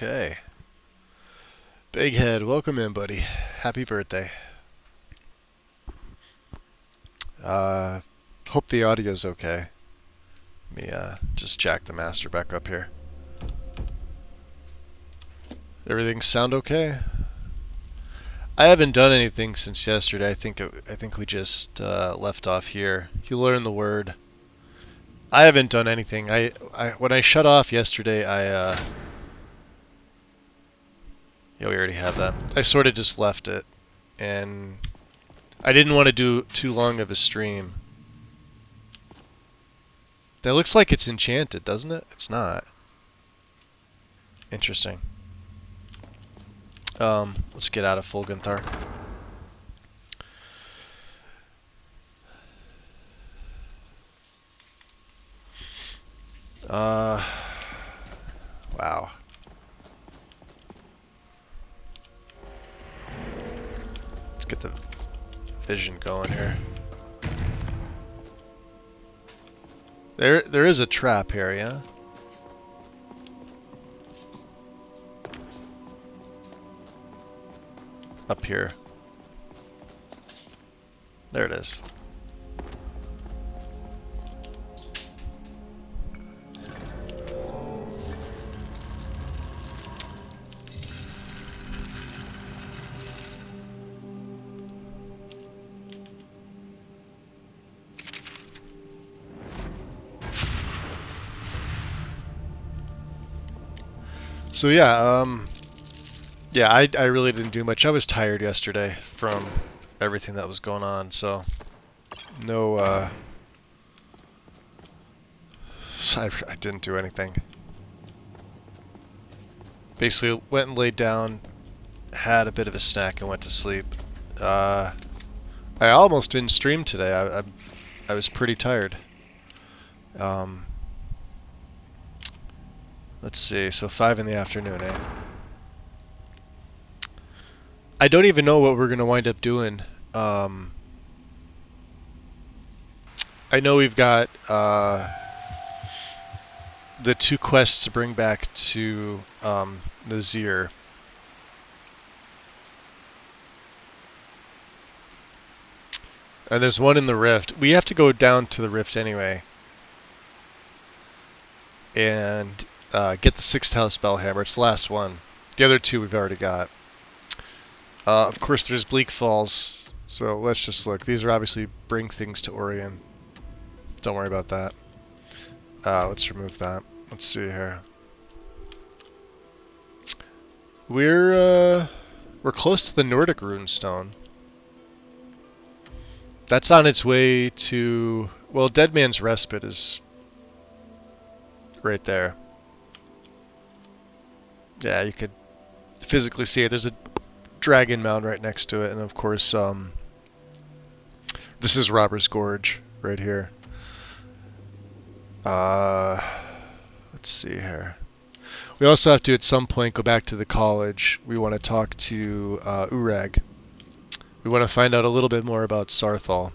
Okay. Big Head, welcome in, buddy. Happy birthday. Uh, Hope the audio's okay. Let me just jack the master back up here. Everything sound okay? I haven't done anything since yesterday. I think we just left off here. You learn the word. I haven't done anything. When I shut off yesterday, yeah, we already have that. I sort of just left it, and I didn't want to do too long of a stream. That looks like it's enchanted, doesn't it? It's not. Interesting. Let's get out of Fulgenthar. Wow. Let's get the vision going here. There is a trap here, yeah? Up here. There it is. So yeah, I really didn't do much. I was tired yesterday from everything that was going on, so no, I didn't do anything. Basically went and laid down, had a bit of a snack, and went to sleep. I almost didn't stream today. I was pretty tired. Let's see, so 5 in the afternoon, eh? I don't even know what we're going to wind up doing. I know we've got the 2 quests to bring back to Nazir. And there's one in the Rift. We have to go down to the Rift anyway. And get the 6th House Spellhammer. It's the last one. The other 2 we've already got. Of course, there's Bleak Falls. So let's just look. These are obviously bring things to Orion. Don't worry about that. Let's remove that. Let's see here. We're close to the Nordic Runestone. That's on its way to... Well, Dead Man's Respite is right there. Yeah, you could physically see it. There's a dragon mound right next to it, and of course, this is Robber's Gorge right here. Let's see here. We also have to, at some point, go back to the college. We want to talk to Urag. We want to find out a little bit more about Sarthal.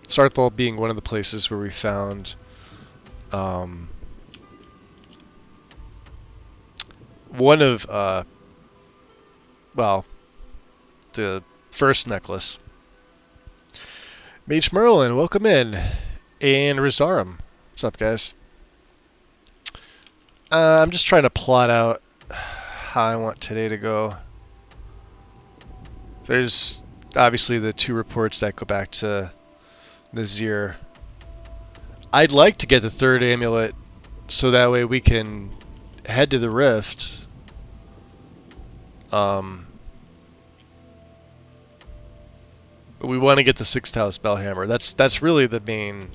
Sarthal being one of the places where we found one of, well, the first necklace. Mage Merlin, welcome in. And Rizarum. What's up, guys? I'm just trying to plot out how I want today to go. There's obviously the 2 reports that go back to Nazir. I'd like to get the 3rd amulet so that way we can head to the Rift. But we want to get the 6th House Spellhammer. That's really the main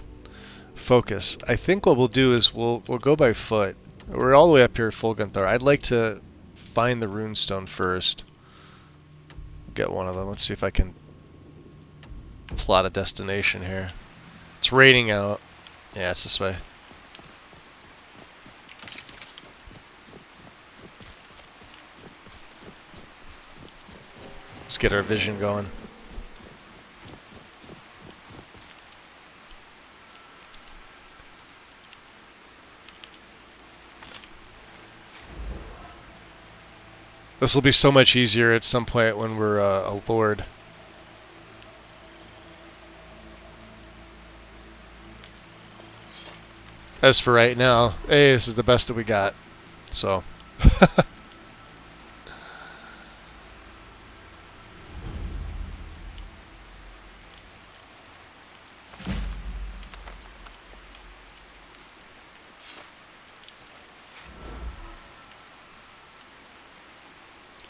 focus. I think what we'll do is we'll go by foot. We're all the way up here at Fulgenthar. I'd like to find the runestone first. Get one of them. Let's see if I can plot a destination here. It's raining out. Yeah, it's this way. Let's get our vision going. This will be so much easier at some point when we're a lord. As for right now, hey, this is the best that we got. So.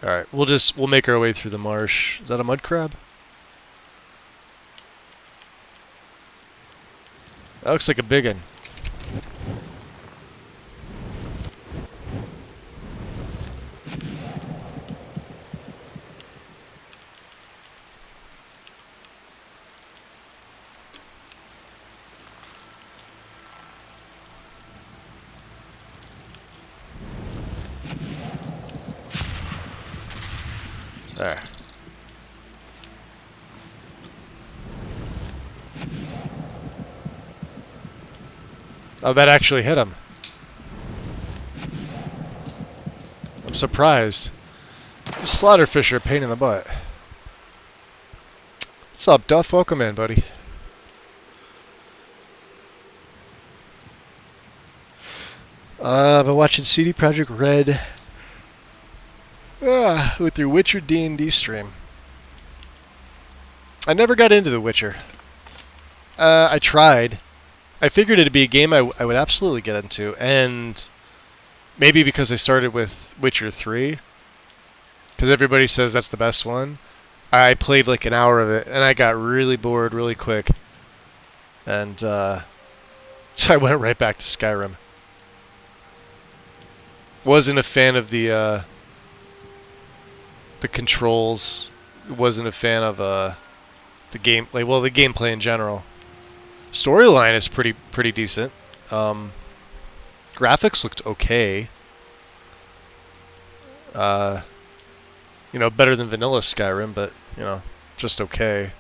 Alright, we'll make our way through the marsh. Is that a mud crab? That looks like a big one. There. Oh, that actually hit him. I'm surprised. These slaughterfish are a pain in the butt. What's up, Duff? Welcome in, buddy. I've been watching CD Projekt Red with your Witcher D&D stream. I never got into The Witcher. I tried. I figured it'd be a game I would absolutely get into, and maybe because I started with Witcher 3, because everybody says that's the best one. I played like an hour of it, and I got really bored really quick, and so I went right back to Skyrim. Wasn't a fan of the controls. Wasn't a fan of the gameplay. Well, the gameplay in general. Storyline is pretty decent. Graphics looked okay. You know, better than vanilla Skyrim, but you know, just okay.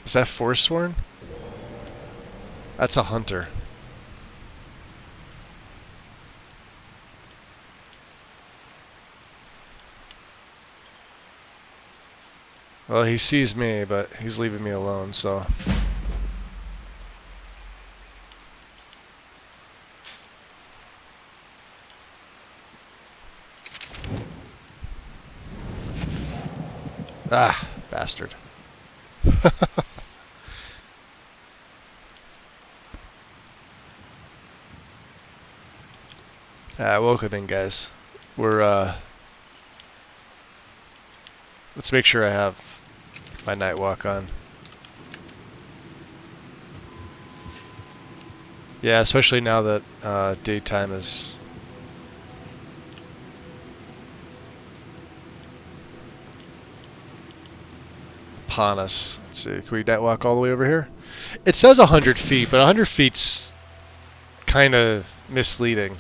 Is that Forsworn? That's a hunter. Well, he sees me, but he's leaving me alone, so... Ah, bastard. Welcome in, guys. We're, let's make sure I have my night walk on. Yeah, especially now that daytime is... upon us. Let's see, can we night walk all the way over here? It says 100 feet, but 100 feet's kind of misleading.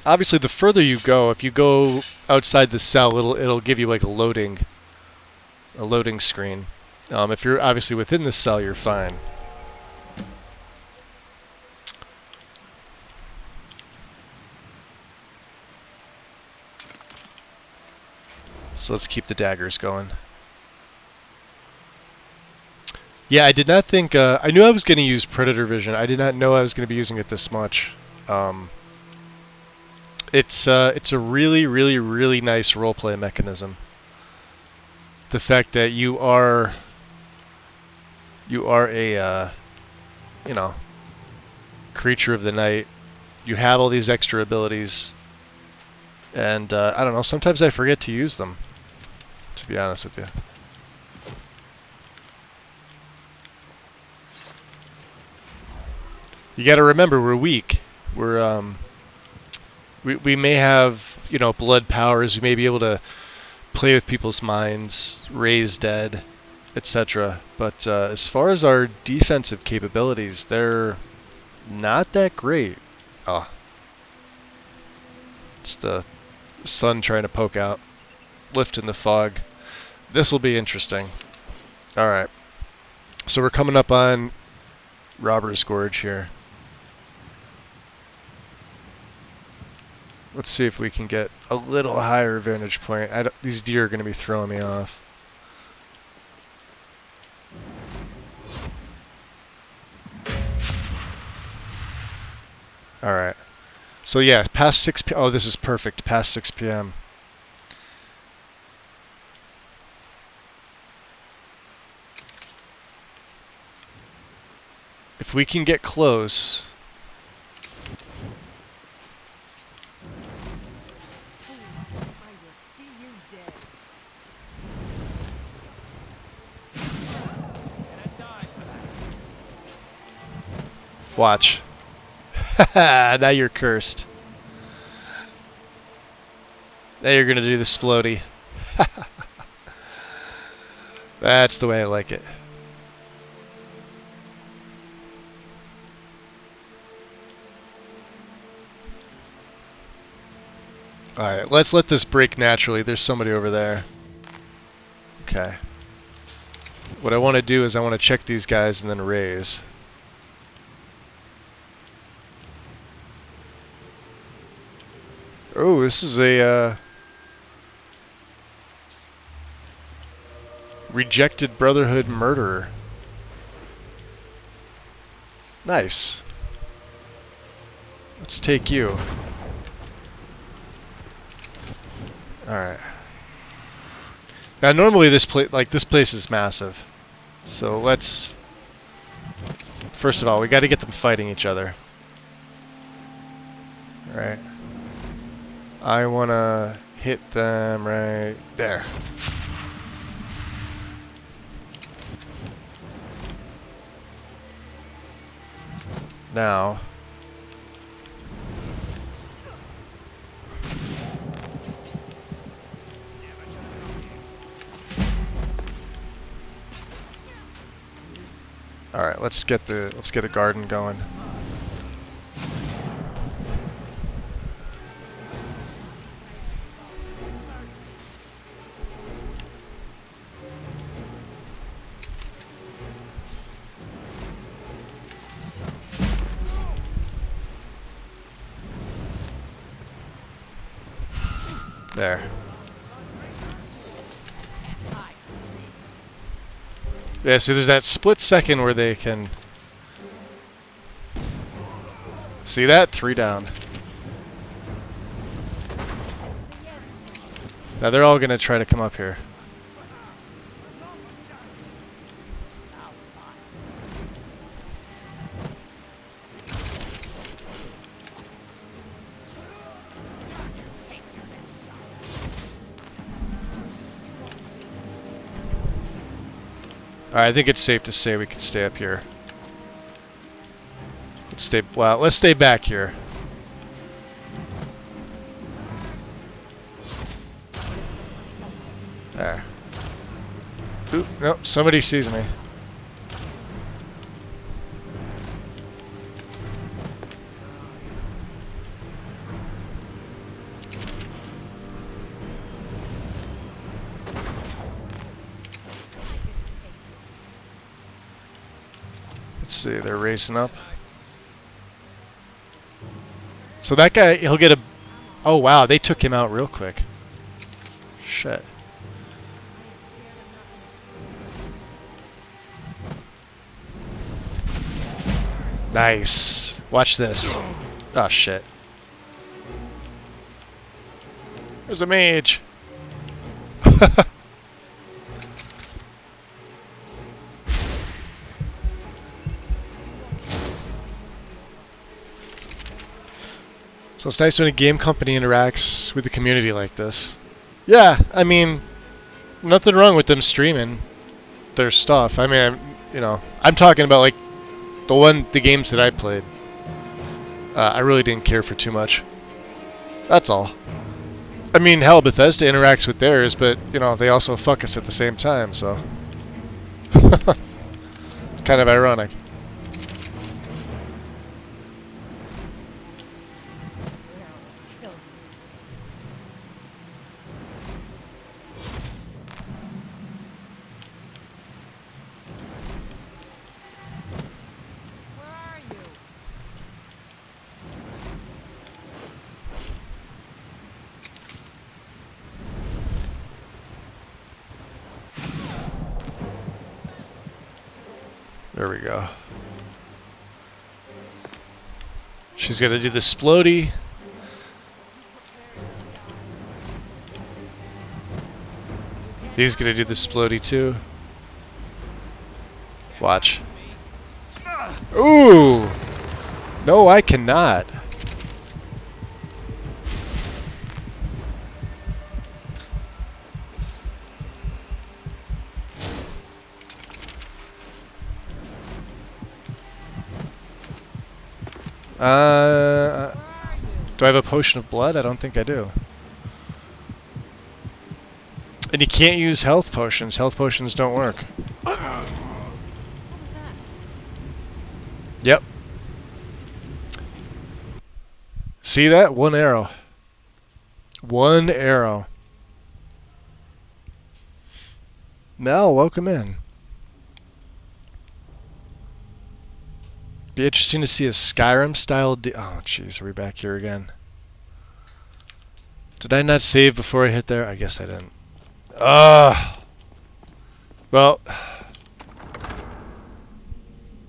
Obviously, the further you go, if you go outside the cell, it'll give you like a loading screen. If you're obviously within the cell, you're fine. So let's keep the daggers going. Yeah, I did not think... I knew I was going to use Predator Vision. I did not know I was going to be using it this much. It's a really, really, really nice roleplay mechanism. The fact that you are a you know, creature of the night. You have all these extra abilities, and I don't know. Sometimes I forget to use them, to be honest with you. You got to remember, we're weak. We're we may have, you know, blood powers. We may be able to play with people's minds, raise dead, etc. But as far as our defensive capabilities, they're not that great. Oh, it's the sun trying to poke out. lifting the fog. This will be interesting. Alright. So we're coming up on Robber's Gorge here. Let's see if we can get a little higher vantage point. These deer are going to be throwing me off. Alright. So yeah, past 6 p.m. Oh, this is perfect. Past 6 p.m. If we can get close... Watch. Now you're cursed. Now you're gonna do the splody. That's the way I like it. Alright, let's let this break naturally. There's somebody over there. Okay. What I want to do is I want to check these guys and then raise. Oh, this is a rejected Brotherhood murderer. Nice. Let's take you. Alright. Now normally this place is massive. So let's... First of all, we gotta get them fighting each other. Alright. I wanna hit them right there. Now... Alright, let's get a garden going. There. Yeah, so there's that split second where they can... See that? 3 down. Now they're all gonna try to come up here. Alright, I think it's safe to say we can stay up here. Let's stay back here. There. Oop, nope, somebody sees me. Let's see, they're racing up. So that guy, he'll get a... Oh wow, they took him out real quick. Shit. Nice. Watch this. Oh shit. There's a mage. So it's nice when a game company interacts with the community like this. Yeah, I mean, nothing wrong with them streaming their stuff. I mean, I'm talking about like the games that I played. I really didn't care for too much. That's all. I mean, hell, Bethesda interacts with theirs, but they also fuck us at the same time, so kind of ironic. There we go. She's gonna do the splody. He's gonna do the splody too. Watch. Ooh! No, I cannot. Do I have a potion of blood? I don't think I do. And you can't use health potions. Health potions don't work. Yep. See that? One arrow. One arrow. Mel, welcome in. Be interesting to see a Skyrim style oh jeez, are we back here again? Did I not save before I hit there? I guess I didn't. Well,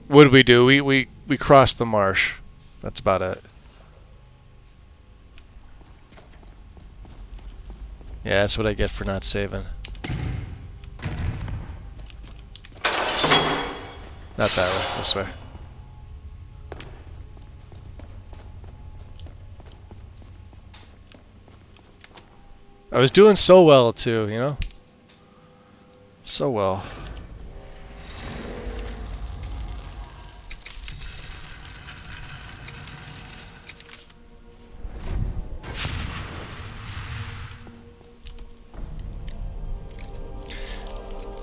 what did we do? We crossed the marsh. That's about it. Yeah, that's what I get for not saving. Not that way, this way. I was doing so well too, you know? So well.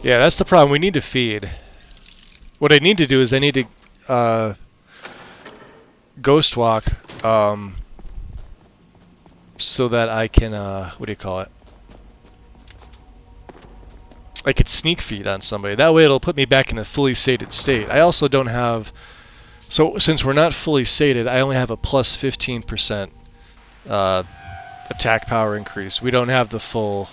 Yeah, that's the problem. We need to feed. What I need to do is I need to ghost walk so that I can what do you call it? I could sneak feed on somebody. That way it'll put me back in a fully sated state. I also don't have, so since we're not fully sated, I only have a plus 15% attack power increase. We don't have the full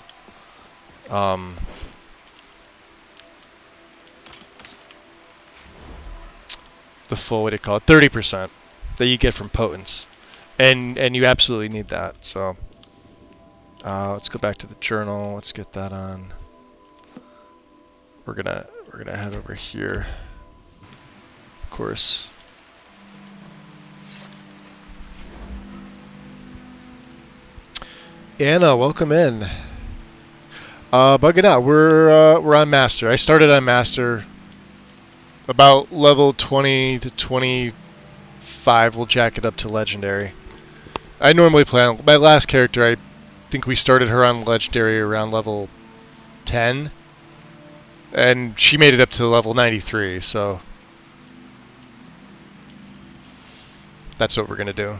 what do you call it, 30% that you get from potence, and you absolutely need that. So let's go back to the journal. Let's get that on. We're gonna head over here. Of course. Anna, welcome in. Bugging out. We're on Master. I started on Master. About level 20 to 25, we'll jack it up to Legendary. I normally play on my last character. I think we started her on Legendary around level 10, and she made it up to level 93. So that's what we're gonna do.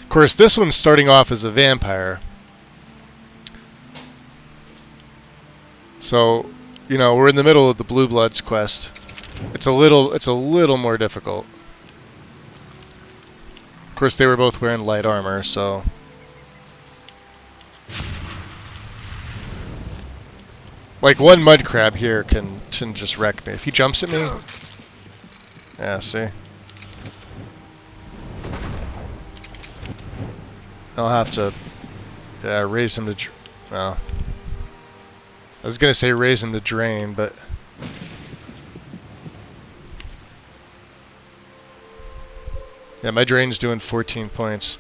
Of course, this one's starting off as a vampire, so. You know, we're in the middle of the Blue Bloods quest. It's a little more difficult. Of course, they were both wearing light armor, so like one mud crab here can just wreck me if he jumps at me. Yeah, see. I'll have to raise him to. Well. I was gonna say raise him to drain, but yeah, my drain's doing 14 points.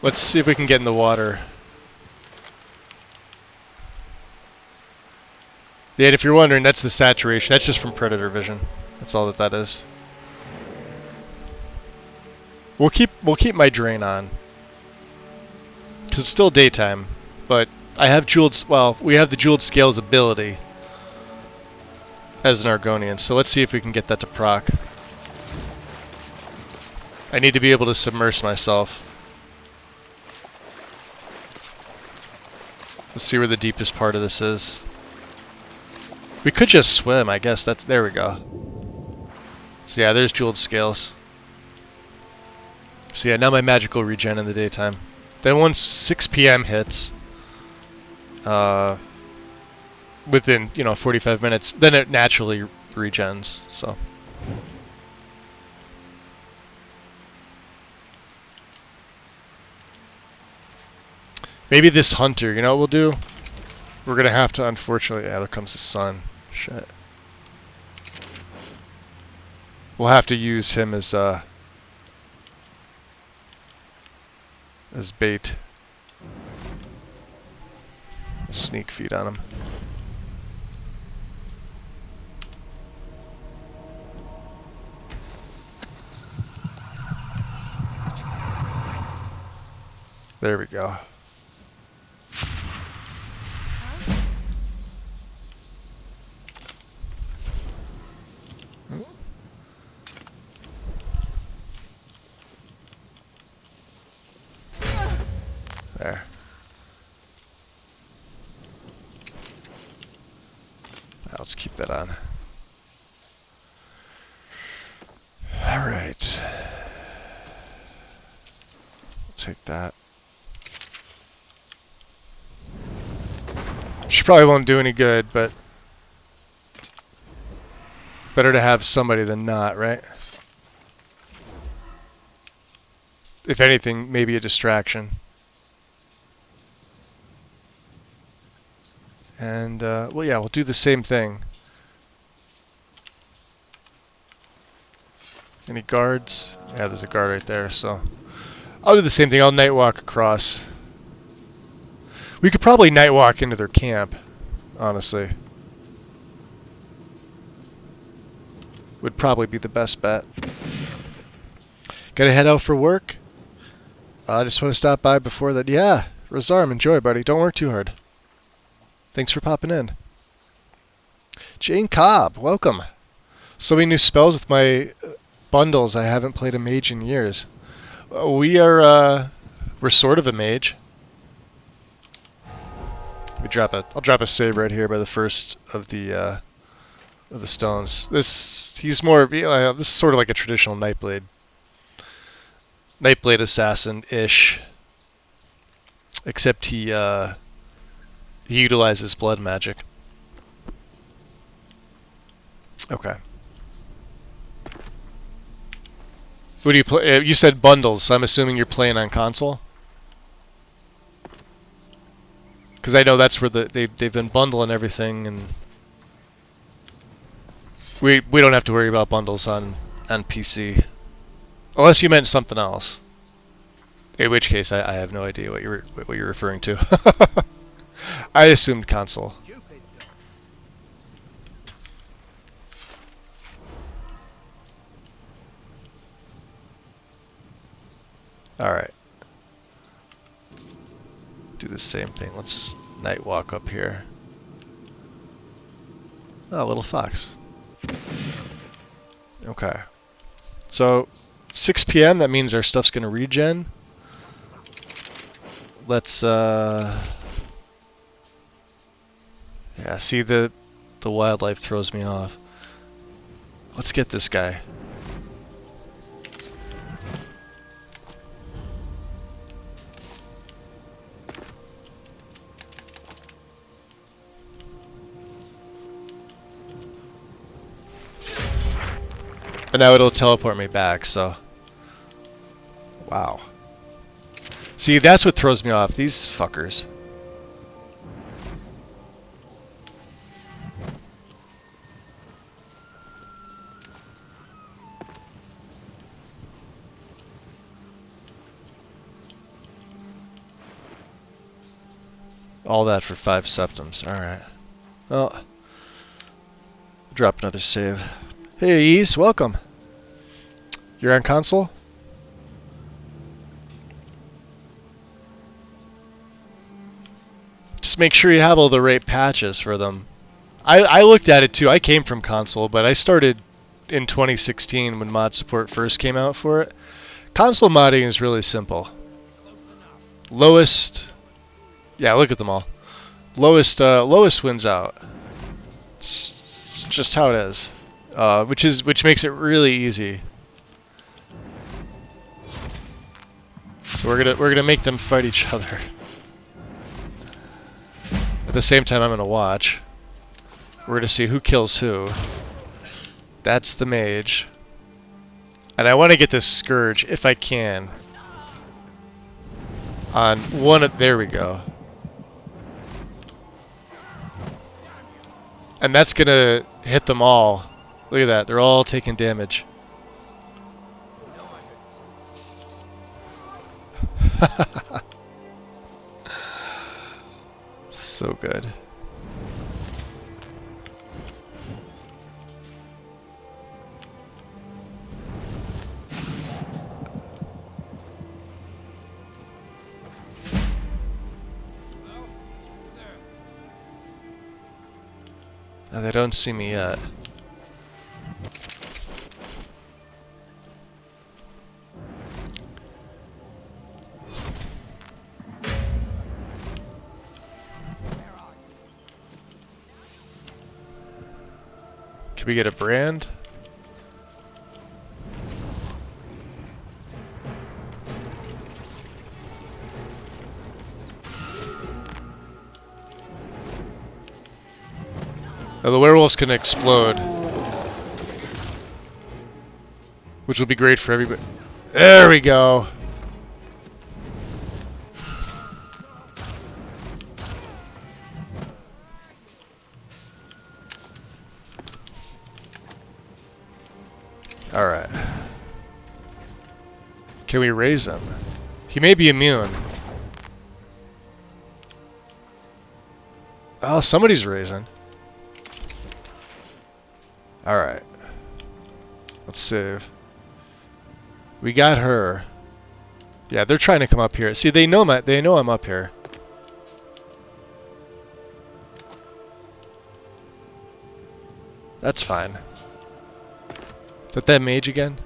Let's see if we can get in the water. Yeah, and if you're wondering, that's the saturation. That's just from predator vision. That's all that is. We'll keep my drain on, cause it's still daytime, but. I have jeweled, well, we have the jeweled scales ability as an Argonian, so let's see if we can get that to proc. I need to be able to submerge myself. Let's see where the deepest part of this is. We could just swim, I guess. There we go. So yeah, there's jeweled scales. So yeah, now my magical regen in the daytime. Then once 6 p.m. hits, within 45 minutes, then it naturally regens, so. Maybe this hunter, you know what we'll do? We're gonna have to, unfortunately, yeah, there comes the sun. Shit. We'll have to use him as bait. Sneak feed on him. There we go. There. Let's keep that on. All right. Take that. She probably won't do any good, but better to have somebody than not, right? If anything, maybe a distraction. And, well, yeah, we'll do the same thing. Any guards? Yeah, there's a guard right there, so I'll do the same thing. I'll night walk across. We could probably night walk into their camp, honestly. Would probably be the best bet. Gotta head out for work? I just want to stop by before that. Yeah, Razarm, enjoy, buddy. Don't work too hard. Thanks for popping in. Jane Cobb, welcome. So many new spells with my bundles. I haven't played a mage in years. We're sort of a mage. I'll drop a save right here by the first of the stones. He's more. This is sort of like a traditional Nightblade assassin-ish, except he utilizes blood magic. Okay. What do you play? You said bundles, so I'm assuming you're playing on console. Because I know that's where they've been bundling everything, and we don't have to worry about bundles on PC, unless you meant something else. In which case, I have no idea what you're referring to. I assumed console. All right. Do the same thing. Let's night walk up here. Oh, little fox. Okay. So 6 p.m. that means our stuff's gonna regen. Let's yeah, see the wildlife throws me off. Let's get this guy. And now it'll teleport me back, so. Wow. See, that's what throws me off, these fuckers. All that for 5 septims, alright. Well, drop another save. Hey, Ease, welcome. You're on console? Just make sure you have all the right patches for them. I looked at it too. I came from console, but I started in 2016 when mod support first came out for it. Console modding is really simple. Lowest, yeah, look at them all. Lowest wins out. It's just how it is. Which makes it really easy. So we're gonna make them fight each other. At the same time, I'm gonna watch. We're gonna see who kills who. That's the mage. And I want to get this scourge, if I can. On one of... There we go. And that's gonna hit them all. Look at that, they're all taking damage. So good. Oh, they don't see me yet. Can we get a brand? Now the werewolves can explode, which will be great for everybody. There we go. Alright. Can we raise him? He may be immune. Oh, somebody's raising. Alright. Let's save. We got her. Yeah, they're trying to come up here. See, they know I'm up here. That's fine. Is that mage again?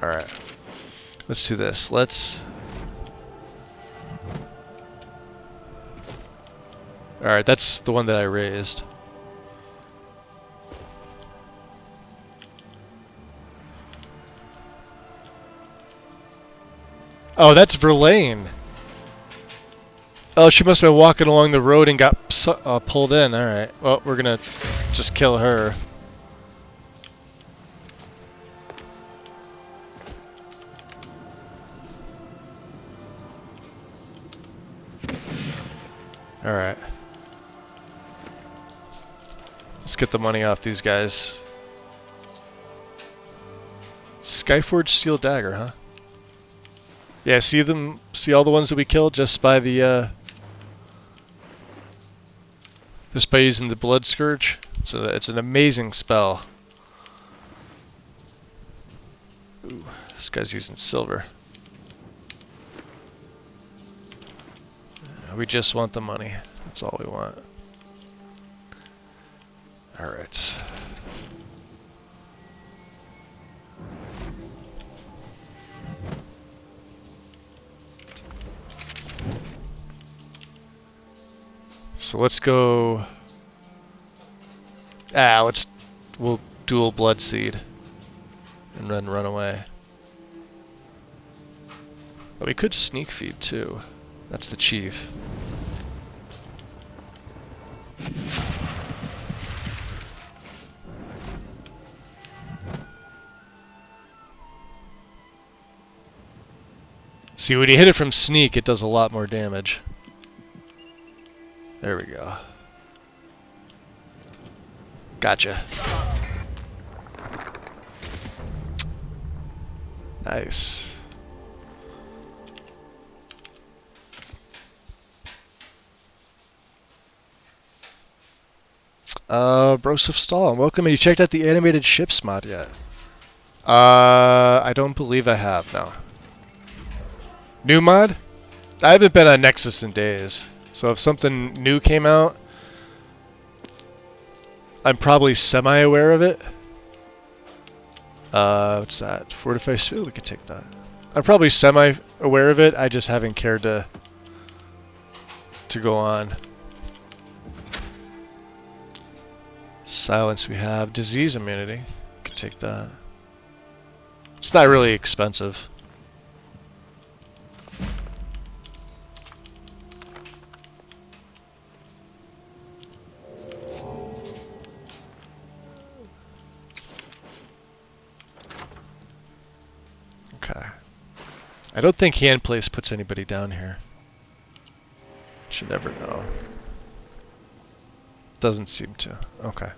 Alright. Let's do this. Alright, that's the one that I raised. Oh, that's Verlaine. Oh, she must have been walking along the road and got pulled in. Alright. Well, we're gonna just kill her. Alright. Let's get the money off these guys. Skyforged steel dagger, huh? Yeah, see all the ones that we killed just by the just by using the blood scourge. It's an amazing spell. Ooh, this guy's using silver. We just want the money. That's all we want. Alright. So let's go... we'll dual blood seed. And then run away. But we could sneak feed too. That's the chief. See, when you hit it from sneak, it does a lot more damage. There we go. Gotcha. Nice. Broseph Stall, welcome. Have you checked out the animated ships mod yet? I don't believe I have, no. New mod? I haven't been on Nexus in days, so if something new came out, I'm probably semi-aware of it. What's that? Fortify Speed? We could take that. I'm probably semi-aware of it, I just haven't cared to go on. Silence we have. Disease immunity. Could take that. It's not really expensive. I don't think hand place puts anybody down here. Should never know. Doesn't seem to. Okay.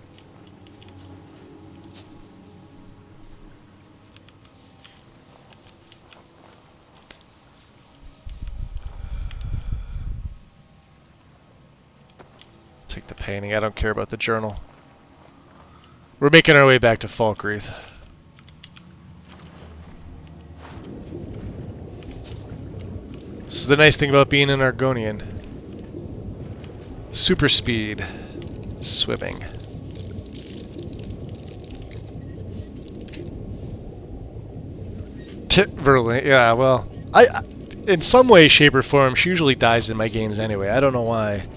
Take the painting. I don't care about the journal. We're making our way back to Falkreath. This is the nice thing about being an Argonian. Super speed. Swimming. Verlaine, yeah, well, in some way, shape, or form, she usually dies in my games anyway. I don't know why.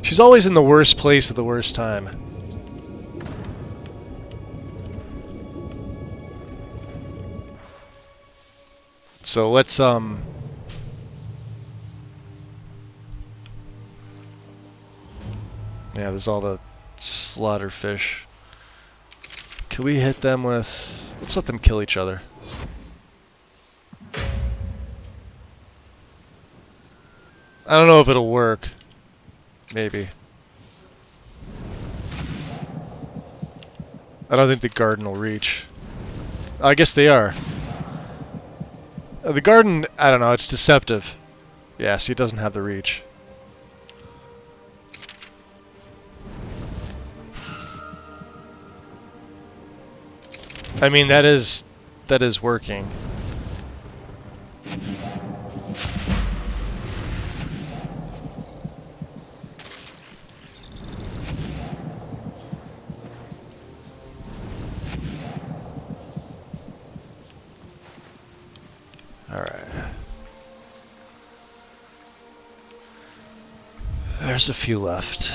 She's always in the worst place at the worst time. So let's yeah, there's all the slaughter fish. Can we hit them with... Let's let them kill each other. I don't know if it'll work. Maybe. I don't think the garden will reach. I guess they are. The garden, I don't know, it's deceptive. Yeah, see, it doesn't have the reach. I mean, that is working. Alright. There's a few left.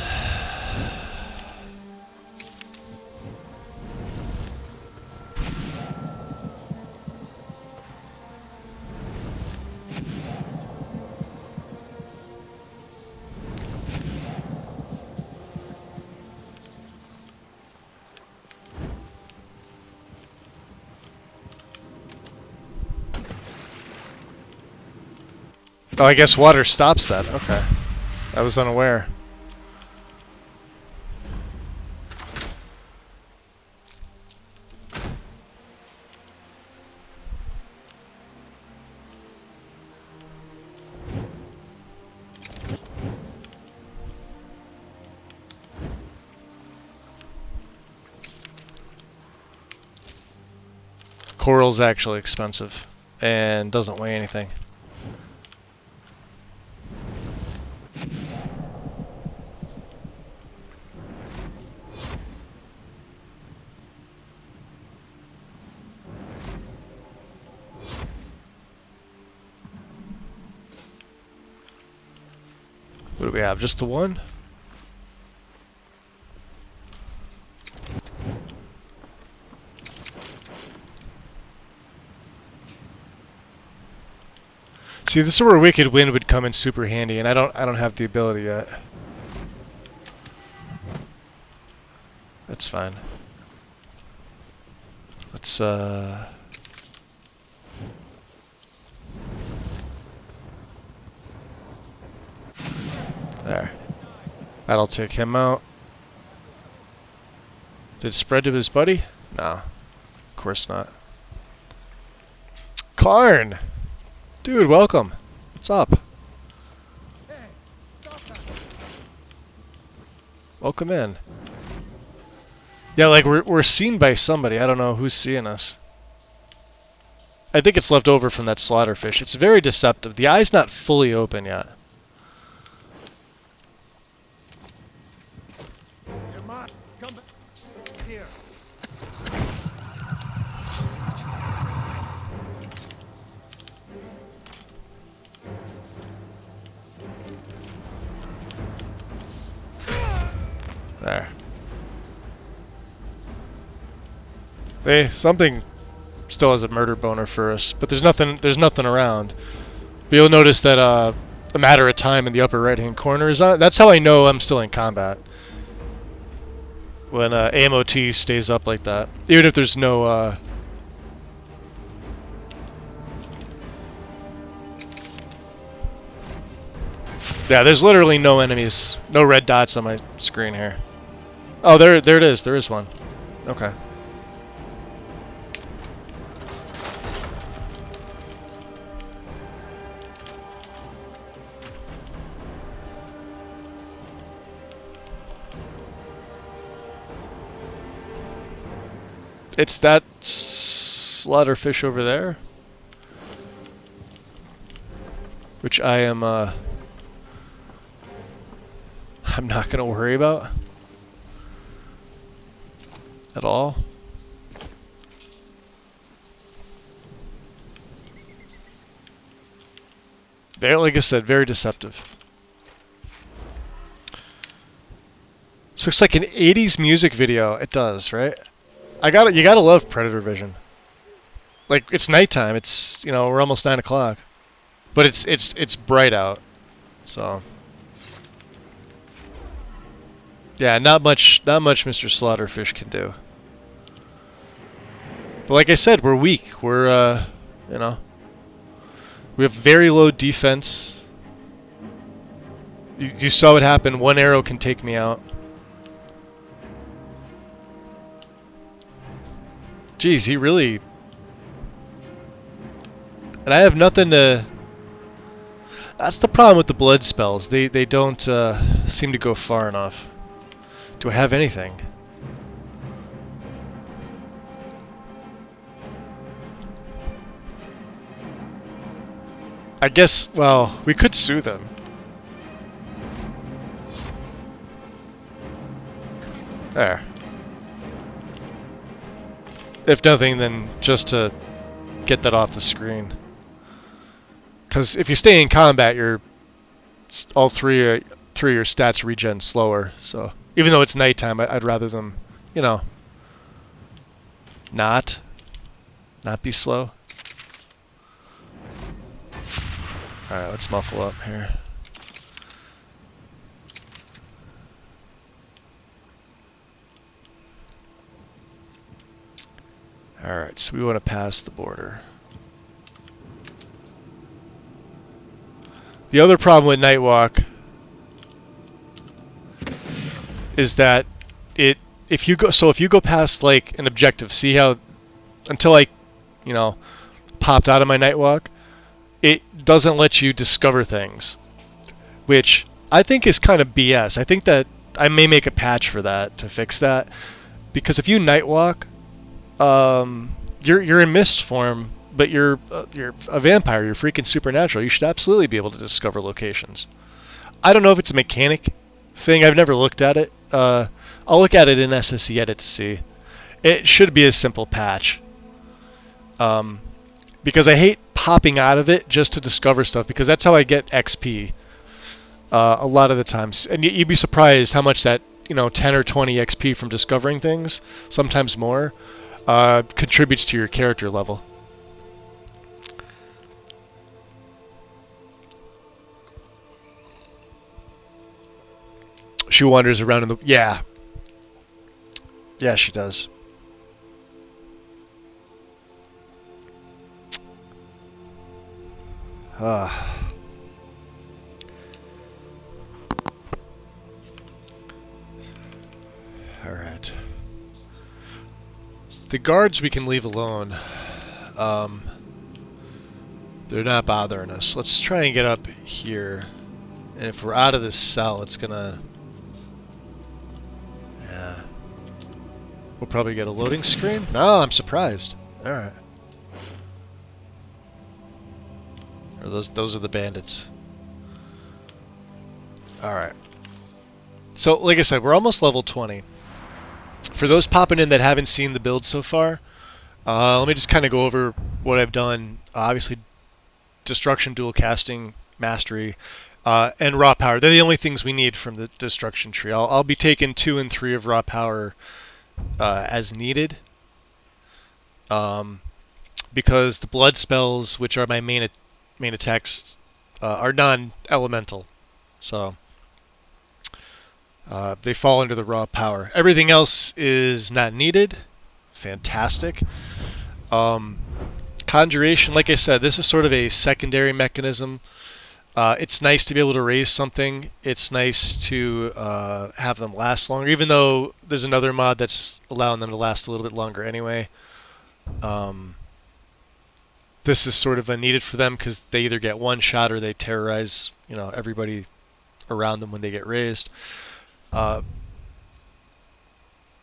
Oh, I guess water stops that. Okay. I was unaware. Coral's actually expensive and doesn't weigh anything. What do we have? Just the one? See, this is where Wicked Wind would come in super handy, and I don't have the ability yet. That's fine. Let's there. That'll take him out. Did it spread to his buddy? No. Of course not. Karn! Dude, welcome. What's up? Hey, stop that. Welcome in. Yeah, like we're seen by somebody. I don't know who's seeing us. I think it's left over from that slaughterfish. It's very deceptive. The eye's not fully open yet. You're mine. Come back. Here. There. Hey, something still has a murder boner for us, but there's nothing around. But you'll notice that a matter of time in the upper right-hand corner is on. That's how I know I'm still in combat. When AMOT stays up like that, even if there's no Yeah, there's literally no enemies, no red dots on my screen here. Oh, there it is. There is one. Okay. It's that slaughterfish over there, which I'm not gonna worry about at all. Very, like I said, very deceptive. This looks like an 80s music video. It does, right? You gotta love Predator vision. Like, it's nighttime. It's, you know, we're almost 9 o'clock. But it's bright out. So yeah, not much Mr. Slaughterfish can do. But like I said, we're weak. We're you know, we have very low defense. You saw what happened. One arrow can take me out. Jeez, he really... And I have nothing to... That's the problem with the blood spells. They don't seem to go far enough. Do I have anything? I guess, well, we could soothe him. There. If nothing, then just to get that off the screen. Because if you stay in combat, all three of your stats regen slower. So even though it's nighttime, I'd rather them, you know, not be slow. All right, let's muffle up here. All right, so we want to pass the border. The other problem with Nightwalk is that if you go past like an objective, see how until I, you know, popped out of my Nightwalk, it doesn't let you discover things, which I think is kind of BS. I think that I may make a patch for that to fix that, because if you Nightwalk, you're in mist form, but you're a vampire. You're freaking supernatural. You should absolutely be able to discover locations. I don't know if it's a mechanic thing. I've never looked at it. I'll look at it in SSE Edit to see. It should be a simple patch. Because I hate popping out of it just to discover stuff, because that's how I get XP. A lot of the times, and you'd be surprised how much that 10 or 20 XP from discovering things, sometimes more, contributes to your character level. She wanders around in the... Yeah. Yeah, she does. Alright. The guards we can leave alone. They're not bothering us. Let's try and get up here. And if we're out of this cell, it's gonna... Yeah. We'll probably get a loading screen? No, I'm surprised. Alright. Or those are the bandits. Alright. So, like I said, we're almost level 20. For those popping in that haven't seen the build so far, let me just kind of go over what I've done. Obviously, Destruction, Dual Casting, Mastery, and Raw Power. They're the only things we need from the Destruction tree. I'll be taking 2 and 3 of Raw Power as needed. Because the blood spells, which are my main attacks, are non-elemental. So... they fall under the raw power. Everything else is not needed. Fantastic. Conjuration, like I said, this is sort of a secondary mechanism. It's nice to be able to raise something. It's nice to have them last longer, even though there's another mod that's allowing them to last a little bit longer anyway. This is sort of unneeded for them because they either get one shot or they terrorize, everybody around them when they get raised.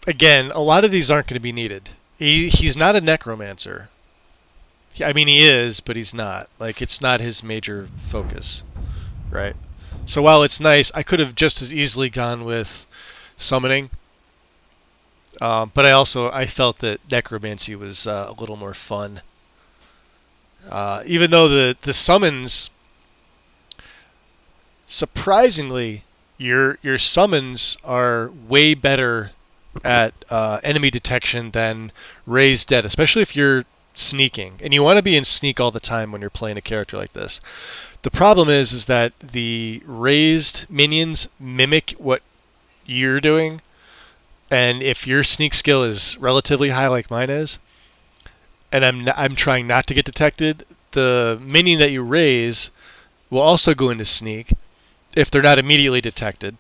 Again, a lot of these aren't going to be needed. He's not a necromancer. I mean, he is, but he's not. Like, it's not his major focus, right? So while it's nice, I could have just as easily gone with summoning. But I felt that necromancy was a little more fun. Even though the summons, surprisingly, your summons are way better at enemy detection than raised dead, especially if you're sneaking. And you want to be in sneak all the time when you're playing a character like this. The problem is that the raised minions mimic what you're doing, and if your sneak skill is relatively high like mine is, and I'm trying not to get detected, the minion that you raise will also go into sneak if they're not immediately detected,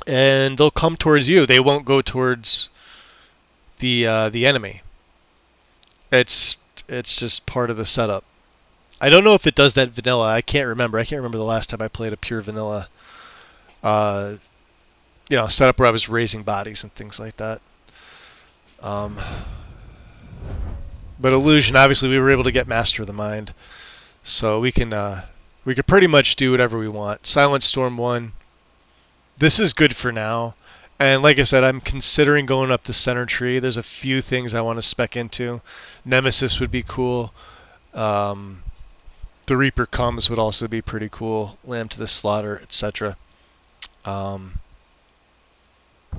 and they'll come towards you. They won't go towards the enemy. It's just part of the setup. I don't know if it does that vanilla. I can't remember. I can't remember the last time I played a pure vanilla setup where I was raising bodies and things like that. But Illusion, obviously, we were able to get Master of the Mind, so we could pretty much do whatever we want. Silent Storm 1. This is good for now. And like I said, I'm considering going up the center tree. There's a few things I want to spec into. Nemesis would be cool. The Reaper Comes would also be pretty cool. Lamb to the Slaughter, etc.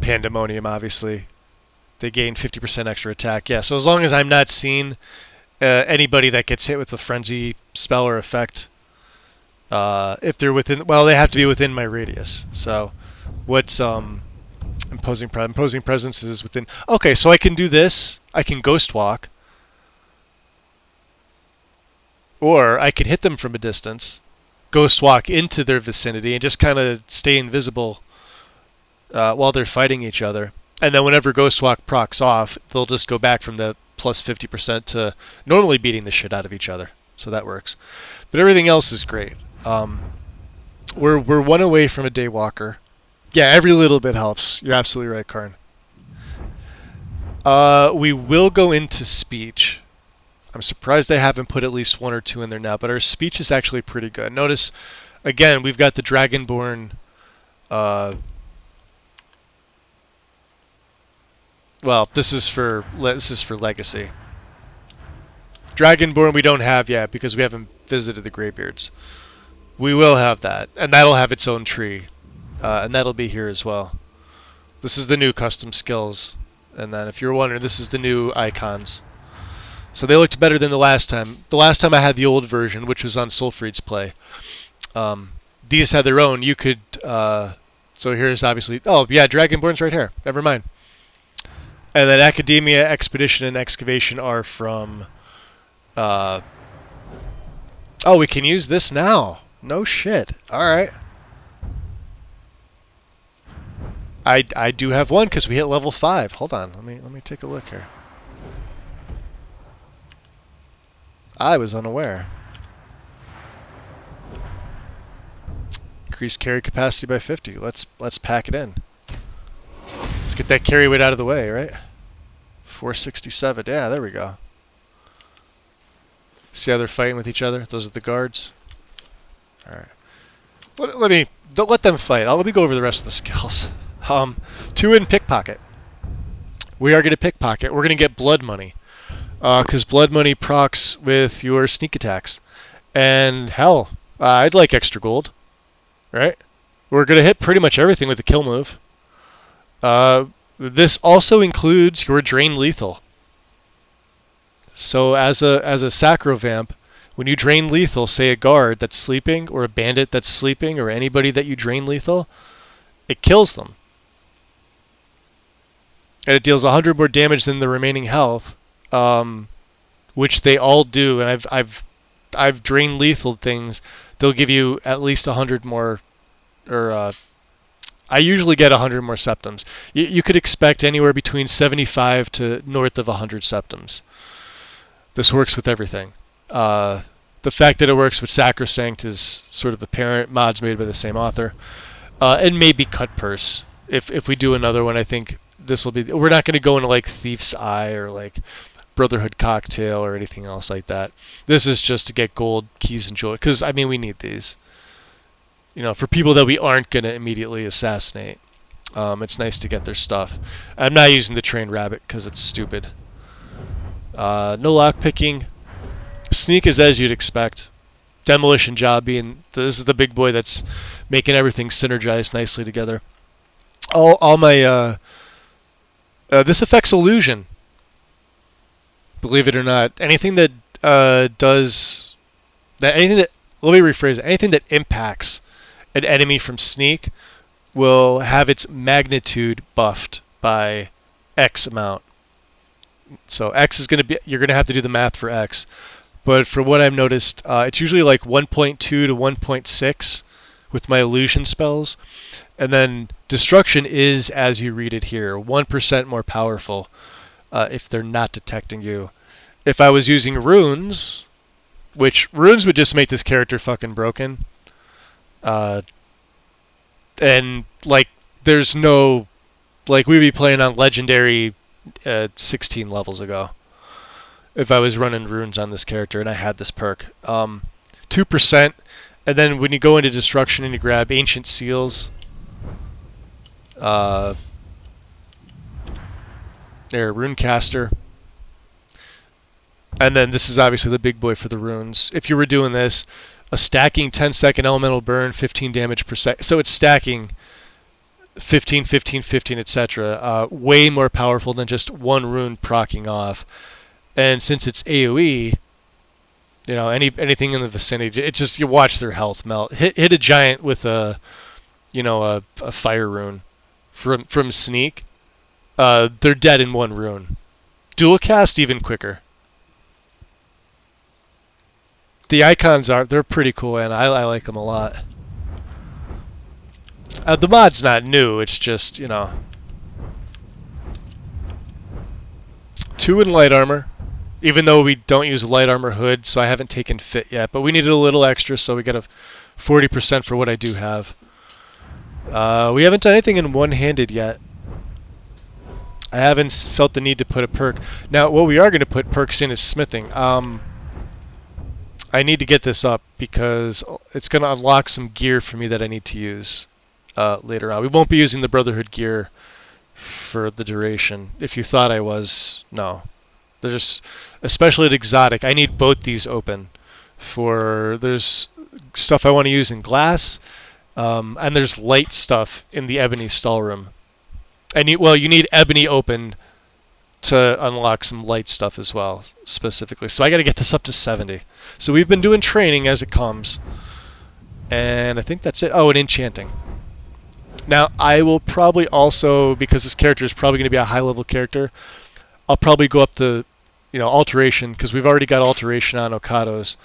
Pandemonium, obviously. They gain 50% extra attack. Yeah, so as long as I'm not seeing anybody that gets hit with a Frenzy spell or effect, if they're within... Well, they have to be within my radius. So, what's... Imposing Presence is within... Okay, so I can do this. I can Ghost Walk. Or I can hit them from a distance, Ghost Walk into their vicinity, and just kind of stay invisible while they're fighting each other. And then whenever Ghost Walk procs off, they'll just go back from the plus 50% to normally beating the shit out of each other. So that works. But everything else is great. We're one away from a Daywalker. Yeah, every little bit helps. You're absolutely right, Karn. We will go into speech. I'm surprised they haven't put at least one or two in there now, but our speech is actually pretty good. Notice, again, we've got the Dragonborn. Well, this is for Legacy. Dragonborn we don't have yet because we haven't visited the Greybeards. We will have that, and that'll have its own tree, and that'll be here as well. This is the new custom skills, and then if you're wondering, this is the new icons. So they looked better than the last time. The last time I had the old version, which was on Sulfried's play. These had their own. You could... so here's obviously... Oh, yeah, Dragonborn's right here. Never mind. And then Academia, Expedition, and Excavation are from... Oh, we can use this now. No shit. Alright. I do have one because we hit level 5. Hold on. Let me take a look here. I was unaware. Increase carry capacity by 50. Let's pack it in. Let's get that carry weight out of the way, right? 467. Yeah, there we go. See how they're fighting with each other? Those are the guards. All right. Don't let them fight. Let me go over the rest of the skills. 2 in pickpocket. We are going to pickpocket. We're going to get blood money. Because blood money procs with your sneak attacks. And hell, I'd like extra gold. Right? We're going to hit pretty much everything with the kill move. This also includes your drain lethal. So as a sacrovamp, when you drain lethal, say a guard that's sleeping, or a bandit that's sleeping, or anybody that you drain lethal, it kills them. And it deals 100 more damage than the remaining health. Which they all do, and I've drained lethal things they'll give you at least 100 more, or I usually get 100 more septums. You could expect anywhere between 75 to north of 100 septums. This works with everything. The fact that it works with Sacrosanct is sort of apparent. Mods made by the same author. And maybe Cut Purse. If we do another one, I think this will be... We're not going to go into like Thief's Eye or like Brotherhood Cocktail or anything else like that. This is just to get gold, keys, and jewelry. Because, I mean, we need these. You know, for people that we aren't going to immediately assassinate. It's nice to get their stuff. I'm not using the Trained Rabbit because it's stupid. No lockpicking. Sneak is as you'd expect. Demolition Job being... This is the big boy that's making everything synergize nicely together. All my... this affects illusion. Believe it or not. Anything that does... Anything that... Let me rephrase it. Anything that impacts an enemy from sneak will have its magnitude buffed by X amount. So X is going to be... You're going to have to do the math for X. But from what I've noticed, it's usually like 1.2 to 1.6 with my illusion spells. And then destruction is, as you read it here, 1% more powerful if they're not detecting you. If I was using runes, which runes would just make this character fucking broken. And like there's no... Like we'd be playing on legendary 16 levels ago. If I was running runes on this character and I had this perk. 2%, and then when you go into destruction and you grab Ancient Seals, there, Runecaster, and then this is obviously the big boy for the runes. If you were doing this, a stacking 10-second elemental burn, 15 damage per second, so it's stacking 15, 15, 15, etc. Way more powerful than just one rune proccing off. And since it's AoE, you know, anything in the vicinity, it just, you watch their health melt. Hit a giant with a fire rune from sneak. They're dead in one rune. Dual cast even quicker. The icons they're pretty cool, and I like them a lot. The mod's not new. It's just, you know, 2 in light armor. Even though we don't use a light armor hood, so I haven't taken fit yet. But we needed a little extra, so we got a 40% for what I do have. We haven't done anything in one-handed yet. I haven't felt the need to put a perk. Now, what we are going to put perks in is smithing. I need to get this up because it's going to unlock some gear for me that I need to use later on. We won't be using the Brotherhood gear for the duration. If you thought I was, no. They're just, especially at exotic, I need both these open. There's stuff I want to use in glass, and there's light stuff in the ebony stall room. And you need ebony open to unlock some light stuff as well, specifically. So I got to get this up to 70. So we've been doing training as it comes, and I think that's it. Oh, and enchanting. Now I will probably also, because this character is probably going to be a high-level character, I'll probably go up the, alteration, because we've already got alteration on Okados.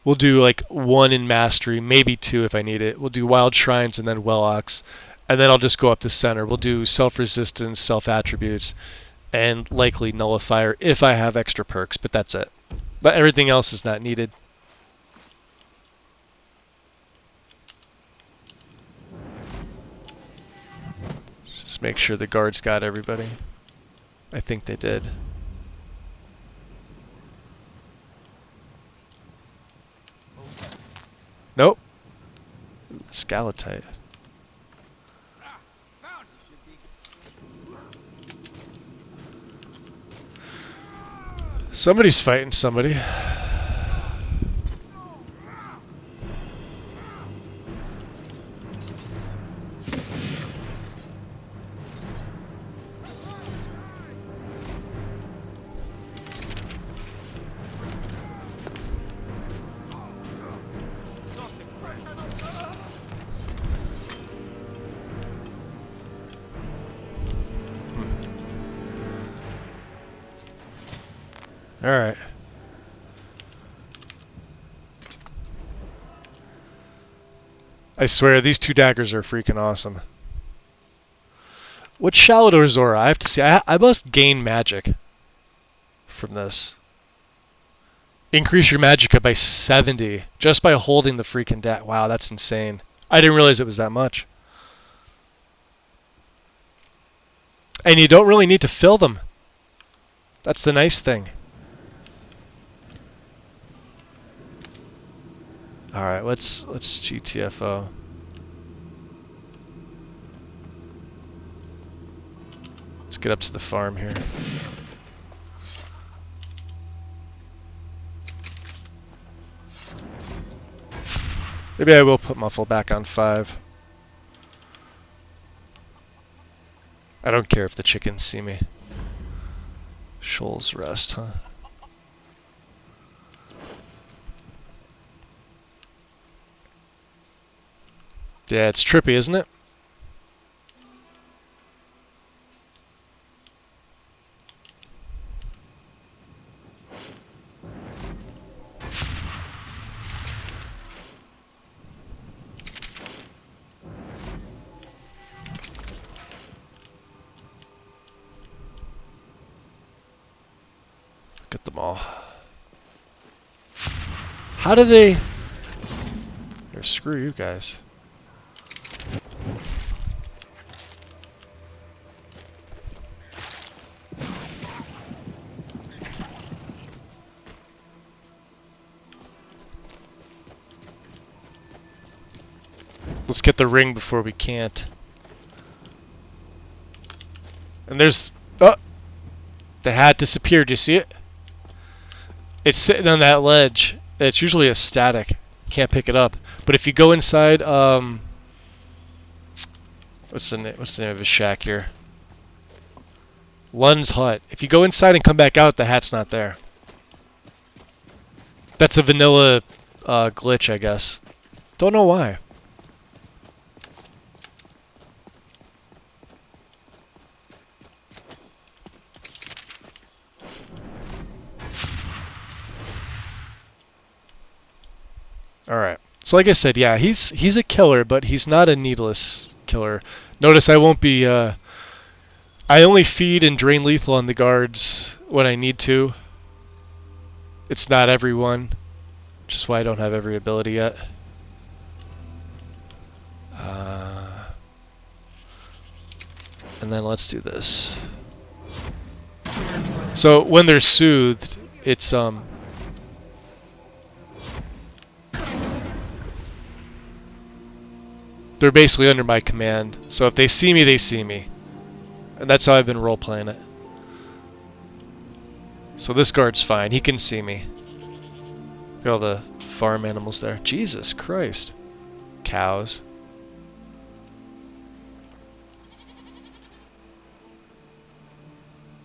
We'll do like 1 in mastery, maybe 2 if I need it. We'll do wild shrines and then Wellox, and then I'll just go up to center. We'll do self-resistance, self-attributes, and likely nullifier if I have extra perks, but that's it. But everything else is not needed. Just make sure the guards got everybody. I think they did. Nope. Scalatite. Somebody's fighting somebody. Alright. I swear, these 2 daggers are freaking awesome. What's Shalador's aura? I have to see. I must gain magic from this. Increase your magicka by 70 just by holding the freaking dagger. Wow, that's insane. I didn't realize it was that much. And you don't really need to fill them. That's the nice thing. Alright, let's GTFO. Let's get up to the farm here. Maybe I will put muffle back on 5. I don't care if the chickens see me. Shoals rest, huh? Yeah, it's trippy, isn't it? Get them all. How do they... Or screw you guys. Let's get the ring before we can't. And there's... Oh! The hat disappeared, you see it? It's sitting on that ledge. It's usually a static. You can't pick it up. But if you go inside, what's the name of his shack here? Lun's hut. If you go inside and come back out, the hat's not there. That's a vanilla glitch, I guess. Don't know why. Alright. So like I said, yeah, he's a killer, but he's not a needless killer. Notice I won't be I only feed and drain lethal on the guards when I need to. It's not everyone, which is why I don't have every ability yet. And then let's do this. So when they're soothed, it's they're basically under my command. So if they see me, they see me. And that's how I've been role-playing it. So this guard's fine. He can see me. Look at all the farm animals there. Jesus Christ. Cows.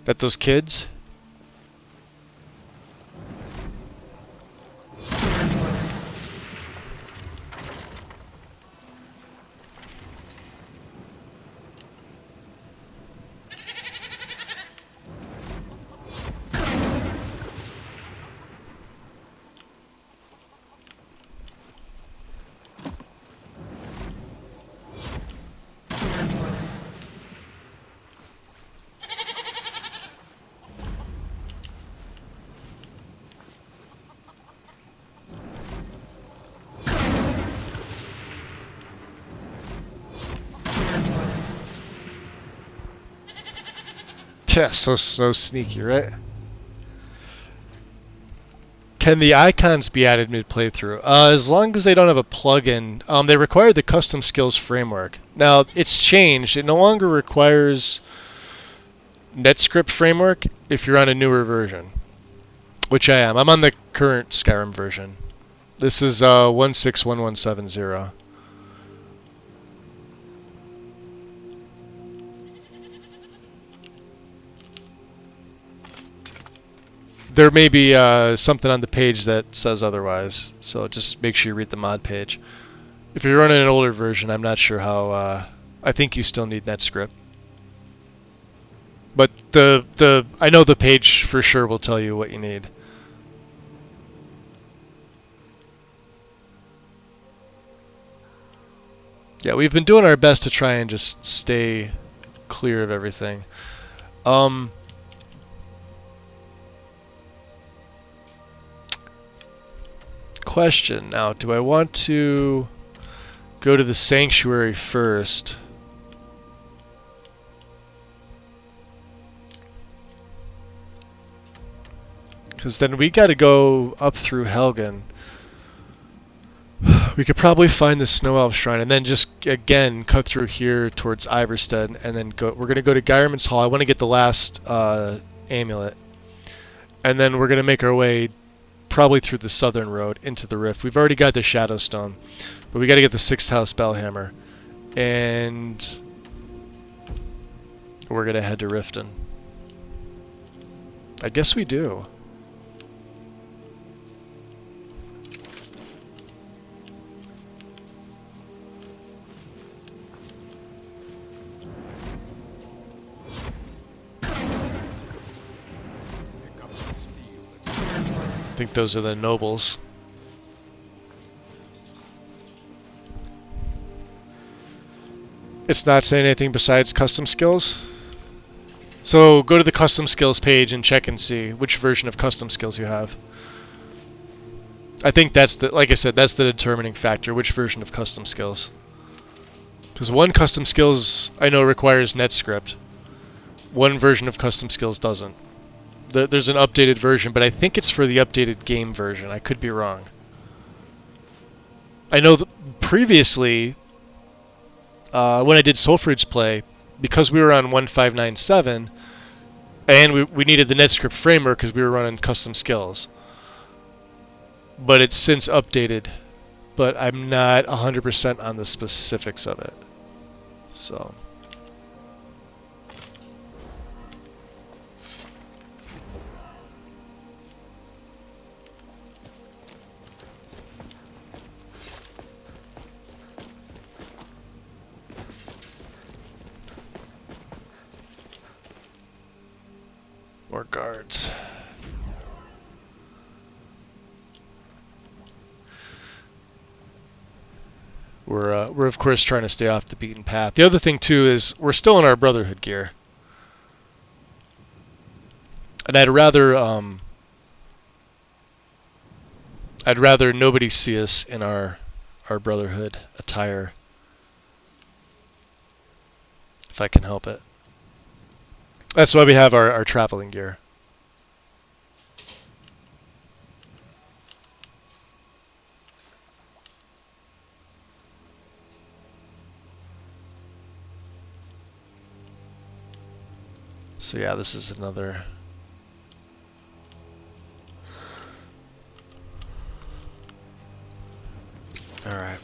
That those kids? Yeah, so sneaky, right? Can the icons be added mid-playthrough? As long as they don't have a plugin. They require the custom skills framework. Now, it's changed. It no longer requires NetScript framework if you're on a newer version, which I am. I'm on the current Skyrim version. This is 161170. There may be something on the page that says otherwise, so just make sure you read the mod page. If you're running an older version, I'm not sure how. I think you still need NetScript, but I know the page for sure will tell you what you need. Yeah, we've been doing our best to try and just stay clear of everything. Question now, do I want to go to the sanctuary first? Because then we got to go up through Helgen. We could probably find the Snow Elf Shrine and then just again cut through here towards Iverstead and then go. We're gonna go to Geirmund's Hall. I want to get the last amulet, and then we're gonna make our way probably through the southern road into the Rift. We've already got the Shadow Stone, but we got to get the 6th House Spellhammer, and we're gonna head to Riften. I guess we do. I think those are the nobles. It's not saying anything besides custom skills. So go to the custom skills page and check and see which version of custom skills you have. I think that's the, like I said, that's the determining factor, which version of custom skills. Because one custom skills I know requires NetScript. One version of custom skills doesn't. There's an updated version, but I think it's for the updated game version. I could be wrong. I know that previously, when I did Sulfrid's play, because we were on 1597, and we needed the NetScript framework because we were running custom skills. But it's since updated, but I'm not 100% on the specifics of it. So... more guards. We're of course trying to stay off the beaten path. The other thing too is we're still in our Brotherhood gear, and I'd rather nobody see us in our Brotherhood attire if I can help it. That's why we have our traveling gear. So yeah, this is another... Alright.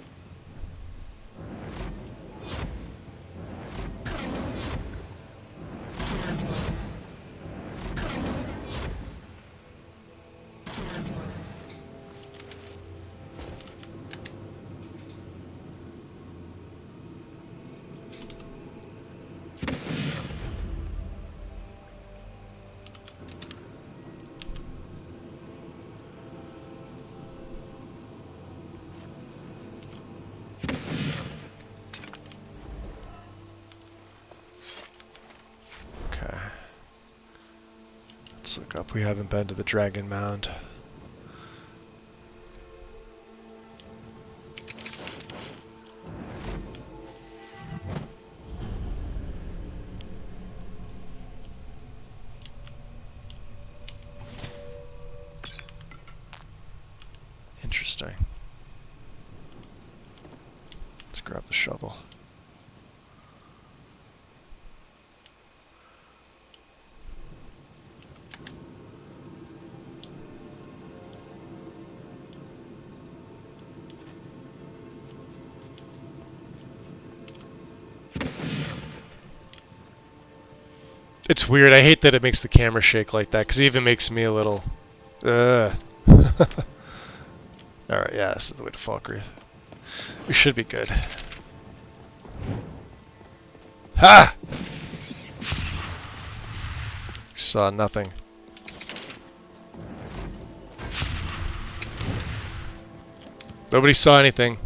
Let's look up. We haven't been to the Dragon Mound. Interesting. Let's grab the shovel. It's weird. I hate that it makes the camera shake like that, because it even makes me a little... Alright, yeah, this is the way to Falkreath. We should be good. Ha! Saw nothing. Nobody saw anything.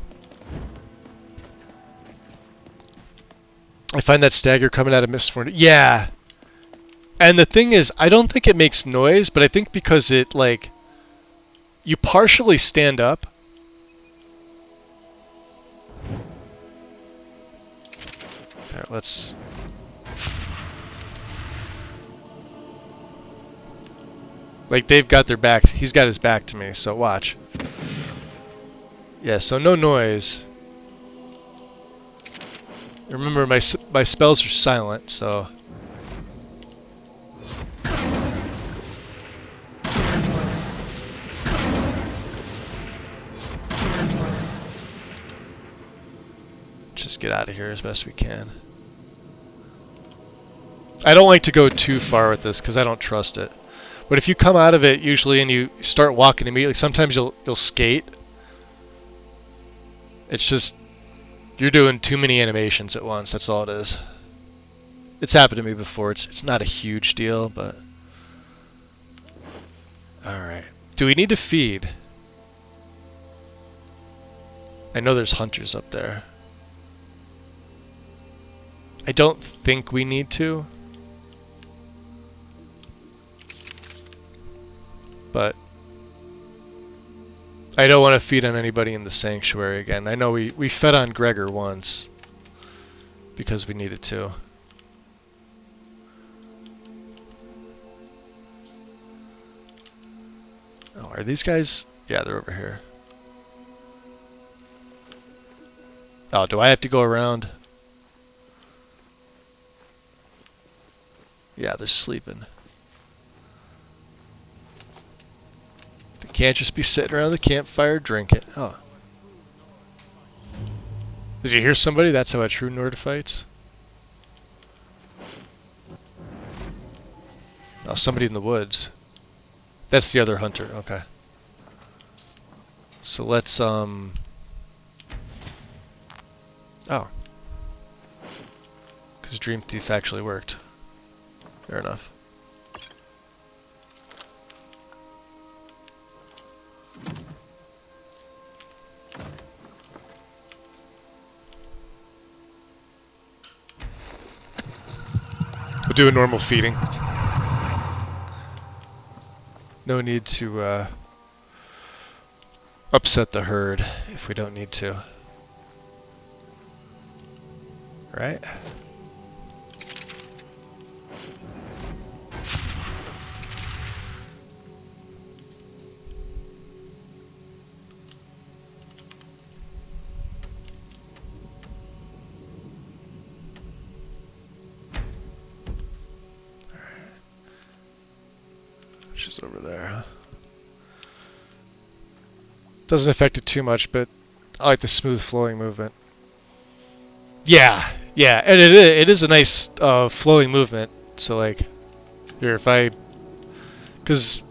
Find that stagger coming out of Mistborn. Yeah. And the thing is, I don't think it makes noise, but I think because it, like, you partially stand up. There, let's... Like, they've got their back. He's got his back to me, so watch. Yeah, so no noise. Remember, my spells are silent, so... Just get out of here as best we can. I don't like to go too far with this because I don't trust it. But if you come out of it usually and you start walking immediately, sometimes you'll skate. It's just you're doing too many animations at once. That's all it is. It's happened to me before. It's not a huge deal, but all right. Do we need to feed? I know there's hunters up there. I don't think we need to. But I don't want to feed on anybody in the sanctuary again. I know we fed on Gregor once because we needed to. Oh, are these guys? Yeah, they're over here. Oh, do I have to go around? Yeah, they're sleeping. They can't just be sitting around the campfire drinking. Oh. Did you hear somebody? That's how a true Nord fights? Oh, somebody in the woods. That's the other hunter. Okay. So let's, Oh. Because Dream Thief actually worked. Fair enough. We'll do a normal feeding. No need to upset the herd if we don't need to. Right? She's over there, huh? Doesn't affect it too much, but I like the smooth flowing movement. Yeah, yeah, and it is a nice flowing movement. So like, here if I, because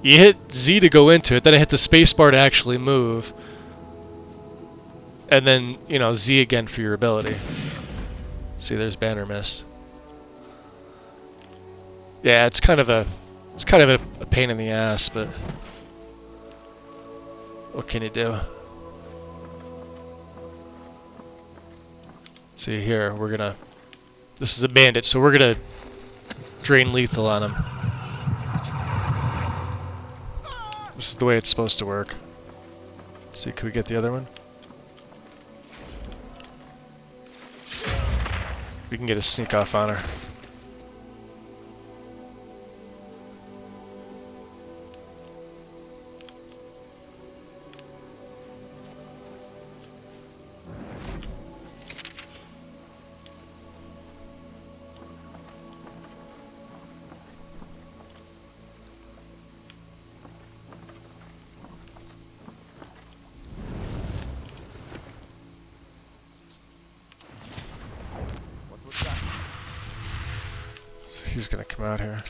you hit Z to go into it, then I hit the space bar to actually move, and then you know Z again for your ability. See, there's Banner Mist. Yeah, it's kind of a pain in the ass, but what can you do? See here, we're gonna. This is a bandit, so we're gonna drain lethal on him. This is the way it's supposed to work. See, can we get the other one? We can get a sneak off on her. He's gonna come out here.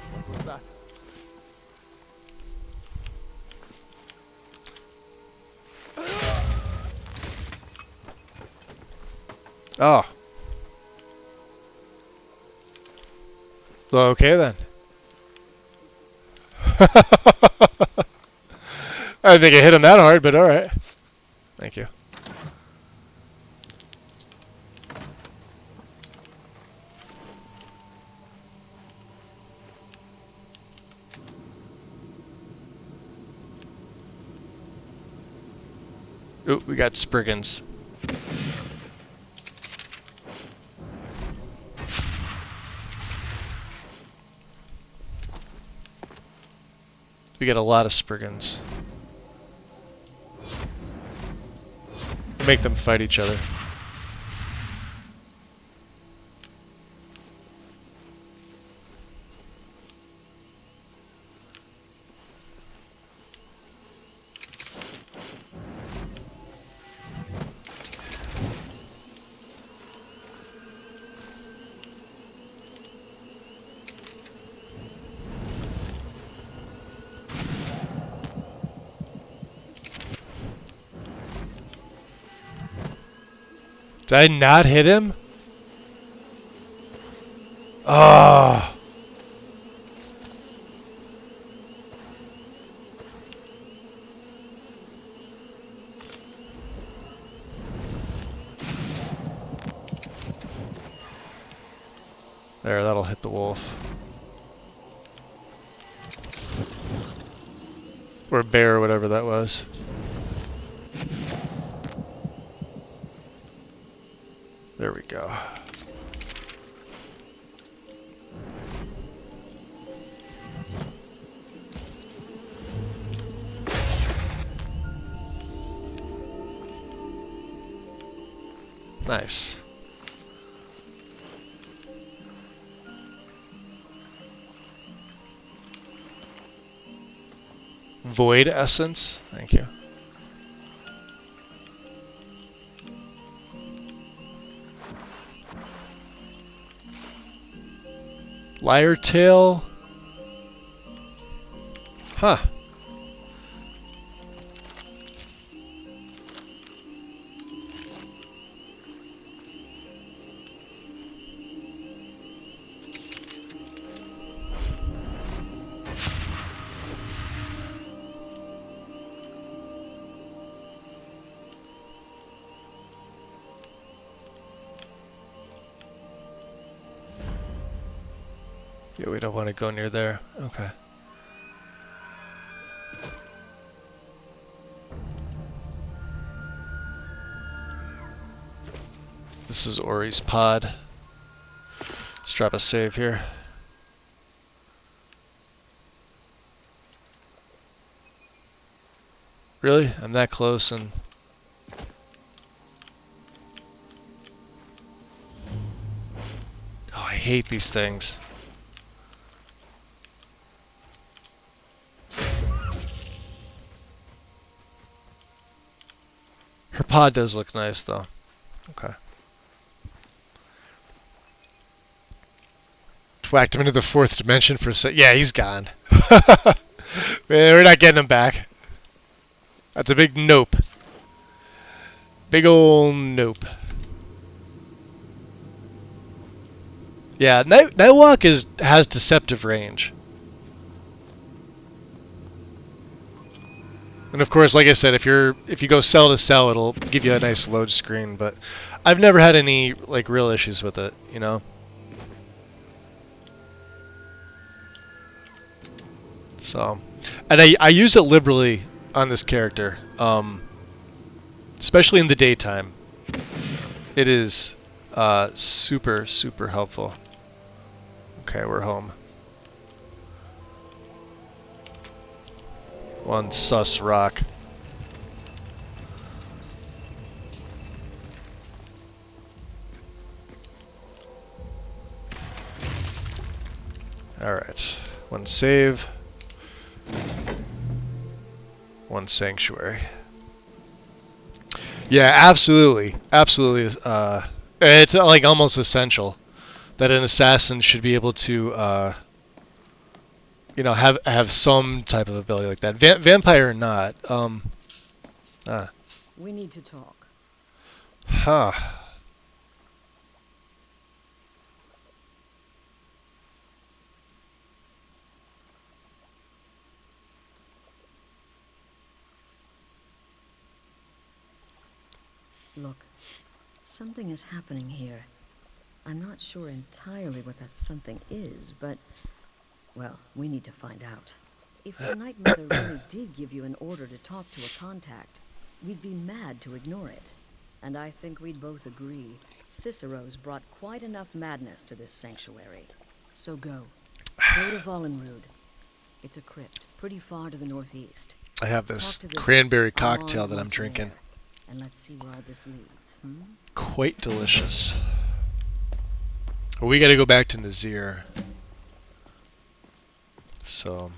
What was that? Oh. Well, okay then. I think I hit him that hard, but alright. Thank you. Ooh, we got Spriggans. We get a lot of Spriggans. Make them fight each other. Did I not hit him? Oh. There, that'll hit the wolf. Or bear, or whatever that was. There we go. Nice. Void essence? Thank you. Lyre tail? Huh. Yeah, we don't want to go near there. Okay. This is Ori's pod. Let's drop a save here. Really? I'm that close and... Oh, I hate these things. Her pod does look nice, though. Okay. Whacked him into the fourth dimension for a sec. Yeah, he's gone. Man, we're not getting him back. That's a big nope. Big ol' nope. Yeah, Nightwalk has deceptive range. And of course, like I said, if you go cell to cell, it'll give you a nice load screen. But I've never had any like real issues with it, you know. So, and I use it liberally on this character, especially in the daytime. It is super helpful. Okay, we're home. One sus rock. Alright. One save. One sanctuary. Yeah, absolutely. Absolutely. It's like almost essential that an assassin should be able to you know, have some type of ability like that. Vampire or not. We need to talk. Huh. Look, something is happening here. I'm not sure entirely what that something is, but, well, we need to find out. If the Night Mother really did give you an order to talk to a contact, we'd be mad to ignore it. And I think we'd both agree, Cicero's brought quite enough madness to this sanctuary. So go. Go to Vollenrude. It's a crypt, pretty far to the northeast. I have this cranberry cocktail that I'm drinking. And let's see where all this leads, Quite delicious. Well, we gotta go back to Nazir. So...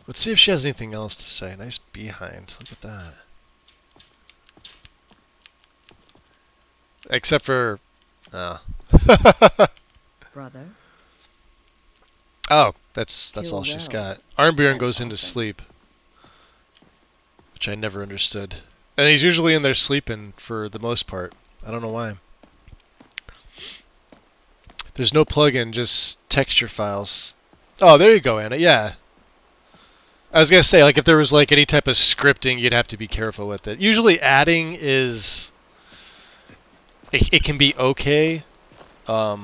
let's see if she has anything else to say. Nice behind. Look at that. Except for... Brother? Oh, that's all she's got. Arnbjorn goes into sleep. Which I never understood. And he's usually in there sleeping for the most part. I don't know why. There's no plugin, just texture files. Oh, there you go, Anna. Yeah. I was gonna say, like, if there was like any type of scripting, you'd have to be careful with it. Usually adding is... It can be okay. But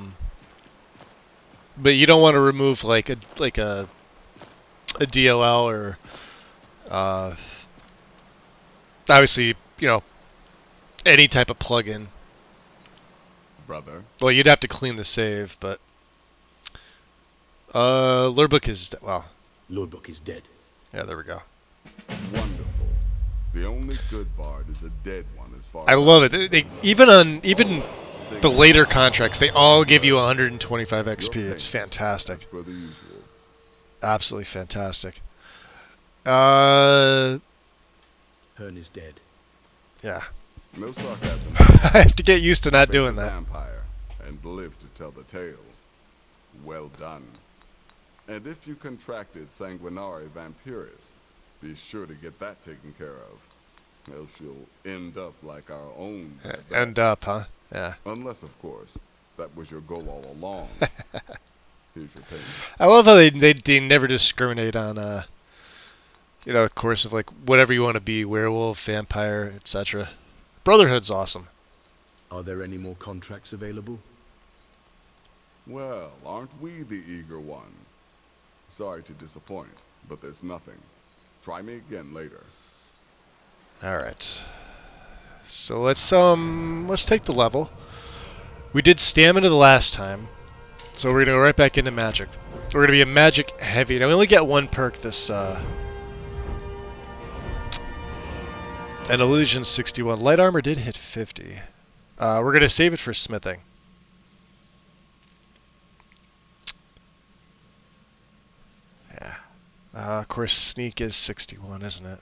you don't want to remove like a DLL or obviously, you know, any type of plugin. Brother. Well, you'd have to clean the save, but Lurbook is well. Lurbook is dead. Yeah, there we go. Wonderful. The only good bard is a dead one as far I as love it. Even the later contracts, they all give you 125 XP. It's fantastic. As per the usual. Absolutely fantastic. Hearn is dead. Yeah. No sarcasm. I have to get used to not Fate doing of that. Vampire and live to tell the tale. Well done. And if you contracted Sanguinari Vampiris, be sure to get that taken care of. Else you'll end up like our own. End up, huh? Yeah. Unless, of course, that was your goal all along. Here's your payment. I love how they never discriminate on you know, of course, of like whatever you want to be, werewolf, vampire, etc. Brotherhood's awesome. Are there any more contracts available? Well, aren't we the eager one? Sorry to disappoint, but there's nothing. Try me again later. All right. So let's take the level. We did stamina the last time, so we're gonna go right back into magic. We're gonna be a magic heavy. Now we only get one perk this. And illusion 61. Light armor did hit 50. We're gonna save it for smithing. Yeah. Of course, sneak is 61, isn't it?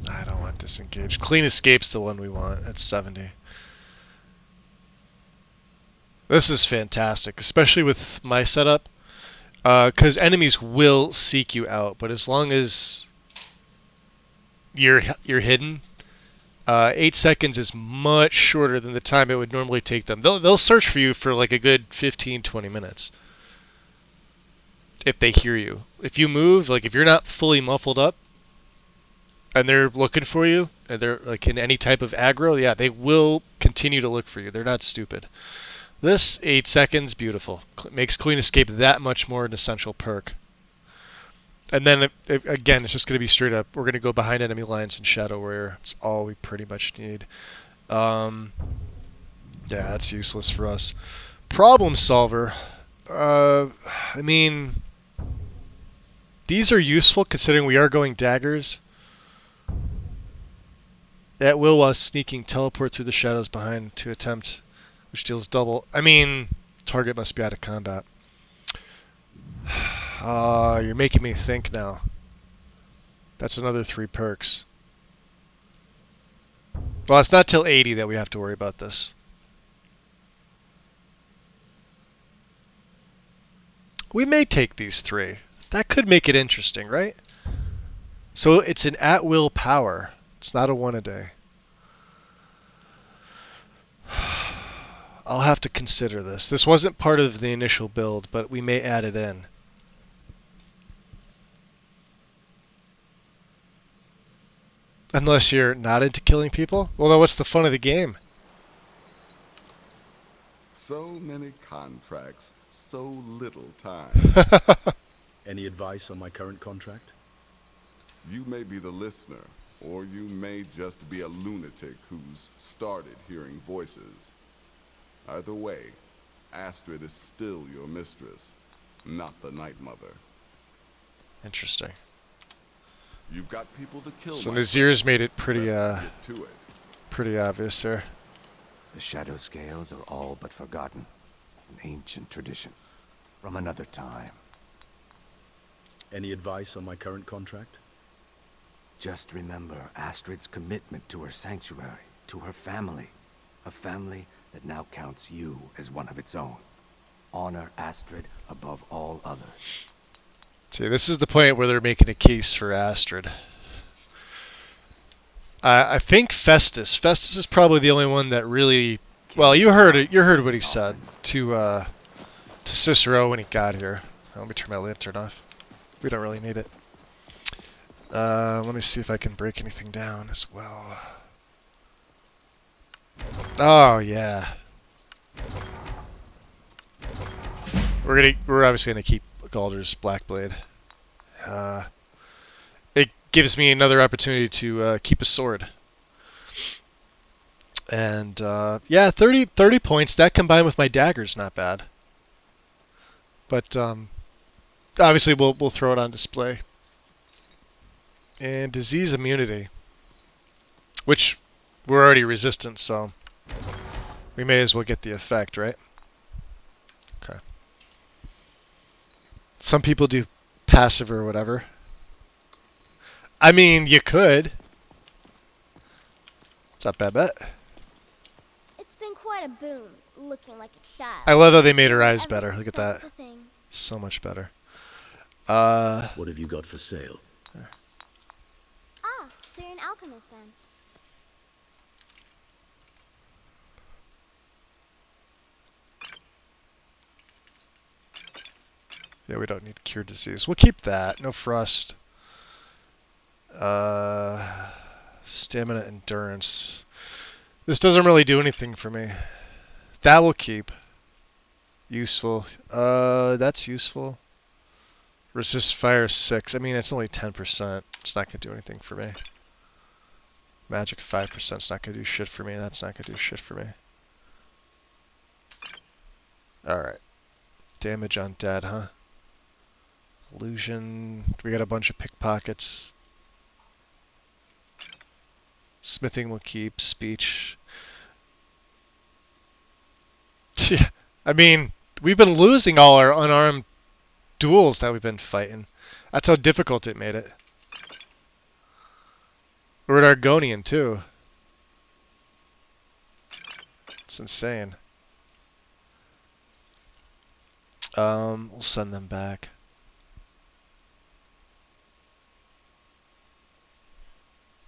I don't want disengage. Clean escape's the one we want. That's 70. This is fantastic, especially with my setup, because enemies will seek you out. But as long as you're hidden, 8 seconds is much shorter than the time it would normally take them. They'll search for you for like a good 15-20 minutes if they hear you. If you move, like if you're not fully muffled up, and they're looking for you, and they're like in any type of aggro, yeah, they will continue to look for you. They're not stupid. This 8 seconds, beautiful. Makes clean escape that much more an essential perk. And then again, it's just going to be straight up. We're going to go behind enemy lines and Shadow Warrior. It's all we pretty much need. Yeah, that's useless for us. Problem Solver. I mean, these are useful considering we are going daggers. At will while sneaking, teleport through the shadows behind to attempt, which deals double. I mean, target must be out of combat. You're making me think now. That's another 3 perks. Well, it's not till 80 that we have to worry about this. We may take these 3. That could make it interesting, right? So it's an at-will power. It's not a 1 a day. I'll have to consider this. This wasn't part of the initial build, but we may add it in. Unless you're not into killing people? Well, then what's the fun of the game? So many contracts, so little time. Any advice on my current contract? You may be the listener, or you may just be a lunatic who's started hearing voices. Either way, Astrid is still your mistress, not the Night Mother. Interesting. You've got people to kill. So Nazir's made it pretty, Let's get to it. pretty obvious there. The shadow scales are all but forgotten. An ancient tradition from another time. Any advice on my current contract? Just remember Astrid's commitment to her sanctuary, to her family. A family that now counts you as one of its own. Honor Astrid above all others. See, this is the point where they're making a case for Astrid. I think Festus. Festus is probably the only one that really. Well, you heard it. You heard what he said to Cicero when he got here. Let me turn my lantern off. We don't really need it. Let me see if I can break anything down as well. Oh yeah. We're obviously gonna keep Galder's Blackblade. It gives me another opportunity to keep a sword. And yeah, 30 points. That combined with my dagger's not bad. But obviously we'll throw it on display. And disease immunity, which we're already resistant, so we may as well get the effect, right? Okay. Some people do passive or whatever. I mean, you could. What's up, Babette? It's been quite a boon, looking like a child. I love how they made her eyes Ever better. Look at that. suspects a thing. So much better. What have you got for sale? Ah, so you're an alchemist then. Yeah, we don't need cure disease. We'll keep that. No frost. Stamina, endurance. This doesn't really do anything for me. That will keep. Useful. That's useful. Resist fire 6. I mean, it's only 10%. It's not going to do anything for me. Magic 5%. It's not going to do shit for me. That's not going to do shit for me. Alright. Damage on dead, huh? Illusion. We got a bunch of pickpockets. Smithing will keep. Speech. Yeah. I mean, we've been losing all our unarmed duels that we've been fighting. That's how difficult it made it. We're at Argonian too. It's insane. We'll send them back.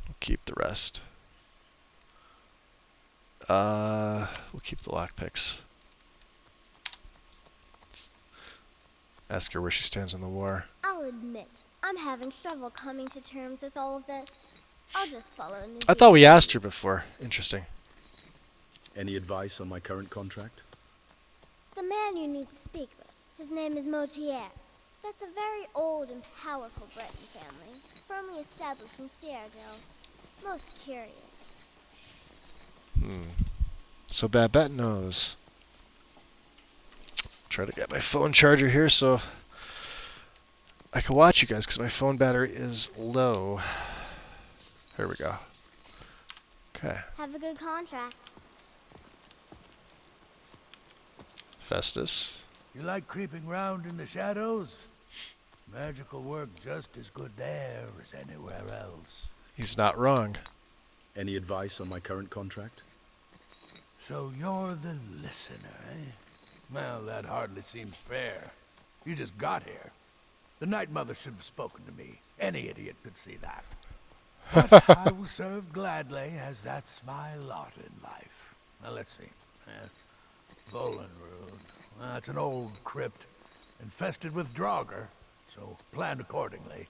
We'll keep the rest. We'll keep the lockpicks. Ask her where she stands in the war. I'll admit, I'm having trouble coming to terms with all of this. I'll just follow Nazir. I thought we asked her before. Interesting. Any advice on my current contract? The man you need to speak with. His name is Motier. That's a very old and powerful Breton family, firmly established in Cyrodiil. Most curious. So Babette knows. Try to get my phone charger here so I can watch you guys because my phone battery is low. There we go. Okay. Have a good contract. Festus. You like creeping round in the shadows? Magical work just as good there as anywhere else. He's not wrong. Any advice on my current contract? So you're the listener, eh? Well, that hardly seems fair. You just got here. The Night Mother should have spoken to me. Any idiot could see that. But I will serve gladly, as that's my lot in life. Now, let's see. Volenrud. That's an old crypt, infested with Draugr, so plan accordingly.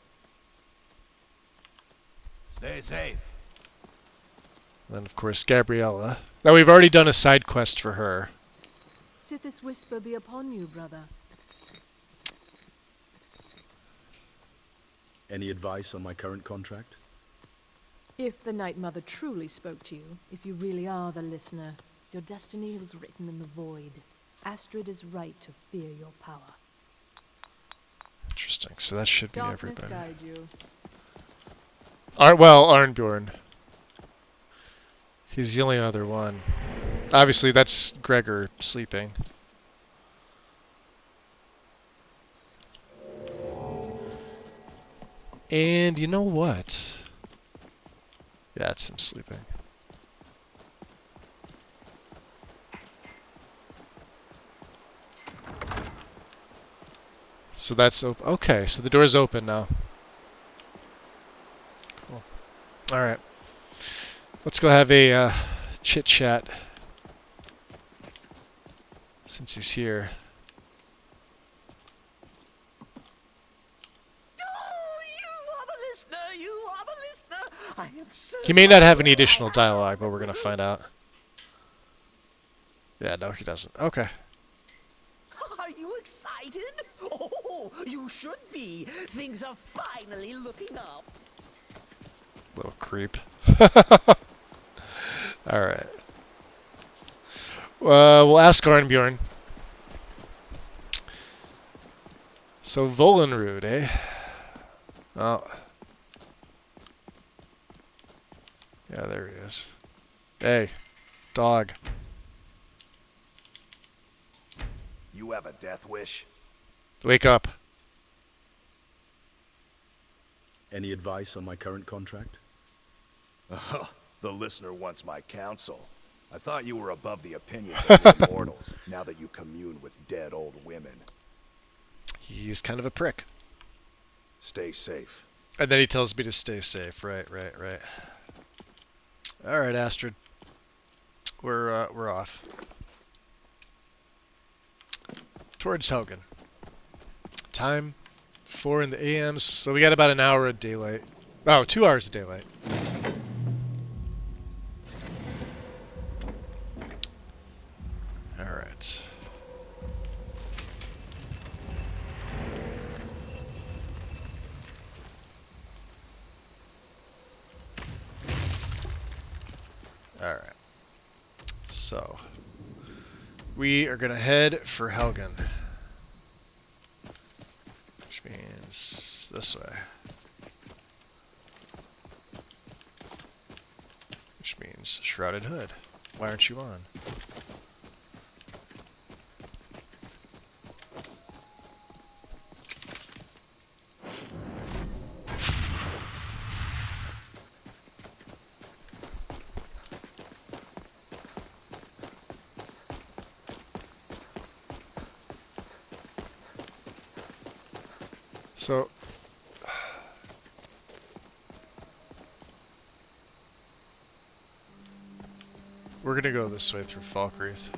Stay safe. And then, of course, Gabriella. Now, we've already done a side quest for her. Sithis whisper be upon you, brother. Any advice on my current contract? If the Night Mother truly spoke to you, if you really are the listener, your destiny was written in the void. Astrid is right to fear your power. Interesting. So that should be Darkness everybody. guide you. Arnbjorn. He's the only other one. Obviously, that's Gregor sleeping. And you know what? Yeah, it's him sleeping. So that's open. Okay, so the door's open now. Cool. Alright. Let's go have a chit-chat. Since he's here. He may not have any additional dialogue, but we're gonna find out. Yeah, no, he doesn't. Okay. Are you excited? Oh, you should be. Things are finally looking up. Little creep. Alright. We'll ask Arnbjorn. So, Volenrud, eh? Oh. Yeah, there he is. Hey, dog. You have a death wish? Wake up. Any advice on my current contract? The listener wants my counsel. I thought you were above the opinions of the immortals, now that you commune with dead old women. He's kind of a prick. Stay safe. And then he tells me to stay safe. Right. Alright, Astrid. We're off. Towards Helgen. Time 4 in the AM, so we got about an hour of daylight. Oh, 2 hours of daylight. Alright. Alright. So, we are going to head for Helgen. Which means this way. Which means Shrouded Hood. Why aren't you on? So, we're gonna go this way through Falkreath.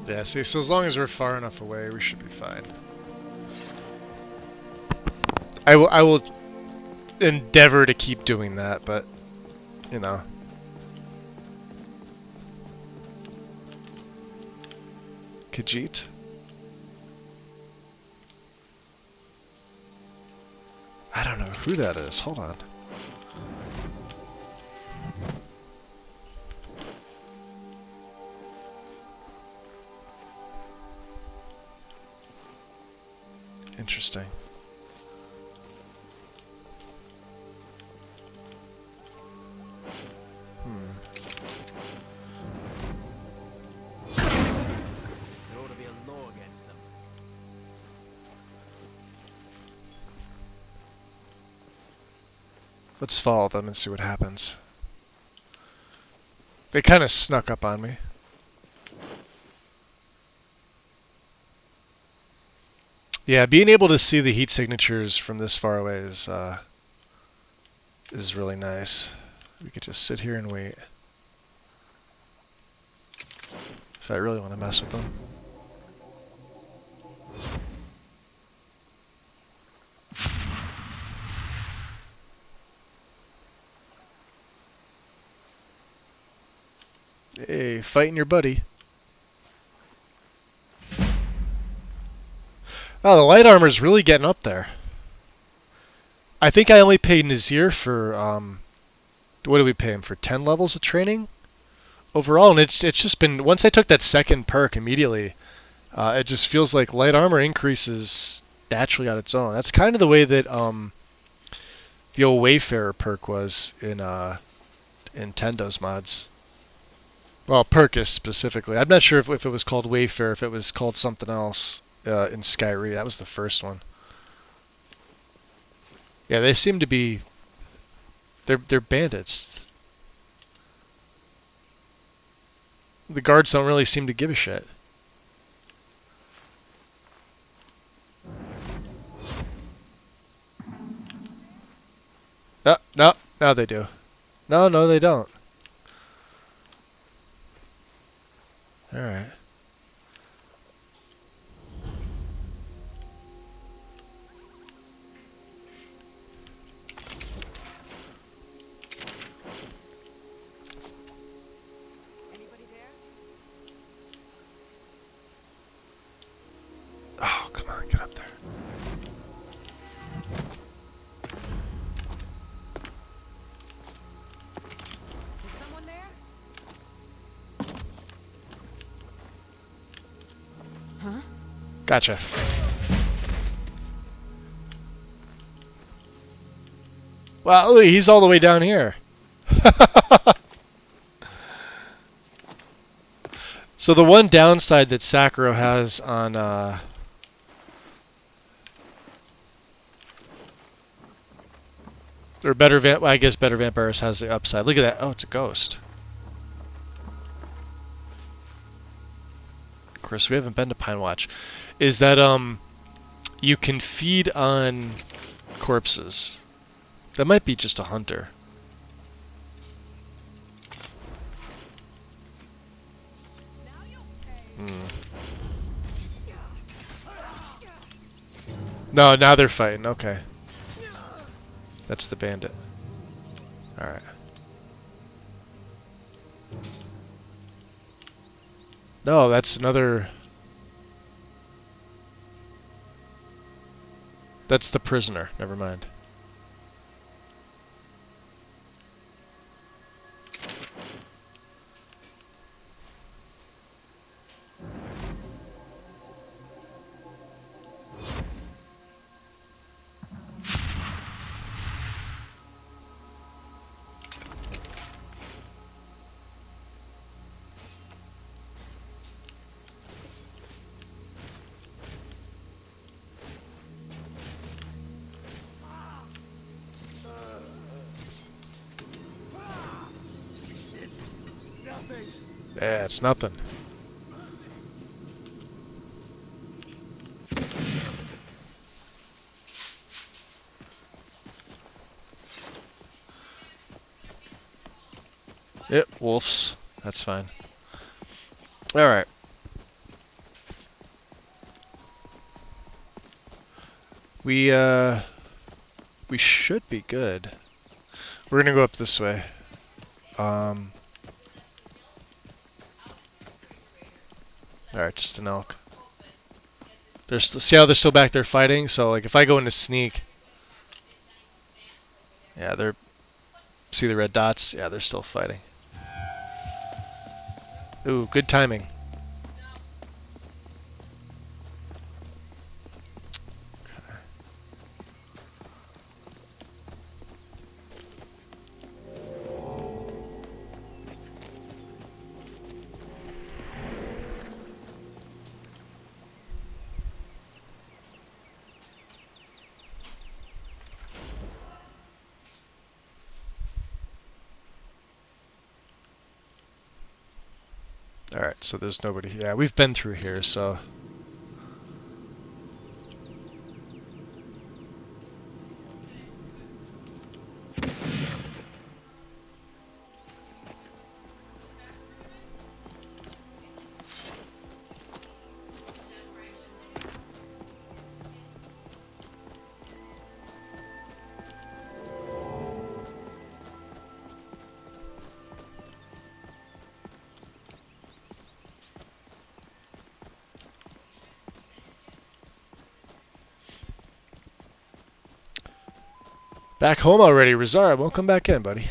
Yeah, see, so as long as we're far enough away, we should be fine. I will endeavor to keep doing that, but you know. Khajiit? I don't know who that is. Hold on. Interesting. There ought to be a law against them. Let's follow them and see what happens. They kind of snuck up on me. Yeah, being able to see the heat signatures from this far away is really nice. We could just sit here and wait. If I really want to mess with them. Hey, fighting your buddy. Oh, the light armor's really getting up there. I think I only paid Nazir for, what did we pay him for? 10 levels of training? Overall, and it's just been, once I took that second perk immediately, it just feels like light armor increases naturally on its own. That's kind of the way that, the old Wayfarer perk was in Nintendo's mods. Well, Perkus specifically. I'm not sure if it was called Wayfarer, if it was called something else in Skyrim. That was the first one. Yeah, they seem to be... They're bandits. The guards don't really seem to give a shit. No, now they do. No, they don't. Alright. Anybody there? Oh, come on, get up there. Is someone there? Huh? Gotcha. Wow, look, he's all the way down here. So the one downside that Sakura has on or better well, I guess Better Vampires has the upside. Look at that. Oh, it's a ghost. Chris, we haven't been to Pine Watch. Is that you can feed on corpses. That might be just a hunter. No, now they're fighting. Okay. That's the bandit. Alright. No, that's another... That's the prisoner. Never mind. Yeah, it's nothing. Yep, wolves. That's fine. Alright. We, we should be good. We're gonna go up this way. Alright, just an elk. See how they're still back there fighting? So like if I go into sneak, yeah, they're, see the red dots? Yeah, they're still fighting. Ooh, good timing. Alright, so there's nobody. Yeah, we've been through here, so. Back home already, Razara. Welcome back in, buddy.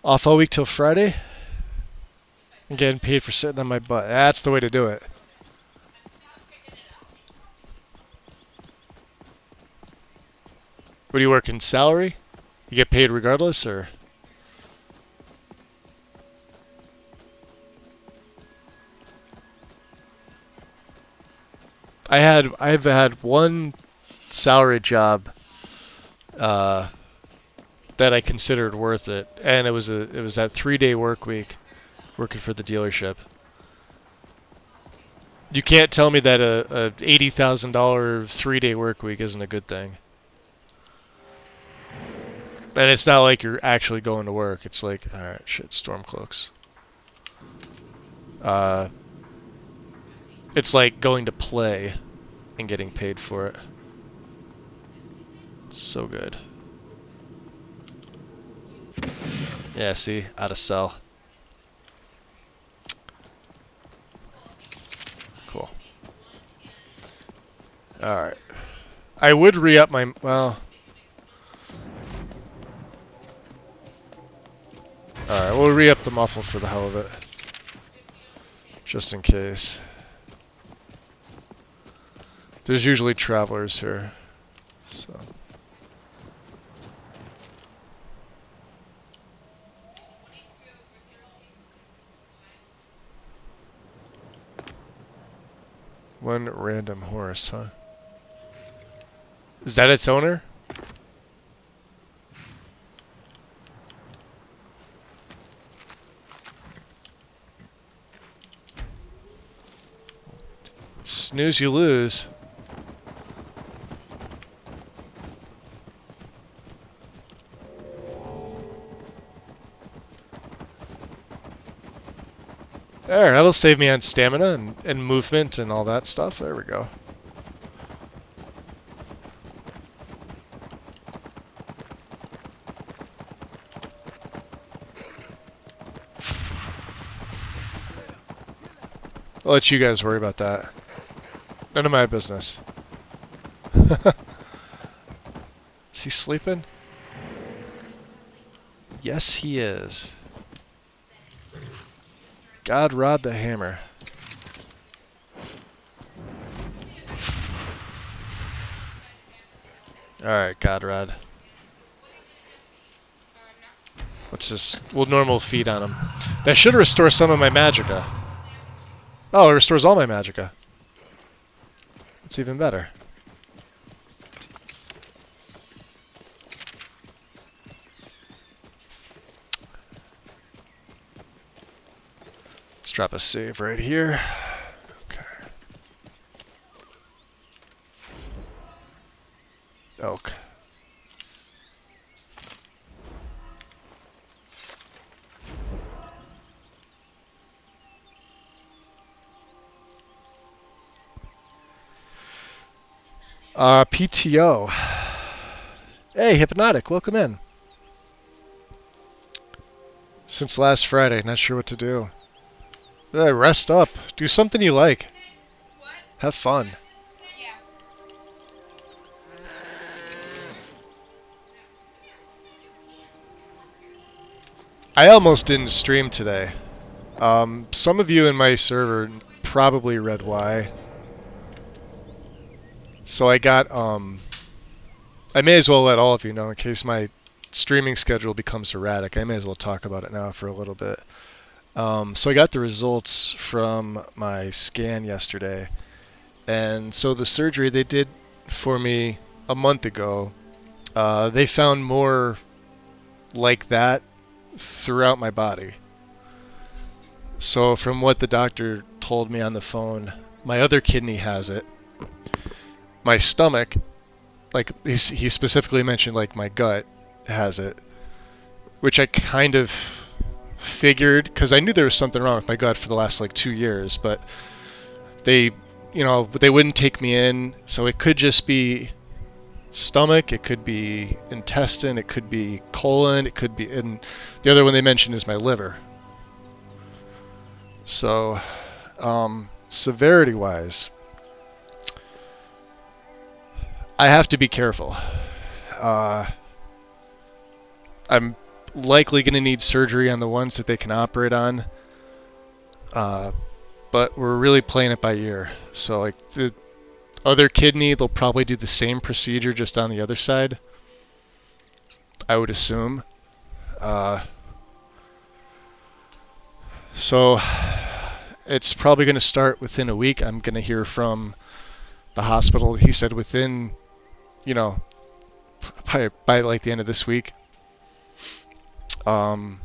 Off all week till Friday. I'm getting paid for sitting on my butt. That's the way to do it. What do you work in, salary? You get paid regardless, or? I've had one salary job that I considered worth it, and it was that 3-day work week, working for the dealership. You can't tell me that a $80,000 3-day work week isn't a good thing. And it's not like you're actually going to work. It's like, alright, shit, Stormcloaks. It's like going to play and getting paid for it. So good. Yeah, see? Out of cell. Cool. Alright. I would re-up my... well... Alright, we'll re-up the muffle for the hell of it. Just in case. There's usually travelers here. So... One random horse, huh? Is that its owner? Snooze, you lose. There, that'll save me on stamina and movement and all that stuff. There we go. I'll let you guys worry about that. None of my business. Is he sleeping? Yes, he is. God Rod the Hammer. Alright, God Rod. Let's just... we'll normal feed on him. That should restore some of my magicka. Oh, it restores all my magicka. It's even better. Let's drop a save right here. Okay. Elk. PTO. Hey, Hypnotic, welcome in. Since last Friday, not sure what to do. Rest up. Do something you like. Have fun. I almost didn't stream today. Some of you in my server probably read why. So I got, I may as well let all of you know in case my streaming schedule becomes erratic. I may as well talk about it now for a little bit. So I got the results from my scan yesterday. And so the surgery they did for me a month ago, they found more like that throughout my body. So from what the doctor told me on the phone, my other kidney has it. My stomach, like he specifically mentioned, like my gut has it, which I kind of figured because I knew there was something wrong with my gut for the last like 2 years, but they, they wouldn't take me in, so it could just be stomach, it could be intestine, it could be colon, it could be, and the other one they mentioned is my liver. So, severity-wise, I have to be careful. I'm likely going to need surgery on the ones that they can operate on, but we're really playing it by ear. So, like the other kidney, they'll probably do the same procedure just on the other side, I would assume. So it's probably going to start within a week. I'm going to hear from the hospital. He said within, by like the end of this week. So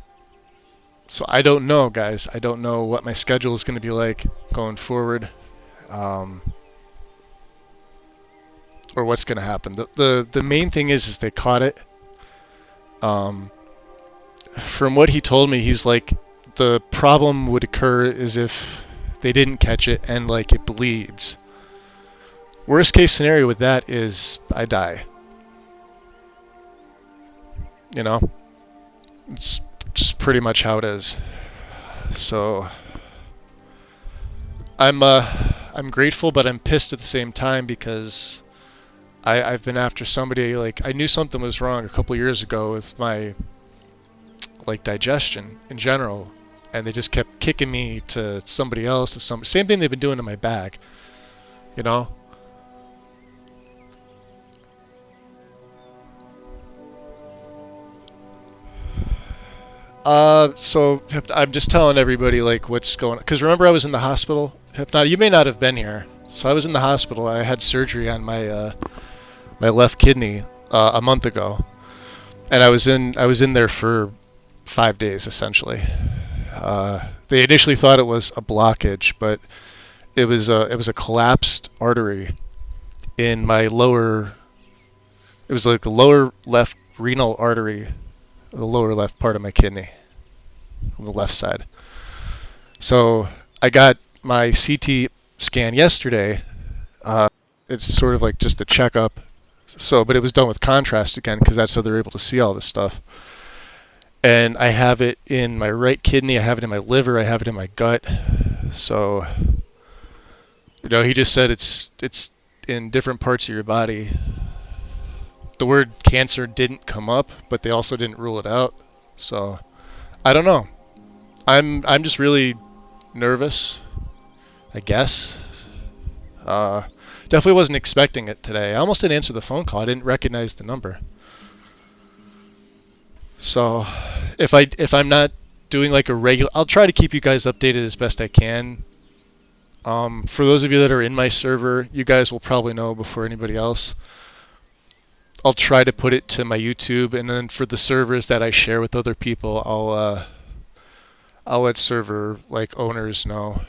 I don't know, guys. I don't know what my schedule is going to be like going forward, or what's going to happen. The main thing is they caught it. From what he told me, he's like, the problem would occur is if they didn't catch it and like it bleeds. Worst case scenario with that is I die. It's just pretty much how it is. So I'm grateful, but I'm pissed at the same time because I've been after somebody. Like, I knew something was wrong a couple years ago with my like digestion in general, and they just kept kicking me to somebody else, same thing they've been doing to my back, So I'm just telling everybody like what's going on, because remember I was in the hospital. Hypnotic, you may not have been here. So I was in the hospital. I had surgery on my my left kidney a month ago, and I was in there for 5 days essentially. They initially thought it was a blockage, but it was a collapsed artery in my lower. It was like the lower left renal artery, the lower left part of my kidney, on the left side. So I got my CT scan yesterday. It's sort of like just a checkup. But it was done with contrast again because that's how they're able to see all this stuff. And I have it in my right kidney, I have it in my liver, I have it in my gut. So, he just said it's in different parts of your body. The word cancer didn't come up, but they also didn't rule it out. So, I don't know. I'm just really nervous, I guess. Definitely wasn't expecting it today. I almost didn't answer the phone call. I didn't recognize the number. So, if I'm not doing like a regular, I'll try to keep you guys updated as best I can. For those of you that are in my server, you guys will probably know before anybody else. I'll try to put it to my YouTube, and then for the servers that I share with other people, I'll let server like owners know.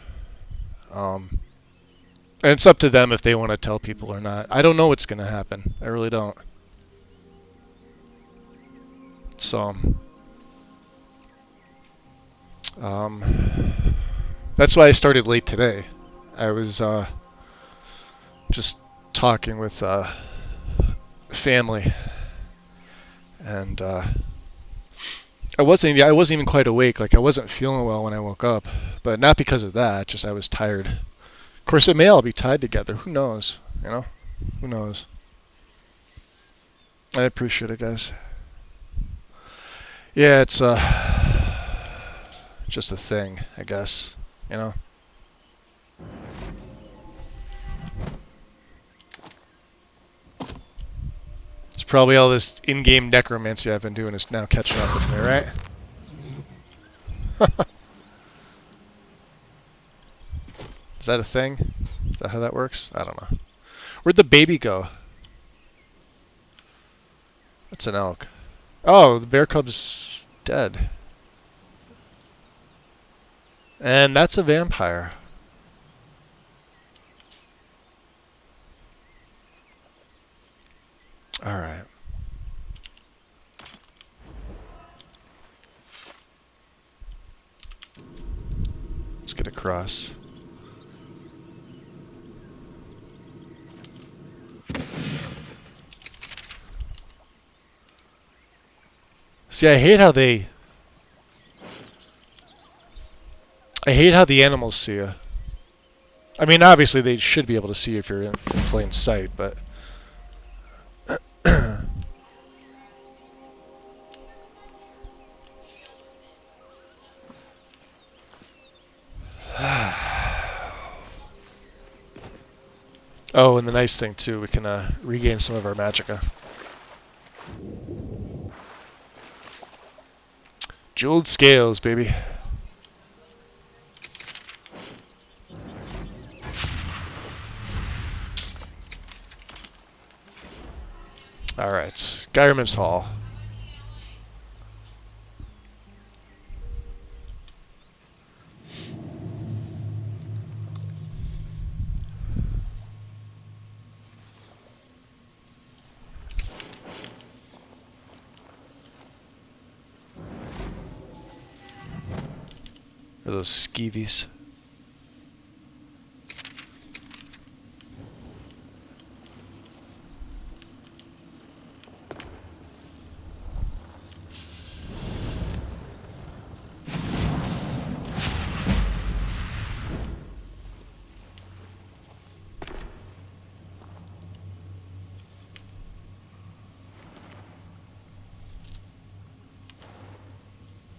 And it's up to them if they want to tell people or not. I don't know what's gonna happen. I really don't. So, that's why I started late today. I was just talking with family, And I wasn't even quite awake. Like I wasn't feeling well when I woke up, but not because of that. Just I was tired. Of course, it may all be tied together. Who knows? You know, who knows? I appreciate it, guys. Yeah, it's just a thing, I guess. You know. It's probably all this in-game necromancy I've been doing is now catching up with me, right? Is that a thing? Is that how that works? I don't know. Where'd the baby go? That's an elk. Oh, the bear cub's dead. And that's a vampire. Alright. Let's get across. See, I hate how the animals see you. I mean, obviously they should be able to see if you're in plain sight, but oh, and the nice thing too, we can regain some of our magicka. Jeweled scales, baby. Alright, Skyrim's Hall. Or those skeevies.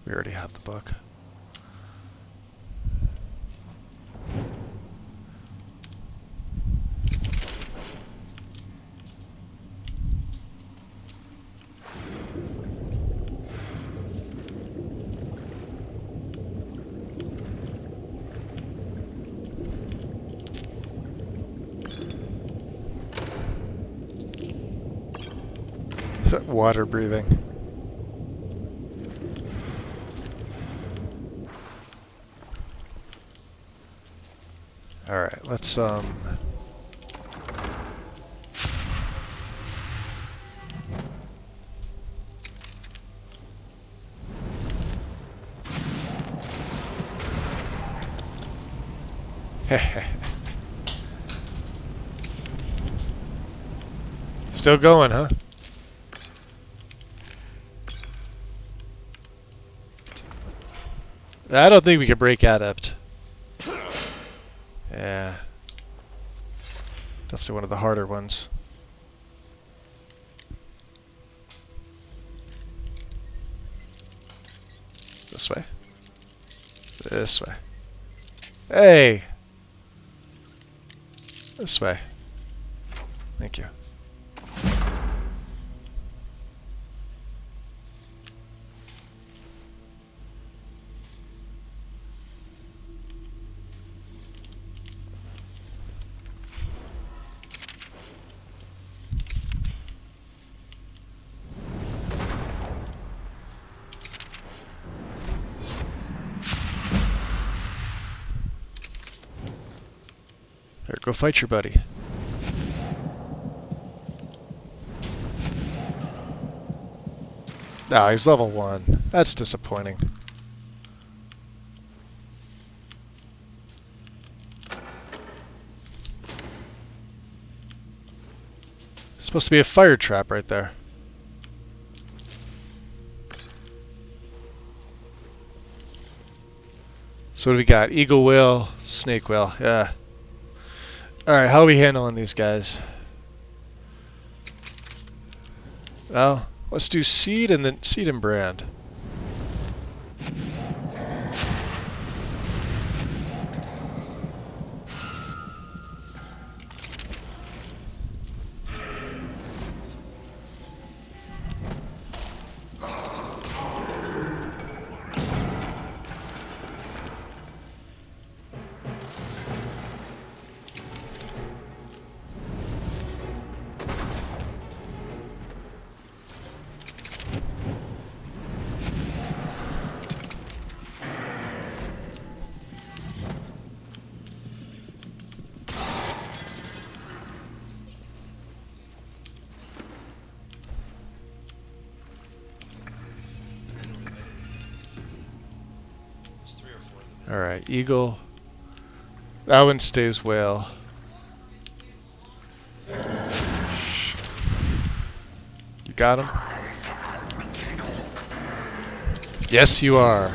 We already have the book. Water breathing. Alright, let's Still going, huh? I don't think we can break Adept. Yeah. Definitely one of the harder ones. This way. This way. Hey! This way. Thank you. There, go fight your buddy. Ah, he's level 1. That's disappointing. Supposed to be a fire trap right there. So what do we got? Eagle whale, snake whale. Yeah. Alright, how are we handling these guys? Well, let's do seed and then seed and brand. Alright, eagle. That one stays whale. You got him? Yes, you are.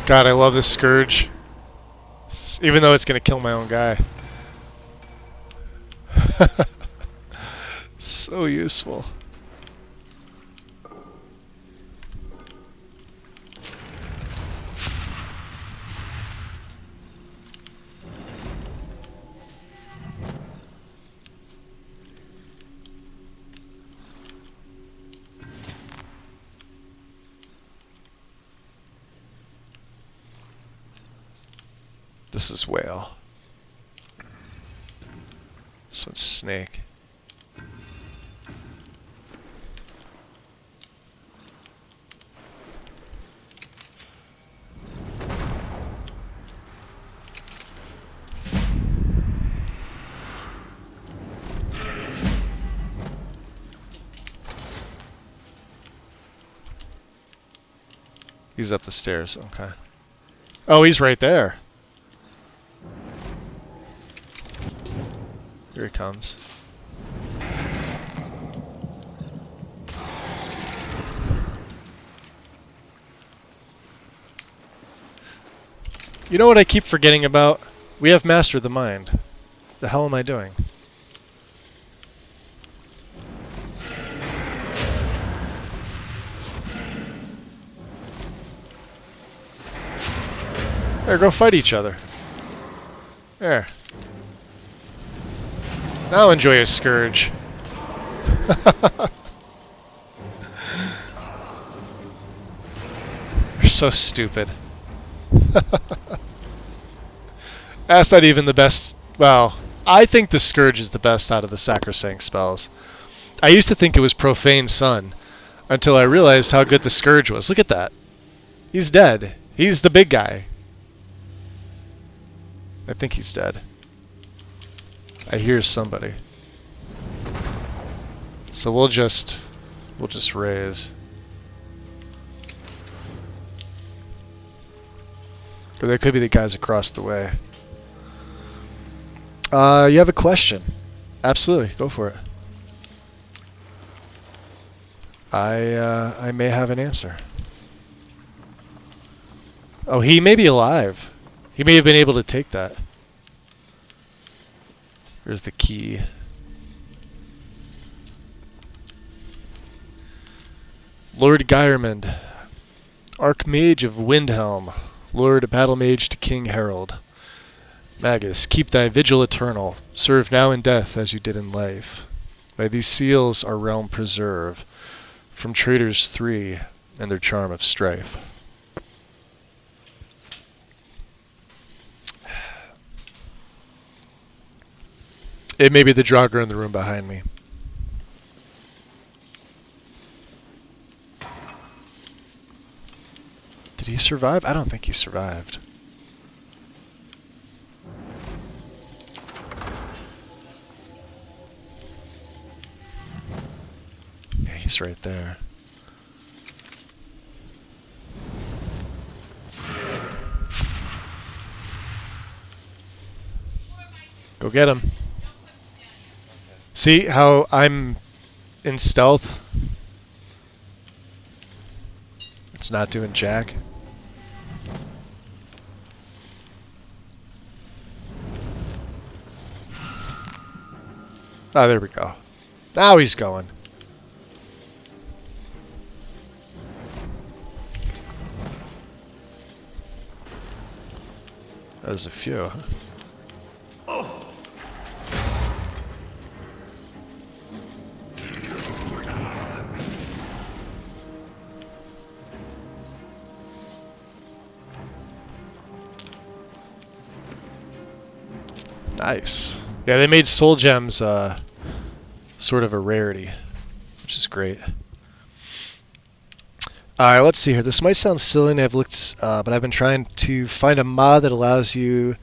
God, I love this Scourge. Even though it's going to kill my own guy. So useful. This is whale. This one's snake. He's up the stairs, okay. Oh, he's right there. Here he comes. You know what I keep forgetting about? We have mastered the mind. The hell am I doing? There, go fight each other. There. Now enjoy a Scourge. You're so stupid. That's not even the best. Well, I think the Scourge is the best out of the Sacrosanct spells. I used to think it was Profane Sun until I realized how good the Scourge was. Look at that. He's dead. He's the big guy. I think he's dead. I hear somebody. So we'll just raise. Or there could be the guys across the way. You have a question? Absolutely, go for it. I may have an answer. Oh, he may be alive. He may have been able to take that. There's the key. Lord Geirmund, Archmage of Windhelm, Lord Battle Mage to King Harold. Magus, keep thy vigil eternal, serve now in death as you did in life. By these seals our realm preserve, from traitors three and their charm of strife. It may be the Draugr in the room behind me. Did he survive? I don't think he survived. Yeah, he's right there. Go get him. See how I'm in stealth? It's not doing jack. Oh, there we go. Now he's going. There's a few. Nice. Yeah, they made soul gems sort of a rarity, which is great. Alright, let's see here. This might sound silly and I've looked, but I've been trying to find a mod that allows you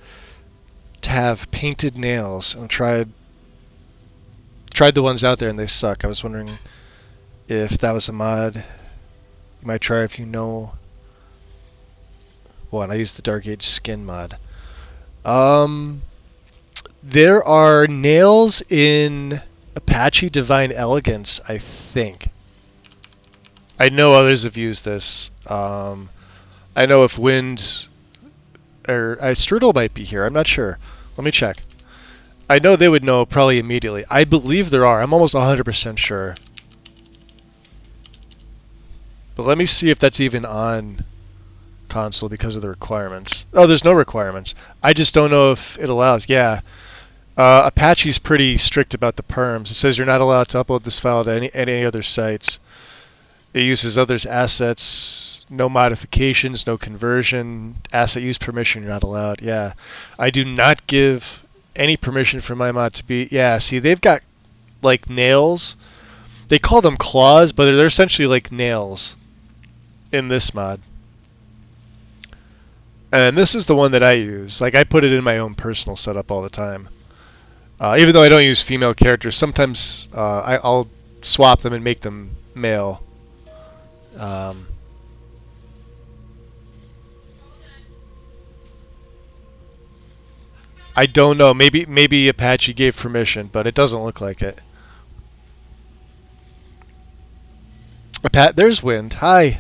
to have painted nails. I've tried the ones out there and they suck. I was wondering if that was a mod you might try if you know one. I used the Dark Age skin mod. There are nails in Apache Divine Elegance, I think. I know others have used this. I know if Wind or Strudel might be here. I'm not sure. Let me check. I know they would know probably immediately. I believe there are. I'm almost 100% sure. But let me see if that's even on console because of the requirements. Oh, there's no requirements. I just don't know if it allows. Yeah. Apache's pretty strict about the perms. It says you're not allowed to upload this file to any other sites. It uses others' assets, no modifications, no conversion, asset use permission, you're not allowed. Yeah. I do not give any permission for my mod to be... Yeah, see, they've got, like, nails. They call them claws, but they're essentially like nails in this mod. And this is the one that I use. Like, I put it in my own personal setup all the time. Even though I don't use female characters, sometimes I'll swap them and make them male. I don't know. Maybe Apache gave permission, but it doesn't look like it. There's Wind. Hi.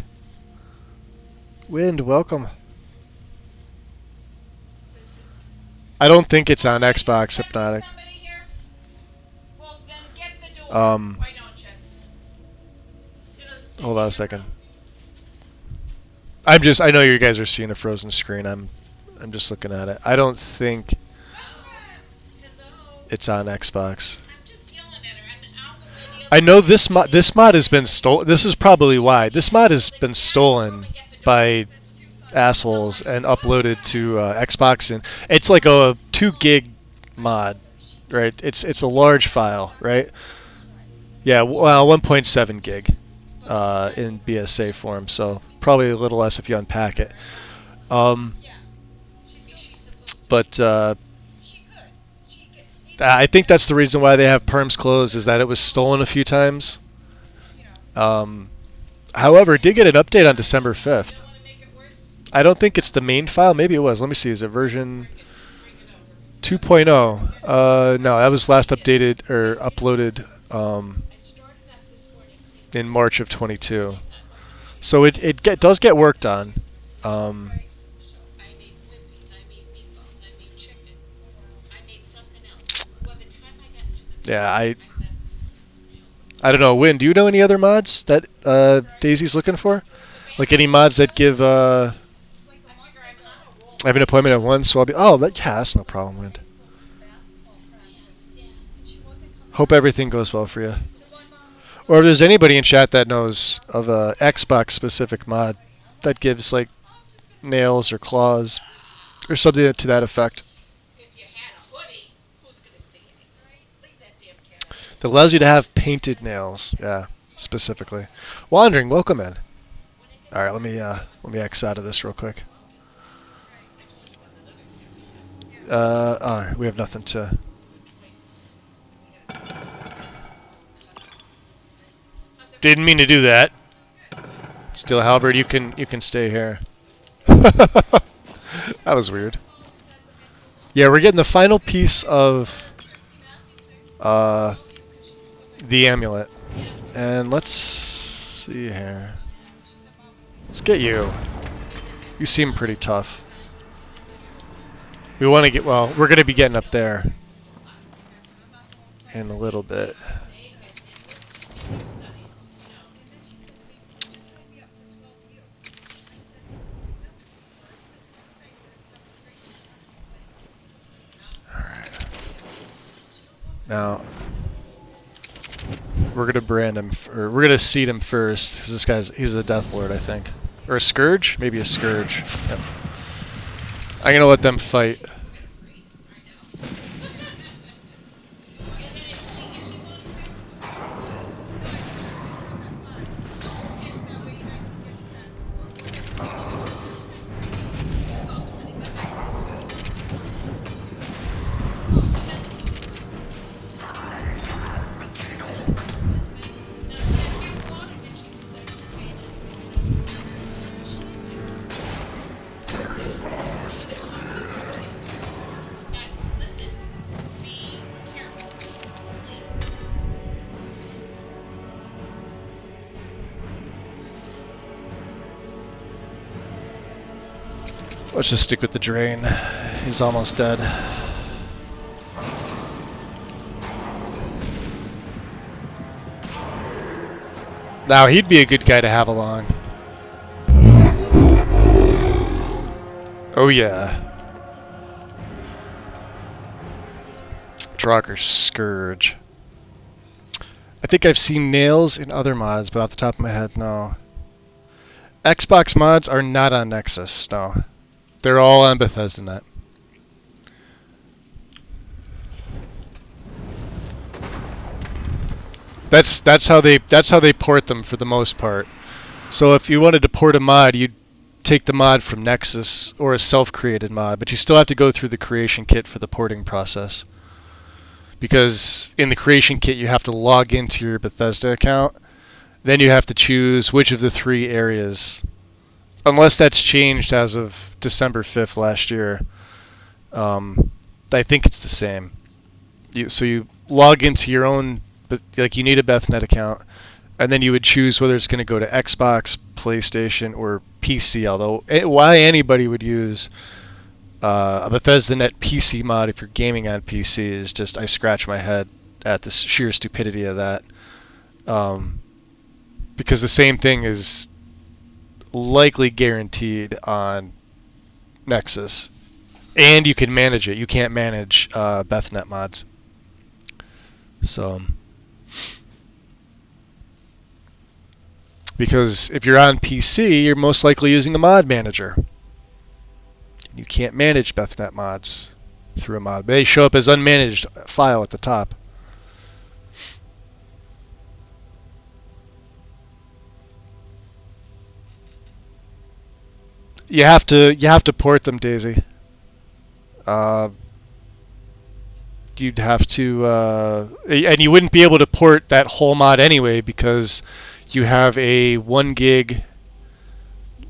Wind, welcome. I don't think it's on Xbox Hypnotic. Hold on a second. I know you guys are seeing a frozen screen. I'm just looking at it. I don't think it's on Xbox. I know this mod has been stolen. This is probably why. This mod has been stolen by assholes and uploaded to Xbox, and it's like a 2 gig mod, right? It's a large file, right? Yeah, well, 1.7 gig in BSA form, so probably a little less if you unpack it. But I think that's the reason why they have perms closed, is that it was stolen a few times. However, it did get an update on December 5th. I don't think it's the main file. Maybe it was. Let me see. Is it version 2.0? No, that was last updated or uploaded in March of 22. So it does get worked on. Yeah, I don't know. Win, do you know any other mods that Daisy's looking for? Like any mods that give I have an appointment at 1, so I'll be... Oh, yeah, that's no problem, Wind. Hope everything goes well for you. Or if there's anybody in chat that knows of a Xbox-specific mod that gives, like, nails or claws or something to that effect. That allows you to have painted nails, yeah, specifically. Wandering, welcome in. All right, let me X out of this real quick. All right, we have nothing to. Didn't mean to do that. Steel Halberd, you can stay here. That was weird. Yeah, we're getting the final piece of the amulet. And let's see here. Let's get you. You seem pretty tough. We want to get, well, we're going to be getting up there in a little bit. Alright. Now, we're going to brand him, or we're going to seed him first, because he's a Death Lord, I think. Or a Scourge? Maybe a Scourge. Yep. I'm going to let them fight. Let's just stick with the drain. He's almost dead. Now, he'd be a good guy to have along. Oh yeah. Draugr Scourge. I think I've seen nails in other mods, but off the top of my head, no. Xbox mods are not on Nexus, no. They're all on Bethesda.net. That's how they port them for the most part. So if you wanted to port a mod, you'd take the mod from Nexus or a self-created mod, but you still have to go through the creation kit for the porting process. Because in the creation kit you have to log into your Bethesda account, then you have to choose which of the 3 areas. Unless that's changed as of December 5th last year. I think it's the same. So you log into your own, like you need a BethNet account, and then you would choose whether it's going to go to Xbox, PlayStation, or PC, although why anybody would use a Bethesda.net PC mod if you're gaming on PC is just, I scratch my head at the sheer stupidity of that. Because the same thing is likely guaranteed on Nexus, and you can manage it. You can't manage BethNet mods. So, because if you're on PC, you're most likely using a mod manager. You can't manage BethNet mods through a mod. They show up as unmanaged file at the top. You have to port them, Daisy. You'd have to, and you wouldn't be able to port that whole mod anyway because you have a 1 gig.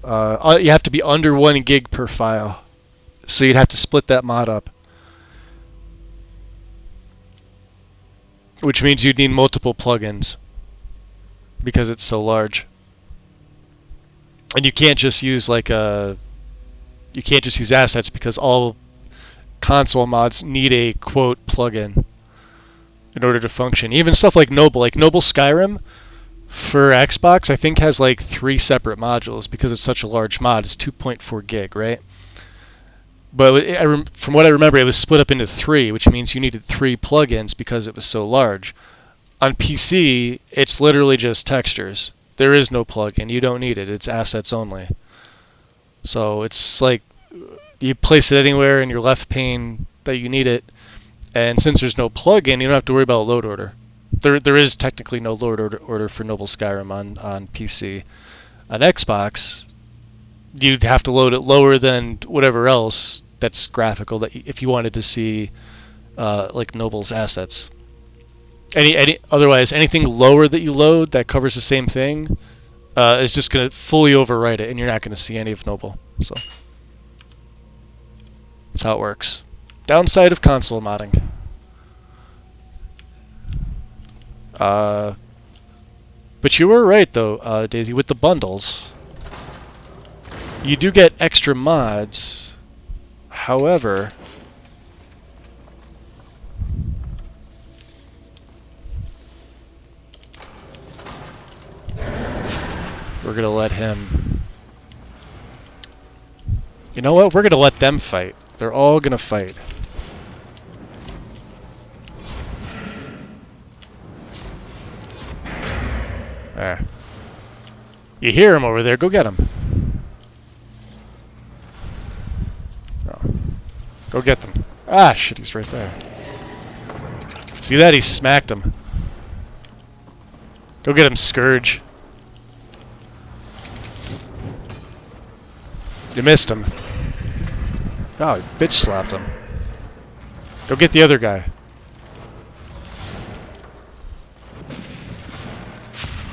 You have to be under 1 gig per file, so you'd have to split that mod up, which means you'd need multiple plugins because it's so large. And you can't just use you can't just use assets because all console mods need a quote plugin in order to function. Even stuff like Noble Skyrim for Xbox, I think has like 3 separate modules because it's such a large mod. It's 2.4 gig, right? But from what I remember, it was split up into 3, which means you needed 3 plugins because it was so large. On PC, it's literally just textures. There is no plugin. You don't need it. It's assets only. So it's like you place it anywhere in your left pane that you need it. And since there's no plugin, you don't have to worry about a load order. There is technically no load order for Noble Skyrim on PC. On Xbox, you'd have to load it lower than whatever else that's graphical that if you wanted to see like Noble's assets. Otherwise, anything lower that you load that covers the same thing is just going to fully overwrite it, and you're not going to see any of Noble. So that's how it works. Downside of console modding. But you were right though, Daisy, with the bundles. You do get extra mods. However, we're gonna let him. You know what? We're gonna let them fight. They're all gonna fight. There. You hear him over there, go get him. Oh. Go get them. Ah, shit, he's right there. See that? He smacked him. Go get him, Scourge. You missed him. Oh, he bitch slapped him. Go get the other guy.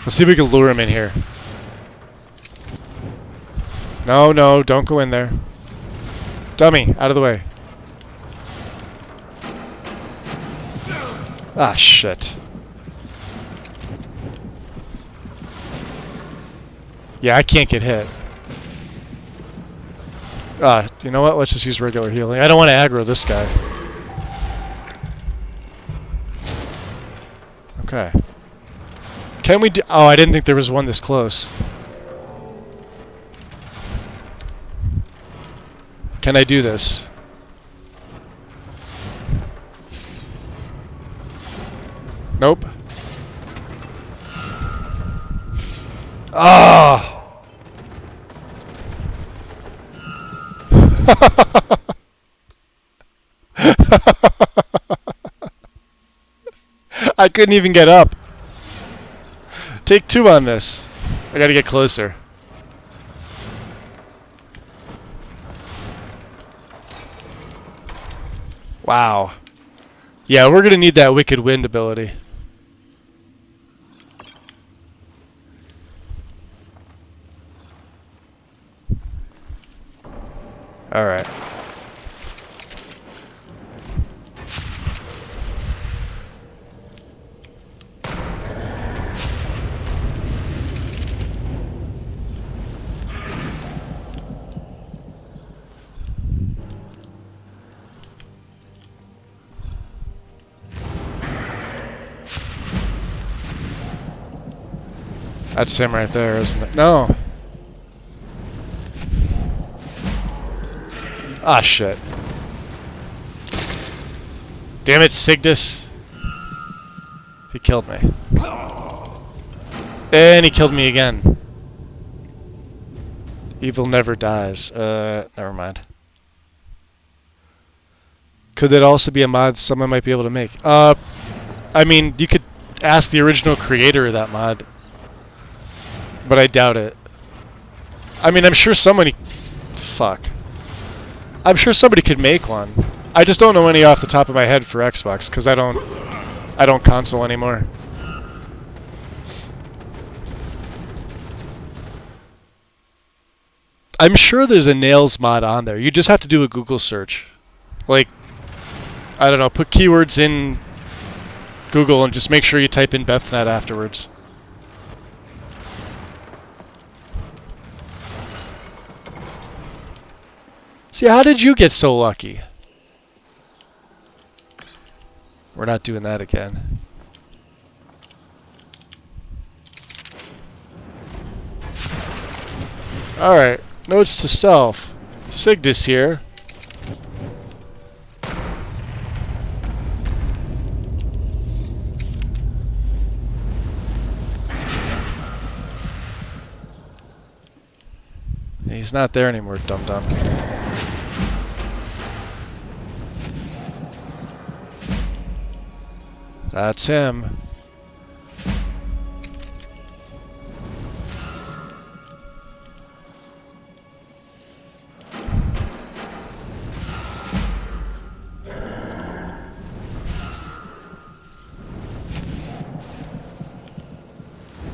Let's see if we can lure him in here. No, no, don't go in there. Dummy, out of the way. Ah, shit. Yeah, I can't get hit. You know what? Let's just use regular healing. I don't want to aggro this guy. Okay. Can we do... Oh, I didn't think there was one this close. Can I do this? Nope. Ah! I couldn't even get up. Take two on this. I gotta get closer. Wow. Yeah, we're gonna need that Wicked Wind ability. Alright. That's him right there, isn't it? No. Ah, shit. Damn it, Sigdus. He killed me. And he killed me again. Evil never dies. Never mind. Could that also be a mod someone might be able to make? I mean, you could ask the original creator of that mod. But I doubt it. I mean, I'm sure somebody... Fuck. I'm sure somebody could make one. I just don't know any off the top of my head for Xbox, because I don't console anymore. I'm sure there's a Nails mod on there. You just have to do a Google search. Like, I don't know, put keywords in Google and just make sure you type in Bethnet afterwards. See, how did you get so lucky? We're not doing that again. Alright, notes to self. Sigdus here. He's not there anymore, dum-dum. That's him.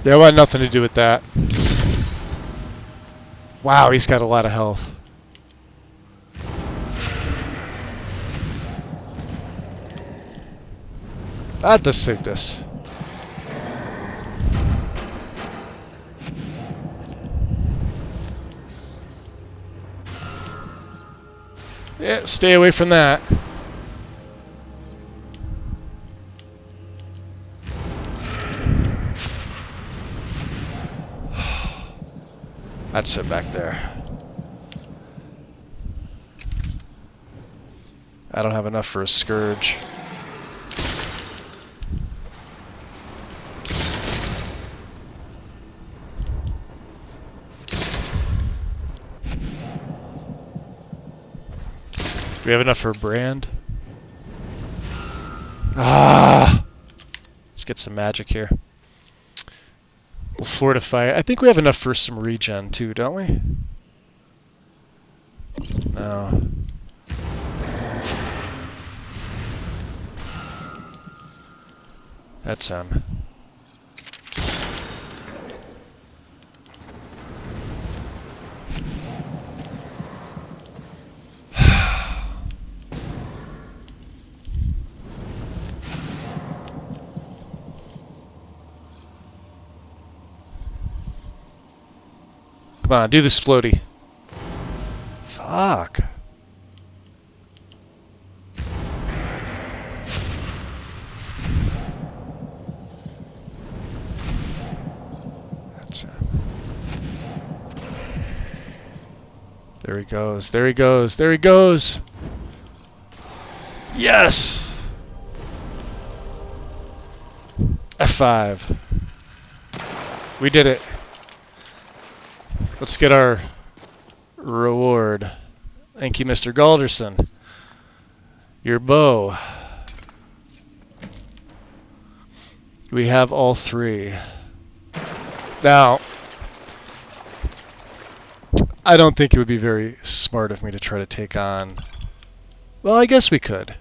Yeah, I want nothing to do with that. Wow, he's got a lot of health. Let's take this. Yeah, stay away from that. That's it back there. I don't have enough for a scourge. Do we have enough for a brand? Ah! Let's get some magic here. We'll fortify. I think we have enough for some regen too, don't we? No. That's him. Come on, do the splody. Fuck. That's it. There he goes. There he goes. There he goes. Yes. F5. We did it. Let's get our reward. Thank you, Mr. Galderson. Your bow. We have all three. Now, I don't think it would be very smart of me to try to take on... Well, I guess we could.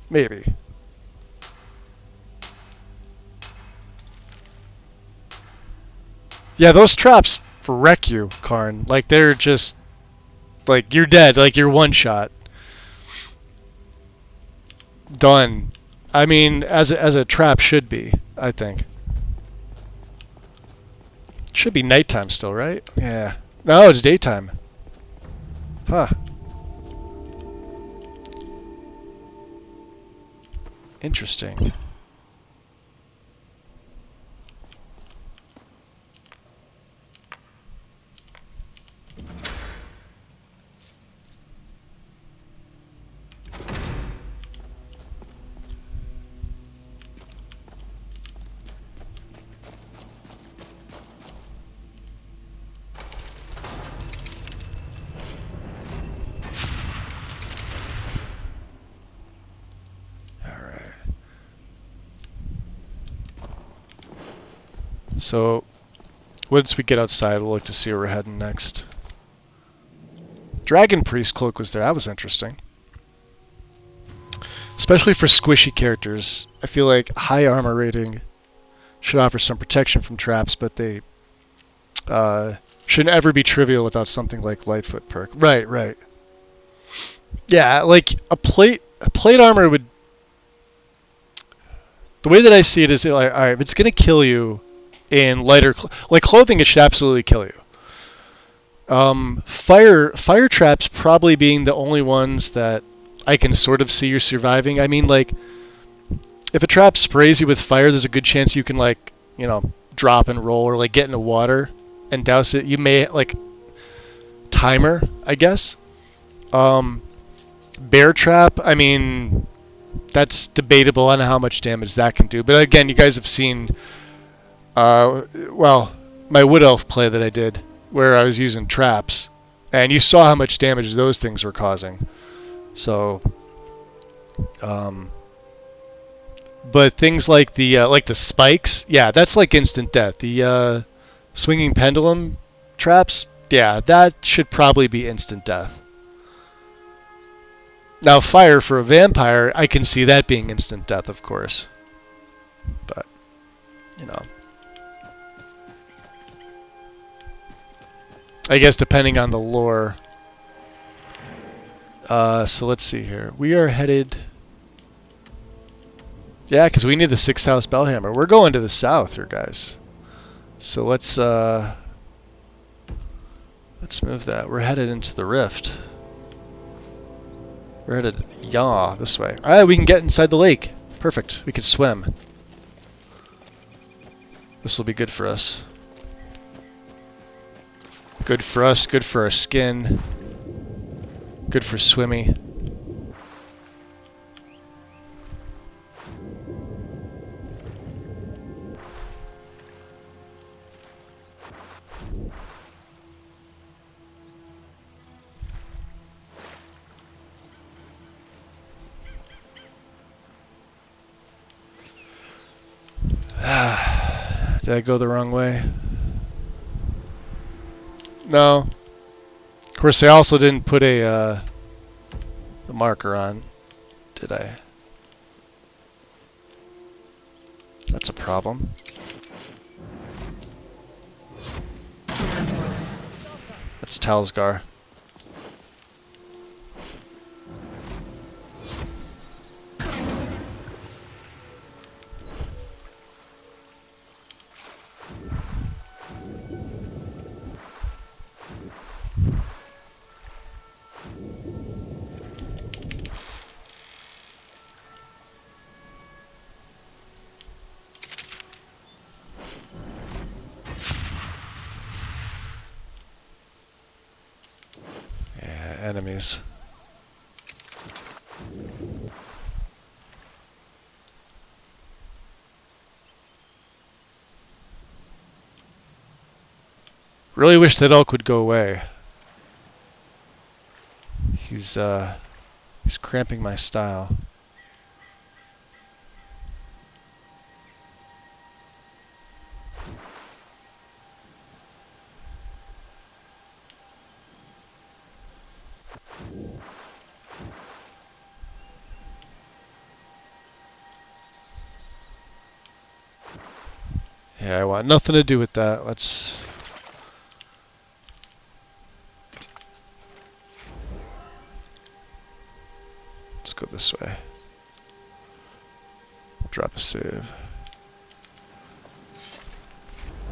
Maybe. Yeah, those traps wreck you, Karn. Like, they're just... Like, you're dead. Like, you're one shot. Done. I mean, as a trap should be, I think. Should be nighttime still, right? Yeah. No, it's daytime. Huh. Interesting. So, once we get outside, we'll look to see where we're heading next. Dragon Priest Cloak was there. That was interesting. Especially for squishy characters. I feel like high armor rating should offer some protection from traps, but they shouldn't ever be trivial without something like Lightfoot perk. Right, right. Yeah, like a plate armor would... The way that I see it is, like, alright, if it's going to kill you in lighter... Like, clothing, it should absolutely kill you. Fire traps probably being the only ones that I can sort of see you surviving. I mean, like, if a trap sprays you with fire, there's a good chance you can, like, you know, drop and roll or, like, get into water and douse it. You may, like, timer, I guess. Bear trap, I mean, that's debatable on how much damage that can do. But again, you guys have seen, well, my Wood Elf play that I did, where I was using traps, and you saw how much damage those things were causing. So, but things like the spikes, yeah, that's like instant death. The swinging pendulum traps, yeah, that should probably be instant death. Now, fire for a vampire, I can see that being instant death, of course. But, you know. I guess depending on the lore. So let's see here. We are headed... Yeah, because we need the 6th house Bellhammer. We're going to the south here, guys. So let's move that. We're headed into the rift. We're headed this way. Alright, we can get inside the lake. Perfect. We can swim. This will be good for us. Good for us, good for our skin. Good for swimmy. Did I go the wrong way? No. Of course, I also didn't put a marker on, did I? That's a problem. That's Talsgar. Enemies. Really wish that elk would go away. He's cramping my style. Yeah, I want nothing to do with that. Let's go this way. Drop a save.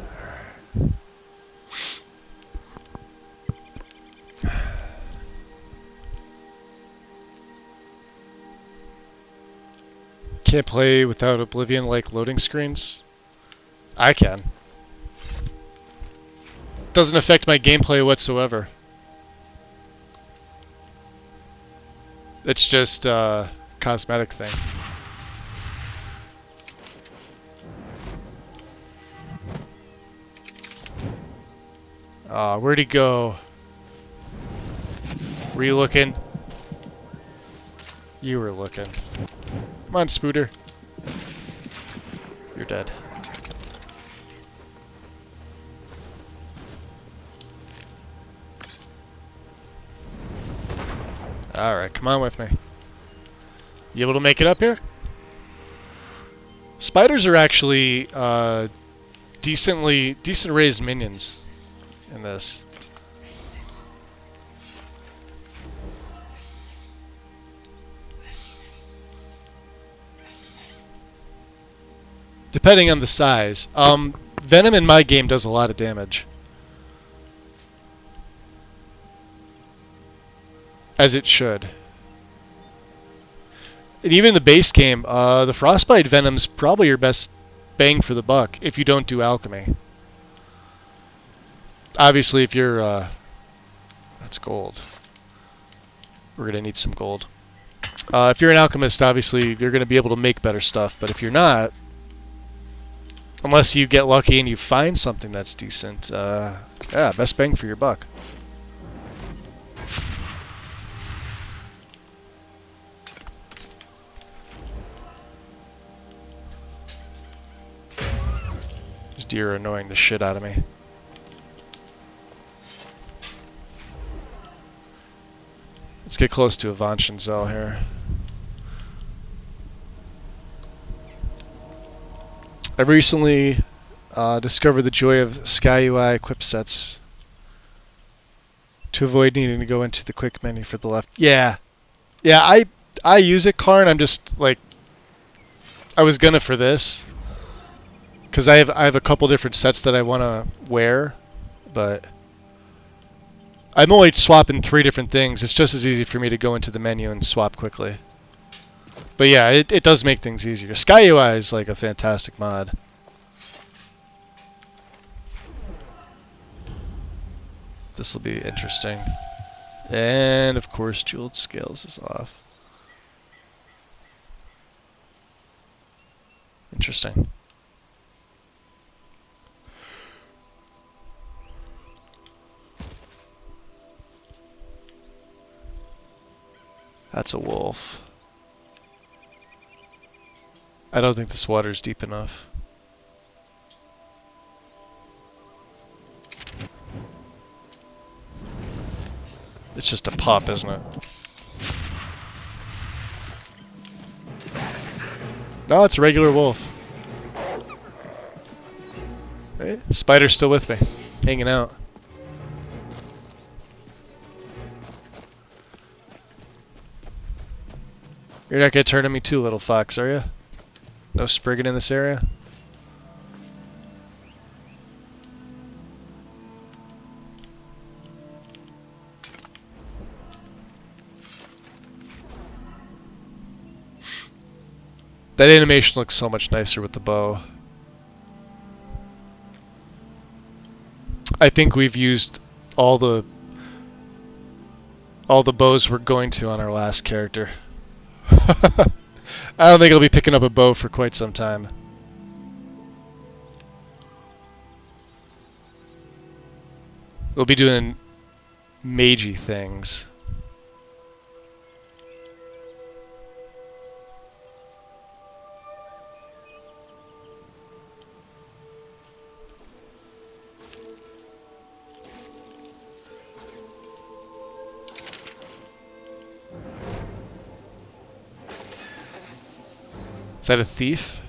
Alright. Can't play without Oblivion-like loading screens? I can. Doesn't affect my gameplay whatsoever. It's just a cosmetic thing. Where'd he go? Were you looking? You were looking. Come on, Spooter. You're dead. Alright, come on with me. You able to make it up here? Spiders are actually decent raised minions in this. Depending on the size. Venom in my game does a lot of damage. As it should. And even in the base game, the Frostbite Venom's probably your best bang for the buck if you don't do alchemy. Obviously, if you're... that's gold. We're going to need some gold. If you're an alchemist, obviously, you're going to be able to make better stuff. But if you're not, unless you get lucky and you find something that's decent, yeah, best bang for your buck. These deer are annoying the shit out of me. Let's get close to a Vakka-Shuxalt here. I've recently discovered the joy of SkyUI equip sets to avoid needing to go into the quick menu for the left. Yeah, I use it, Karn. I'm just like, I was gonna for this, because I have a couple different sets that I want to wear, but I'm only swapping 3 different things. It's just as easy for me to go into the menu and swap quickly. But yeah, it does make things easier. Sky UI is like a fantastic mod. This will be interesting. And of course, Jeweled Scales is off. Interesting. That's a wolf. I don't think this water's deep enough. It's just a pop, isn't it? No, it's a regular wolf. Hey, spider's still with me, hanging out. You're not gonna turn on me too, little fox, are you? No Spriggan in this area? That animation looks so much nicer with the bow. I think we've used all the bows we're going to on our last character. I don't think I'll be picking up a bow for quite some time. We'll be doing magey things. Is that a thief?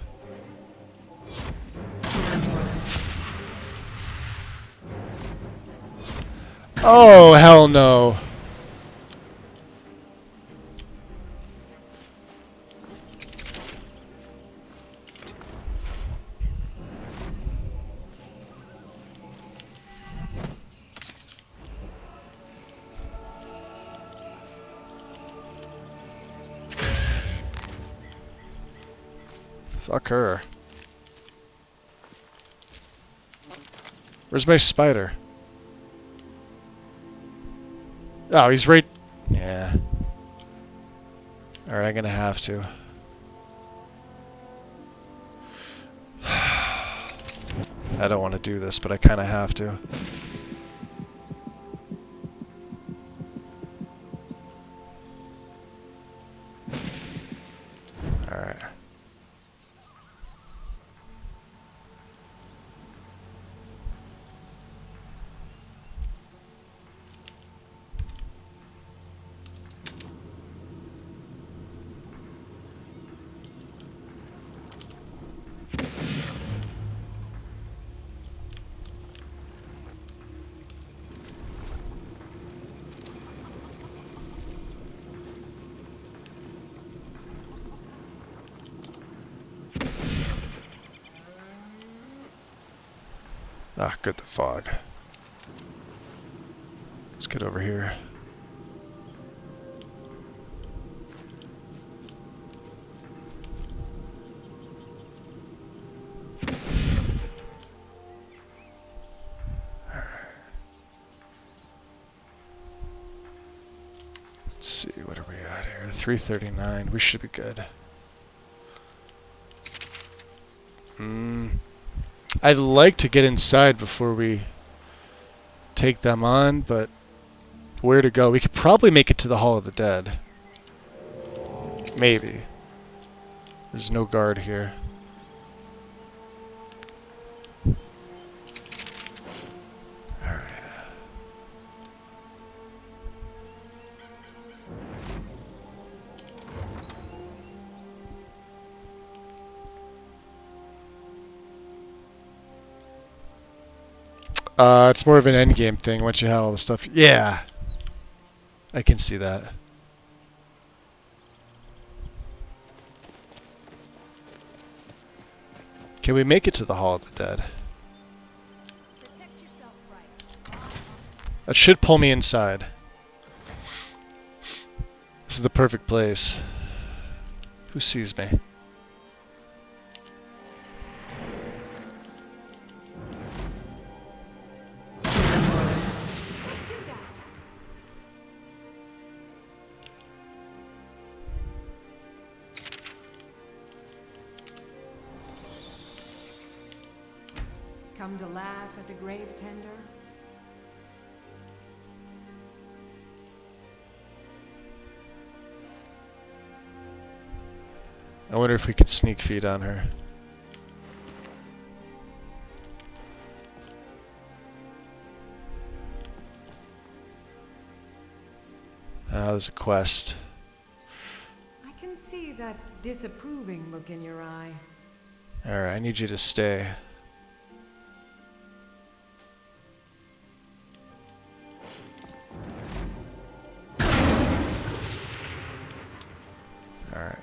Oh, hell no. Fuck her. Where's my spider? Oh, he's right... Yeah. Alright, I'm gonna have to. I don't want to do this, but I kinda have to. Alright. Ah, good, the fog. Let's get over here. Let's see, what are we at here? 339. We should be good. I'd like to get inside before we take them on, but where to go? We could probably make it to the Hall of the Dead. Maybe. There's no guard here. Alright. It's more of an endgame thing once you have all the stuff. Yeah! I can see that. Can we make it to the Hall of the Dead? That should pull me inside. This is the perfect place. Who sees me? Come to laugh at the grave tender? I wonder if we could sneak feed on her. There's a quest. I can see that disapproving look in your eye. Alright, I need you to stay. Alright.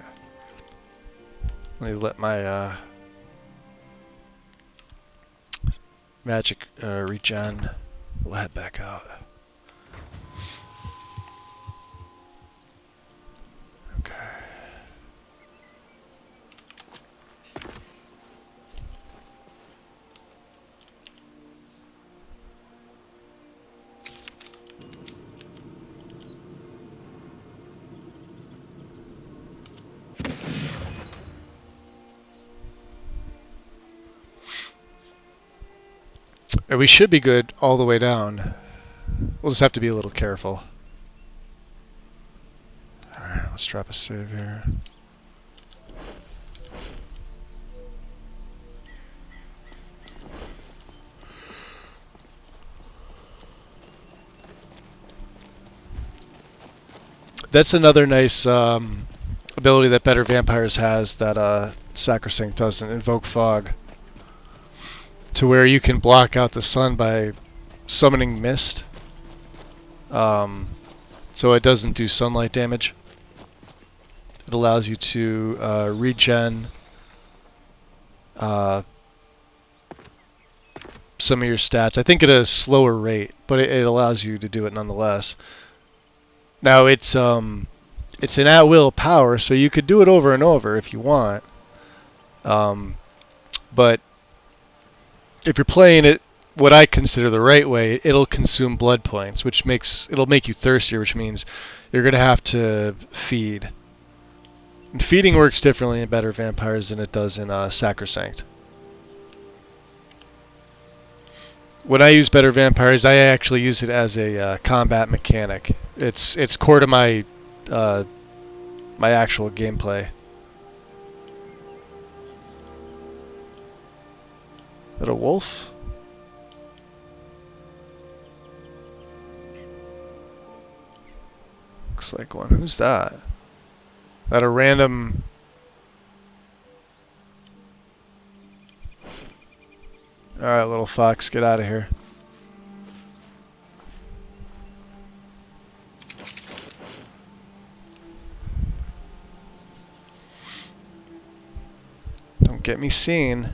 Let me let my magic regen. We'll head back out. Okay. We should be good all the way down. We'll just have to be a little careful. Alright, let's drop a save here. That's another nice ability that Better Vampires has that Sacrosanct doesn't. Invoke Fog. To where you can block out the sun by summoning mist. So it doesn't do sunlight damage. It allows you to regen some of your stats. I think at a slower rate, but it allows you to do it nonetheless. Now it's an at-will power, so you could do it over and over if you want. But if you're playing it what I consider the right way, it'll consume blood points, which it'll make you thirstier, which means you're going to have to feed. And feeding works differently in Better Vampires than it does in Sacrosanct. When I use Better Vampires, I actually use it as a combat mechanic. It's core to my my actual gameplay. Is that a wolf? Looks like one. Who's that? That a random... Alright, little fox, get out of here. Don't get me seen.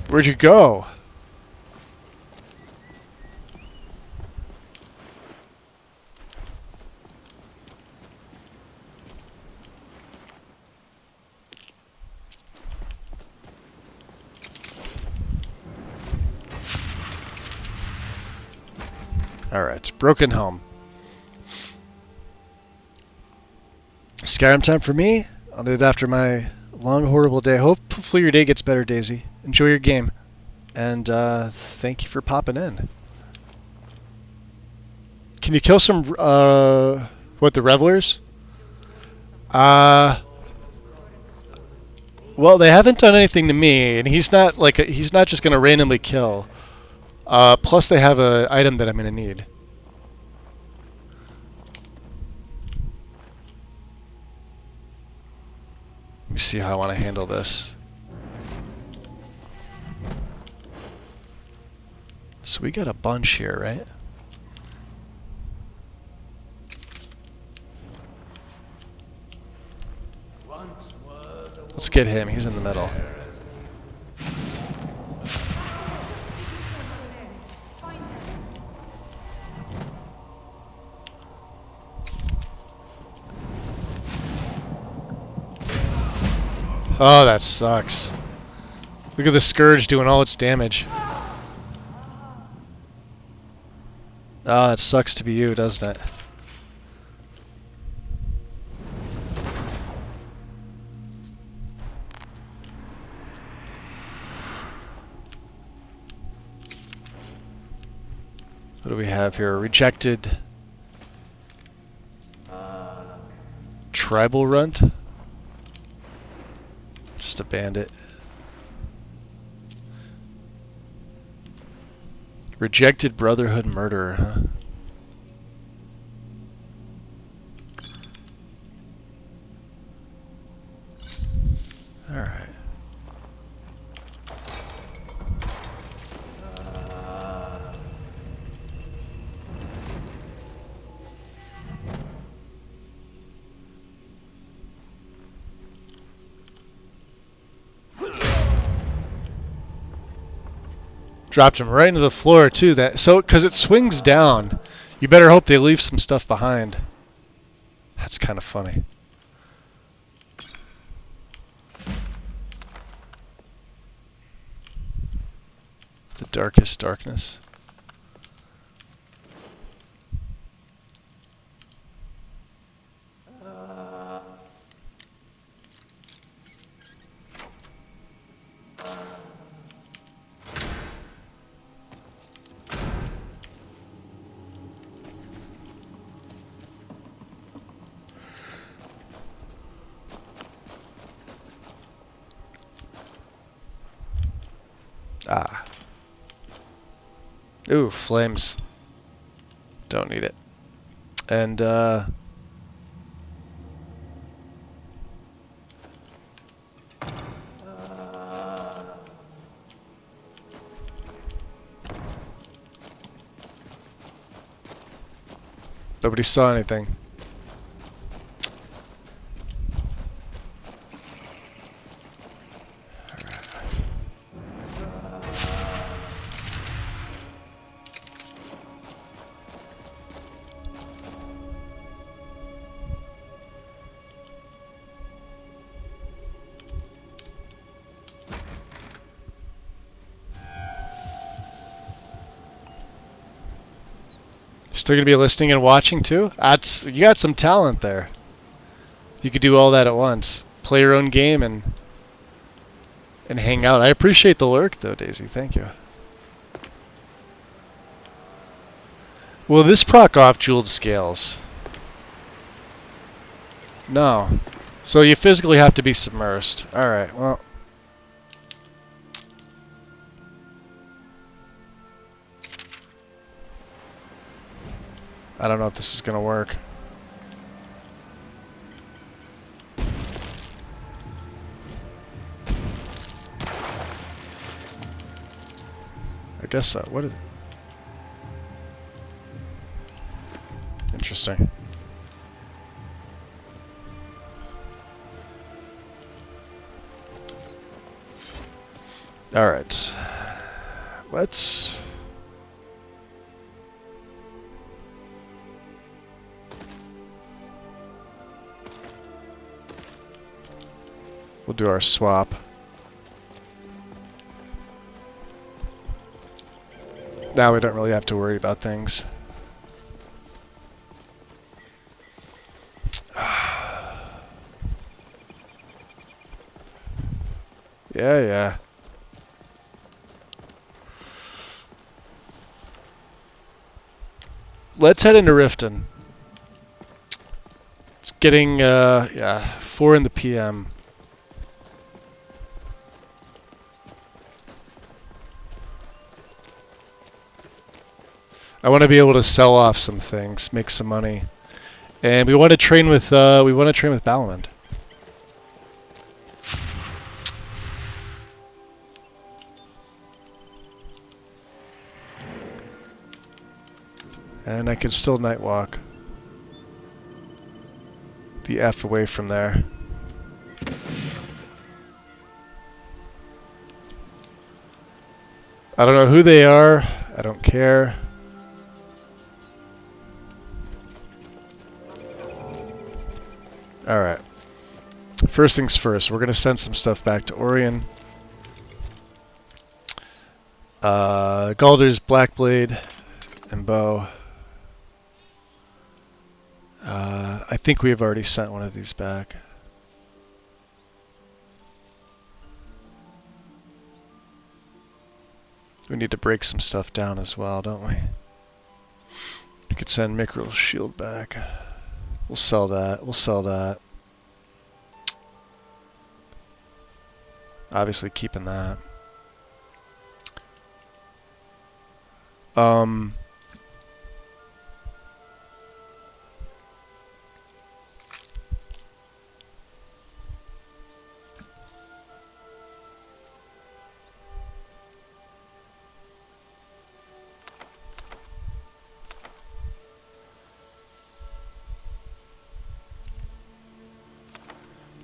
Where'd you go? Alright, Broken Helm. Skyrim time for me. I'll do it after my long, horrible day. Hopefully your day gets better, Daisy. Enjoy your game. And thank you for popping in. Can you kill some, the revelers? Well, they haven't done anything to me, and he's not just gonna randomly kill. Plus they have a item that I'm gonna need. Let me see how I want to handle this. So we got a bunch here, right? Let's get him. He's in the middle. Oh, that sucks. Look at the Scourge doing all its damage. Oh, it sucks to be you, doesn't it? What do we have here? Rejected Tribal Runt? Just a bandit. Rejected Brotherhood Murderer, huh? Alright. Dropped him right into the floor too. Because it swings down. You better hope they leave some stuff behind. That's kind of funny. The darkest darkness. Ah. Ooh, flames. Don't need it. And, nobody saw anything. Still gonna be listening and watching too? You got some talent there. You could do all that at once. Play your own game and hang out. I appreciate the lurk though, Daisy. Thank you. Will this proc off jeweled scales? No. So you physically have to be submersed. Alright, well. I don't know if this is gonna work. I guess so. What is it? Interesting. Alright. Let's... We'll do our swap. Now we don't really have to worry about things. Yeah. Let's head into Riften. It's getting, 4 in the PM. I want to be able to sell off some things, make some money, and we want to train with Balamund. And I can still night walk the F away from there. I don't know who they are. I don't care. Alright. First things first, we're going to send some stuff back to Orion. Galder's Blackblade and bow. I think we have already sent one of these back. We need to break some stuff down as well, don't we? We could send Mikril's shield back. We'll sell that. We'll sell that. Obviously keeping that.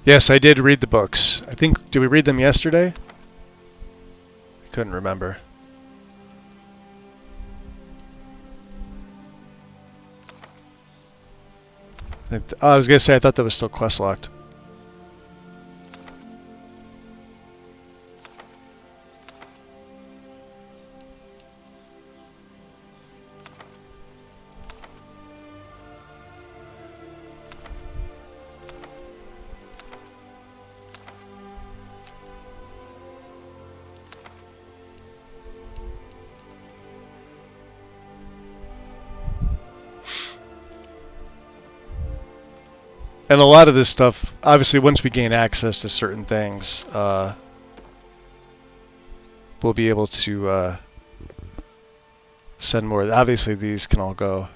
Yes, I did read the books. I think, did we read them yesterday? I couldn't remember. I was gonna say, I thought that was still quest locked. And a lot of this stuff, obviously, once we gain access to certain things, we'll be able to send more. Obviously, these can all go.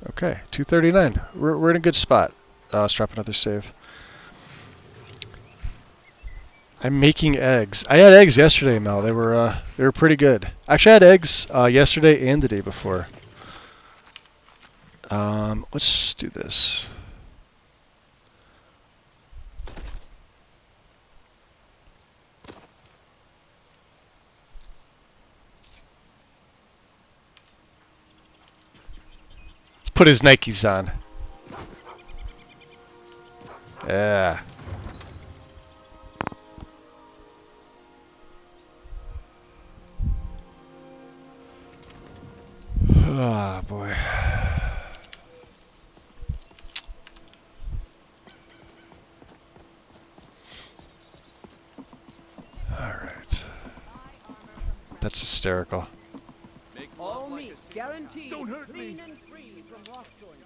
Okay, 239. We're in a good spot. Let's drop another save. I'm making eggs. I had eggs yesterday, Mel. They were pretty good. Actually, I had eggs yesterday and the day before. Let's do this. Put his Nikes on. Yeah. Oh boy. All right. That's hysterical. All meat guaranteed. Don't hurt clean me. and free from rough joints.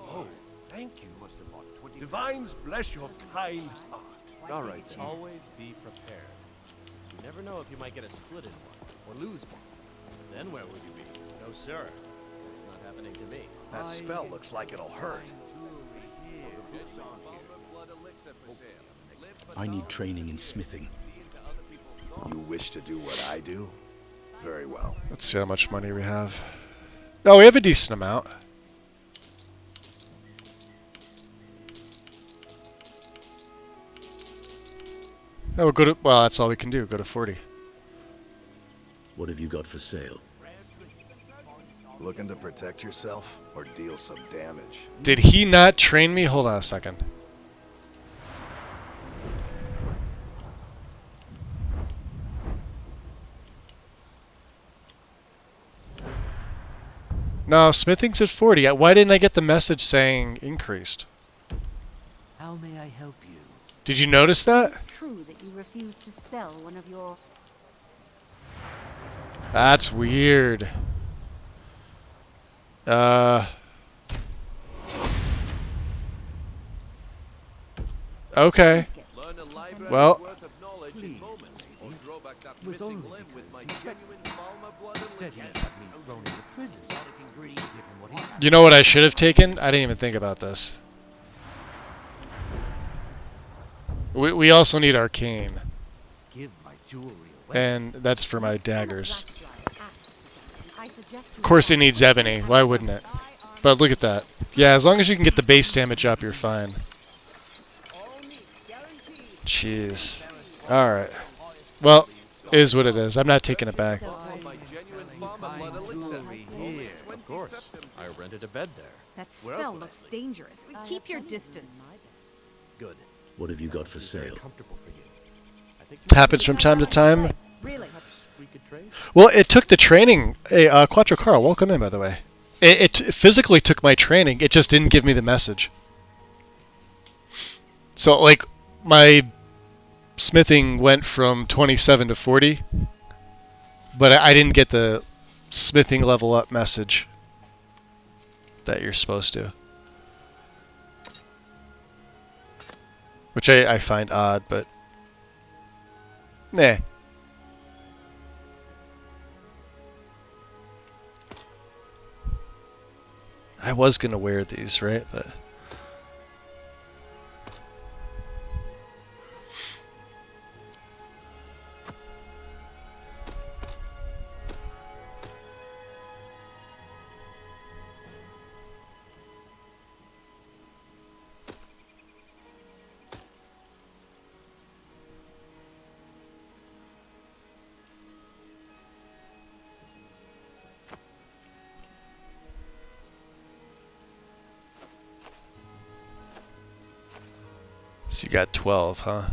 Oh, thank you. Divines bless your kind heart. All right, then. Always be prepared. You never know if you might get a split in one, or lose one. Then where would you be? No, sir. It's not happening to me. That spell looks like it'll hurt. I need training in smithing. You wish to do what I do? Very well. Let's see how much money we have. Oh, we have a decent amount. Oh, we'll go to, well, that's all we can do. Go to 40. What have you got for sale? Looking to protect yourself or deal some damage? Did he not train me? Hold on a second. No, smithing's at 40. Why didn't I get the message saying increased? How may I help you? Did you notice that? True that you refuse to sell one of your That's weird. Okay. Well, you know what I should have taken? I didn't even think about this. We also need arcane. And that's for my daggers. Of course it needs ebony. Why wouldn't it? But look at that. Yeah, as long as you can get the base damage up, you're fine. Jeez. Alright. Well, is what it is. I'm not taking it back. Of course. I rented a bed there. That spell looks dangerous. Keep your distance. Good. What have you got for sale? Comfortable for you. Happens from time to time. Really? We could trade. Well, it took the training. Hey, Quattro Carl, welcome in, by the way. It physically took my training. It just didn't give me the message. So, like, my smithing went from 27 to 40, but I didn't get the smithing level up message that you're supposed to. Which I find odd, but... Nah. I was gonna wear these, right? But... So you got 12, huh?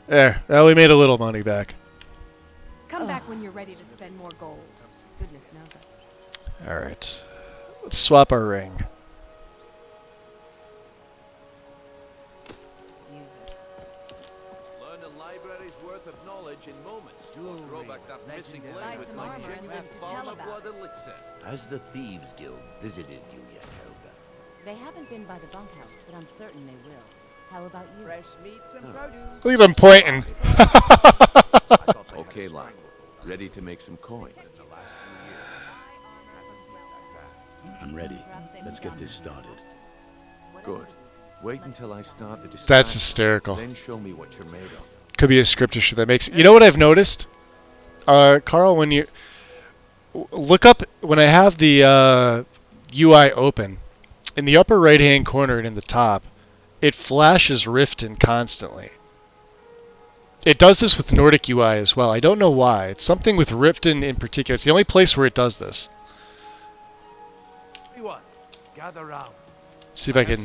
There. Well, we made a little money back. Come back when you're ready to spend more gold. Goodness knows it. Alright. Let's swap our ring. Use it. Learn a library's worth of knowledge in moments. You'll grow back that missing Buy blade with some my armor and genuine live to tell farmer about blood it. elixir. Has the Thieves Guild visited you yet, Helga? They haven't been by the bunkhouse, but I'm certain they will. How about you? Fresh meats and produce. Look at them pointing. Okay, lad. Ready to make some coin? I'm ready. Let's get this started. Good. Wait until I start the discussion. That's hysterical. Then show me what you're made of. Could be a script issue that makes... You know what I've noticed? Carl, when you... Look up... When I have the UI open, in the upper right-hand corner and in the top, it flashes Riften constantly. It does this with Nordic UI as well. I don't know why. It's something with Riften in particular. It's the only place where it does this. Everyone, gather round. See if I can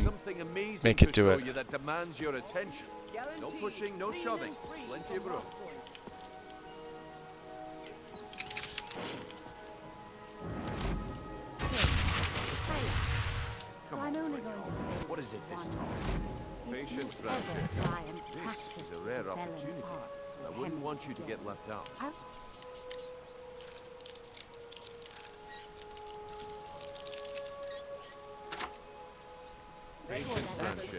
make it do it. That demands your attention. No pushing, no shoving. Plenty of room. So I'm only going to say What is it this time? Patience, ever friend. try and This practice is a rare belling opportunity. parts I with wouldn't Hemingway. want you to get left out. Patience, friendship.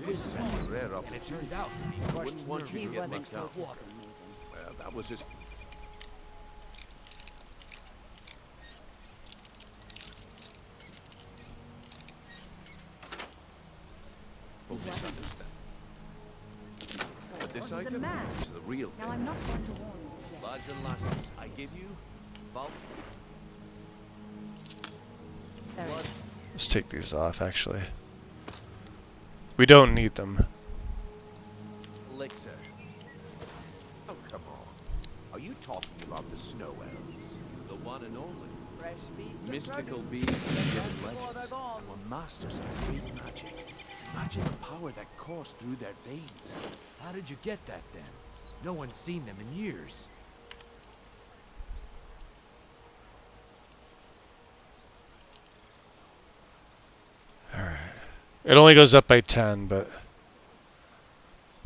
This is a rare opportunity. I wouldn't want you He to get wasn't left out. focused on moving. Well, that was just... Well, misunderstand. But this What was the item matter? is the real Now thing. I'm not going to warn you. Lads and lasses, I give you Falk. Let's take these off, actually. We don't need them. Elixir. Oh, come on. Are you talking about the snow elves? The one and only. Fresh meats and Mystical produce. beings and given Before they're legends. gone. And were masters of great magic. Imagine the power that coursed through their veins. How did you get that then? No one's seen them in years. Alright. It only goes up by 10, but...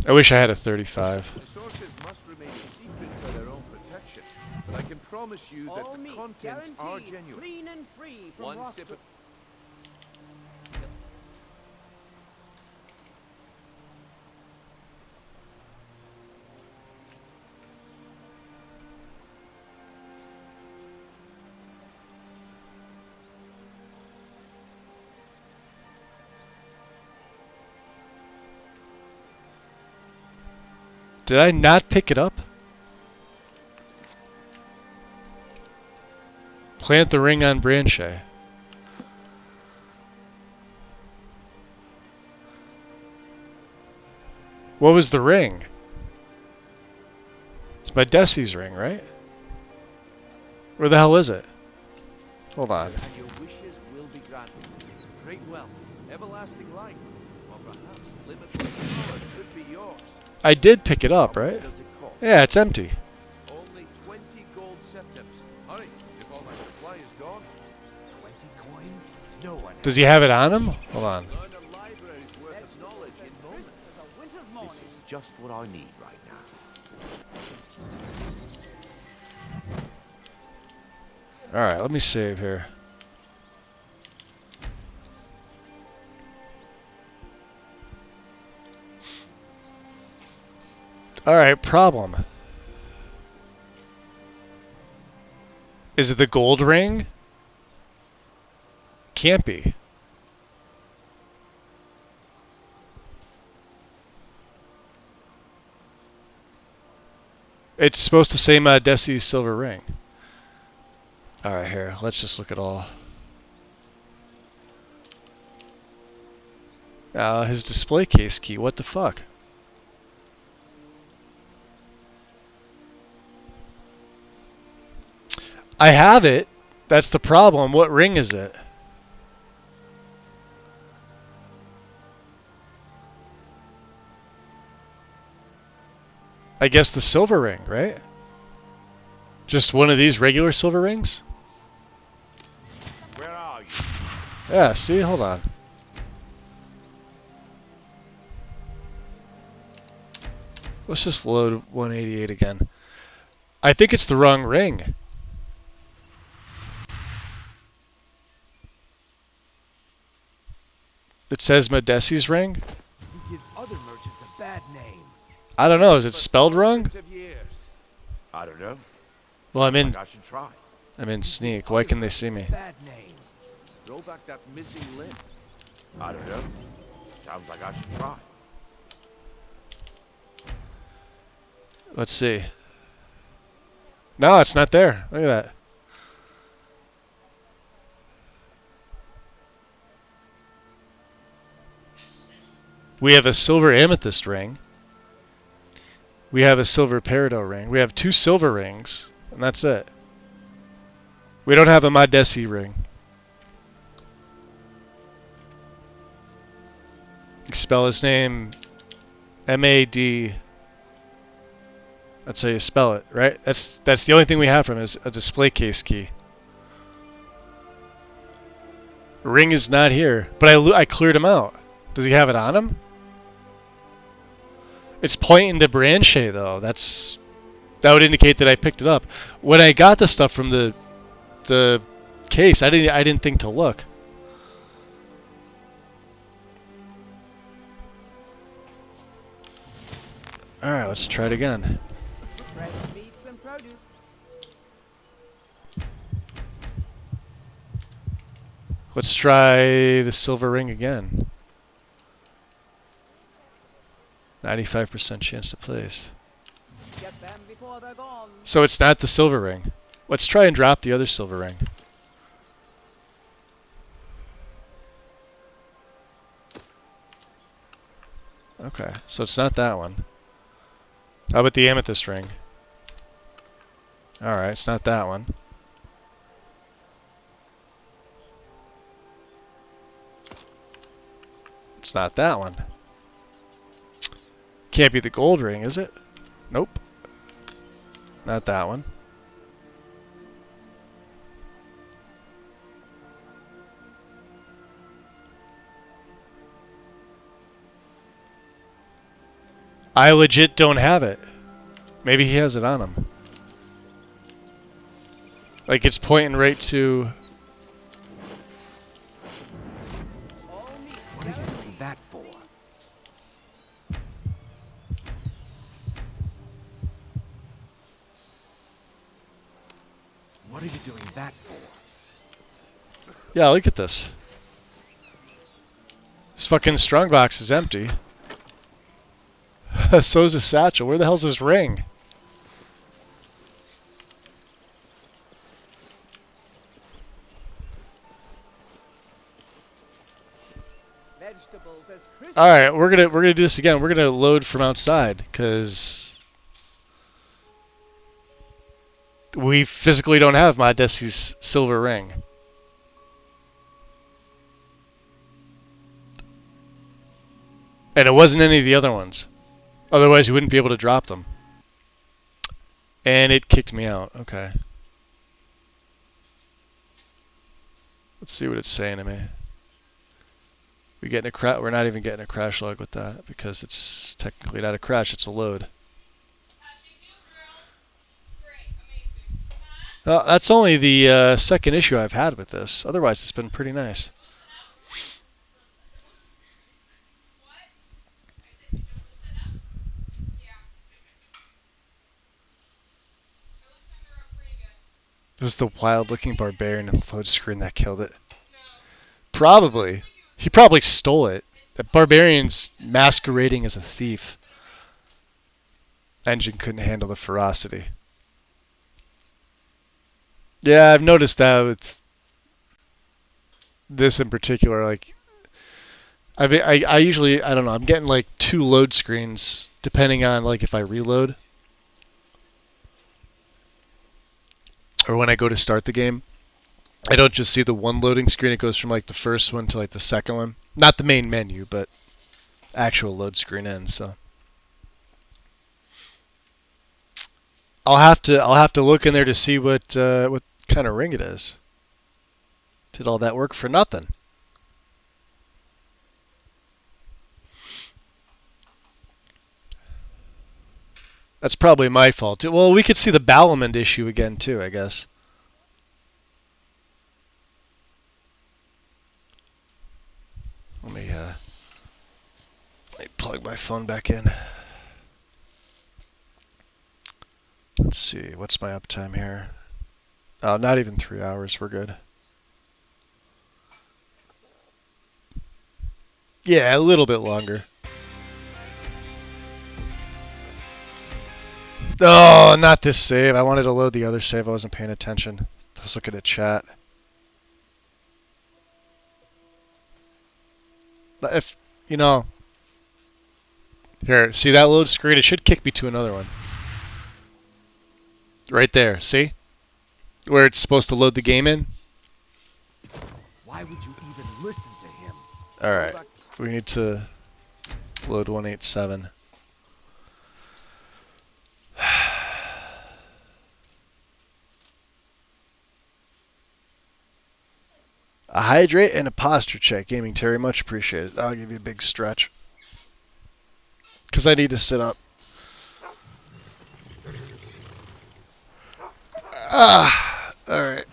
I wish I had a 35. The sources must remain a secret for their own protection, but I can promise you that All the meats contents are guaranteed, genuine. clean and free from One rot sip to- of... Did I not pick it up? Plant the ring on Branche. What was the ring? It's my Desi's ring, right? Where the hell is it? Hold on. And your wishes will be granted. Great wealth, everlasting life, or perhaps limitless power could be yours. I did pick it up, right? How much does it cost? Yeah, it's empty. Only 20 gold septims. Hurry, if all my supply is gone. 20 coins? No one. Does he have it on him? Hold on. Learn a library's worth of knowledge in moments. This is just what I need right now. Alright, let me save here. Alright, problem. Is it the gold ring? Can't be. It's supposed to say my Desi's silver ring. Alright, here, let's just look at all. His display case key, what the fuck? I have it. That's the problem. What ring is it? I guess the silver ring, right? Just one of these regular silver rings? Where are you? Yeah, see? Hold on. Let's just load 188 again. I think it's the wrong ring. It says Medesi's ring? He gives other merchants a bad name. I don't know. Is it spelled wrong? I don't know. Well, I'm in. Like I should try. I'm in sneak. Why can they see me? Bad name. Roll back that missing limb. I don't know. Sounds like I should try. Let's see. No, it's not there. Look at that. We have a silver amethyst ring. We have a silver peridot ring. We have 2 silver rings, and that's it. We don't have a Madesi ring. You spell his name M-A-D. That's how you spell it, right? That's the only thing we have from him is a display case key. Ring is not here, but I cleared him out. Does he have it on him? It's pointing to Branche though. That would indicate that I picked it up. When I got the stuff from the case, I didn't think to look. All right, let's try it again. Fresh meats and produce. Let's try the silver ring again. 95% chance to place. Get them before they're gone. So it's not the silver ring. Let's try and drop the other silver ring. Okay, so it's not that one. How about the amethyst ring? Alright, it's not that one. It's not that one. Can't be the gold ring, is it? Nope. Not that one. I legit don't have it. Maybe he has it on him. Like it's pointing right to... What are you doing that for? What are you doing that for? Yeah, look at this. This fucking strongbox is empty. So's his satchel. Where the hell's his ring? All right, we're gonna do this again. We're gonna load from outside because we physically don't have my Desi's silver ring. And it wasn't any of the other ones. Otherwise, you wouldn't be able to drop them. And it kicked me out. Okay. Let's see what it's saying to me. We're not even getting a crash log with that because it's technically not a crash, it's a load. Well, that's only the second issue I've had with this. Otherwise, it's been pretty nice. It was the wild-looking barbarian in the load screen that killed it. Probably. He probably stole it. The barbarian's masquerading as a thief. Engine couldn't handle the ferocity. Yeah, I've noticed that with this in particular. Like, I usually, I don't know, I'm getting like 2 load screens depending on like if I reload or when I go to start the game. I don't just see the one loading screen. It goes from like the first one to like the second one. Not the main menu, but actual load screen in. So I'll have to look in there to see what kind of ring it is. Did all that work for nothing? That's probably my fault too. Well, we could see the Balamond issue again too, I guess. Let me plug my phone back in. Let's see, what's my uptime here? Oh, not even 3 hours, we're good. Yeah, a little bit longer. Oh, not this save. I wanted to load the other save. I wasn't paying attention. I was looking at chat. If, you know... Here, see that load screen? It should kick me to another one. Right there, see? Where it's supposed to load the game in? Why would you even listen to him? Alright, we need to load 187. A hydrate and a posture check. Gaming Terry, much appreciated. I'll give you a big stretch. Because I need to sit up. Alright.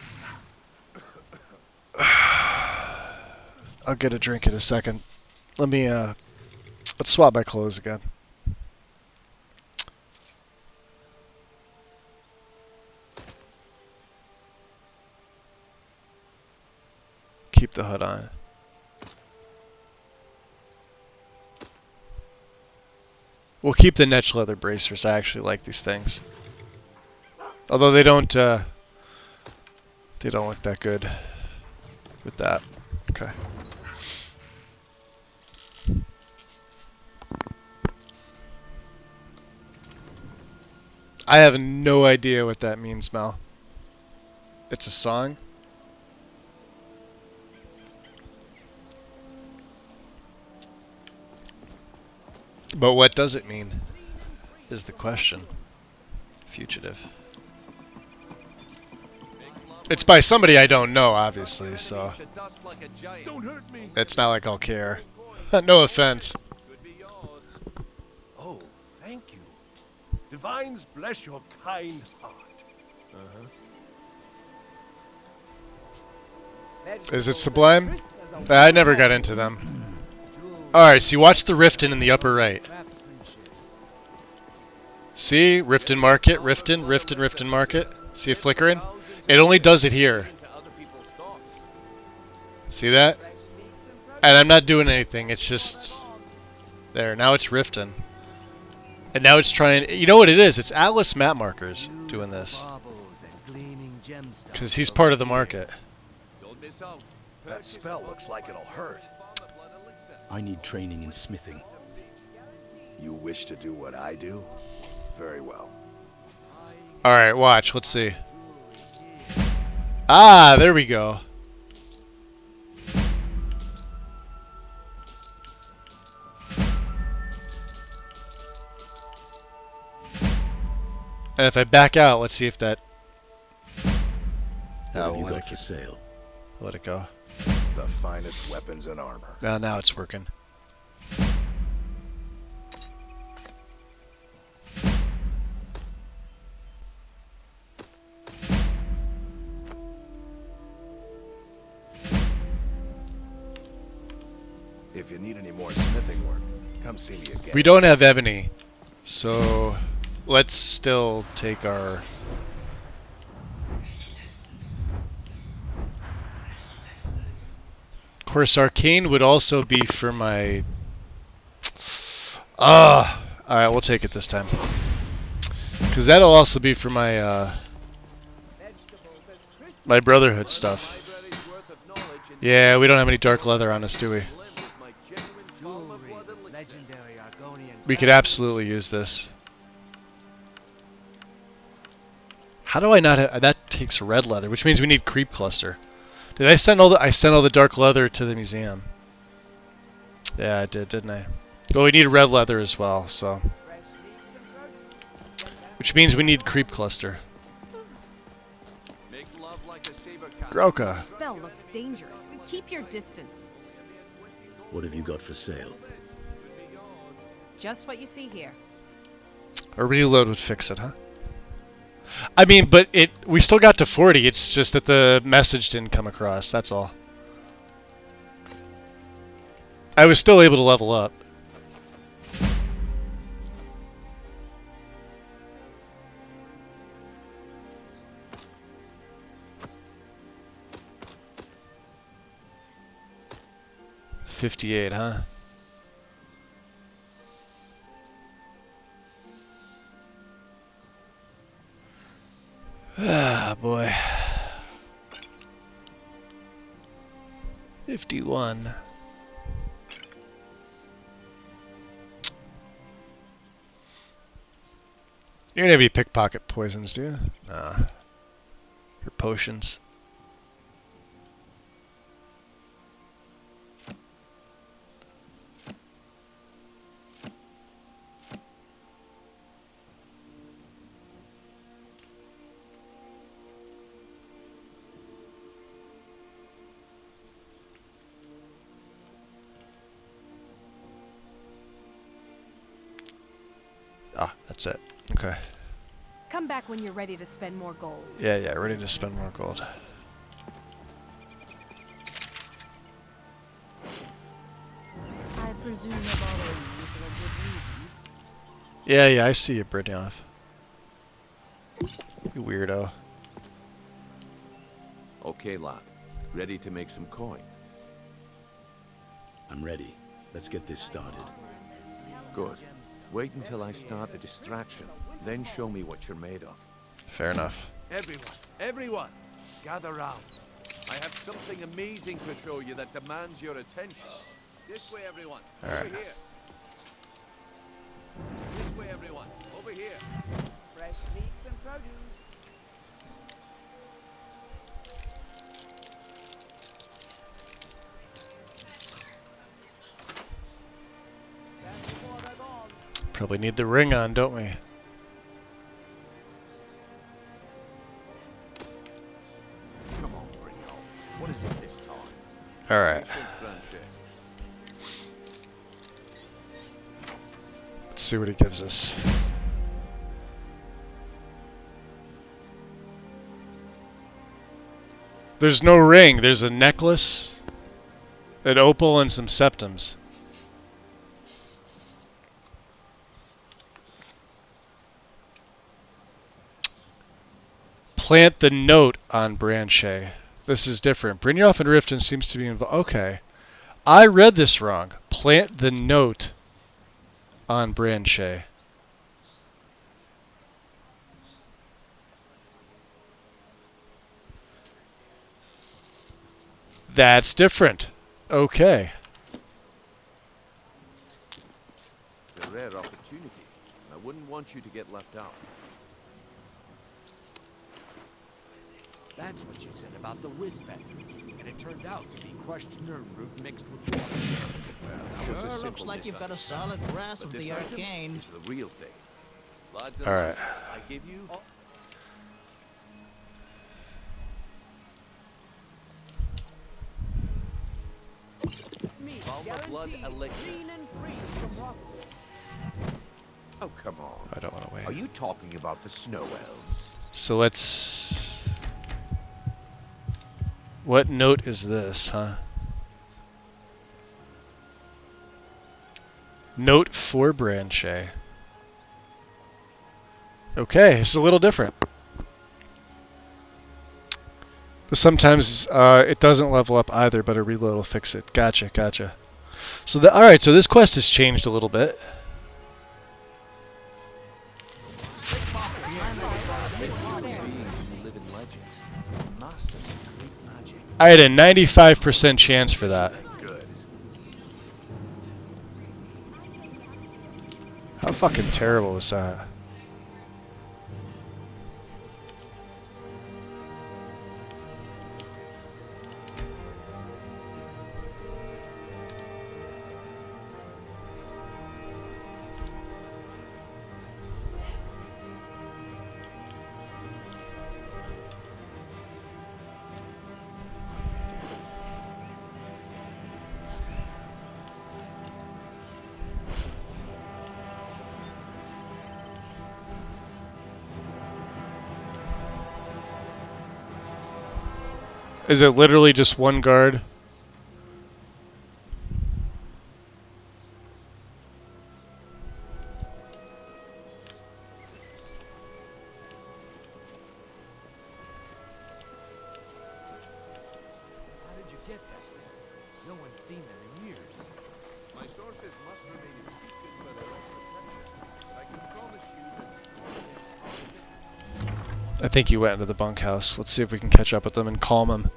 I'll get a drink in a second. Let me, let's swap my clothes again. Keep the hood on. We'll keep the Netch leather bracers. I actually like these things. Although they don't look that good with that. Okay. I have no idea what that means, Mel. It's a song? But what does it mean, is the question. Fugitive. It's by somebody I don't know, obviously, so... It's not like I'll care. No offense. Oh, Divines bless your kind heart. Is it Sublime? I never got into them. Alright, so you watch the Riften in the upper right. See? Riften Market, Riften Market. See it flickering? It only does it here. See that? And I'm not doing anything, it's just... There, now it's Riften. And now it's trying... You know what it is? It's Atlas map markers doing this. Because he's part of the market. That spell looks like it'll hurt. I need training in smithing. You wish to do what I do? Very well. Alright, watch. Let's see. Ah, there we go. And if I back out, let's see if that... What have you got for sale? Let it go. The finest weapons and armor. Now it's working. If you need any more smithing work, come see me again. We don't have ebony, so let's still take our... Of course, arcane would also be for my... Alright, we'll take it this time. Because that'll also be for my, my Brotherhood stuff. Yeah, we don't have any dark leather on us, do we? We could absolutely use this. How do I not have... That takes red leather, which means we need creep cluster. Did I send all the... I sent all the dark leather to the museum. Yeah, I did, didn't I? Well, we need red leather as well, so... Which means we need creep cluster. Groka. This spell looks dangerous. Keep your distance. What have you got for sale? Just what you see here. A reload would fix it, huh? I mean, but we still got to 40, it's just that the message didn't come across, that's all. I was still able to level up. $58, huh? Ah, boy. 51. You don't have any pickpocket poisons, do you? Nah. Or potions. Ah, that's it. Okay. Come back when you're ready to spend more gold. Yeah, ready to spend more gold. I presume I'm already you for a good reason. Yeah, I see you, Brynjolf. You weirdo. Okay, lad. Ready to make some coin? I'm ready. Let's get this started. Good. Wait until I start the distraction, then show me what you're made of. Fair enough. Everyone, gather round. I have something amazing to show you that demands your attention. This way, everyone. All right. Over here. This way, everyone. Over here. Fresh meats and produce. Probably need the ring on, don't we? Come on, Brynjolf. What is it this time? All right. Let's see what he gives us. There's no ring. There's a necklace, an opal, and some septums. Plant the note on Branchet. This is different. Brynjolf and Riften seems to be involved. Okay. I read this wrong. Plant the note on Branchet. That's different. Okay. It's a rare opportunity. I wouldn't want you to get left out. That's what you said about the wisp essence, and it turned out to be crushed nerd root mixed with water. Well, that was a Sure simple looks like you've got a solid grasp of But the this item arcane. is the real thing. Lads and All right. lasses, I give you. Valma blood elixir. Oh, come on. I don't want to wait. Are you talking about the snow elves? So let's... What note is this, huh? Note for Branchet. Okay, it's a little different. But sometimes it doesn't level up either, but a reload will fix it. Gotcha, gotcha. So alright, so this quest has changed a little bit. I had a 95% chance for that. Good. How fucking terrible is that? Is it literally just one guard? How did you get that thing? No one's seen them in years. My sources must remain a secret for their own protection. But I can promise you that I think he went into the bunkhouse. Let's see if we can catch up with them and calm him.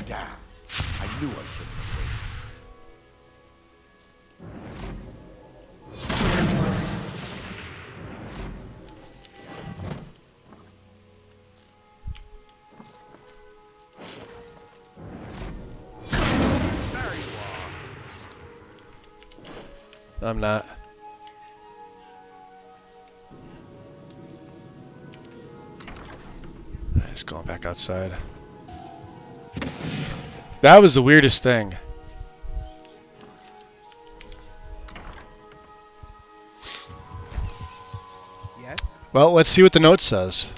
Damn. I knew I shouldn't have I'm not. He's going back outside. That was the weirdest thing. Yes? Well, let's see what the note says.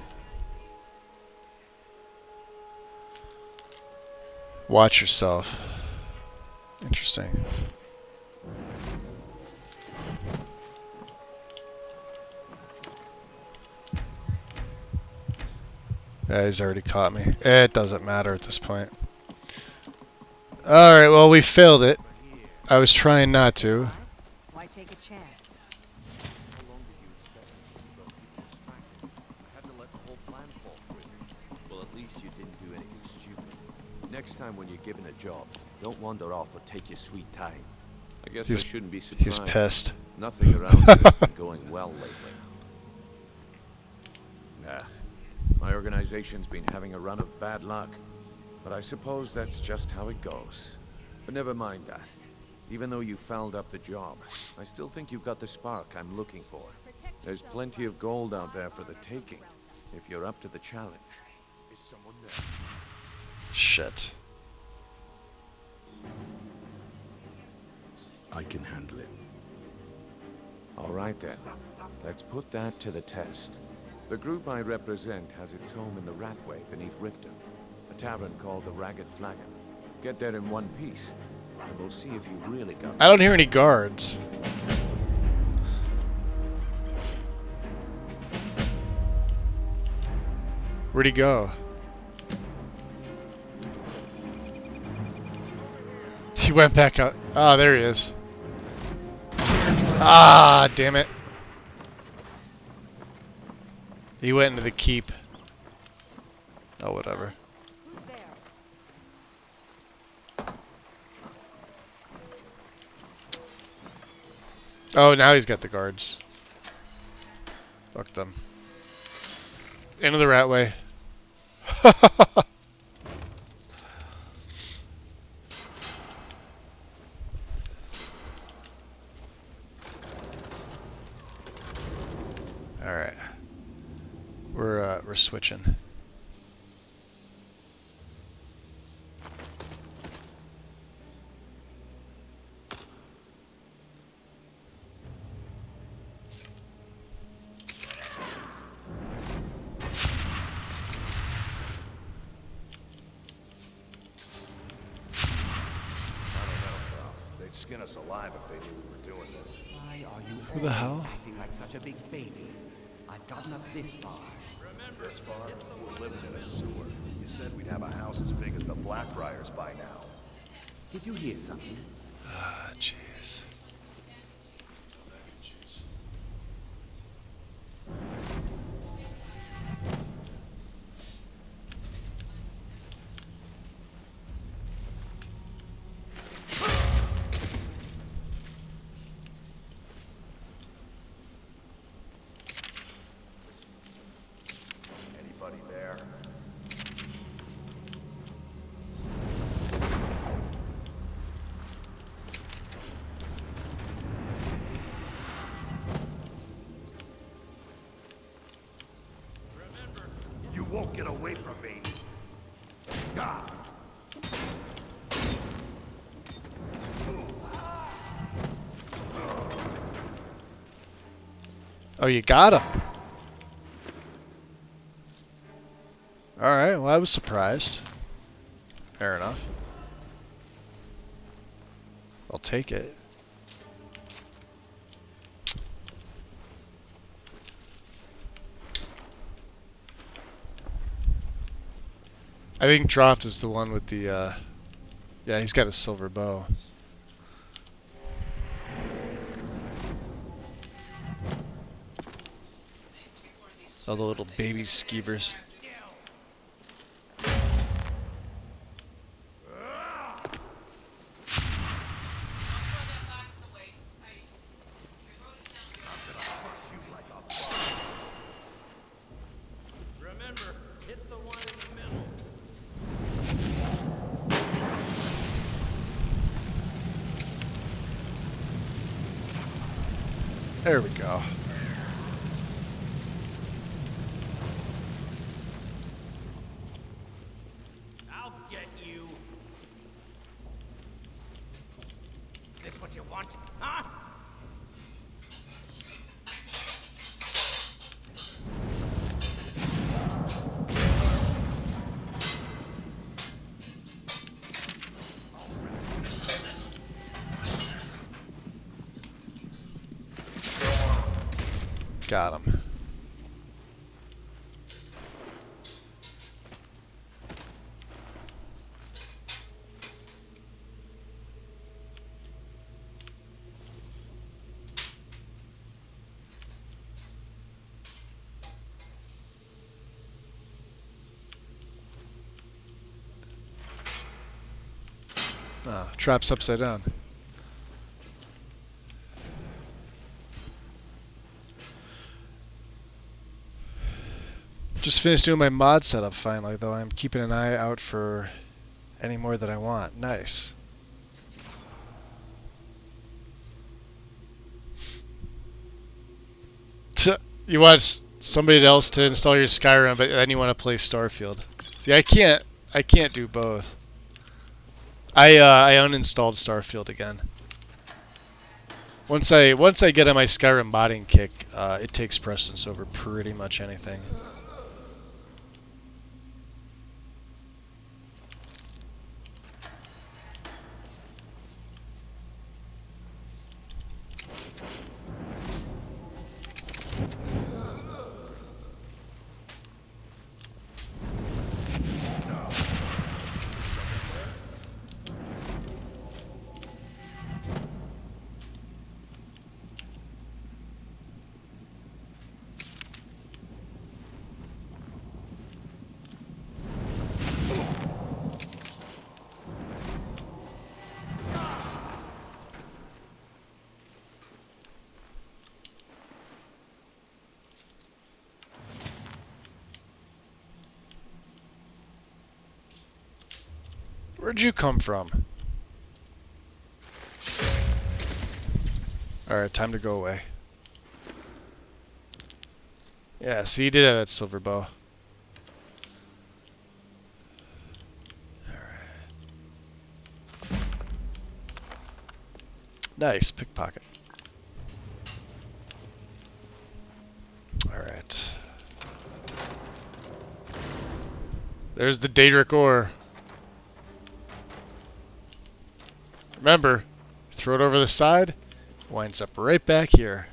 Watch yourself. Interesting. Yeah, he's already caught me. It doesn't matter at this point. Alright, well, we failed it. I was trying not to. Why take a chance? how long did you expect me to keep people distracted? I had to let the whole plan fall through. Well, at least you didn't do anything stupid. Next time when you're given a job, don't wander off or take your sweet time. I guess I shouldn't be surprised. He's pissed. Nothing around here has been going well lately. Nah. My organization's been having a run of bad luck. But I suppose that's just how it goes. But never mind that. Even though you fouled up the job, I still think you've got the spark I'm looking for. There's plenty of gold out there for the taking, if you're up to the challenge. Is someone there? Shit. I can handle it. All right then. Let's put that to the test. The group I represent has its home in the Ratway beneath Riften. A tavern called the Ragged Flagon. Get there in one piece, and we'll see if you really got... I don't hear any guards. Where'd he go? He went back out. Ah, there he is. Ah, damn it. He went into the keep. Oh, whatever. Who's there? Oh, now he's got the guards. Fuck them. Into the rat way. All right. We're switching. They'd skin us alive if they knew we were doing this. Why are you Who the hell? acting like such a big baby? I've gotten us this far. This far? We're living in a sewer. You said we'd have a house as big as the Blackbriars by now. Did you hear something? Ah, jeez. Anybody there? You won't get away from me. God. Oh, you got him. Alright, well, I was surprised. Fair enough. I'll take it. I think Droft is the one with the, yeah, he's got a silver bow. All the little baby skeevers. Remember, hit the one in the middle. There we go. I'll get you. This what you want, huh? Got him. Ah, trap's upside down. Just finished doing my mod setup finally, though I'm keeping an eye out for any more that I want. Nice. You want somebody else to install your Skyrim, but then you want to play Starfield. See, I can't do both. I uninstalled Starfield again. Once I get on my Skyrim modding kick, it takes precedence over pretty much anything. Where'd you come from? Alright, time to go away. Yeah, see, you did have that silver bow. Nice, pickpocket. Alright. There's the Daedric ore. Remember, throw it over the side, winds up right back here.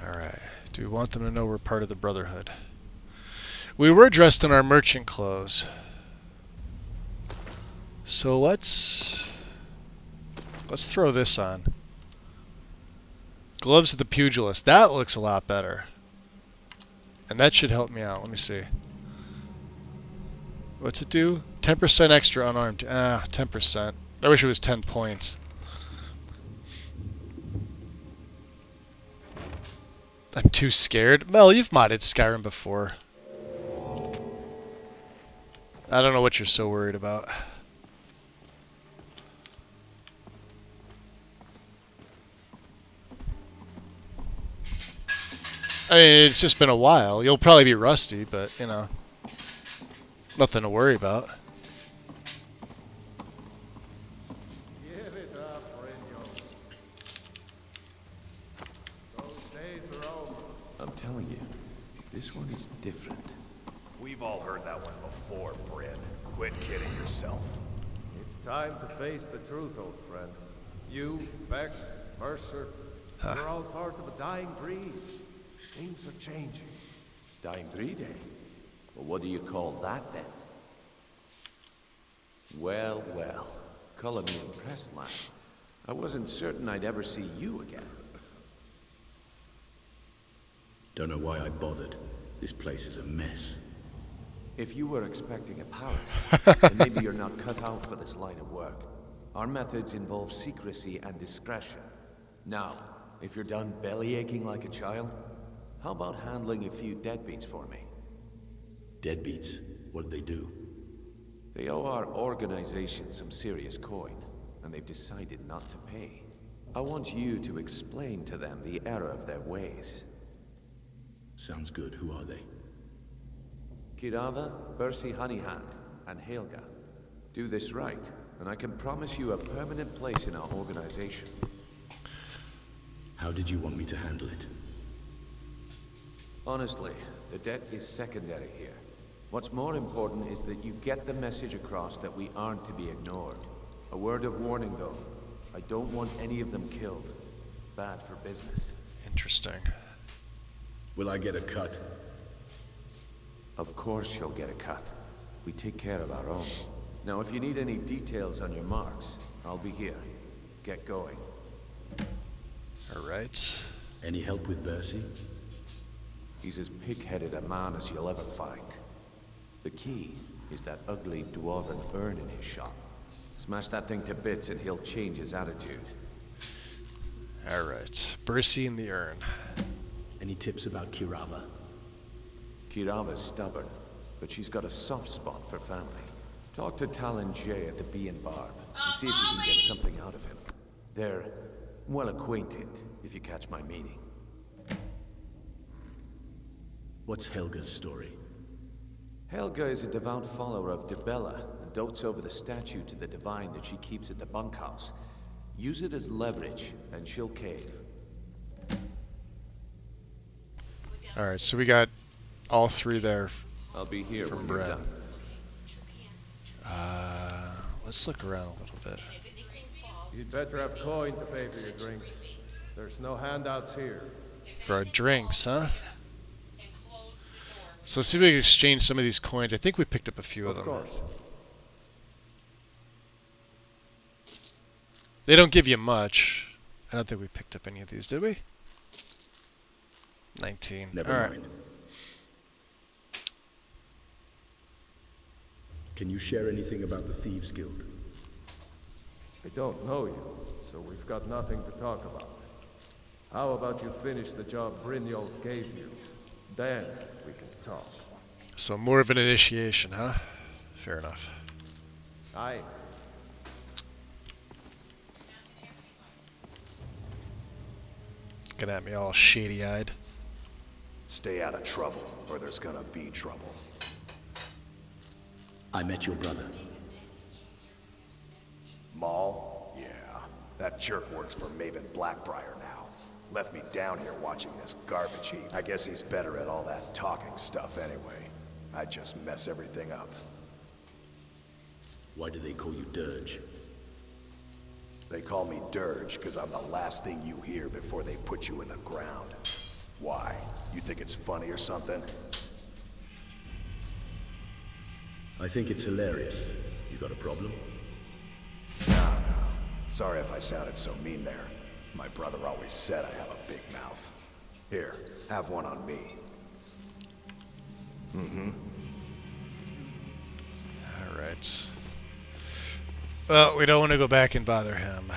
Alright, do we want them to know we're part of the Brotherhood? We were dressed in our merchant clothes. So let's throw this on. Gloves of the Pugilist. That looks a lot better. And that should help me out. Let me see. What's it do? 10% extra unarmed. 10%. I wish it was 10 points. I'm too scared. Mel, you've modded Skyrim before. I don't know what you're so worried about. I mean, it's just been a while. You'll probably be rusty, but, you know, nothing to worry about. Give it up, Renyo. Those days are over. I'm telling you, this one is different. We've all heard that one before, Bryn. Quit kidding yourself. It's time to face the truth, old friend. You, Vex, Mercer, we're all part of a dying breed. Things are changing. Dying breed, eh? Well, what do you call that, then? Well, well. Color me impressed, lad. I wasn't certain I'd ever see you again. Don't know why I bothered. This place is a mess. If you were expecting a palace, then maybe you're not cut out for this line of work. Our methods involve secrecy and discretion. Now, if you're done bellyaching like a child, how about handling a few deadbeats for me? Deadbeats? What'd they do? They owe our organization some serious coin, and they've decided not to pay. I want you to explain to them the error of their ways. Sounds good. Who are they? Kirava, Bersi Honeyhand, and Helga. Do this right, and I can promise you a permanent place in our organization. How did you want me to handle it? Honestly, the debt is secondary here. What's more important is that you get the message across that we aren't to be ignored. A word of warning, though. I don't want any of them killed. Bad for business. Interesting. Will I get a cut? Of course you'll get a cut. We take care of our own. Now, if you need any details on your marks, I'll be here. Get going. Alright. Any help with Bersi? He's as pig-headed a man as you'll ever find. The key is that ugly dwarven urn in his shop. Smash that thing to bits and he'll change his attitude. Alright. Bersi in the urn. Any tips about Kirava? Kirava's stubborn, but she's got a soft spot for family. Talk to Talon Jay at the Bee and Barb, and see if you can get something out of him. They're well acquainted, if you catch my meaning. What's Helga's story? Helga is a devout follower of Dibella, and dotes over the statue to the divine that she keeps at the bunkhouse. Use it as leverage, and she'll cave. Alright, so we got all three there. I'll be here from when you're Brett. done. Let's look around a little bit. You'd better have coin to pay for your drinks. There's no handouts here. For our drinks, huh? So let's see if we can exchange some of these coins. I think we picked up a few of them. Of course. They don't give you much. I don't think we picked up any of these, did we? 19. Never All right. mind. Can you share anything about the Thieves Guild? I don't know you, so we've got nothing to talk about. How about you finish the job Brynjolf gave you? Then we can talk. So more of an initiation, huh? Fair enough. Aye. Looking at me all shady-eyed. Stay out of trouble, or there's gonna be trouble. I met your brother. Maul? Yeah. That jerk works for Maven Blackbriar now. Left me down here watching this garbage heap. I guess he's better at all that talking stuff anyway. I just mess everything up. Why do they call you Dirge? They call me Dirge because I'm the last thing you hear before they put you in the ground. Why? You think it's funny or something? I think it's hilarious. You got a problem? No. Sorry if I sounded so mean there. My brother always said I have a big mouth. Here, have one on me. Mm-hmm. Alright. Well, we don't want to go back and bother him.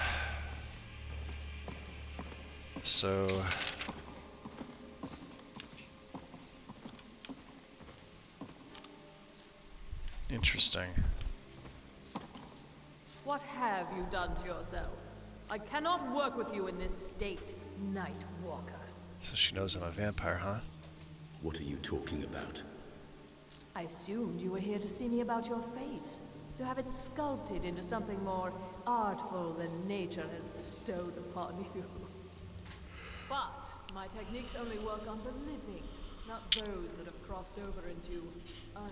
So... Interesting. What have you done to yourself? I cannot work with you in this state, Night Walker. So she knows I'm a vampire, huh? What are you talking about? I assumed you were here to see me about your face, to have it sculpted into something more artful than nature has bestowed upon you. But my techniques only work on the living, not those that have crossed over into undead.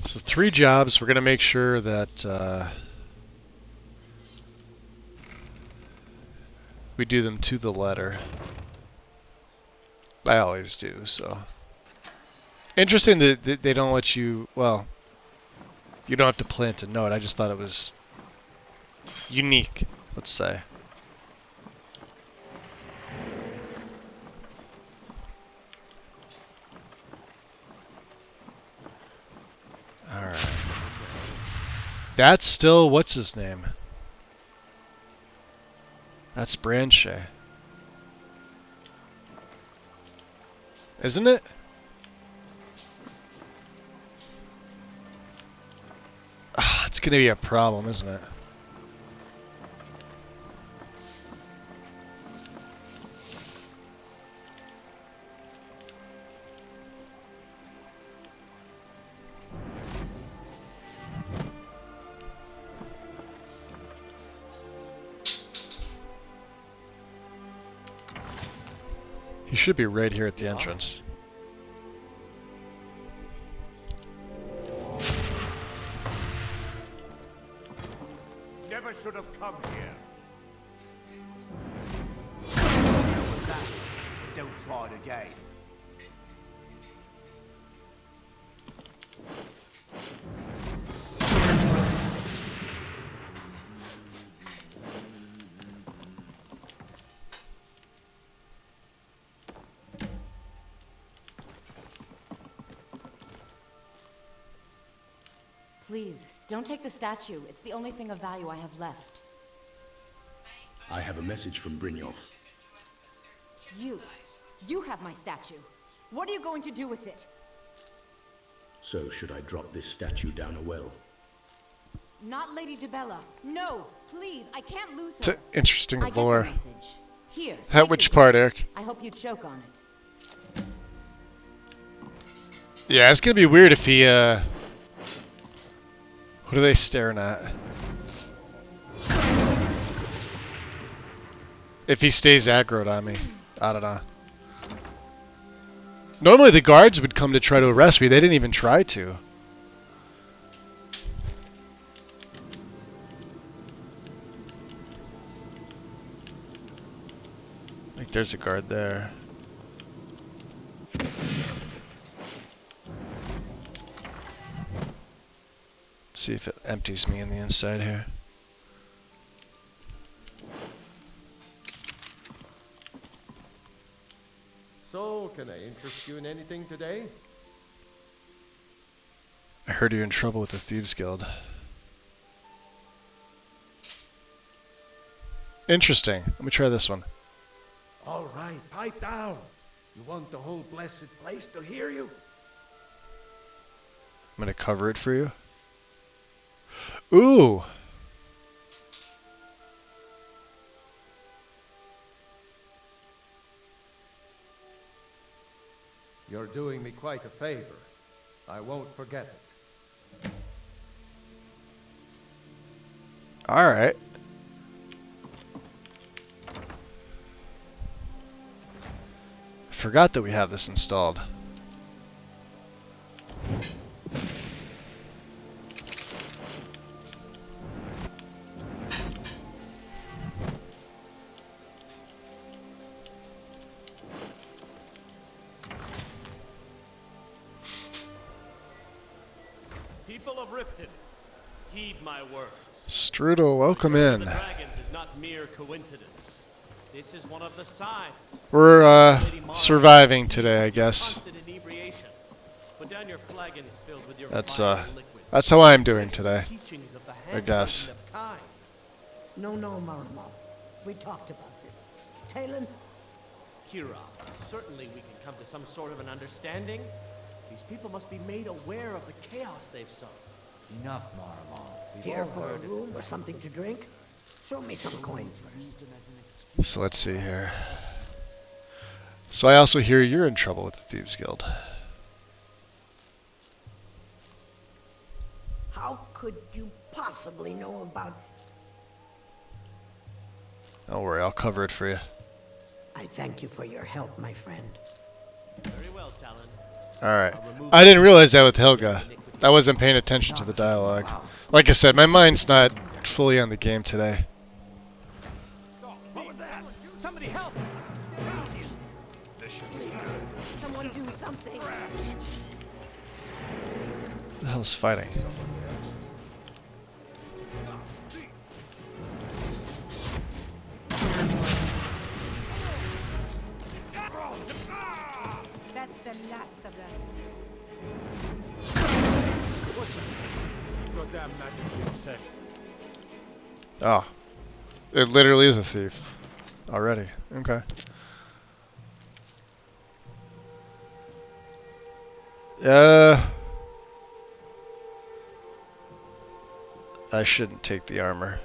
So 3 jobs. We're going to make sure that we do them to the letter. I always do, so. Interesting that they don't let you, well, you don't have to plant a note. I just thought it was unique, let's say. Alright. That's still, what's his name? That's Branche. Isn't it? It's gonna be a problem, isn't it? He should be right here at the entrance. Never should have come here. Don't try it again. Please, don't take the statue. It's the only thing of value I have left. I have a message from Brynjolf. You have my statue. What are you going to do with it? So, should I drop this statue down a well? Not Lady Dibella. No, please, I can't lose her. It's an interesting lore. Here. At which part, Eric? I hope you choke on it. Yeah, it's gonna be weird if he, What are they staring at? If he stays aggroed on me. I don't know. Normally the guards would come to try to arrest me. They didn't even try to. Like there's a guard there. Let's see if it empties me on the inside here. So, can I interest you in anything today? I heard you're in trouble with the Thieves Guild. Interesting. Let me try this one. All right, pipe down. You want the whole blessed place to hear you? I'm gonna cover it for you. Ooh! You're doing me quite a favor. I won't forget it. Alright. Forgot that we have this installed. People of Riften, heed my words. Strudel, welcome in. The dragons is not mere coincidence. This is one of the signs. We're surviving today, I guess. Put down your flagons filled with your That's how I'm doing today. I guess. No, Maramo. We talked about this. Talon? Kira, certainly we can come to some sort of an understanding. These people must be made aware of the chaos they've sown. Enough, Maramo. Here for a room or something to drink? Show me some coin first. So let's see here. So I also hear you're in trouble with the Thieves Guild. How could you possibly know about... Don't worry, I'll cover it for you. I thank you for your help, my friend. Very well, Talon. Alright. I didn't realize that with Helga. I wasn't paying attention to the dialogue. Like I said, my mind's not fully on the game today. What was that? Somebody help! Someone do something. What the hell's fighting? That's the last of them. Goddamn magic being safe. Oh. It literally is a thief. Already. Okay. I shouldn't take the armor.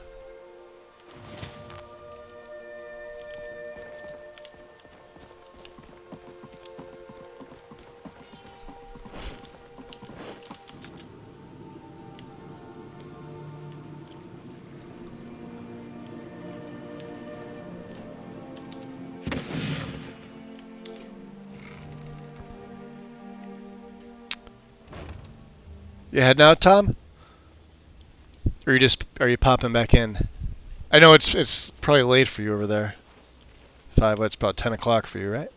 You heading out, Tom? Or are you popping back in? I know it's probably late for you over there. It's about 10 o'clock for you, right?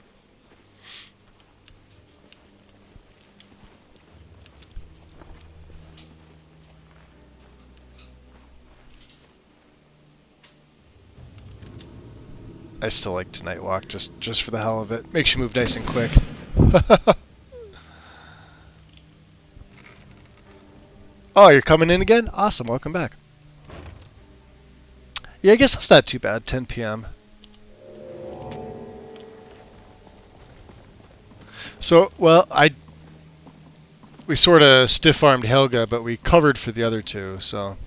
I still like to night walk just for the hell of it. Makes you move nice and quick. Oh, you're coming in again? Awesome, welcome back. Yeah, I guess that's not too bad, 10 p.m. So, well, we sort of stiff-armed Helga, but we covered for the other two, so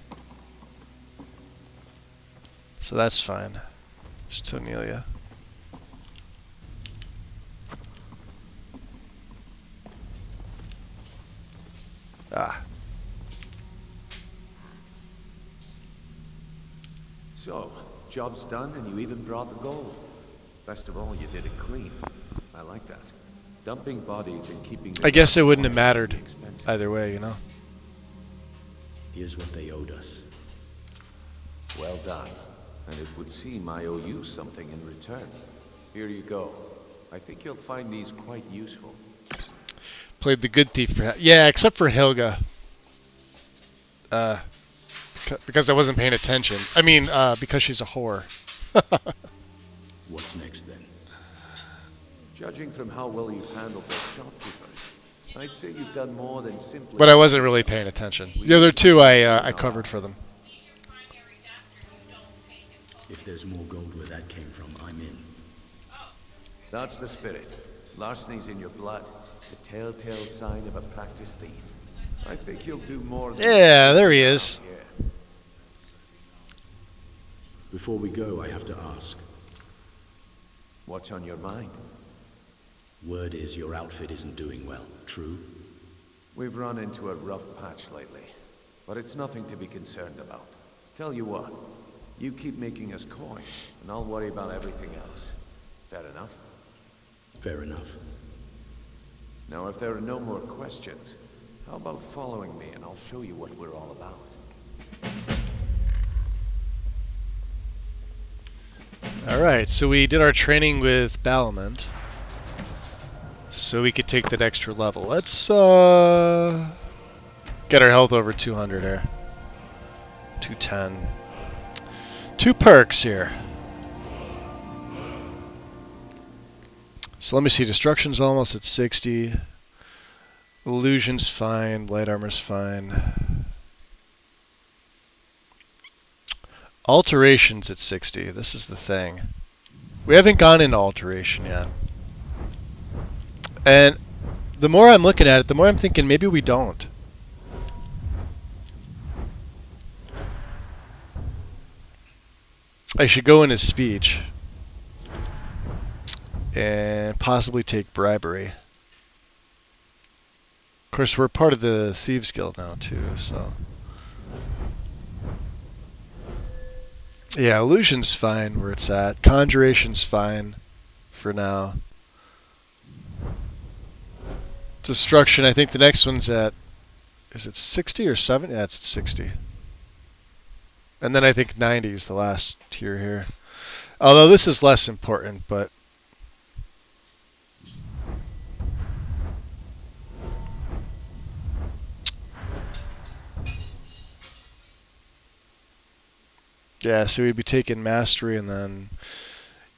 that's fine. Just Tonelia. Ah. So, Job's done, and you even brought the gold. Best of all, you did it clean. I like that. Dumping bodies and keeping the I guess it guards wouldn't have quiet can mattered be expensive. either way, you know. Here's what they owed us. Well done. And it would seem I owe you something in return. Here you go. I think you'll find these quite useful. Played the good thief, yeah, except for Helga. Because I wasn't paying attention. I mean, because she's a whore. What's next then? Judging from how well you've handled those shopkeepers, I'd say you've done more than simply... But I wasn't really paying attention. The other two I covered for them. If there's more gold where that came from, I'm in. That's the spirit. Larceny's in your blood. The telltale sign of a practiced thief. I think you'll do more than... Yeah, there he is. Yeah. Before we go, I have to ask. What's on your mind? Word is your outfit isn't doing well, true? We've run into a rough patch lately, but it's nothing to be concerned about. Tell you what, you keep making us coin, and I'll worry about everything else. Fair enough? Fair enough. Now, if there are no more questions, how about following me and I'll show you what we're all about. Alright, so we did our training with Balamant. So we could take that extra level. Let's get our health over 200 here. 210. 2 perks here. So let me see, Destruction's almost at 60. Illusion's fine, Light Armor's fine. Alteration's at 60, this is the thing. We haven't gone into Alteration yet. And the more I'm looking at it, the more I'm thinking maybe we don't. I should go in his speech. And possibly take bribery. Of course, we're part of the Thieves Guild now, too, so... Yeah, Illusion's fine where it's at. Conjuration's fine for now. Destruction, I think the next one's at... Is it 60 or 70? Yeah, it's at 60. And then I think 90 is the last tier here. Although this is less important, but... Yeah, so we'd be taking Mastery and then,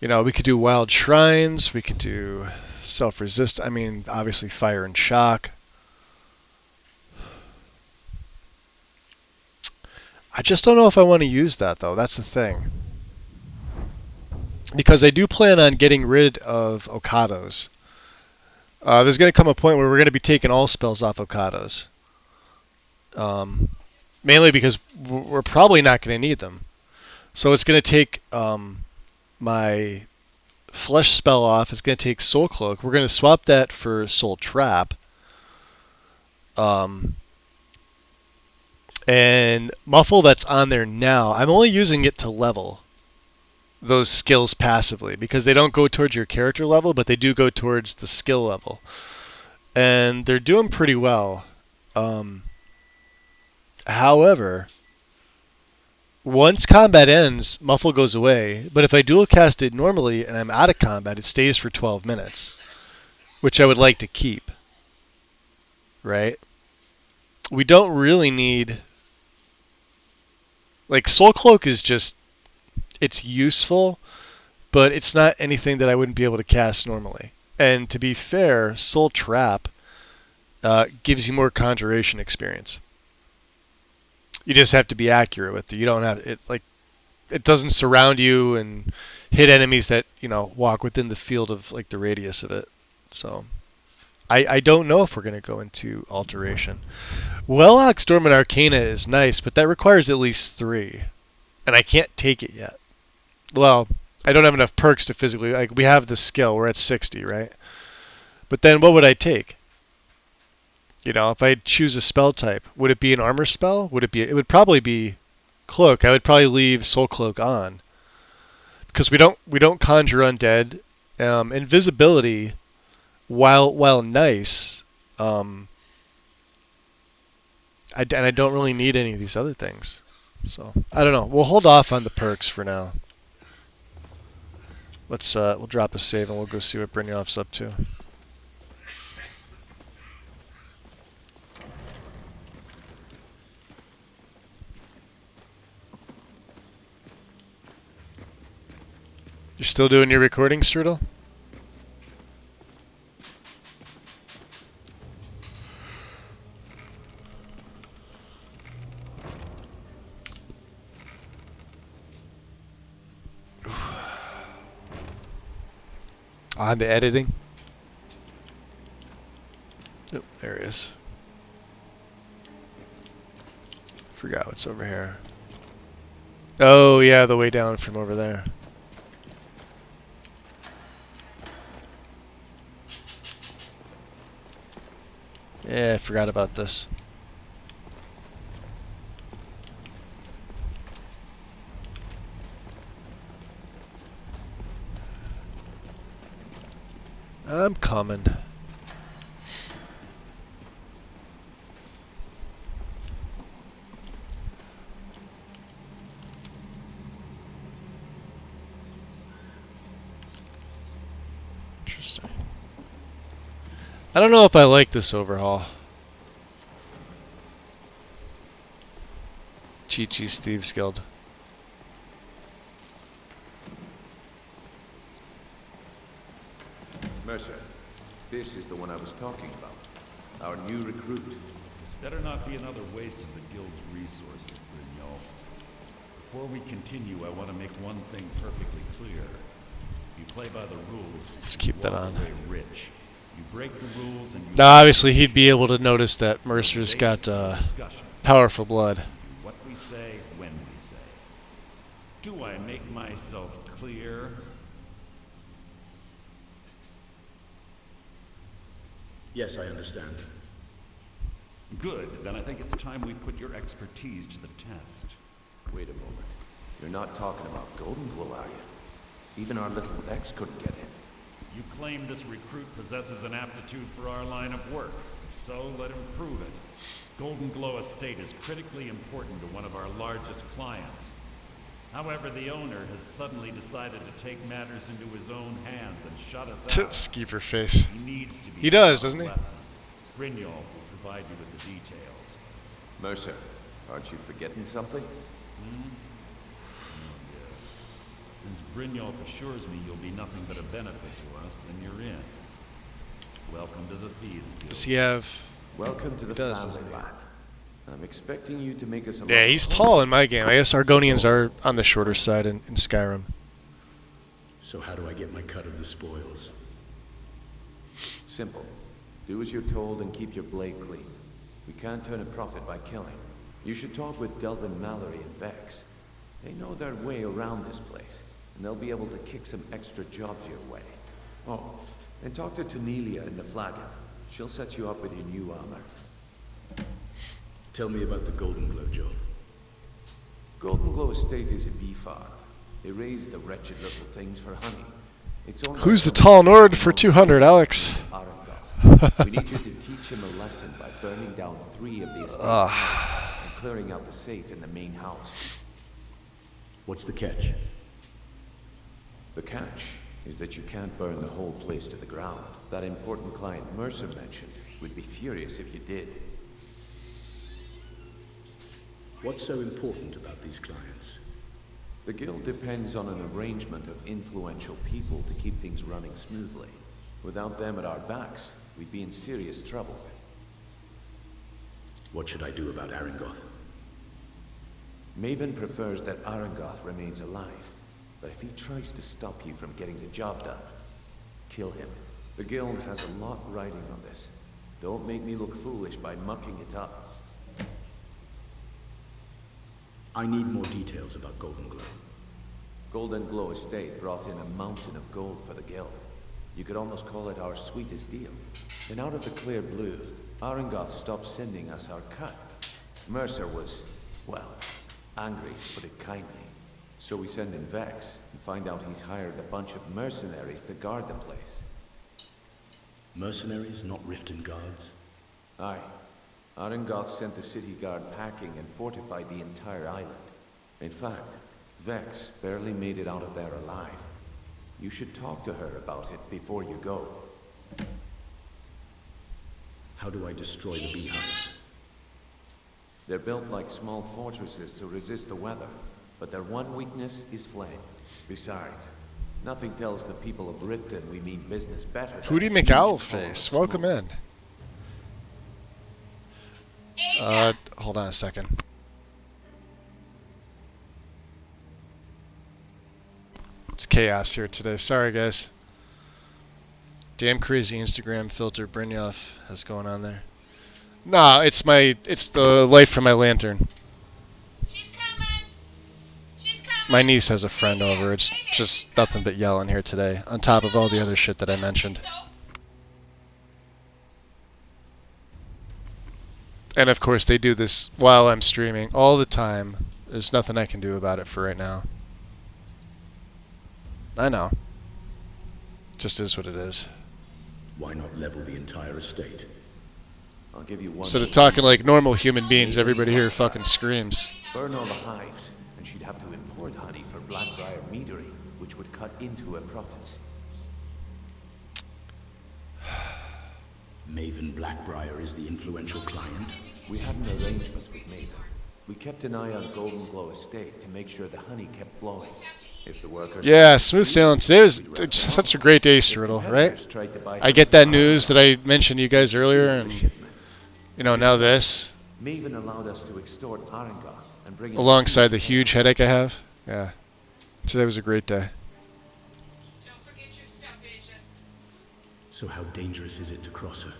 you know, we could do Wild Shrines, we could do Self-Resist, I mean, obviously Fire and Shock. I just don't know if I want to use that, though, that's the thing. Because I do plan on getting rid of Okados. There's going to come a point where we're going to be taking all spells off Okados. Mainly because we're probably not going to need them. So it's going to take my Flesh spell off. It's going to take Soul Cloak. We're going to swap that for Soul Trap. And Muffle that's on there now, I'm only using it to level those skills passively because they don't go towards your character level, but they do go towards the skill level. And they're doing pretty well. However... Once combat ends, Muffle goes away, but if I dual cast it normally and I'm out of combat, it stays for 12 minutes, which I would like to keep, right? We don't really need... Like, Soul Cloak is just... It's useful, but it's not anything that I wouldn't be able to cast normally. And to be fair, Soul Trap gives you more conjuration experience. You just have to be accurate with it. You don't have it like it doesn't surround you and hit enemies that, you know, walk within the field of like the radius of it. So I don't know if we're going to go into Alteration. Wellok's Dormant Arcana is nice, but that requires at least 3. And I can't take it yet. Well, I don't have enough perks to physically... Like, we have the skill. We're at 60, right? But then what would I take? You know, if I choose a spell type, would it be an armor spell? Would it be? It would probably be Cloak. I would probably leave Soul Cloak on. because we don't conjure undead. Invisibility, while nice, and I don't really need any of these other things. So I don't know. We'll hold off on the perks for now. Let's we'll drop a save and we'll go see what Brynjolf's up to. You're still doing your recording, Strudel? On the editing. Oh, there he is. Forgot what's over here. Oh yeah, the way down from over there. Yeah, I forgot about this. I'm coming. Interesting. I don't know if I like this overhaul. Chi-Chi's Thieves Guild. Mercer, this is the one I was talking about. Our new recruit. This better not be another waste of the guild's resources, Brynjolf. Before we continue, I want to make one thing perfectly clear. If you play by the rules, let's keep that on. Rich. You break the rules and you now, obviously, he'd be able to notice that Mercer's got powerful blood. What we say, when we say. Do I make myself clear? Yes, I understand. Good. Then I think it's time we put your expertise to the test. Wait a moment. You're not talking about Golden Glow, are you? Even our little Vex couldn't get in. You claim this recruit possesses an aptitude for our line of work. If so, let him prove it. Golden Glow Estate is critically important to one of our largest clients. However, the owner has suddenly decided to take matters into his own hands and shut us out. Skeever face. He needs to be he does, doesn't he? Brynjolf will provide you with the details. Mercer, aren't you forgetting something? Hmm? Since Brynjolf assures me you'll be nothing but a benefit to us, then you're in. Welcome to the Thieves Guild. Does he have... Welcome to the family, lad. I'm expecting you to make us a... Yeah, he's tall in my game. I guess Argonians are on the shorter side in Skyrim. So how do I get my cut of the spoils? Simple. Do as you're told and keep your blade clean. We can't turn a profit by killing. You should talk with Delvin Mallory and Vex. They know their way around this place, and they'll be able to kick some extra jobs your way. Oh, and talk to Tanelia in the Flagon. She'll set you up with your new armor. Tell me about the Golden Glow job. Golden Glow Estate is a bee farm. They raise the wretched little things for honey. It's owned Who's the tall Nord for 200, Alex? We need you to teach him a lesson by burning down 3 of the estate's hives and clearing out the safe in the main house. What's the catch? The catch is that you can't burn the whole place to the ground. That important client Mercer mentioned would be furious if you did. What's so important about these clients? The guild depends on an arrangement of influential people to keep things running smoothly. Without them at our backs, we'd be in serious trouble. What should I do about Aringoth? Maven prefers that Aringoth remains alive, but if he tries to stop you from getting the job done, kill him. The guild has a lot riding on this. Don't make me look foolish by mucking it up. I need more details about Golden Glow. Golden Glow Estate brought in a mountain of gold for the guild. You could almost call it our sweetest deal. Then out of the clear blue, Aringoth stopped sending us our cut. Mercer was, well, angry to put it kindly. So we sent in Vex and find out he's hired a bunch of mercenaries to guard the place. Mercenaries, not Riften guards? Aye. Arengoth sent the city guard packing and fortified the entire island. In fact, Vex barely made it out of there alive. You should talk to her about it before you go. How do I destroy the beehives? They're built like small fortresses to resist the weather, but their one weakness is flame. Besides, nothing tells the people of Riften we mean business better. Hootie McOwlface, welcome in. Hold on a second. It's chaos here today. Sorry, guys. Damn crazy Instagram filter Brynjolf has going on there. Nah, it's the light from my lantern. She's coming. She's coming. My niece has a friend over. It's just nothing but yelling here today, on top of all the other shit that I mentioned. And of course, they do this while I'm streaming all the time. There's nothing I can do about it for right now. I know. Just is what it is. Why not level the entire estate? I'll give you one. Instead of talking like normal human beings, everybody here fucking screams. Burn all the hives, and she'd have to import honey for Blackbriar meadery, which would cut into her profits. Maven Blackbriar is the influential client? We had an arrangement with Maven. We kept an eye on Golden Glow Estate to make sure the honey kept flowing. If the workers... Yeah, smooth sailing. Today was such a great day, Strudel, right? I get that news that I mentioned to you guys earlier, and, you know, now this. Maven allowed us to extort Arengoth and bring it alongside the huge headache I have. Yeah. Today was a great day. So how dangerous is it to cross her?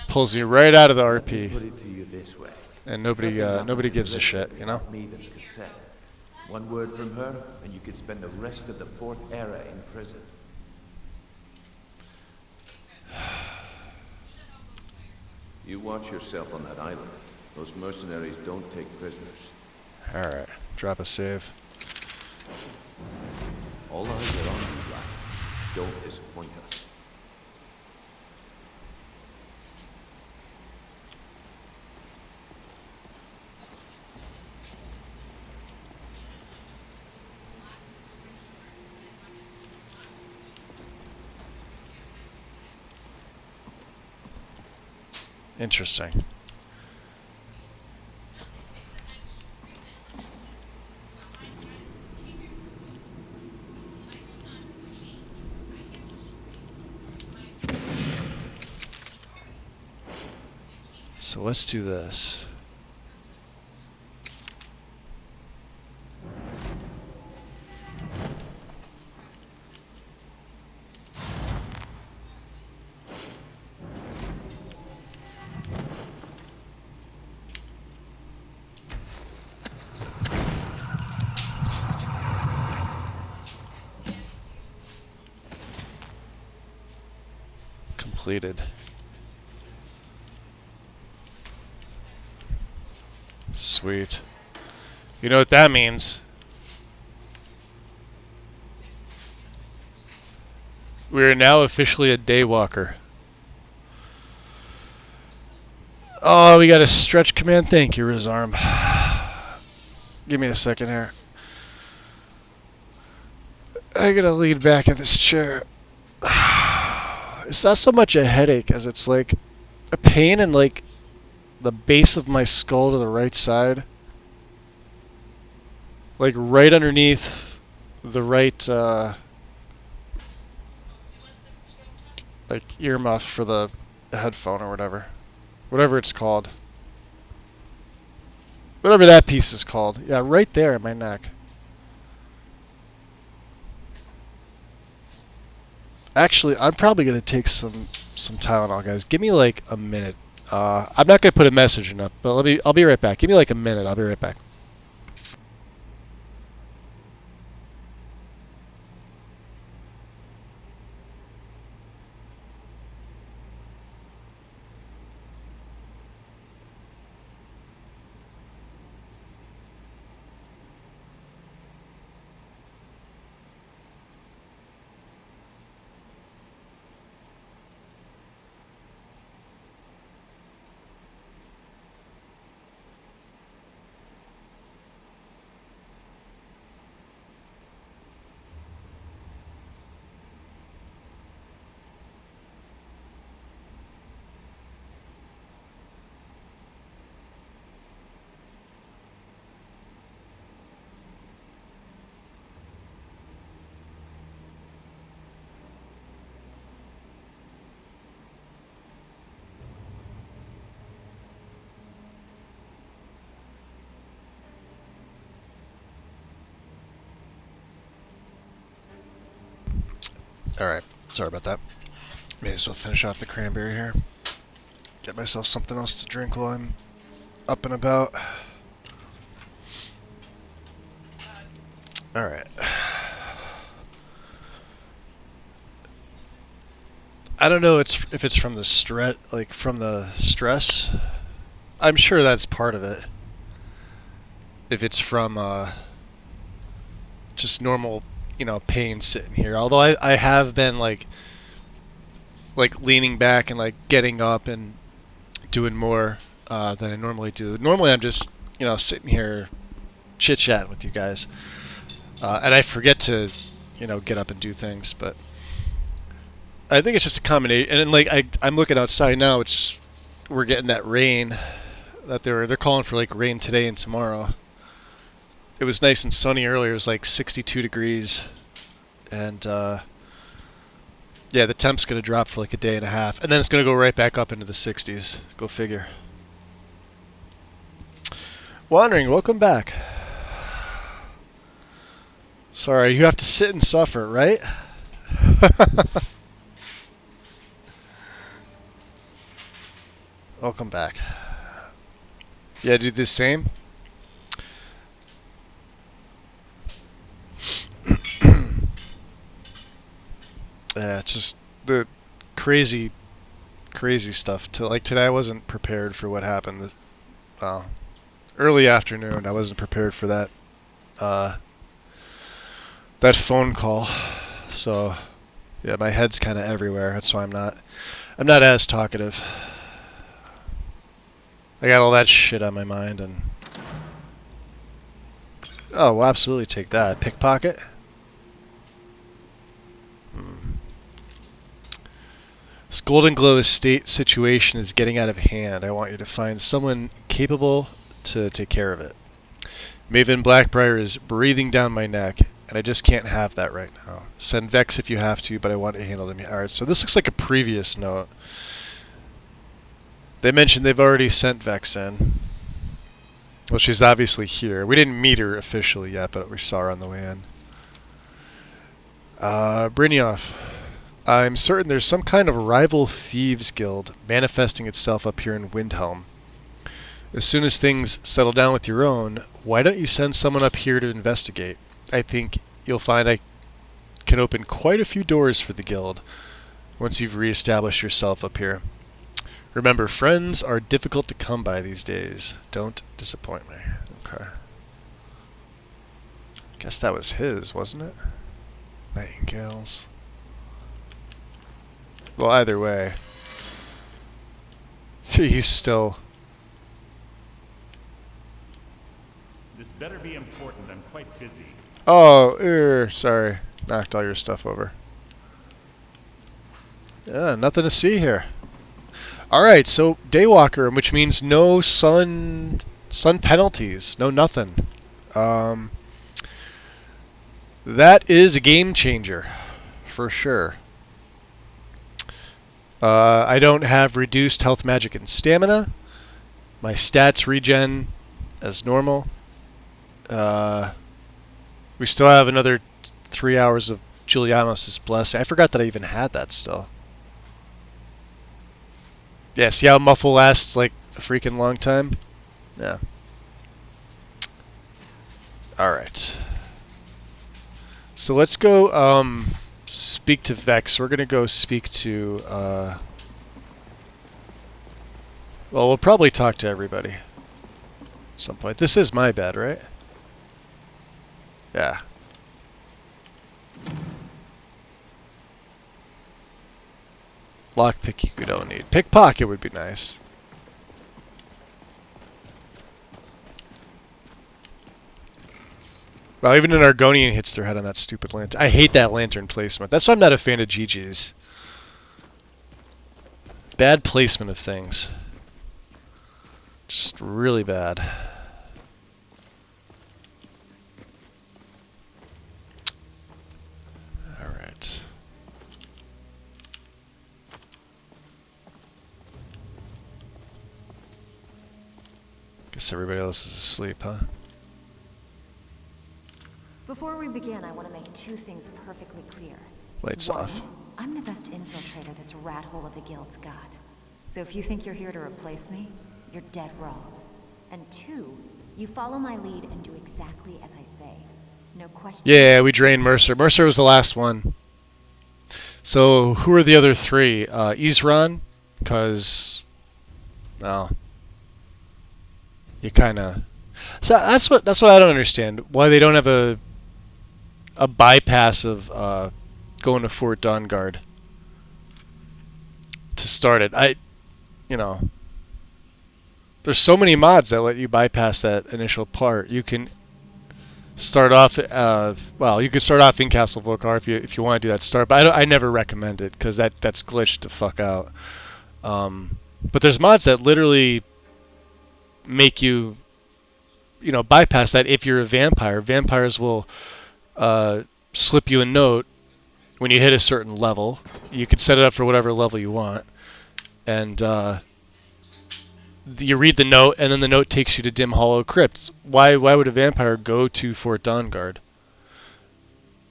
Pulls you right out of the RP. Put it to you this way. And nobody gives a shit, you know? Maven's consent. One word from her, and you could spend the rest of the Fourth Era in prison. You watch yourself on that island. Those mercenaries don't take prisoners. Alright, drop a save. All eyes are on you, Black. Don't disappoint us. Interesting. So let's do this. Completed. Sweet. You know what that means? We are now officially a daywalker. Oh, we got a stretch command. Thank you, Rizarm. Give me a second here. I gotta lean back in this chair. It's not so much a headache as it's like a pain in like the base of my skull to the right side. Like right underneath the right like earmuff for the headphone or whatever. Whatever it's called. Whatever that piece is called. Yeah, right there in my neck. Actually, I'm probably gonna take some Tylenol, guys. Give me like a minute. I'm not gonna put a message in up, but I'll be right back. Give me like a minute. I'll be right back. Alright, sorry about that. May as well finish off the cranberry here. Get myself something else to drink while I'm up and about. Alright. I don't know if it's from the stress. I'm sure that's part of it. If it's from just normal, pain sitting here. Although I have been like leaning back and like getting up and doing more than I normally do. Normally I'm just sitting here chit-chatting with you guys, and I forget to get up and do things. But I think it's just a combination. And then, I'm looking outside now. We're getting that rain that they're calling for, like rain today and tomorrow. It was nice and sunny earlier. It was like 62 degrees, and yeah, the temp's gonna drop for like a day and a half, and then it's gonna go right back up into the 60s. Go figure. Wandering, welcome back. Sorry, you have to sit and suffer, right? Welcome back. Yeah, do the same. Yeah, just the crazy stuff. Today, I wasn't prepared for what happened. Early afternoon, I wasn't prepared for that. That phone call. So, yeah, my head's kind of everywhere. That's why I'm not as talkative. I got all that shit on my mind, and oh, we'll absolutely take that. Pickpocket. This Golden Glow estate situation is getting out of hand. I want you to find someone capable to take care of it. Maven Blackbriar is breathing down my neck, and I just can't have that right now. Send Vex if you have to, but I want it handled immediately. Alright, so this looks like a previous note. They mentioned they've already sent Vex in. Well, she's obviously here. We didn't meet her officially yet, but we saw her on the way in. Brynjolf. I'm certain there's some kind of rival thieves guild manifesting itself up here in Windhelm. As soon as things settle down with your own, why don't you send someone up here to investigate? I think you'll find I can open quite a few doors for the guild once you've reestablished yourself up here. Remember, friends are difficult to come by these days. Don't disappoint me. Okay. Guess that was his, wasn't it? Nightingales. Well, either way. He's still... This better be important. I'm quite busy. Oh, sorry. Knocked all your stuff over. Yeah, nothing to see here. Alright, so Daywalker, which means no sun penalties. No nothing. That is a game changer. For sure. I don't have reduced health, magic, and stamina. My stats regen as normal. We still have another 3 hours of Julianos' blessing. I forgot that I even had that still. Yeah, see how Muffle lasts like a freaking long time? Yeah. Alright. So let's go speak to Vex. We're gonna go speak to well, we'll probably talk to everybody at some point. This is my bed, right? Yeah. Lockpick we don't need. Pickpocket would be nice. Well, even an Argonian hits their head on that stupid lantern. I hate that lantern placement. That's why I'm not a fan of GG's. Bad placement of things. Just really bad. Alright. Guess everybody else is asleep, huh? Before we begin, I want to make two things perfectly clear. Lights One, off. I'm the best infiltrator this rat hole of a guild's got. So if you think you're here to replace me, you're dead wrong. And two, you follow my lead and do exactly as I say. No questions. Yeah, we drained Mercer. Mercer was the last one. So who are the other three? Isran, because well, you kind of. So that's what I don't understand. Why they don't have a bypass of going to Fort Dawnguard to start it. There's so many mods that let you bypass that initial part. You can start off. You could start off in Castle Volcar if you want to do that start. But I never recommend it because that's glitched the fuck out. But there's mods that literally make you, bypass that if you're a vampire. Vampires will slip you a note when you hit a certain level. You can set it up for whatever level you want, and you read the note, and then the note takes you to Dim Hollow Crypt. Why would a vampire go to Fort Dawnguard?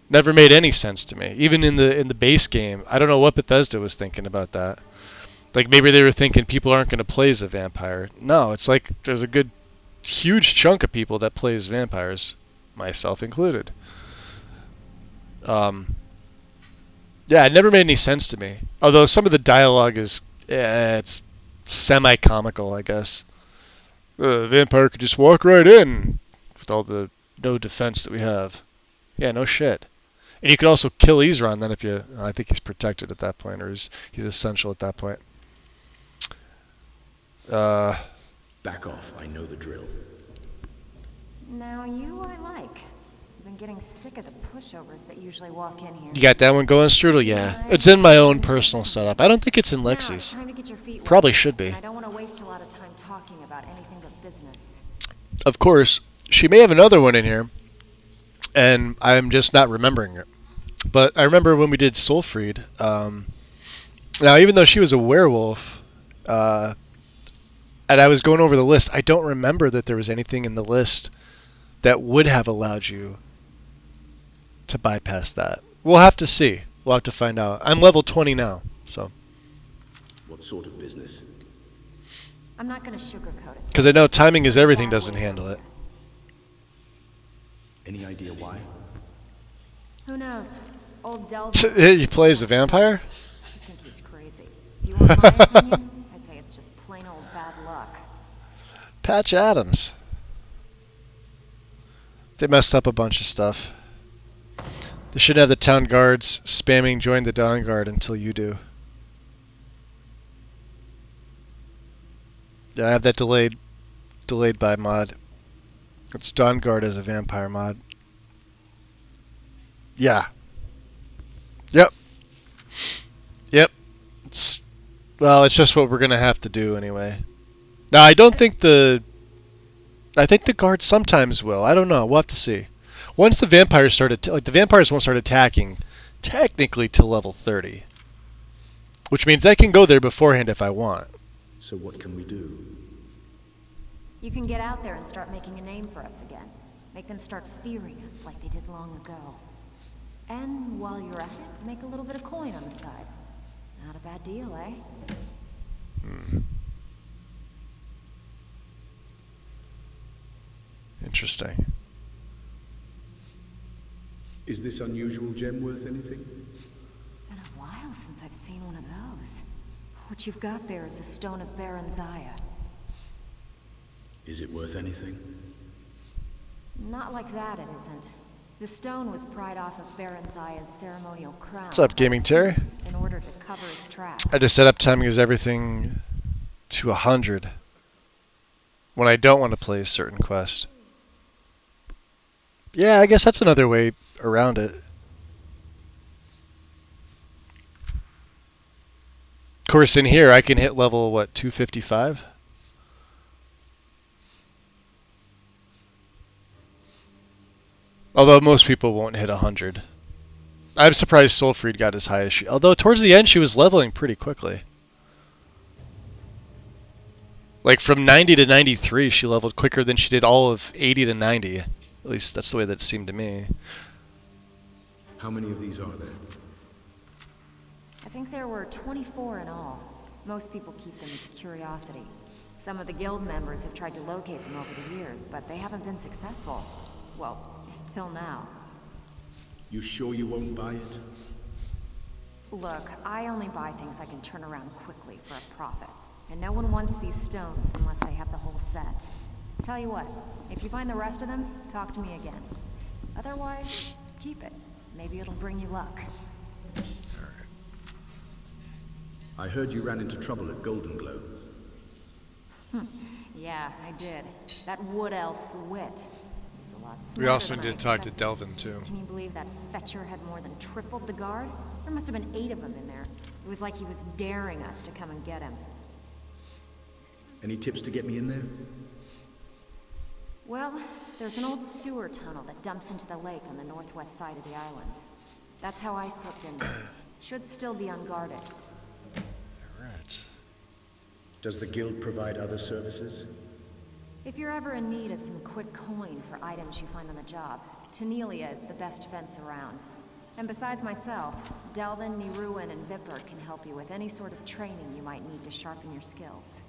Never made any sense to me. Even in the base game, I don't know what Bethesda was thinking about that. Like maybe they were thinking people aren't going to play as a vampire. No, it's like there's a good huge chunk of people that play as vampires, myself included. Yeah, it never made any sense to me. Although some of the dialogue is, it's semi-comical, I guess. A vampire could just walk right in with all the no defense that we have. Yeah, no shit. And you could also kill Isran then if you. I think he's protected at that point, or he's essential at that point. Back off. I know the drill. Now you I like. I've been getting sick of the pushovers that usually walk in here. You got that one going, Strudel? Yeah. It's in my own personal setup. I don't think it's in Lexi's. Time to get your feet Probably wet, should be. and I don't want to waste a lot of time talking about anything but business. Of course, she may have another one in here, and I'm just not remembering it. But I remember when we did Soulfried. Now, even though she was a werewolf, and I was going over the list, I don't remember that there was anything in the list that would have allowed you to bypass that. We'll have to see. We'll have to find out. I'm level 20 now, so. What sort of business? I'm not going to sugarcoat it. Because I know timing is everything doesn't handle it. Any idea why? Who knows? Old Del. He plays a vampire? I think he's crazy. If you want my opinion, I'd say it's just plain old bad luck. Patch Adams. They messed up a bunch of stuff. They should have the town guards spamming join the Dawn Guard until you do. Yeah, I have that delayed by mod. It's Dawn Guard as a vampire mod. Yeah. Yep. It's just what we're gonna have to do anyway. Now I don't think I think the guards sometimes will. I don't know. We'll have to see. Once the vampires started, the vampires won't start attacking, technically to level 30, which means I can go there beforehand if I want. So what can we do? You can get out there and start making a name for us again. Make them start fearing us like they did long ago. And while you're at it, make a little bit of coin on the side. Not a bad deal, eh? Interesting. Is this unusual gem worth anything? Been a while since I've seen one of those. What you've got there is a stone of Baron Zaya. Is it worth anything? Not like that, it isn't. The stone was pried off of Baron Zaya's ceremonial crown. What's up, Gaming Terry? In order to cover his tracks. I just set up timing as everything to 100 when I don't want to play a certain quest. Yeah, I guess that's another way around it. Of course, in here I can hit level, 255? Although most people won't hit 100. I'm surprised Soulfried got as high as she... Although towards the end she was leveling pretty quickly. Like from 90 to 93 she leveled quicker than she did all of 80 to 90. At least that's the way that seemed to me. How many of these are there? I think there were 24 in all. Most people keep them as a curiosity. Some of the guild members have tried to locate them over the years, but they haven't been successful. Well, until now. You sure you won't buy it? Look, I only buy things I can turn around quickly for a profit. And no one wants these stones unless I have the whole set. Tell you what, if you find the rest of them, talk to me again. Otherwise, keep it. Maybe it'll bring you luck. I heard you ran into trouble at Golden Glow. Yeah, I did. That wood elf's wit. He's a lot smarter We also than I did talk to expected. Delvin too. Can you believe that fetcher had more than tripled the guard? There must have been 8 of them in there. It was like he was daring us to come and get him. Any tips to get me in there? Well, there's an old sewer tunnel that dumps into the lake on the northwest side of the island. That's how I slipped in there. Should still be unguarded. Alright. Does the guild provide other services? If you're ever in need of some quick coin for items you find on the job, Tanelia is the best fence around. And besides myself, Delvin, Niruin, and Vipper can help you with any sort of training you might need to sharpen your skills.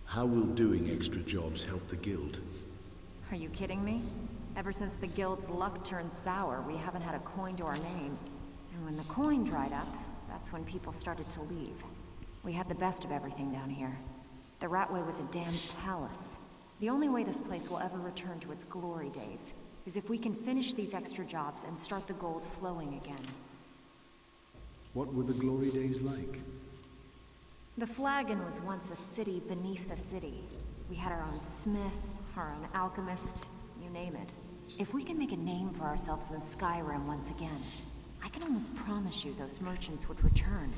How will doing extra jobs help the guild? Are you kidding me? Ever since the guild's luck turned sour, we haven't had a coin to our name. And when the coin dried up, that's when people started to leave. We had the best of everything down here. The Ratway was a damned palace. The only way this place will ever return to its glory days is if we can finish these extra jobs and start the gold flowing again. What were the glory days like? The Flagon was once a city beneath a city. We had our own smith, our own alchemist, you name it. If we can make a name for ourselves in Skyrim once again, I can almost promise you those merchants would return.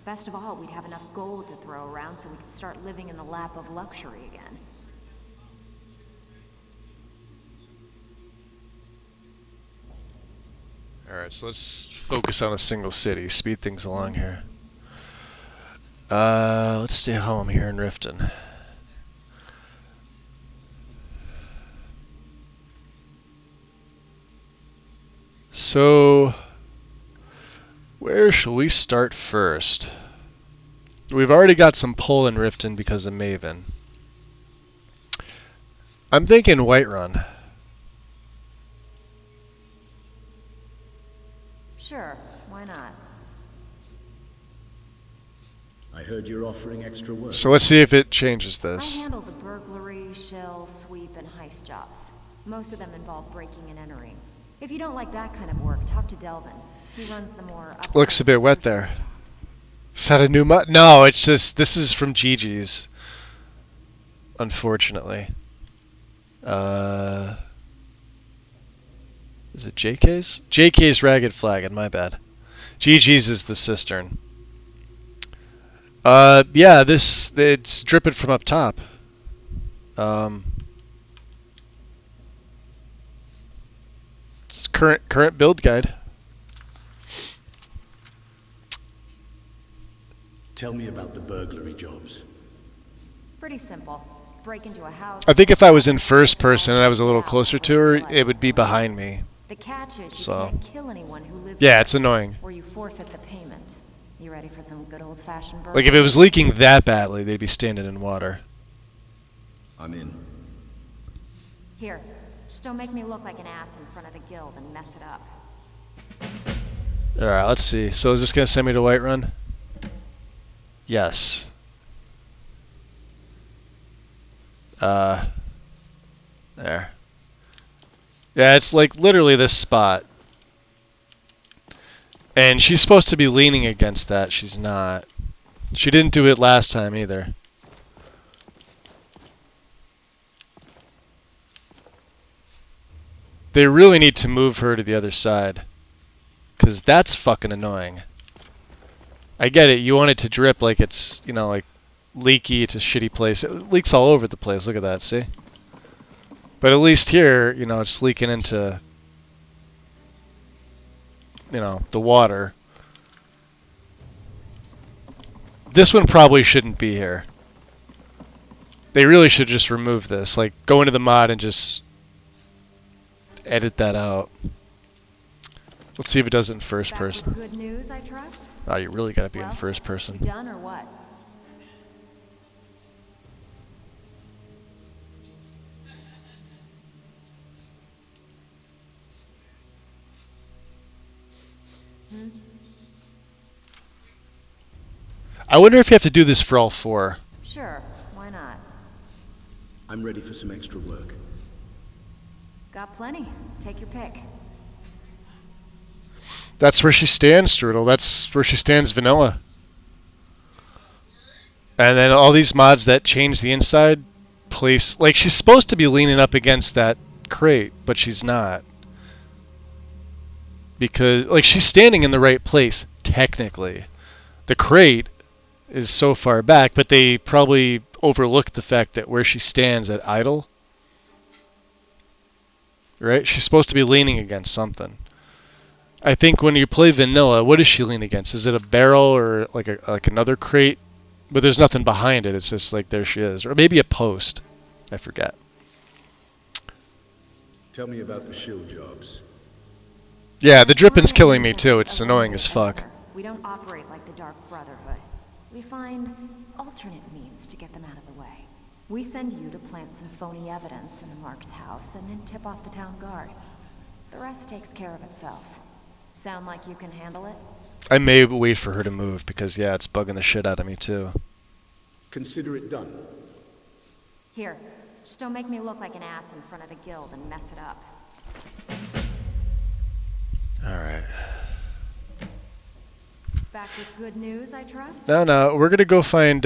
Best of all, we'd have enough gold to throw around so we could start living in the lap of luxury again. Alright, so let's focus on a single city, speed things along here. Let's stay home here in Riften. So, where shall we start first? We've already got some pull in Riften because of Maven. I'm thinking Whiterun. Sure, why not? I heard you're offering extra work. So let's see if it changes I this. handle the burglary, shill, sweep, and heist jobs. Most of them involve breaking and entering. If you don't like that kind of work, talk to Delvin. He runs the more Looks a bit wet there. Is that a new mod? No, it's just, this is from Gigi's. Unfortunately. Is it JK's? JK's Ragged Flagon, my bad. Gigi's is the cistern. Yeah, it's dripping from up top. It's current build guide. Tell me about the burglary jobs. Pretty simple. Break into a house. I think if I was in first person and I was a little closer to her, it would be behind me. The catch is So, you can't kill anyone who lives yeah, there, it's annoying. or you forfeit the payment. You ready for some good old-fashioned burglary? Like if it was leaking that badly, they'd be standing in water. I'm in. Here, just don't make me look like an ass in front of the guild and mess it up. Alright, let's see. So is this going to send me to Whiterun? Yes. There. Yeah, it's like literally this spot. And she's supposed to be leaning against that. She's not. She didn't do it last time either. They really need to move her to the other side. Because that's fucking annoying. I get it. You want it to drip like it's, you know, like leaky. It's a shitty place. It leaks all over the place. Look at that, see? But at least here, you know, it's leaking into, you know, the water. This one probably shouldn't be here. They really should just remove this. Like, go into the mod and just edit that out. Let's see if it does it in first Back person. with good news, I trust? Oh, you really gotta be in Well, first person. You done or what? I wonder if you have to do this for all 4. Sure, why not? I'm ready for some extra work. Got plenty. Take your pick. That's where she stands, Strudel. That's where she stands vanilla. And then all these mods that change the inside place, like she's supposed to be leaning up against that crate, but she's not. Because, like, she's standing in the right place, technically. The crate is so far back, but they probably overlooked the fact that where she stands at idle, right? She's supposed to be leaning against something. I think when you play vanilla, what does she lean against? Is it a barrel or like another crate? But there's nothing behind it. It's just like there she is, or maybe a post. I forget. Tell me about the shield jobs. Yeah, the dripping's killing me too. It's annoying as fuck. We don't operate like the Dark Brotherhood. We find alternate means to get them out of the way. We send you to plant some phony evidence in the Mark's house and then tip off the town guard. The rest takes care of itself. Sound like you can handle it? I may wait for her to move because, yeah, it's bugging the shit out of me too. Consider it done. Here, just don't make me look like an ass in front of the guild and mess it up. Alright. Back with good news, I trust? No, we're gonna go find,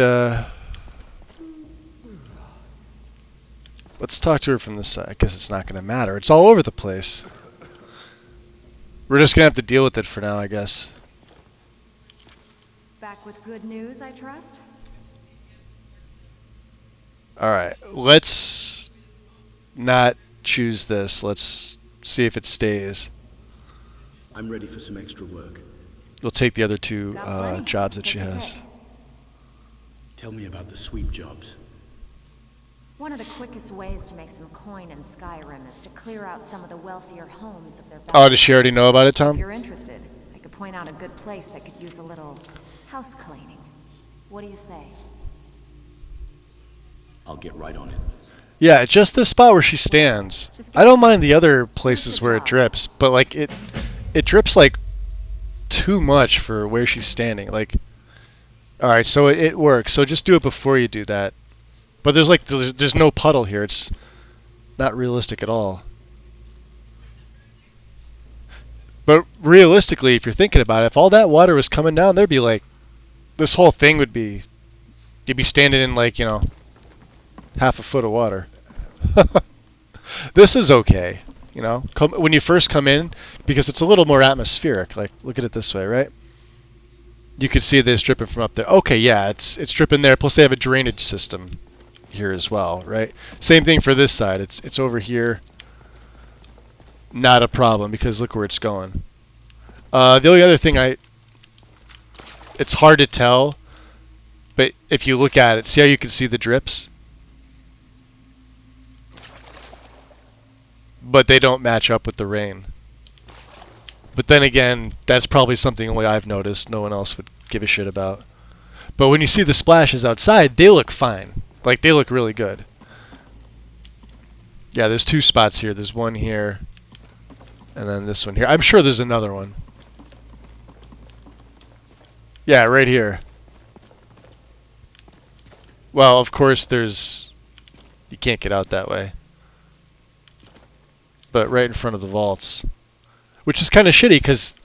let's talk to her from this side. I guess it's not gonna matter. It's all over the place. We're just gonna have to deal with it for now, I guess. Back with good news, I trust? Alright, let's not choose this. Let's see if it stays. I'm ready for some extra work. We'll take the other 2 jobs that she has. Tell me about the sweep jobs. One of the quickest ways to make some coin in Skyrim is to clear out some of the wealthier homes of their Oh, does she already know about it, Tom? If you're interested, I could point out a good place that could use a little house cleaning. What do you say? I'll get right on it. Yeah, just the spot where she stands. I don't mind the other places where it drips, but like it drips like too much for where she's standing. Like, all right, so it works. So just do it before you do that. But there's no puddle here. It's not realistic at all. But realistically, if you're thinking about it, if all that water was coming down, there'd be like, this whole thing would be, you'd be standing in like, you know, half a foot of water. This is okay, you know, when you first come in, because it's a little more atmospheric. Like, look at it this way, right? You can see this dripping from up there. Okay, yeah, it's dripping there. Plus, they have a drainage system here as well, right? Same thing for this side. It's over here. Not a problem because look where it's going. The only other thing it's hard to tell, but if you look at it, see how you can see the drips? But they don't match up with the rain. But then again, that's probably something only I've noticed. No one else would give a shit about. But when you see the splashes outside, they look fine. Like, they look really good. Yeah, there's 2 spots here. There's one here, and then this one here. I'm sure there's another one. Yeah, right here. Well, of course, you can't get out that way. But right in front of the vaults. Which is kind of shitty, because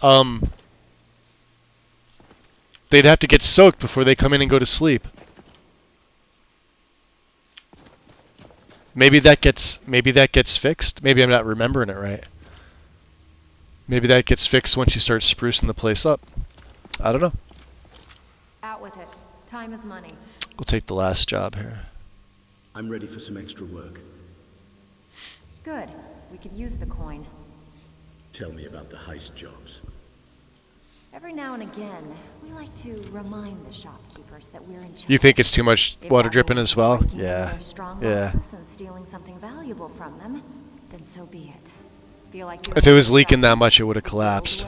they'd have to get soaked before they come in and go to sleep. Maybe that gets fixed. Maybe I'm not remembering it right. Maybe that gets fixed once you start sprucing the place up. I don't know. Out with it. Time is money. We'll take the last job here. I'm ready for some extra work. Good. We could use the coin. Tell me about the heist jobs. Every now and again, we like to remind the shopkeepers that we're in charge. You think it's too much water dripping as well? Breaking into Yeah. their strong Yeah. boxes and stealing something valuable from them, then so be it. Feel like doing If it was something leaking that much, it would have collapsed.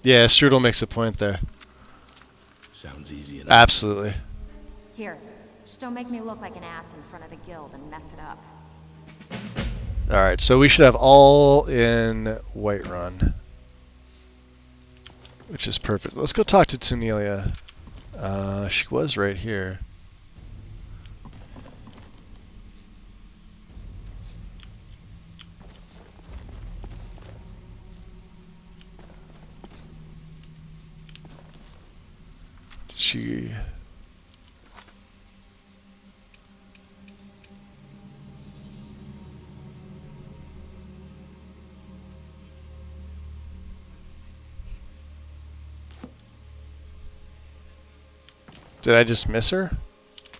Yeah, Strudel makes a point there. Sounds easy enough. Absolutely. Here, just don't make me look like an ass in front of the guild and mess it up. Alright, so we should have all in Whiterun. Which is perfect. Let's go talk to Tunelia. She was right here. She... Did I just miss her?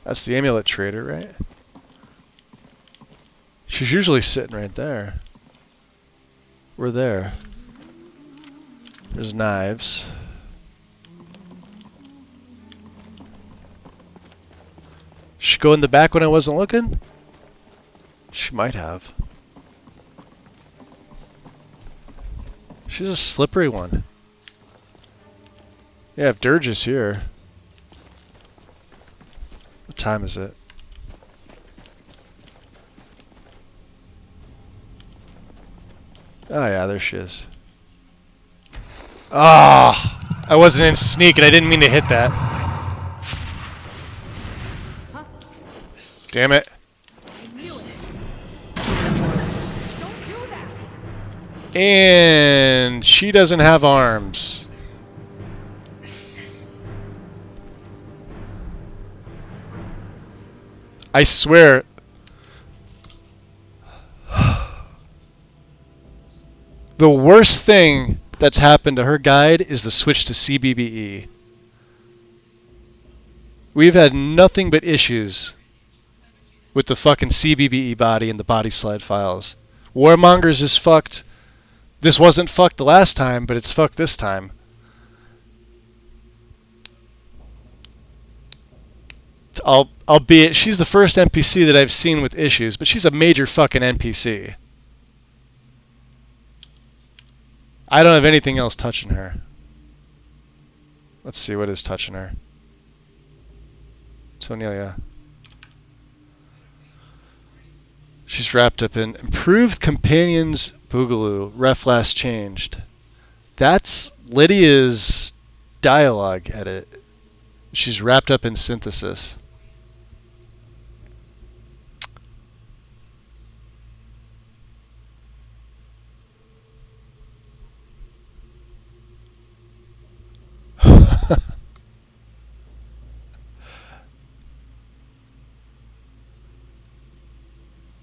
That's the amulet trader, right? She's usually sitting right there. We're there. There's knives. She go in the back when I wasn't looking? She might have. She's a slippery one. Yeah, if Dirge is here. What time is it? Oh yeah, there she is. Ah! I wasn't in sneak and I didn't mean to hit that. Damn it. And she doesn't have arms. I swear. The worst thing that's happened to her guide is the switch to CBBE. We've had nothing but issues with the fucking CBBE body and the body slide files. Warmongers is fucked. This wasn't fucked the last time, but it's fucked this time. Albeit she's the first NPC that I've seen with issues, but she's a major fucking NPC. I don't have anything else touching her. Let's see what is touching her. Tonelia. She's wrapped up in improved companions boogaloo. Ref last changed. That's Lydia's dialogue edit. She's wrapped up in synthesis.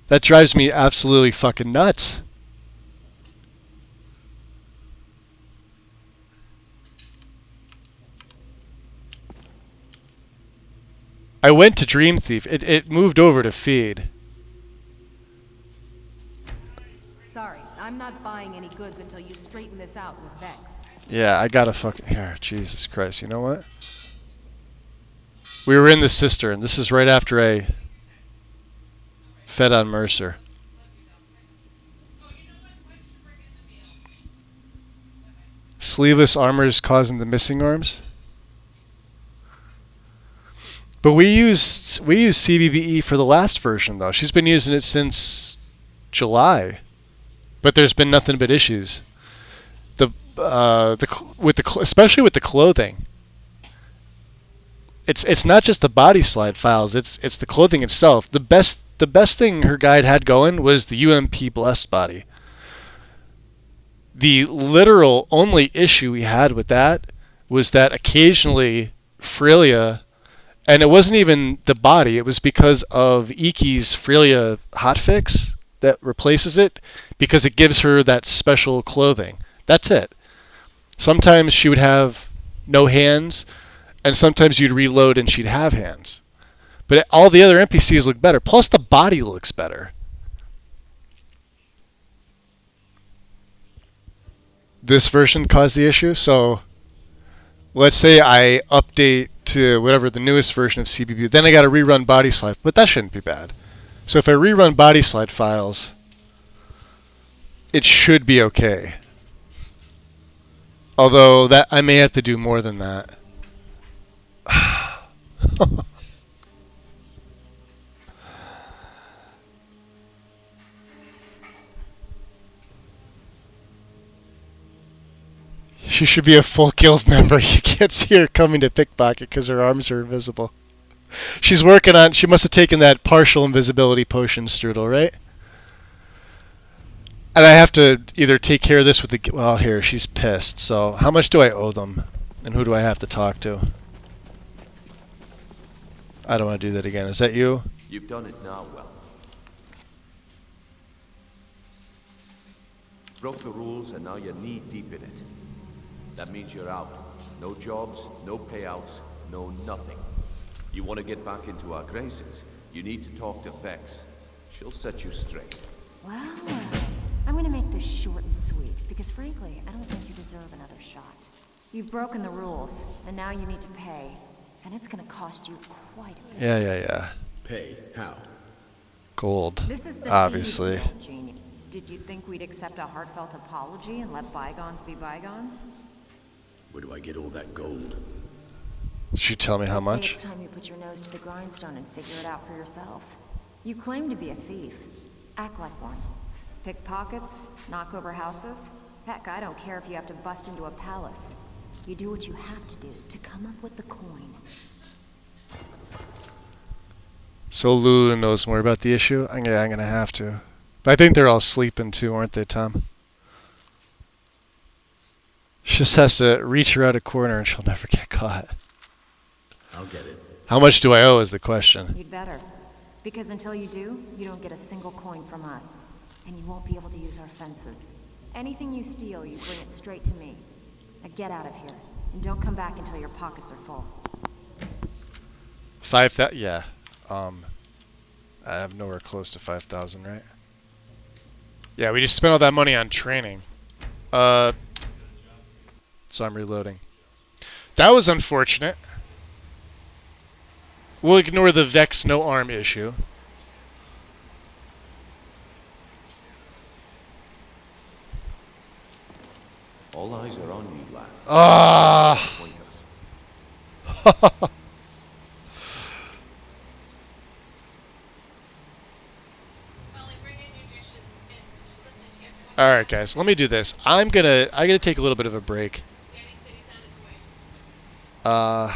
That drives me absolutely fucking nuts. I went to Dream Thief. It moved over to Feed. Sorry, I'm not buying any goods until you straighten this out with Vex. Yeah, I gotta fucking... Here, Jesus Christ. You know what? We were in the cistern. This is right after I fed on Mercer. Sleeveless armor is causing the missing arms. But we use CBBE for the last version though. She's been using it since July, but there's been nothing but issues. Especially with the clothing. It's not just the body slide files. It's the clothing itself. The best thing her guide had going was the UMP blessed body. The literal only issue we had with that was that occasionally Frelia, and it wasn't even the body, it was because of Iki's Frelia hotfix that replaces it, because it gives her that special clothing. That's it. Sometimes she would have no hands, and sometimes you'd reload and she'd have hands. But all the other NPCs look better, plus the body looks better. This version caused the issue, so let's say I update to whatever the newest version of CBB, then I got to rerun body slide, but that shouldn't be bad. So if I rerun body slide files, it should be okay. Although that I may have to do more than that. She should be a full guild member. You can't see her coming to pickpocket because her arms are invisible. She's working on. She must have taken that partial invisibility potion, Strudel, right? And I have to either take care of this with the. Well, here she's pissed. So how much do I owe them, and who do I have to talk to? I don't want to do that again. Is that you? You've done it now, well. Broke the rules and now you're knee deep in it. That means you're out. No jobs, no payouts, no nothing. You want to get back into our graces, you need to talk to Vex. She'll set you straight. Well, I'm gonna make this short and sweet, because frankly, I don't think you deserve another shot. You've broken the rules, and now you need to pay. And it's gonna cost you quite a bit. Yeah. Pay? How? Gold. This is the obviously. Thieves' Guild, Genie. Did you think we'd accept a heartfelt apology and let bygones be bygones? Where do I get all that gold? Should you tell me how I'd say much? it's time you put your nose to the grindstone and figure it out for yourself. You claim to be a thief. Act like one. Pick pockets, knock over houses. Heck, I don't care if you have to bust into a palace. You do what you have to do to come up with the coin. So Lulu knows more about the issue? I'm gonna have to. But I think they're all sleeping too, aren't they, Tom? She just has to reach around a corner and she'll never get caught. I'll get it. How much do I owe is the question. You'd better. Because until you do, you don't get a single coin from us. And you won't be able to use our fences. Anything you steal, you bring it straight to me. Now get out of here. And don't come back until your pockets are full. 5,000? Yeah. I have nowhere close to 5,000, right? Yeah, we just spent all that money on training. So I'm reloading. That was unfortunate. We'll ignore the Vex no arm issue. All eyes are on you, lad. Ah! All right, guys. Let me do this. I'm gonna take a little bit of a break. Yeah.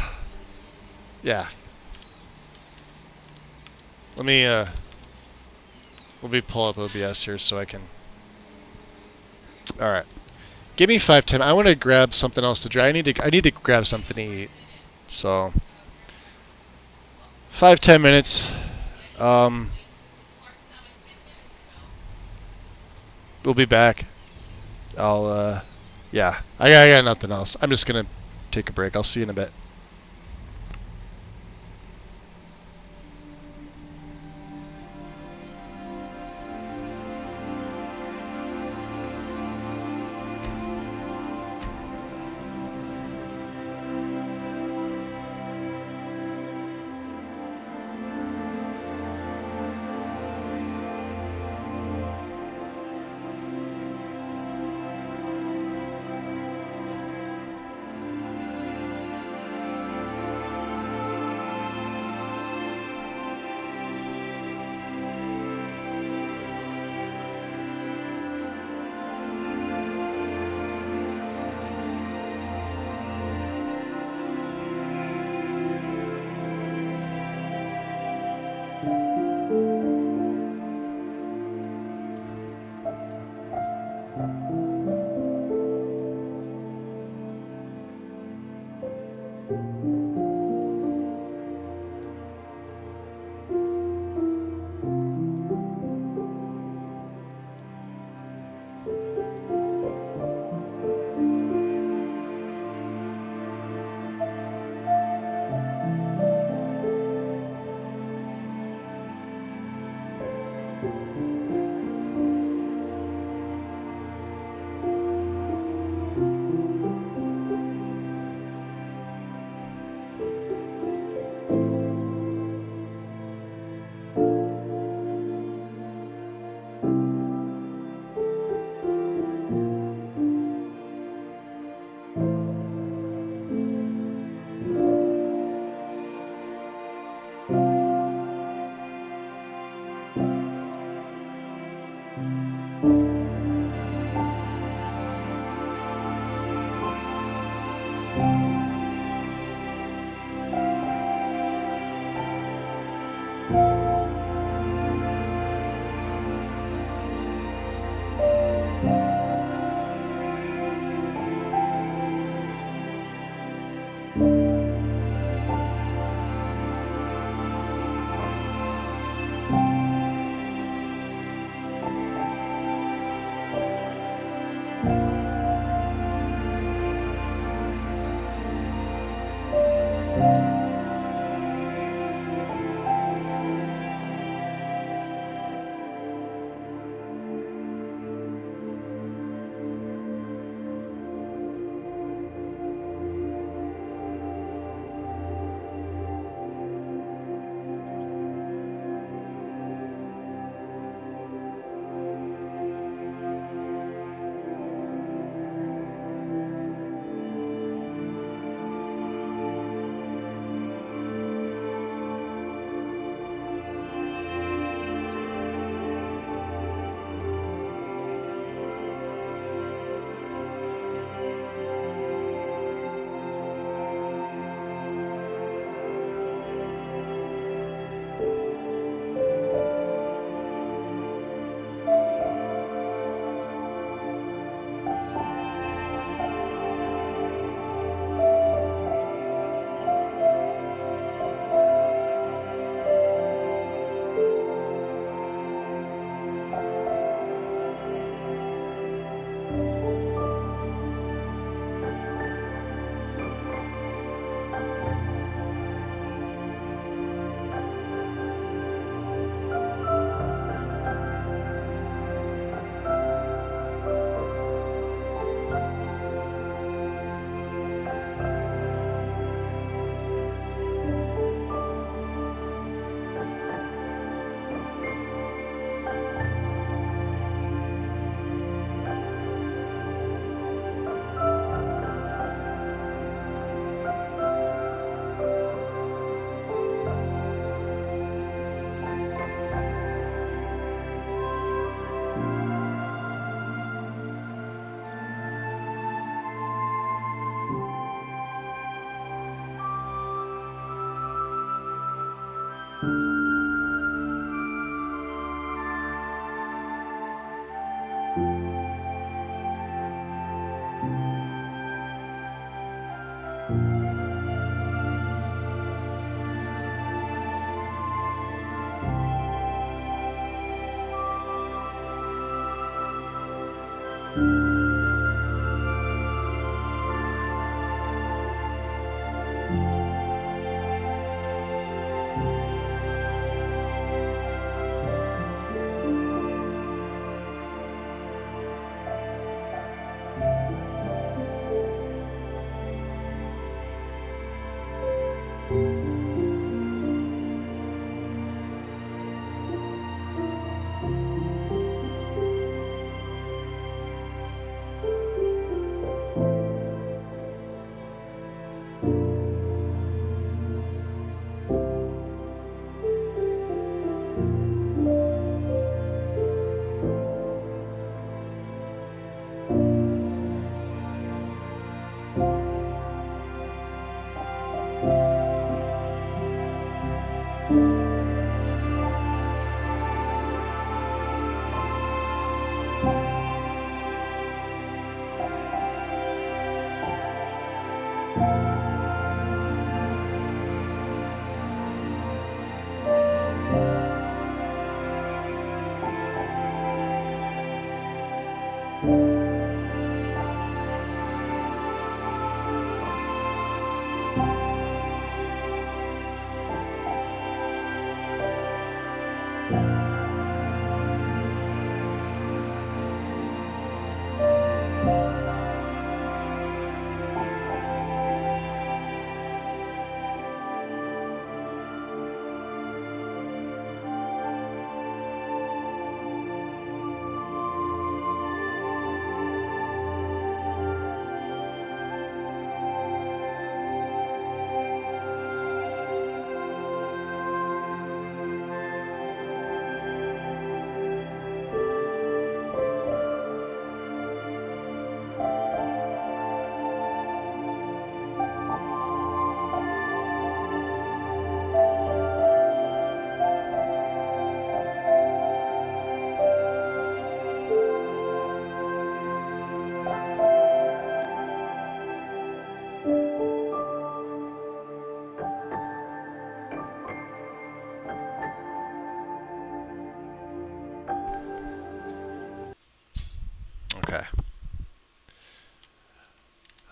Let me pull up OBS here so I can. All right. Give me 5-10. I want to grab something else to drink. I need to grab something to eat. So 5-10 minutes. We'll be back. Yeah. I got nothing else. I'm just gonna take a break. I'll see you in a bit.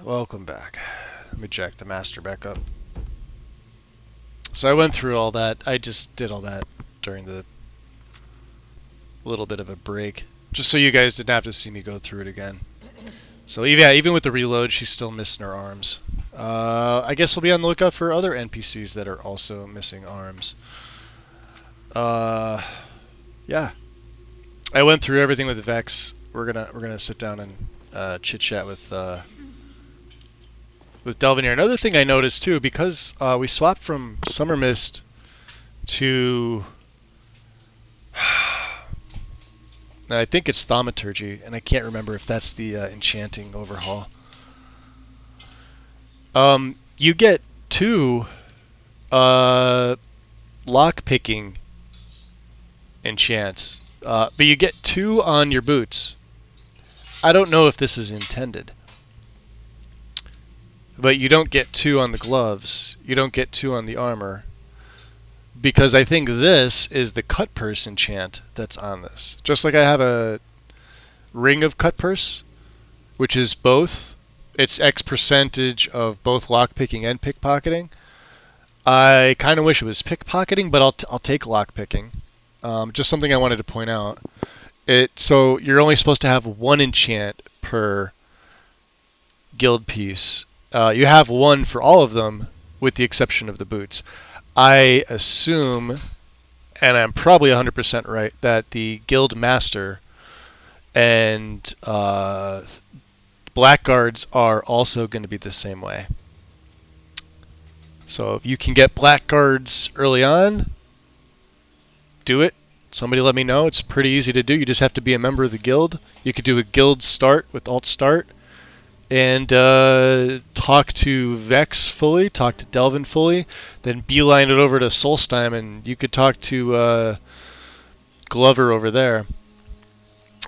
Welcome back. Let me jack the master back up. So I went through all that. I just did all that during the little bit of a break, just so you guys didn't have to see me go through it again. So yeah, even with the reload, she's still missing her arms. I guess we'll be on the lookout for other NPCs that are also missing arms. Yeah. I went through everything with Vex. We're gonna sit down and chit chat with Delvin here. Another thing I noticed too, because we swapped from Summer Mist to I think it's Thaumaturgy, and I can't remember if that's the enchanting overhaul. You get 2 lock-picking enchants, but you get 2 on your boots. I don't know if this is intended, but you don't get 2 on the gloves. You don't get 2 on the armor, because I think this is the cut purse enchant that's on this. Just like I have a ring of cut purse, which is both. It's X percentage of both lockpicking and pickpocketing. I kind of wish it was pickpocketing, but I'll take lockpicking. Just something I wanted to point out. So you're only supposed to have 1 enchant per guild piece. You have 1 for all of them, with the exception of the boots. I assume, and I'm probably 100% right, that the guild master and blackguards are also going to be the same way. So if you can get blackguards early on, do it. Somebody let me know. It's pretty easy to do. You just have to be a member of the guild. You could do a guild start with alt start and talk to Vex fully, talk to Delvin fully, then beeline it over to Solstheim, and you could talk to Glover over there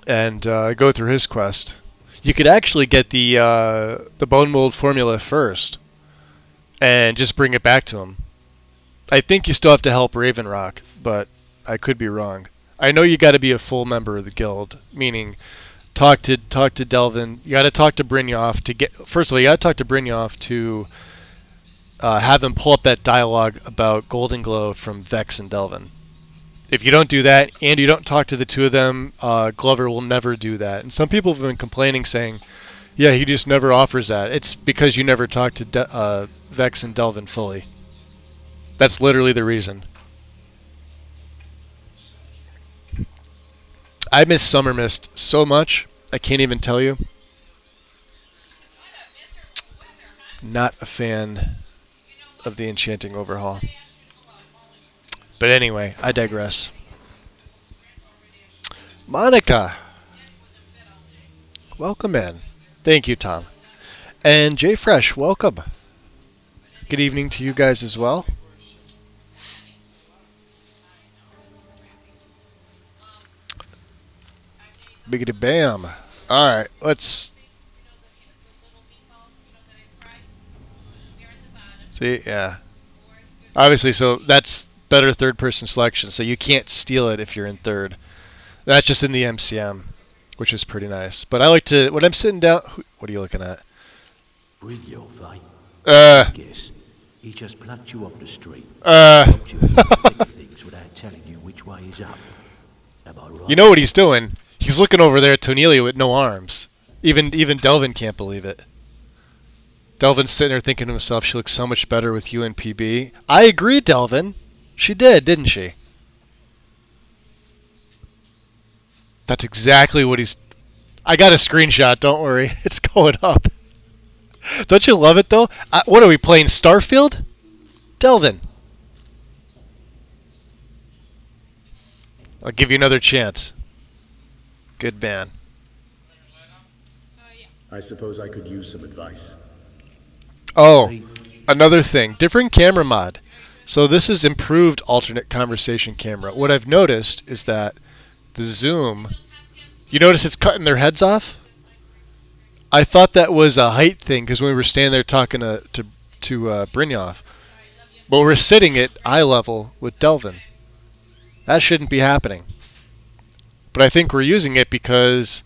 and go through his quest. You could actually get the bone mold formula first and just bring it back to him. I think you still have to help Ravenrock, but I could be wrong. I know you got to be a full member of the guild, meaning talk to Delvin. You got to talk to Brynjolf to get. First of all, you got to talk to Brynjolf to have him pull up that dialogue about Golden Glow from Vex and Delvin. If you don't do that, and you don't talk to the 2 of them, Glover will never do that. And some people have been complaining, saying, "Yeah, he just never offers that." It's because you never talk to Vex and Delvin fully. That's literally the reason. I miss Summer Mist so much, I can't even tell you. Not a fan of the enchanting overhaul. But anyway, I digress. Monica! Welcome in. Thank you, Tom. And Jay Fresh, welcome. Good evening to you guys as well. Biggity bam. Alright, let's see, yeah. Obviously, so that's better third person selection, so you can't steal it if you're in third. That's just in the MCM, which is pretty nice. But I like to, when I'm sitting down, what are you looking at? Brynjolf, I guess he just plucked you off the street. Helped you pick things without telling you which way is up. Am I right? You know what he's doing? He's looking over there at Tonelia with no arms. Even Delvin can't believe it. Delvin's sitting there thinking to himself, she looks so much better with you and PB. I agree, Delvin. She did, didn't she? That's exactly what he's... I got a screenshot, don't worry. It's going up. Don't you love it, though? What are we playing, Starfield? Delvin. I'll give you another chance. Good man. I suppose I could use some advice. Oh, another thing. Different camera mod. So this is improved alternate conversation camera. What I've noticed is that the zoom... You notice it's cutting their heads off? I thought that was a height thing because when we were standing there talking to Brynjolf. But we're sitting at eye level with Delvin. That shouldn't be happening. But I think we're using it because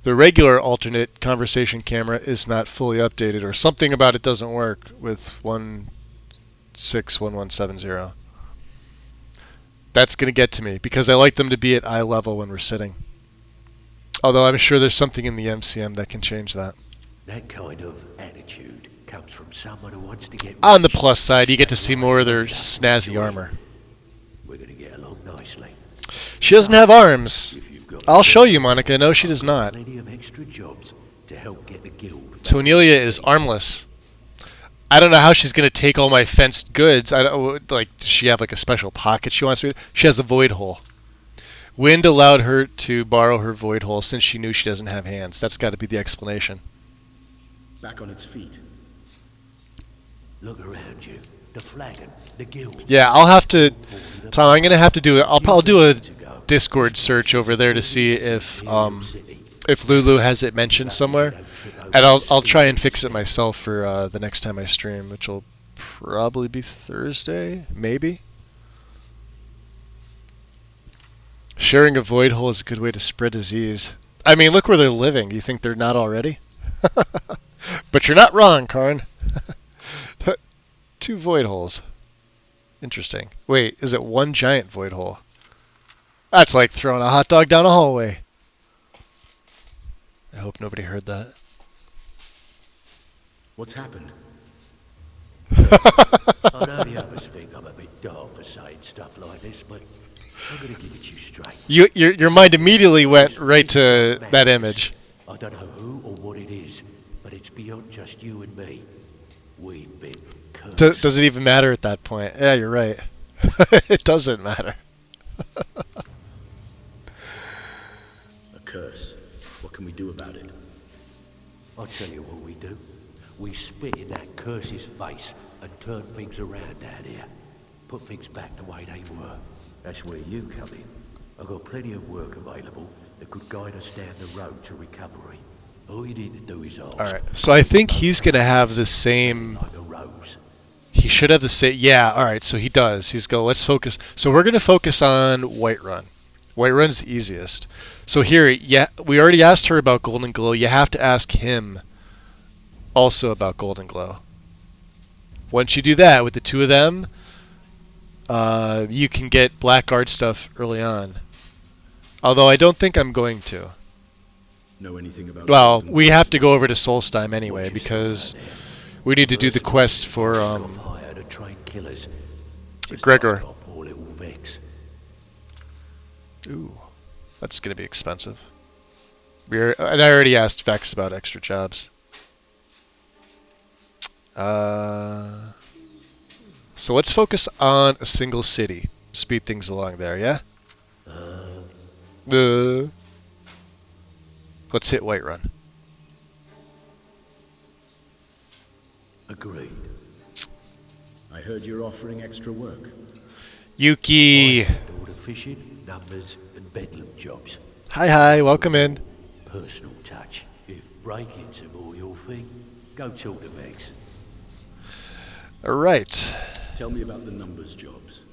The regular alternate conversation camera is not fully updated, or something about it doesn't work with 161170. That's going to get to me, because I like them to be at eye level when we're sitting. Although I'm sure there's something in the MCM that can change that. That kind of attitude comes from someone who wants to get... On the plus side, you get to see more of their snazzy armor. We're going to get along nicely. She doesn't have arms. I'll show you, Monica. No, she does not. Plenty of extra jobs to help get the guild. Tonelia is armless. I don't know how she's gonna take all my fenced goods. I don't like. Does she have like a special pocket she wants to? She has a void hole. Wind allowed her to borrow her void hole since she knew she doesn't have hands. That's got to be the explanation. Back on its feet. Look around you. The flagon, the guild. Yeah, I'll have to. Tom, I'm gonna have to do it. I'll do a Discord search over there to see if Lulu has it mentioned somewhere, and I'll try and fix it myself for the next time I stream, which will probably be Thursday, maybe. Sharing a void hole is a good way to spread disease. I mean, look where they're living. You think they're not already? But you're not wrong, Karn. 2 void holes. Interesting. Wait, is it one giant void hole? That's like throwing a hot dog down a hallway. I hope nobody heard that. What's happened? I know the others think I'm a bit dull for saying stuff like this, but I'm going to give it you straight. Your mind immediately went right to that image. I don't know who or what it is, but it's beyond just you and me. We've been cursed. Does it even matter at that point? Yeah, you're right. It doesn't matter. A curse. What can we do about it? I'll tell you what we do. We spit in that curse's face and turn things around down here. Put things back the way they were. That's where you come in. I've got plenty of work available that could guide us down the road to recovery. All you need to do is ask. Alright, so I think he's going to have the same... Like a rose. He should have the same... Yeah, alright, so he does. He's go, let's focus... So we're going to focus on Whiterun. Whiterun's the easiest. So here, yeah, we already asked her about Golden Glow. You have to ask him also about Golden Glow. Once you do that with the 2 of them, you can get Blackguard stuff early on. Although I don't think I'm going to. Know anything about... Well, we have to go over to Solstheim anyway because we need to do the quest for Gregor. Ooh, that's going to be expensive. And I already asked Vex about extra jobs. So let's focus on a single city. Speed things along there, yeah? Let's hit Whiterun. Agreed. I heard you're offering extra work. Yuki! All the fishing, numbers, and bedlam jobs. Hi, welcome in. Personal touch. If break-ins are more your thing, go talk to Vex. Alright. Tell me about the numbers jobs.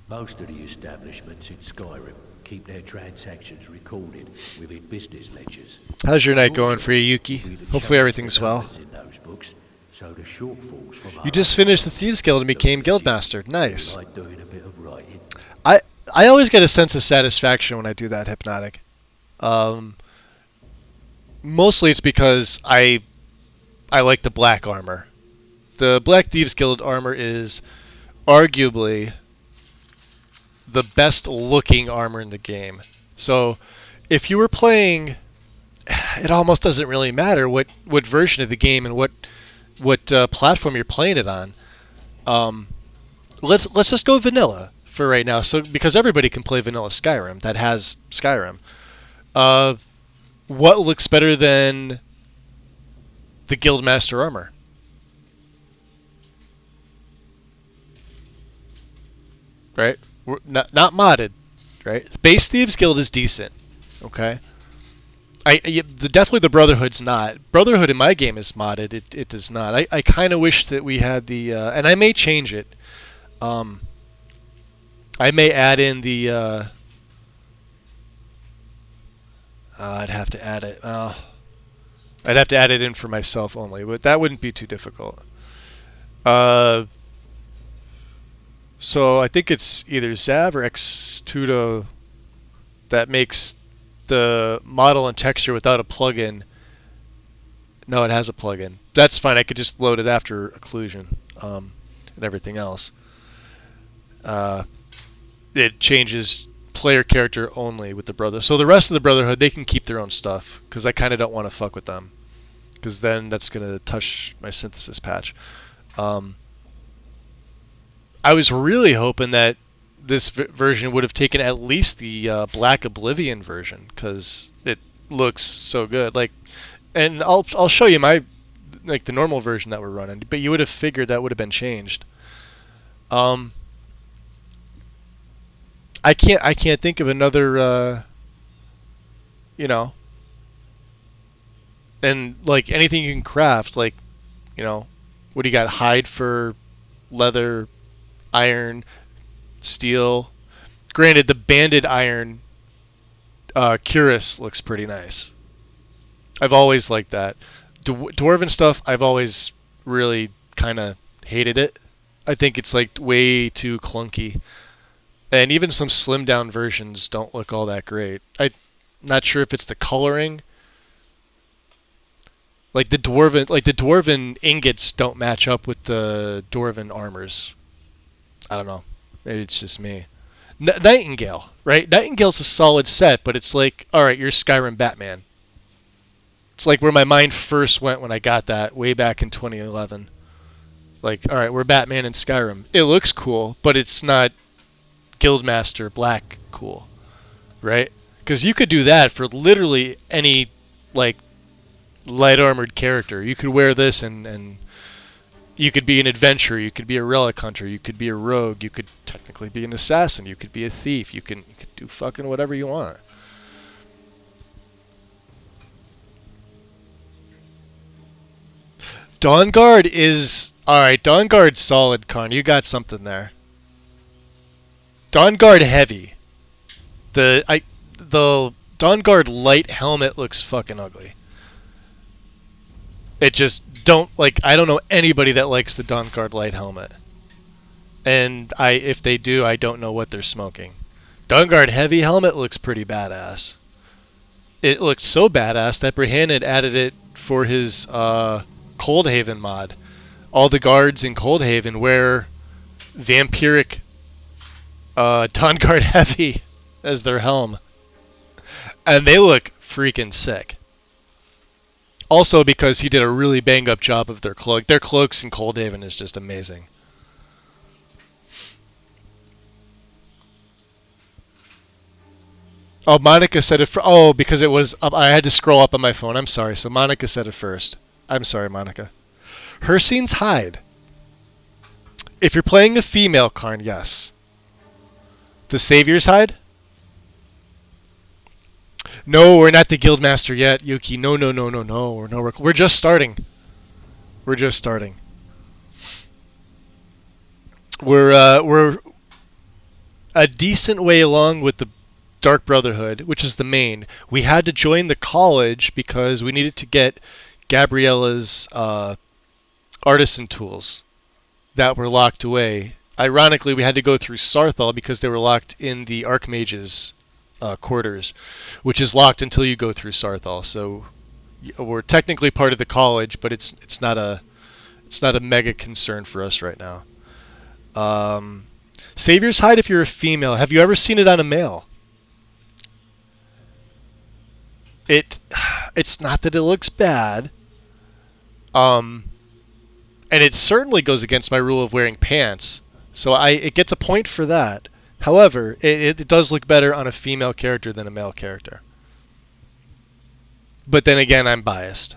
Most of the establishments in Skyrim keep their transactions recorded within business ledgers. How's your night going for you, Yuki? Hopefully everything's well. In those books, so the shortfalls from you just finished the Thieves Guild and became Guildmaster. Nice. Like doing a bit of writing. I always get a sense of satisfaction when I do that, Hypnotic. Mostly it's because I like the black armor. The Black Thieves Guild armor is arguably the best looking armor in the game. So if you were playing, it almost doesn't really matter what version of the game and what platform you're playing it on. Let's just go vanilla for right now. So because everybody can play vanilla Skyrim that has Skyrim. What looks better than the Guildmaster armor? Right? We're not modded, right? Base Thieves Guild is decent, okay? Definitely the Brotherhood's not. Brotherhood in my game is modded. It does not. I kind of wish that we had the... and I may change it. I may add in the... I'd have to add it. I'd have to add it in for myself only, but that wouldn't be too difficult. So I think it's either Zav or Xtudo that makes the model and texture without a plugin. No, it has a plugin. That's fine. I could just load it after occlusion and everything else. It changes player character only with the brother. So the rest of the Brotherhood, they can keep their own stuff because I kind of don't want to fuck with them because then that's going to touch my synthesis patch. I was really hoping that this version would have taken at least the Black Oblivion version because it looks so good. Like, and I'll show you my the normal version that we're running, but you would have figured that would have been changed. I can't think of another and like anything you can craft, like, what do you got? Hide for leather, iron, steel. Granted, the banded iron cuirass looks pretty nice. I've always liked that. Dwarven stuff, I've always really kind of hated it. I think it's like way too clunky. And even some slimmed down versions don't look all that great. I'm not sure if it's the coloring. Like the dwarven ingots don't match up with the dwarven armors. I don't know. Maybe it's just me. Nightingale, right? Nightingale's a solid set, but it's like, all right, you're Skyrim Batman. It's like where my mind first went when I got that way back in 2011. Like, all right, we're Batman in Skyrim. It looks cool, but it's not Guildmaster Black cool, right? Because you could do that for literally any like light armored character. You could wear this and you could be an adventurer, you could be a relic hunter, you could be a rogue, you could technically be an assassin, you could be a thief, you could do fucking whatever you want. Dawnguard is alright, Dawnguard's solid, Karn. You got something there. Dawnguard heavy. The Dawnguard light helmet looks fucking ugly. It just I don't know anybody that likes the Dawnguard light helmet. And if they do, I don't know what they're smoking. Dawnguard heavy helmet looks pretty badass. It looked so badass that Brahan added it for his Coldhaven mod. All the guards in Coldhaven wear vampiric Dawnguard heavy as their helm. And they look freaking sick. Also because he did a really bang up job of their cloak. Their cloaks in Coldhaven is just amazing. Oh, Monica said it because it was I had to scroll up on my phone. I'm sorry. So Monica said it first. I'm sorry, Monica. Hircine's hide. If you're playing a female Karn, yes. The Savior's hide? No, we're not the Guildmaster yet, Yuki. No. We're just starting. We're just starting. We're a decent way along with the Dark Brotherhood, which is the main. We had to join the college because we needed to get Gabriella's artisan tools that were locked away. Ironically, we had to go through Sarthal because they were locked in the Archmage's quarters, which is locked until you go through Sarthal. So we're technically part of the college, but it's not a mega concern for us right now. Savior's hide if you're a female. Have you ever seen it on a male? It's not that it looks bad. And it certainly goes against my rule of wearing pants. So it gets a point for that. However, it does look better on a female character than a male character. But then again, I'm biased.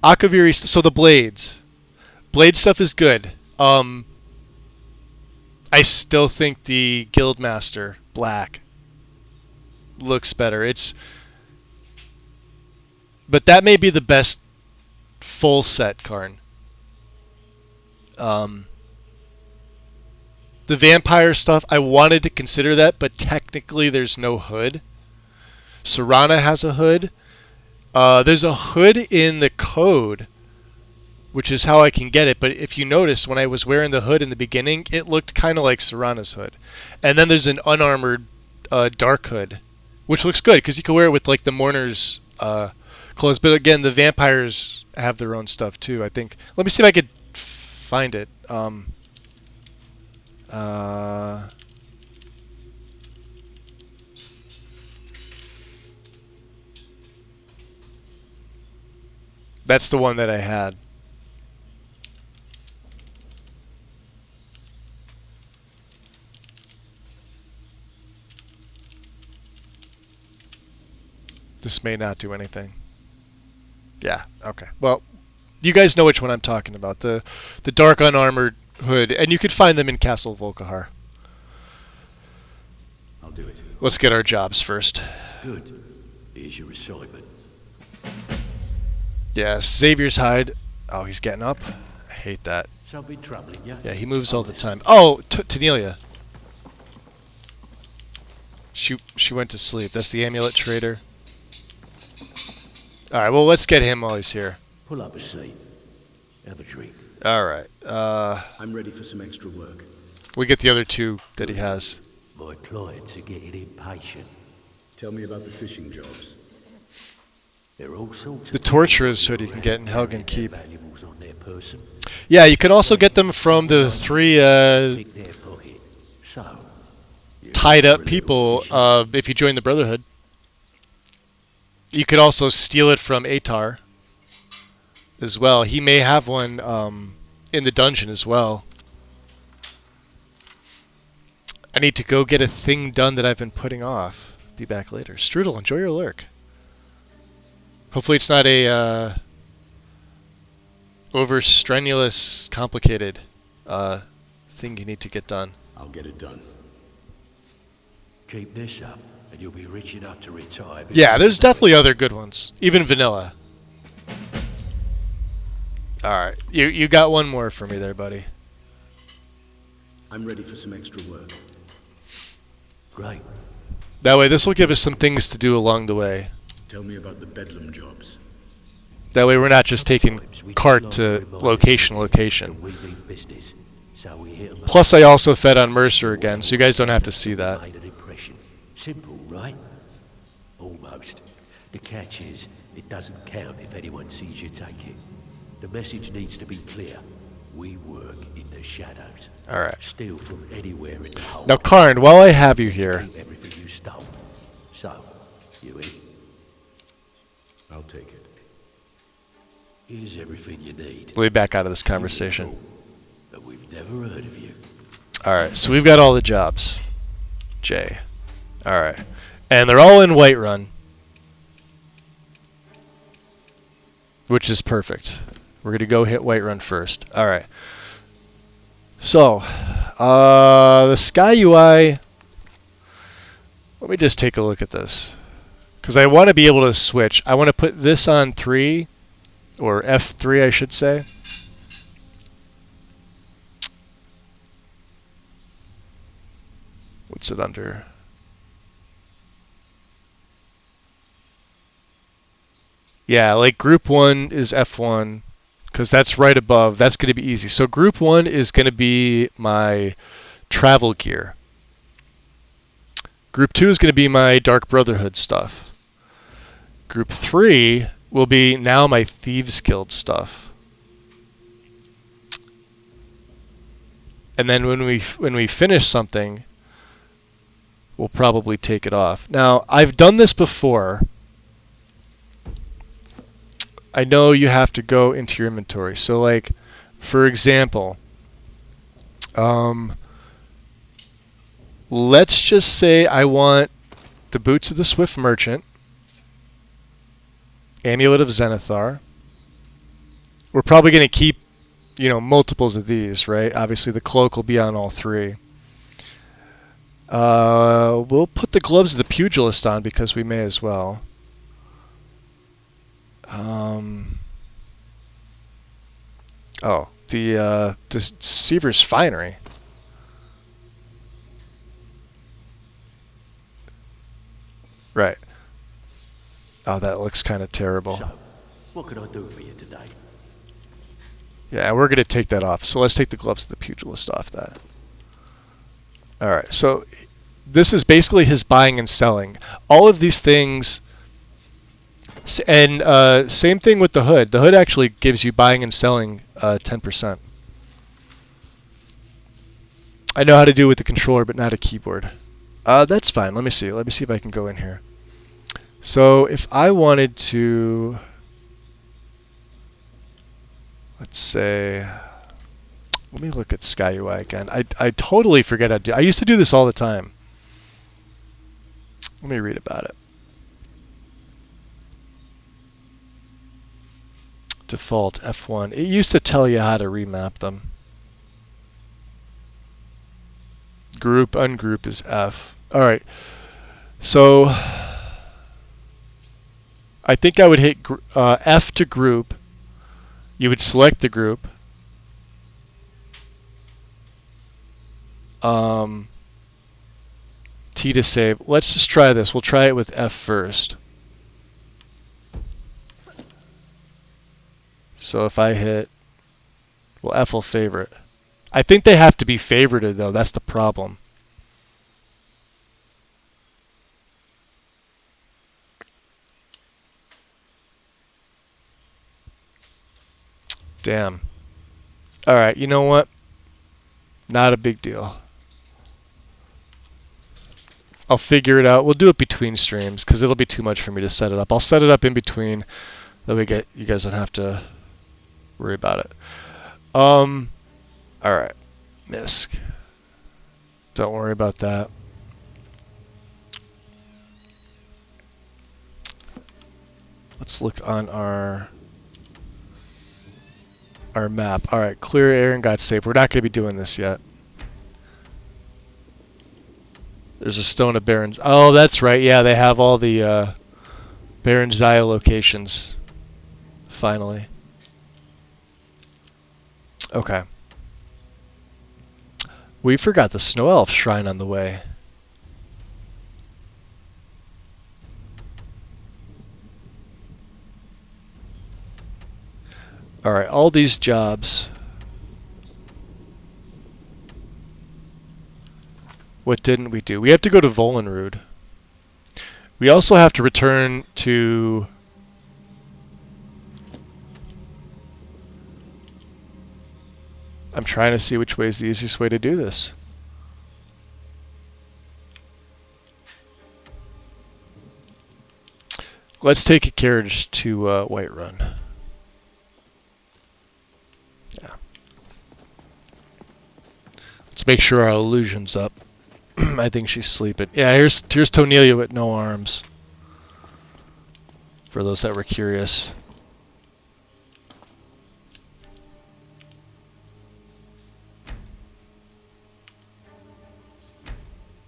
Akaviri, so the blades. Blade stuff is good. I still think the Guildmaster Black looks better. But that may be the best full set Karn. The vampire stuff, I wanted to consider that, but technically there's no hood. Serana has a hood. There's a hood in the code, which is how I can get it. But if you notice, when I was wearing the hood in the beginning, it looked kind of like Serana's hood. And then there's an unarmored dark hood, which looks good because you can wear it with like the mourner's clothes. But again, the vampires have their own stuff too, I think. Let me see if I could find it. That's the one that I had. This may not do anything. Yeah, okay. Well, you guys know which one I'm talking about. The dark unarmored hood, and you could find them in Castle Volkihar. I'll do it. Let's get our jobs first. Good. Here's your assignment. Yeah, Xavier's hide. Oh, he's getting up. I hate that. Something troubling you? Yeah, he moves all the time. Oh, Tanelia. She went to sleep. That's the amulet trader. Alright, well, let's get him while he's here. Pull up a seat. Have a drink. Alright. I'm ready for some extra work. We get the other two that he has. My clients are getting impatient. Tell me about the fishing jobs. There are all sorts The of torturer's hood you can get in Helgen Keep. valuables on their person. Yeah, you can also get them from the three Pick their pocket. So, tied up people if you join the Brotherhood. You could also steal it from Atar as well. He may have one in the dungeon as well. I need to go get a thing done that I've been putting off. Be back later. Strudel, enjoy your lurk. Hopefully it's not a over strenuous, complicated thing you need to get done. I'll get it done. Keep this up, and you'll be rich enough to retire. Yeah, there's definitely other good ones. Even vanilla. Alright, you got one more for me there, buddy. I'm ready for some extra work. Great. That way, this will give us some things to do along the way. Tell me about the Bedlam jobs. That way, we're not just taking cart to location. Plus, I also fed on Mercer again, so you guys don't have to see that. Simple, right? Almost. The catch is, it doesn't count if anyone sees you take it. The message needs to be clear. We work in the shadows. Alright. Steal from anywhere in the whole. Now, Karn, while I have you here... Keep everything you stole. So, you in? I'll take it. Here's everything you need. We'll be back out of this conversation. But we've never heard of you. Alright, so we've got all the jobs. Jay. Alright. And they're all in Whiterun. Which is perfect. We're going to go hit Whiterun first. Alright. So, the Sky UI... Let me just take a look at this. Because I want to be able to switch. I want to put this on 3, or F3 I should say. What's it under? Yeah, like group 1 is F1, because that's right above. That's going to be easy. So group 1 is going to be my travel gear. Group 2 is going to be my Dark Brotherhood stuff. Group 3 will be now my Thieves Guild stuff. And then when we finish something, we'll probably take it off. Now, I've done this before. I know you have to go into your inventory. So, like, for example, let's just say I want the Boots of the Swift Merchant, Amulet of Zenithar. We're probably going to keep, multiples of these, right? Obviously, the cloak will be on all 3. We'll put the gloves of the Pugilist on because we may as well. The Deceiver's Finery. Right. Oh, that looks kind of terrible. So, what can I do for you today? Yeah, we're going to take that off. So let's take the gloves of the pugilist off that. Alright, so this is basically his buying and selling. All of these things, and same thing with the hood. The hood actually gives you buying and selling 10%. I know how to do it with the controller, but not a keyboard. That's fine. Let me see. Let me see if I can go in here. So if I wanted to, let's say, let me look at SkyUI again. I totally forget how to do. I used to do this all the time. Let me read about it. Default F1. It used to tell you how to remap them. Group, ungroup is F. Alright. So I think I would hit F to group. You would select the group. T to save. Let's just try this. We'll try it with F first. So if I hit, well, F will favorite. I think they have to be favorited though. That's the problem. Damn. Alright, you know what? Not a big deal. I'll figure it out. We'll do it between streams because it'll be too much for me to set it up. I'll set it up in between. That way you guys don't have to worry about it. Alright. MISC. Don't worry about that. Let's look on our map. Alright, clear air and got safe. We're not going to be doing this yet. There's a stone of Baron's. Oh, that's right. Yeah, they have all the Baron Zaya locations. Finally. Okay. We forgot the Snow Elf Shrine on the way. Alright, all these jobs. What didn't we do? We have to go to Volenrud. We also have to return to... I'm trying to see which way is the easiest way to do this. Let's take a carriage to Whiterun. Yeah. Let's make sure our illusion's up. I think she's sleeping. Yeah, here's Tonelia with no arms. For those that were curious.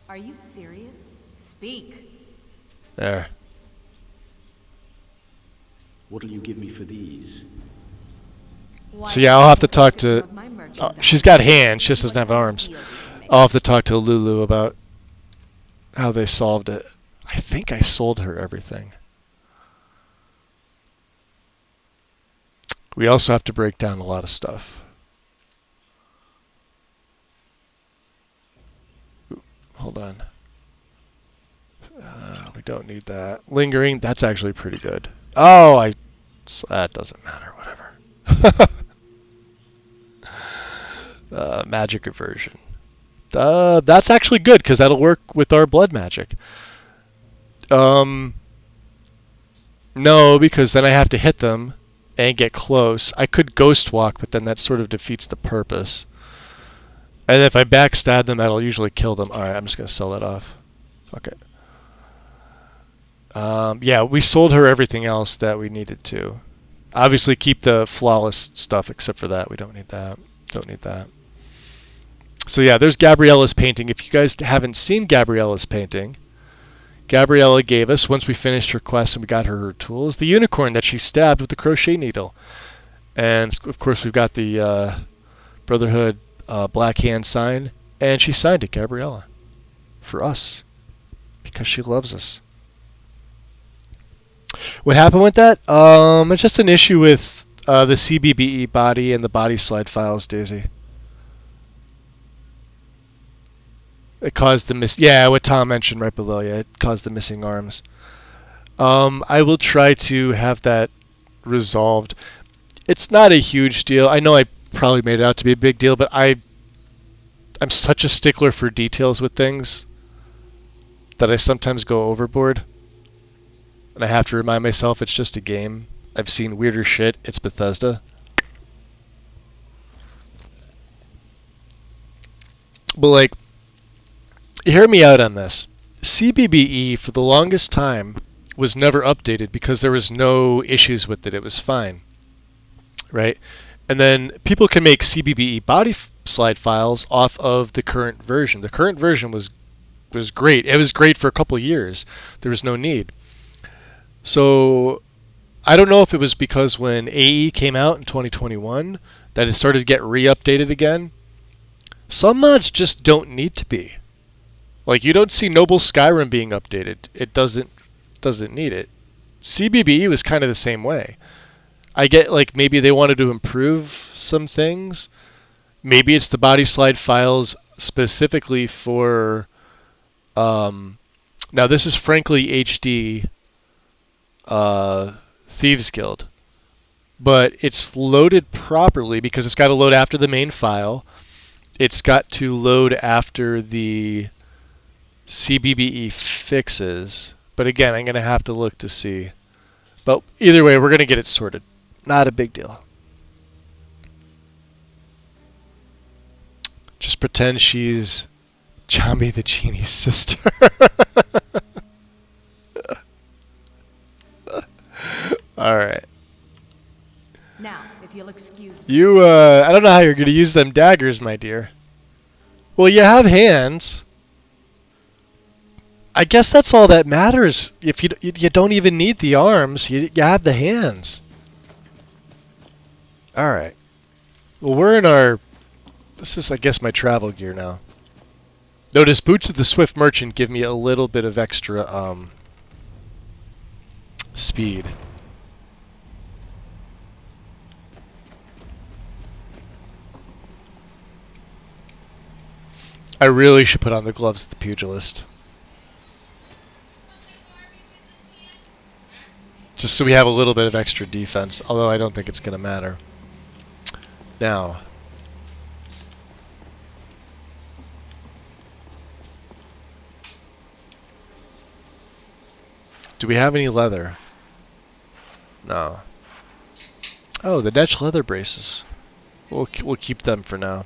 Are you serious? Speak. There. What'll you give me for these? So yeah, I'll have to talk to... she's got hands, she just doesn't have arms. I'll have to talk to Lulu about how they solved it. I think I sold her everything. We also have to break down a lot of stuff. Ooh, hold on. We don't need that. Lingering, that's actually pretty good. Oh, that doesn't matter, whatever. Magic aversion. That's actually good because that'll work with our blood magic. No, because then I have to hit them and get close. I could ghost walk, but then that sort of defeats the purpose. And if I backstab them, that'll usually kill them. Alright, I'm just going to sell that off. Fuck it. Yeah, we sold her everything else that we needed to. Obviously keep the flawless stuff except for that. We don't need that. Don't need that. So yeah, there's Gabriella's painting. If you guys haven't seen Gabriella's painting, Gabriella gave us, once we finished her quest and we got her tools, the unicorn that she stabbed with the crochet needle. And of course we've got the Brotherhood Black Hand sign, and she signed it, Gabriella. For us. Because she loves us. What happened with that? It's just an issue with the CBBE body and the body slide files, Daisy. It caused the yeah, what Tom mentioned right below. Yeah, it caused the missing arms. I will try to have that resolved. It's not a huge deal. I know I probably made it out to be a big deal, but I'm such a stickler for details with things that I sometimes go overboard. And I have to remind myself it's just a game. I've seen weirder shit. It's Bethesda. But like, hear me out on this. CBBE for the longest time was never updated because there was no issues with it. It was fine. Right? And then people can make CBBE body slide files off of the current version. The current version was great. It was great for a couple years. There was no need. So I don't know if it was because when AE came out in 2021 that it started to get re-updated again. Some mods just don't need to be. Like, you don't see Noble Skyrim being updated. It doesn't need it. CBBE was kind of the same way. I get like maybe they wanted to improve some things. Maybe it's the body slide files specifically for now this is frankly HD Thieves Guild. But it's loaded properly because it's got to load after the main file. It's got to load after the CBBE fixes. But again, I'm going to have to look to see. But either way, we're going to get it sorted. Not a big deal. Just pretend she's Jambi the Genie's sister. Alright. Now, if you'll excuse me. You, I don't know how you're going to use them daggers, my dear. Well, you have hands. I guess that's all that matters. If you don't even need the arms, you have the hands. All right. Well, we're in our. This is, I guess, my travel gear now. Notice Boots of the Swift Merchant give me a little bit of extra speed. I really should put on the gloves of the pugilist. Just so we have a little bit of extra defense, although I don't think it's going to matter. Now, do we have any leather? No. Oh, the Dutch leather braces. We'll keep them for now.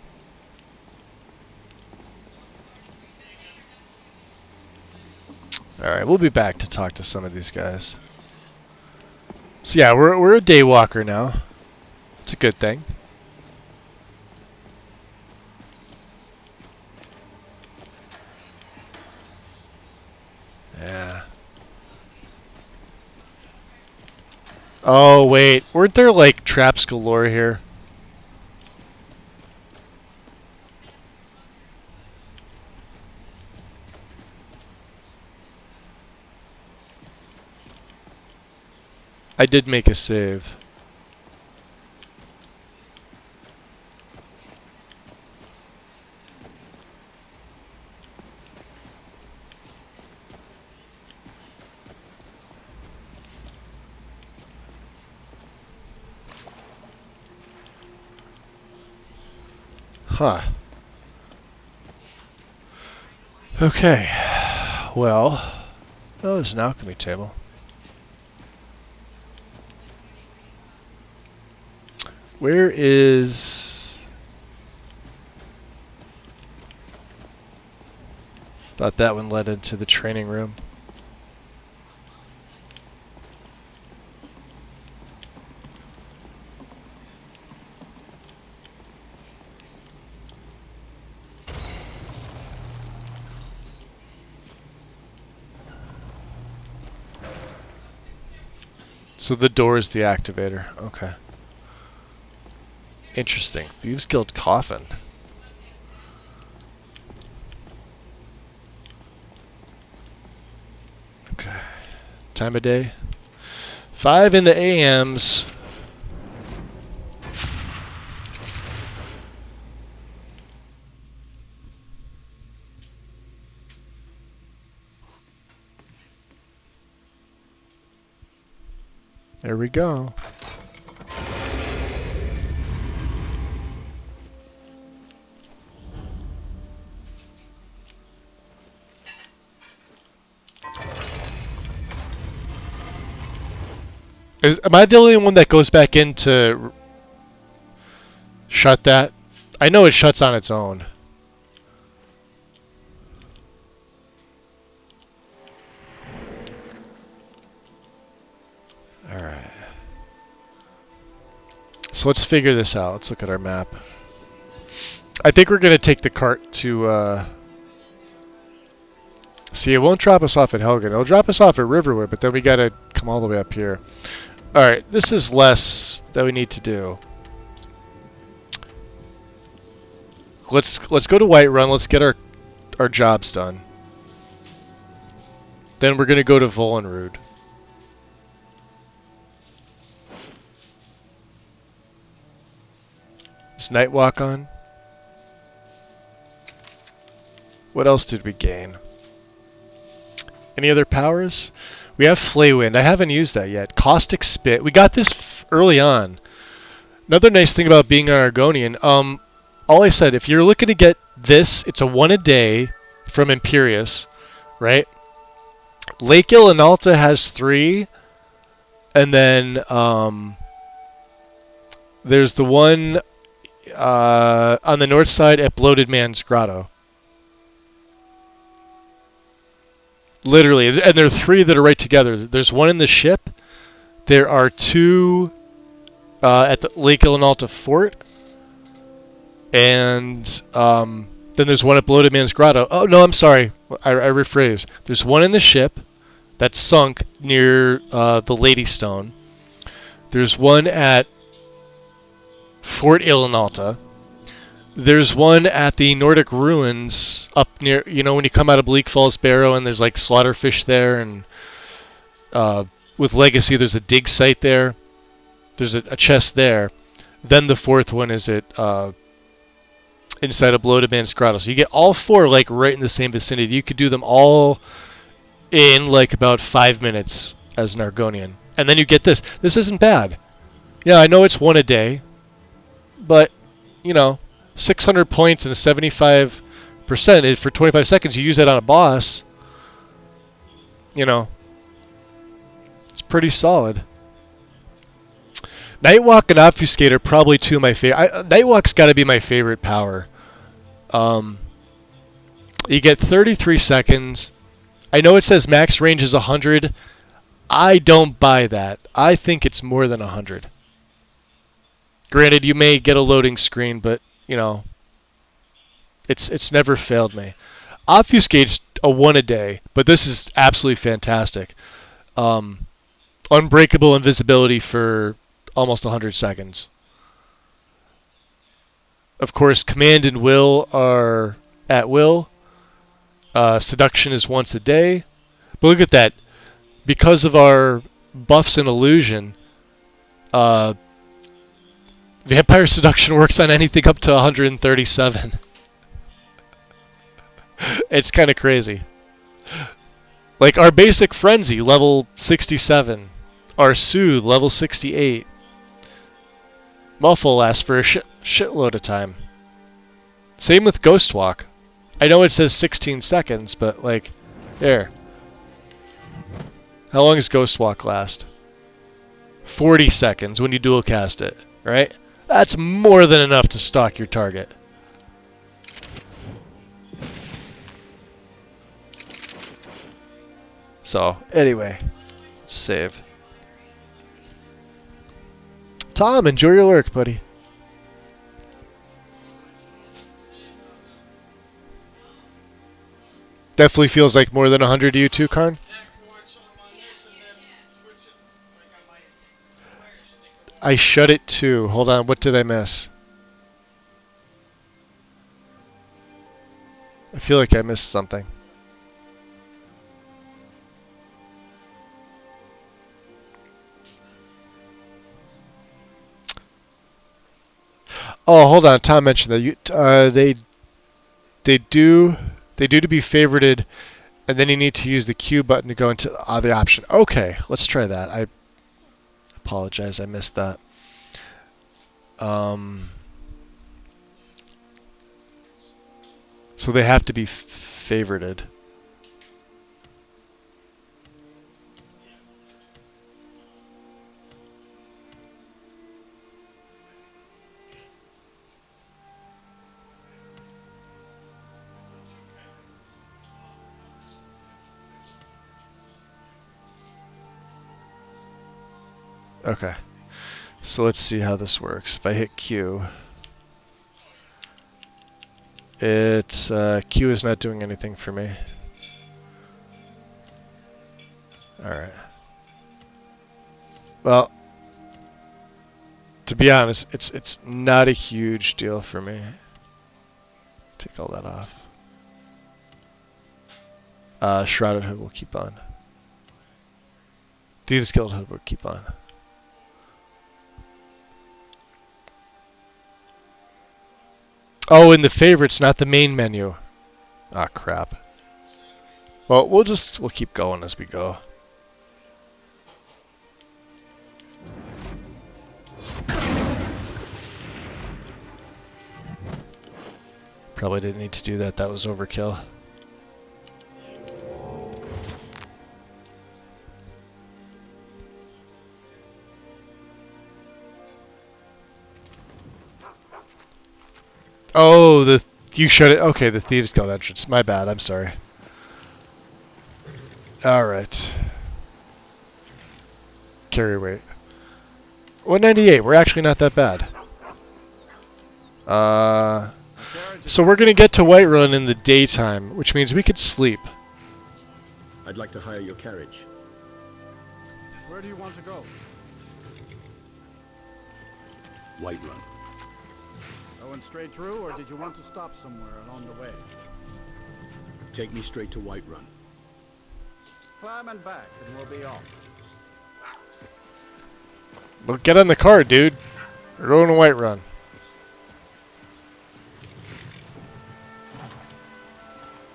Alright, we'll be back to talk to some of these guys. So yeah, we're a day walker now. It's a good thing. Yeah. Oh wait, weren't there like traps galore here? I did make a save. Huh. Okay. Well, oh, there's an alchemy table. Where is... Thought that one led into the training room. So the door is the activator. Okay. Interesting. Thieves Guild coffin. Okay. Time of day. 5 in the AMs. There we go. Am I the only one that goes back in to shut that? I know it shuts on its own. Alright. So let's figure this out. Let's look at our map. I think we're going to take the cart to... See, it won't drop us off at Helgen. It'll drop us off at Riverwood, but then we got to come all the way up here. Alright, this is less that we need to do. Let's go to Whiterun. Let's get our jobs done. Then we're going to go to Volenrud. Is Nightwalk on? What else did we gain? Any other powers? We have Flaywind. I haven't used that yet. Caustic Spit. We got this early on. Another nice thing about being on Argonian, all I said, if you're looking to get this, it's a 1 a day from Imperius, right? Lake Ilinalta has 3, and then there's the one on the north side at Bloated Man's Grotto. Literally, and there are 3 that are right together. There's one in the ship. There are 2 at the Lake Ilinalta Fort. And then there's one at Bloated Man's Grotto. Oh, no, I'm sorry. I rephrased. There's one in the ship that's sunk near the Lady Stone. There's one at Fort Ilinalta. There's one at the Nordic Ruins up near, you know, when you come out of Bleak Falls Barrow and there's like slaughterfish there, and with Legacy there's a dig site there. There's a chest there. Then the 4th one is at inside of Bloated Man's Grotto. So you get all 4 like right in the same vicinity. You could do them all in like about 5 minutes as an Argonian. And then you get this. This isn't bad. Yeah, I know it's 1 a day, but you know, 600 points and 75% is for 25 seconds. You use that on a boss, you know, it's pretty solid. Nightwalk and Obfuscate are probably 2 of my favorite. Nightwalk's got to be my favorite power. You get 33 seconds. I know it says max range is 100. I don't buy that. I think it's more than 100. Granted, you may get a loading screen, but you know, it's never failed me. Obfuscate's a 1 a day, but this is absolutely fantastic. Unbreakable invisibility for almost 100 seconds. Of course, Command and Will are at will. Seduction is once a day. But look at that. Because of our buffs and illusion, Vampire Seduction works on anything up to 137. It's kind of crazy. Like our basic Frenzy, level 67. Our Soothe, level 68. Muffle lasts for a shitload of time. Same with Ghost Walk. I know it says 16 seconds, but like, there. How long does Ghost Walk last? 40 seconds when you dual cast it, right? That's more than enough to stalk your target. So, anyway, let's save. Tom, enjoy your lurk, buddy. Definitely feels like more than 100 to you too, Karn? I shut it too. Hold on, what did I miss? I feel like I missed something. Oh, hold on. Tom mentioned that they do to be favorited, and then you need to use the Q button to go into the option. Okay, let's try that. I apologize, I missed that. So they have to be favorited. Okay, so let's see how this works. If I hit Q, it's Q is not doing anything for me. All right. Well, to be honest, it's not a huge deal for me. Take all that off. Shrouded Hood will keep on. Thieves Guild Hood will keep on. Oh, in the favorites, not the main menu. Ah, crap. Well, we'll keep going as we go. Probably didn't need to do that. That was overkill. Oh, you shut it. Okay, the Thieves Guild entrance. My bad. I'm sorry. All right. Carry weight. 198. We're actually not that bad. So we're gonna get to Whiterun in the daytime, which means we could sleep. I'd like to hire your carriage. Where do you want to go? Whiterun. Going straight through, or did you want to stop somewhere along the way? Take me straight to Whiterun. Climb and back, and we'll be off. Well, get on the car, dude. We're going to Whiterun.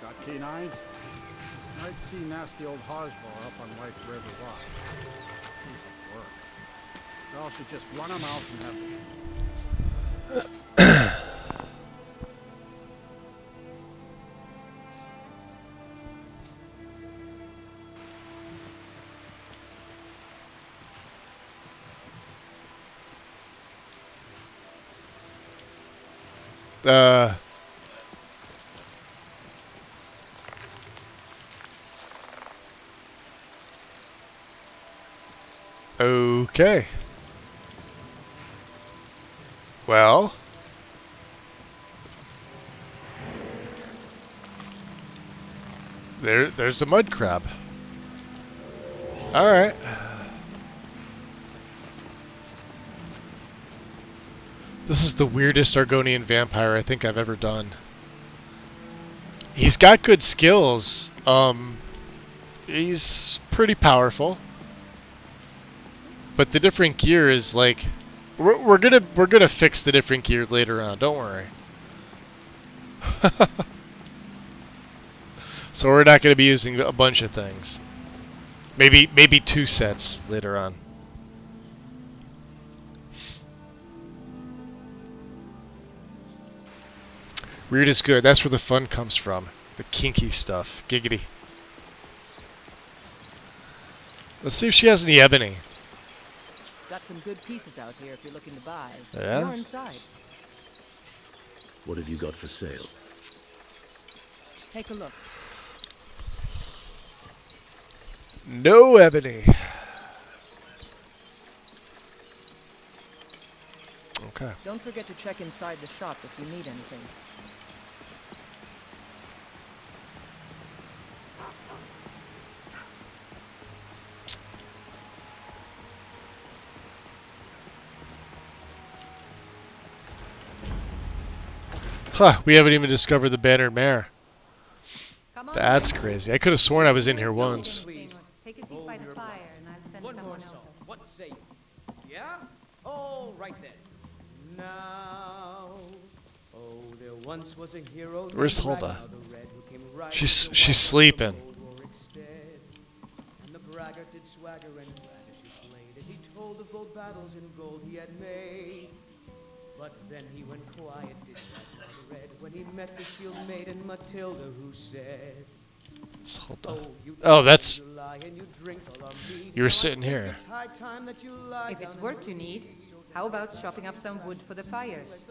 Got keen eyes? Might see nasty old Harsvar up on White River Rock. Piece of work. Y'all should just run him out and have them. Okay. Well. There's a mud crab. All right. This is the weirdest Argonian vampire I think I've ever done. He's got good skills. He's pretty powerful. But the different gear is like we're gonna fix the different gear later on, don't worry. So we're not gonna be using a bunch of things. Maybe 2 sets later on. Weird is good. That's where the fun comes from. The kinky stuff. Giggity. Let's see if she has any ebony. Got some good pieces out here if you're looking to buy. Yeah? More inside. What have you got for sale? Take a look. No ebony. Okay. Don't forget to check inside the shop if you need anything. Huh, we haven't even discovered the Bannered Mare. That's crazy. I could have sworn I was in here once. Take a seat by the fire and I'll send One someone more over. song. What say you? Yeah? All right then. Now once was a hero Where's named Hulda? Ragnar the Red, who came riding She's to wipe sleeping. the Cold War instead. And the braggart did swagger and brandish his blade as he told of bold battles in gold he had made. But then he went quiet, did Ragnar the Red, when he met the shield maiden Matilda, who said, Oh, that's... You were sitting here. If it's work you need, how about chopping up some wood for the fires?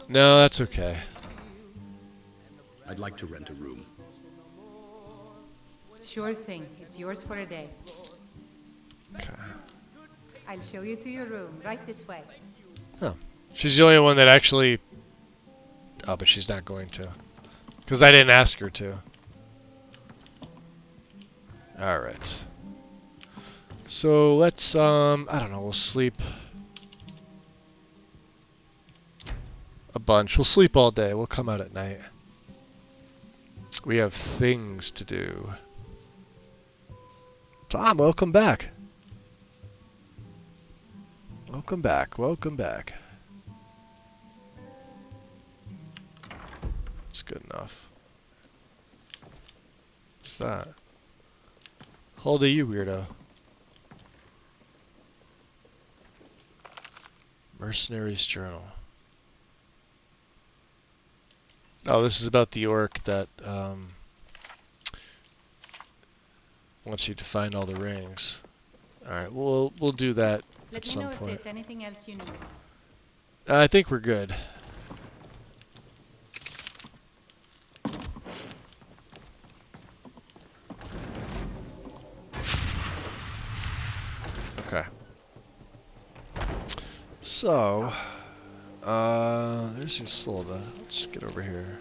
No, that's okay. I'd like to rent a room. Sure thing. It's yours for a day. Okay. I'll show you to your room, right this way. Oh. She's the only one that actually... Oh, but she's not going to. Because I didn't ask her to. Alright. So let's, I don't know, we'll sleep a bunch. We'll sleep all day. We'll come out at night. We have things to do. Tom, welcome back. Welcome back. Welcome back. That's good enough. What's that? Hold it, you weirdo. Mercenary's Journal. Oh, this is about the orc that wants you to find all the rings. Alright, we'll do that at some point. Let me know if there's anything else you need. I think we're good. Okay. So, there's Isolde. Let's get over here.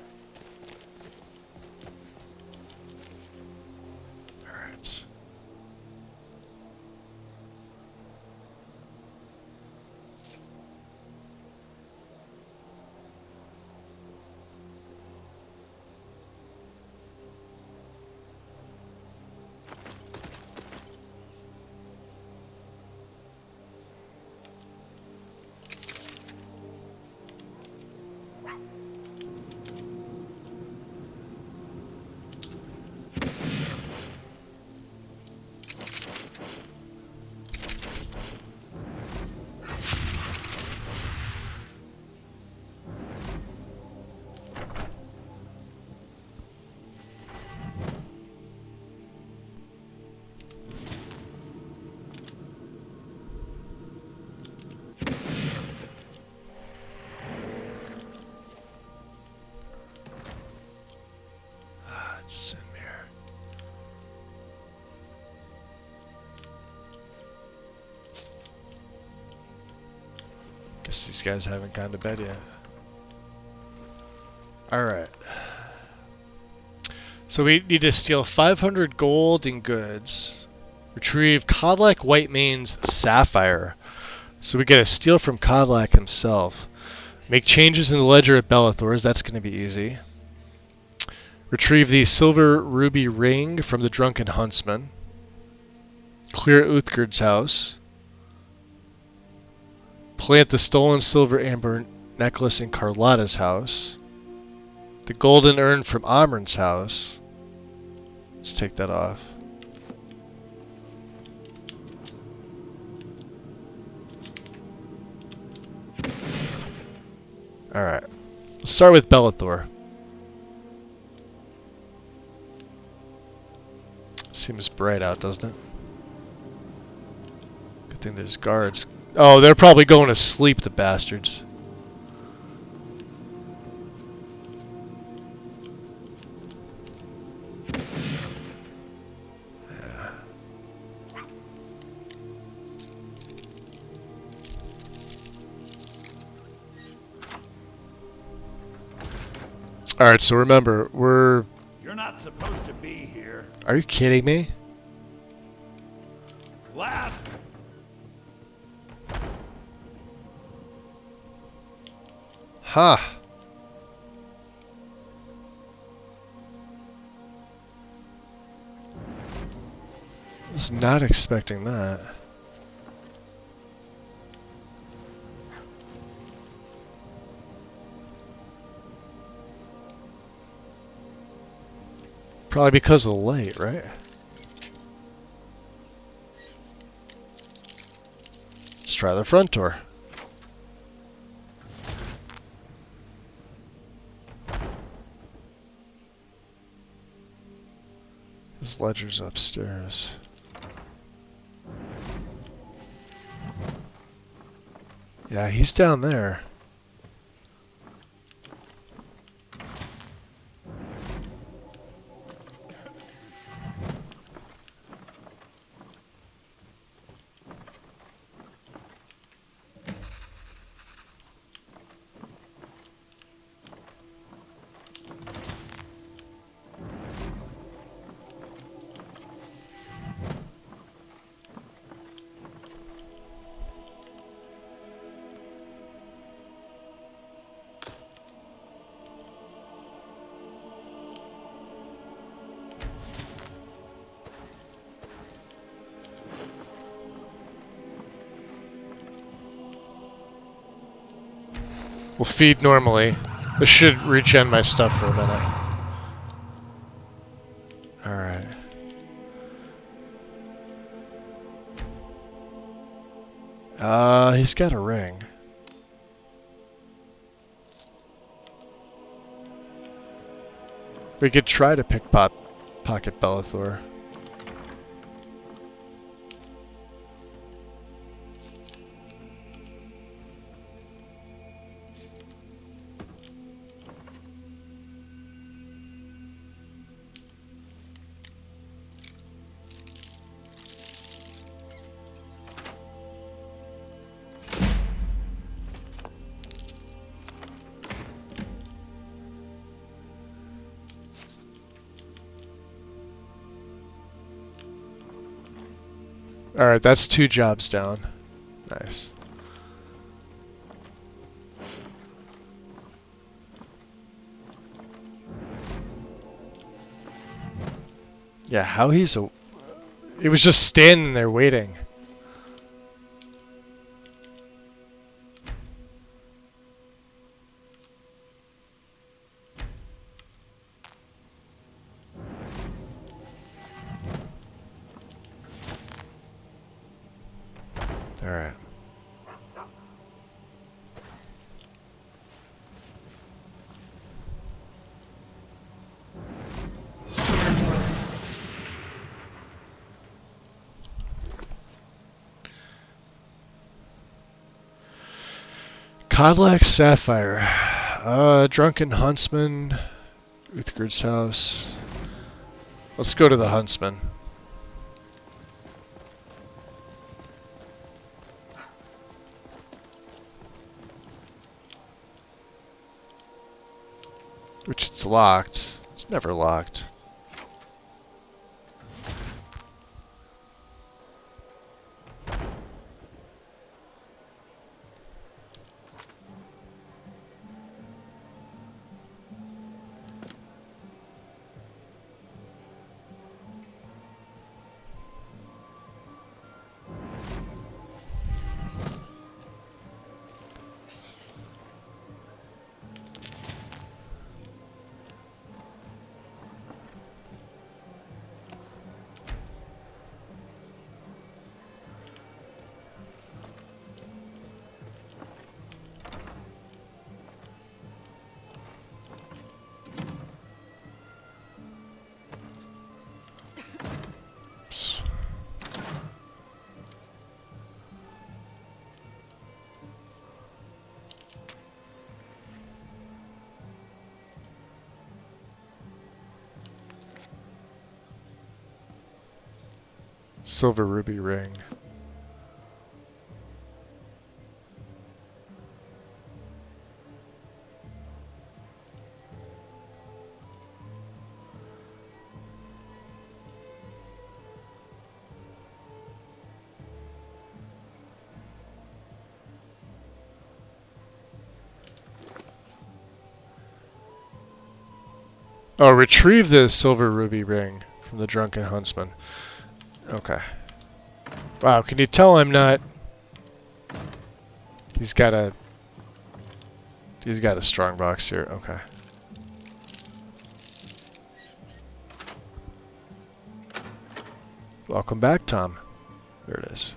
Alright. Guess these guys haven't gone to bed yet. Alright. So we need to steal 500 gold in goods. Retrieve Codlac Whitemane's sapphire. So we gotta steal from Codlac himself. Make changes in the ledger at Bellathor's. That's gonna be easy. Retrieve the silver ruby ring from the drunken huntsman. Clear Uthgerd's house. Plant the stolen silver amber necklace in Carlotta's house. The golden urn from Amryn's house. Let's take that off. Alright. Let's start with Bellathor. Seems bright out, doesn't it? Good thing there's guards. Oh, they're probably going to sleep, the bastards. Yeah. Alright, so remember, You're not supposed to be here. Are you kidding me? Last. Huh. Was not expecting that. Probably because of the light, right? Let's try the front door. This ledger's upstairs. Yeah, he's down there. We'll feed normally. This should regen my stuff for a minute. Alright. He's got a ring. We could try to pocket Bellathor. Alright, that's 2 jobs down. Nice. Yeah, how he's a... He was just standing there waiting. Alright. Codlac Sapphire. Drunken Huntsman. Uthgerd's house. Let's go to the Huntsman. Which it's locked. It's never locked. Silver ruby ring. Oh, retrieve the silver ruby ring from the drunken huntsman. Okay. Wow, can you tell I'm not... He's got a strong box here. Okay. Welcome back, Tom. There it is.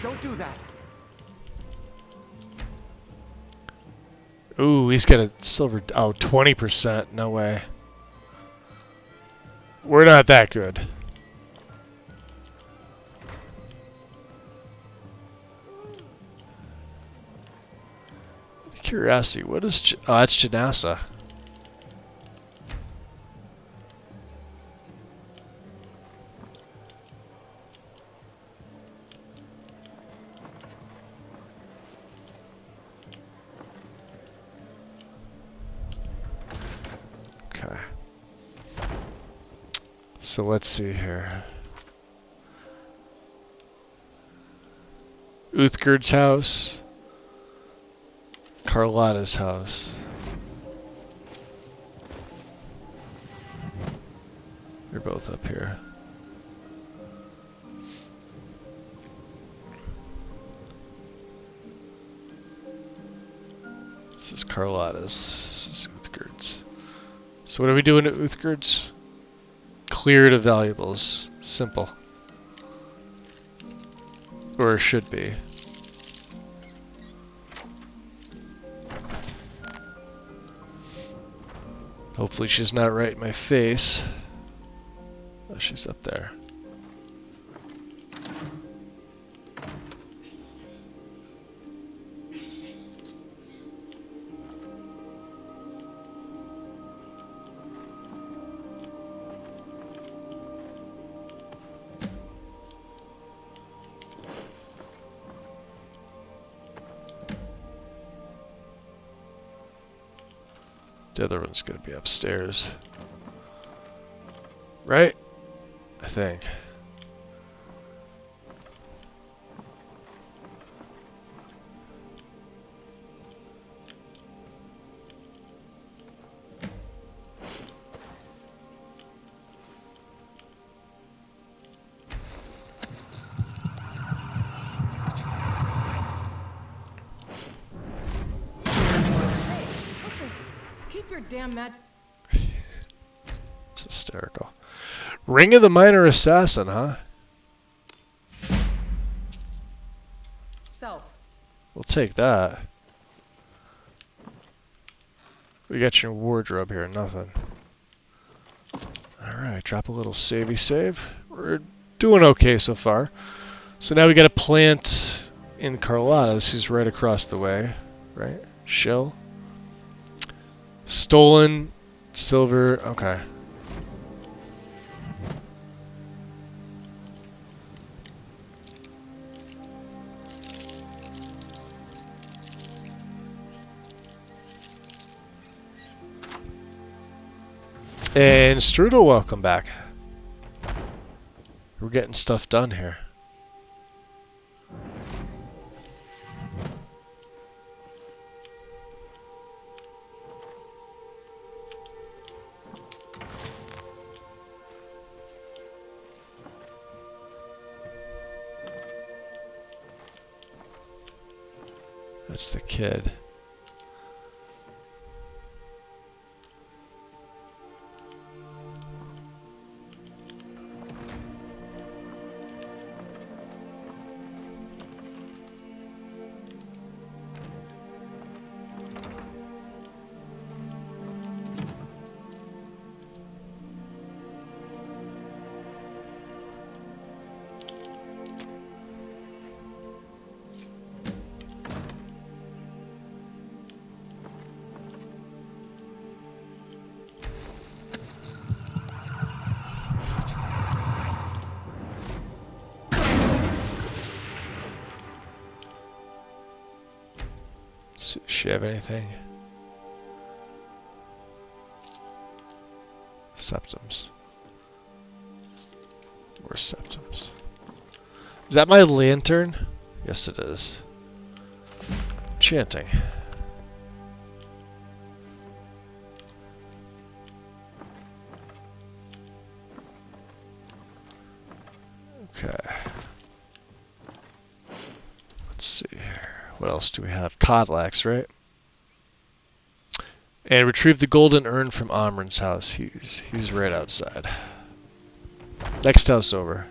Don't do that. Ooh, he's got a silver... Oh, 20%. No way. We're not that good. Curiosity, what is... Oh, that's Janassa. Okay. So let's see here. Uthgerd's house. Carlotta's house. They're both up here. This is Carlotta's. This is Uthgerd's. So what are we doing at Uthgerd's? Clear to valuables. Simple. Or should be. Hopefully she's not right in my face. Oh, she's up there. The other one's gonna be upstairs. Right? I think. Keep your damn mad. It's hysterical. Ring of the Minor Assassin, huh? Self. We'll take that. We got your wardrobe here, nothing. Alright, drop a little savey save. We're doing okay so far. So now we got a plant in Carlotta's, who's right across the way. Right? Shill. Stolen silver. Okay. And Strudel, welcome back. We're getting stuff done here. That's the kid. Does she have anything? Septums. More septums. Is that my lantern? Yes, it is. Chanting. Okay. What else do we have? Codlax, right? And retrieve the golden urn from Amran's house. He's right outside. Next house over.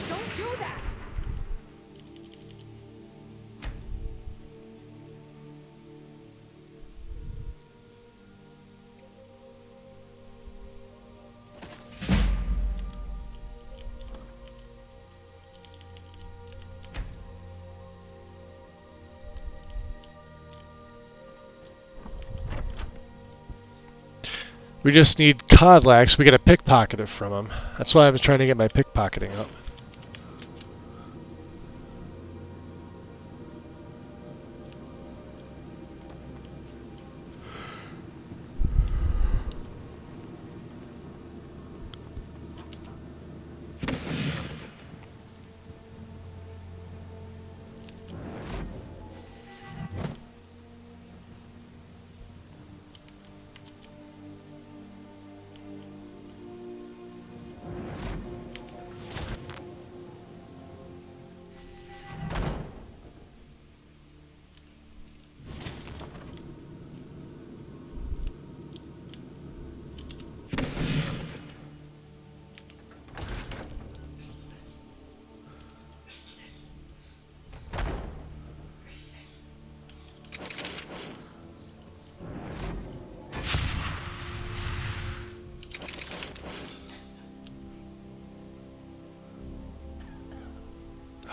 Don't do that! We just need Codlax. We gotta pickpocket it from him. That's why I was trying to get my pickpocketing up.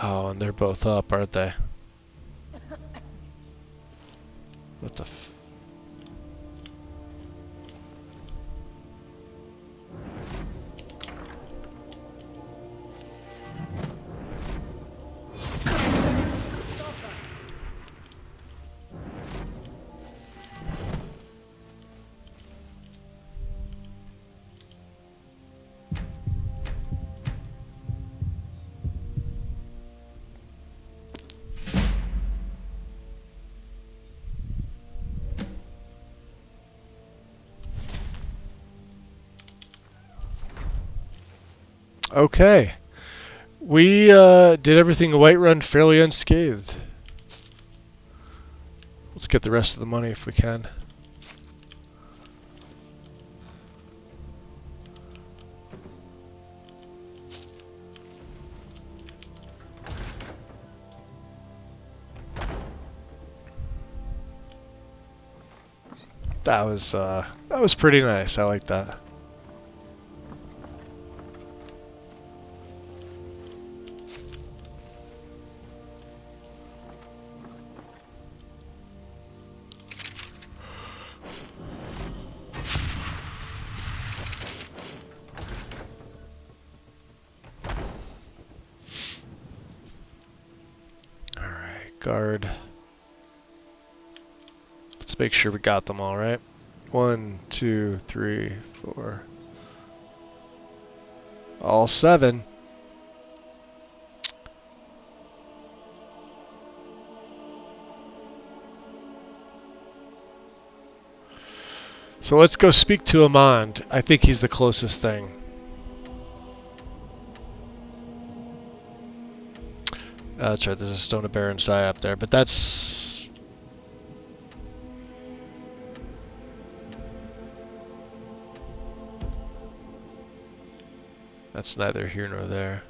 Oh, and they're both up, aren't they? What the f... Okay. We did everything in Whiterun fairly unscathed. Let's get the rest of the money if we can. That was pretty nice. I like that. Guard. Let's make sure we got them all right. 1, 2, 3, 4. All 7. So let's go speak to Amand. I think he's the closest thing. That's right, there's a Stone of Baron Sai up there, but that's... That's neither here nor there.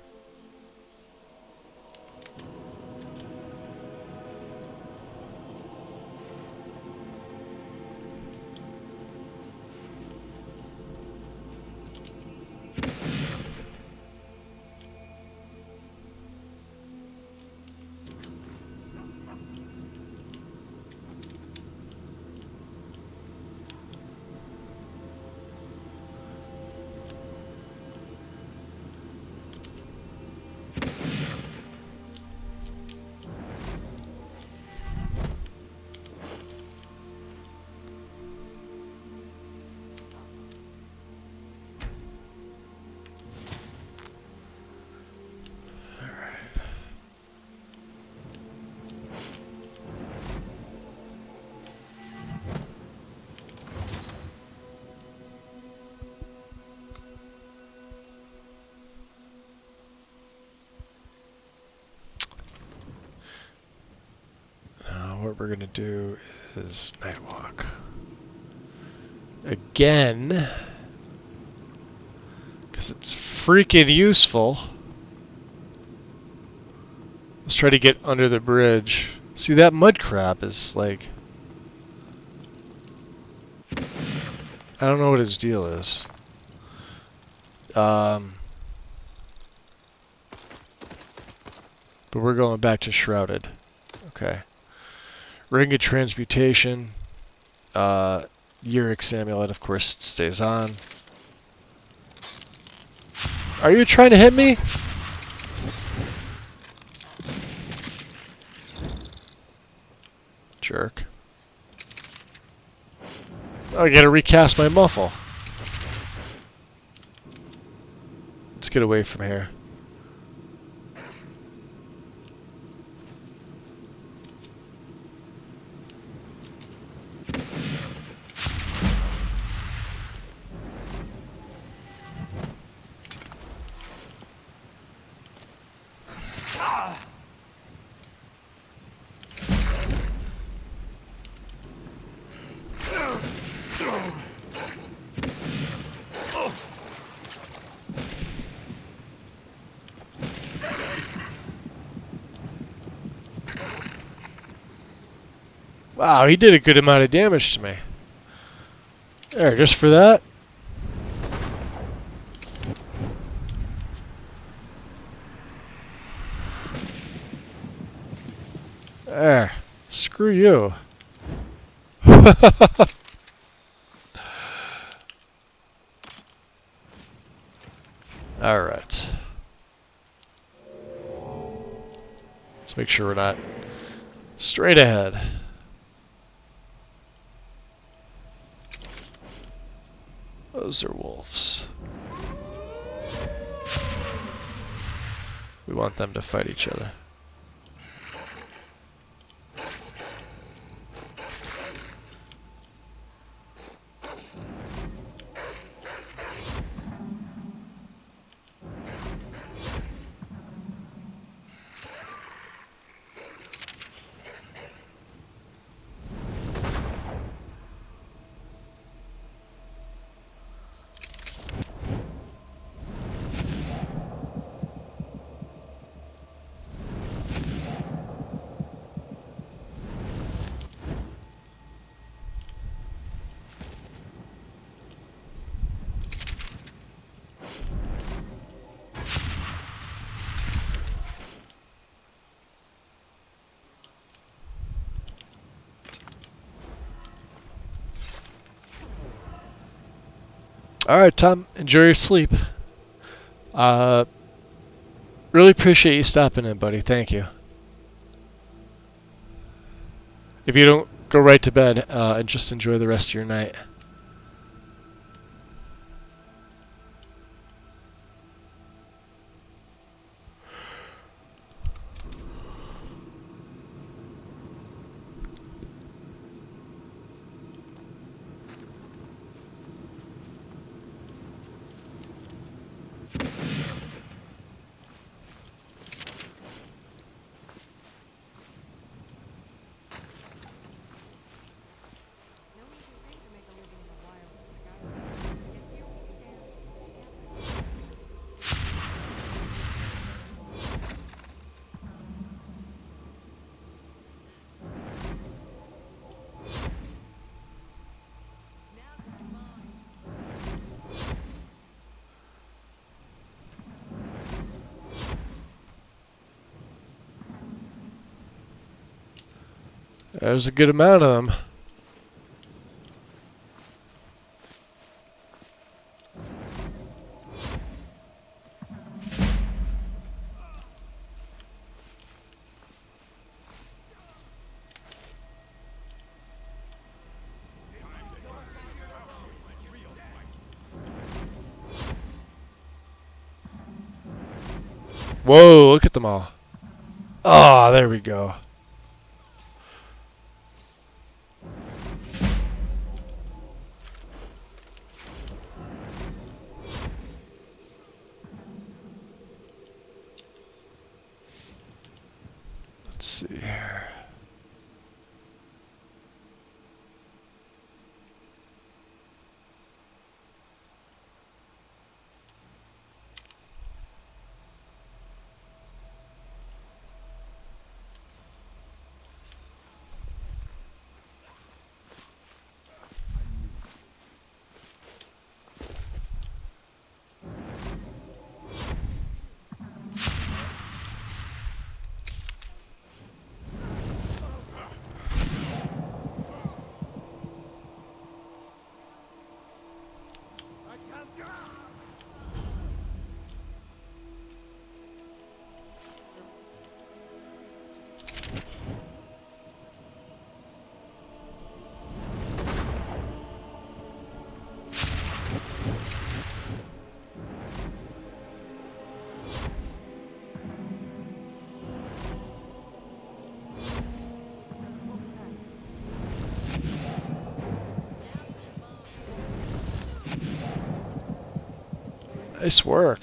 what we're gonna do is night walk. Again. Because it's freaking useful. Let's try to get under the bridge. See, that mud crab is like... I don't know what his deal is. But we're going back to Shrouded. Okay. Ring of Transmutation. Urix Amulet, of course, stays on. Are you trying to hit me? Jerk. Oh, I gotta recast my muffle. Let's get away from here. Wow, he did a good amount of damage to me. There, just for that. There, screw you. Alright. Let's make sure we're not straight ahead. Those are wolves. We want them to fight each other. Alright, Tom, enjoy your sleep. Really appreciate you stopping in, buddy. Thank you. If you don't, go right to bed and just enjoy the rest of your night. There's a good amount of them. Whoa, look at them all. Ah, there we go. Let's see here. Nice work.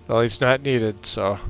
Well, he's not needed, so.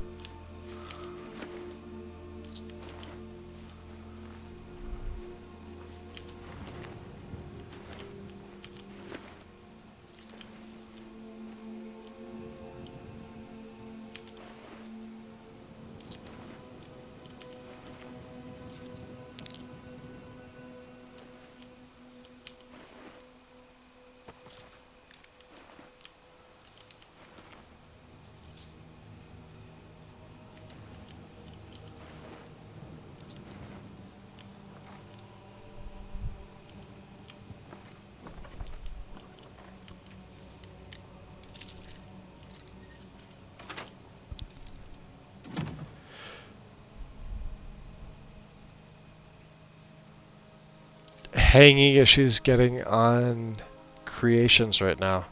Hanging issues getting on creations right now.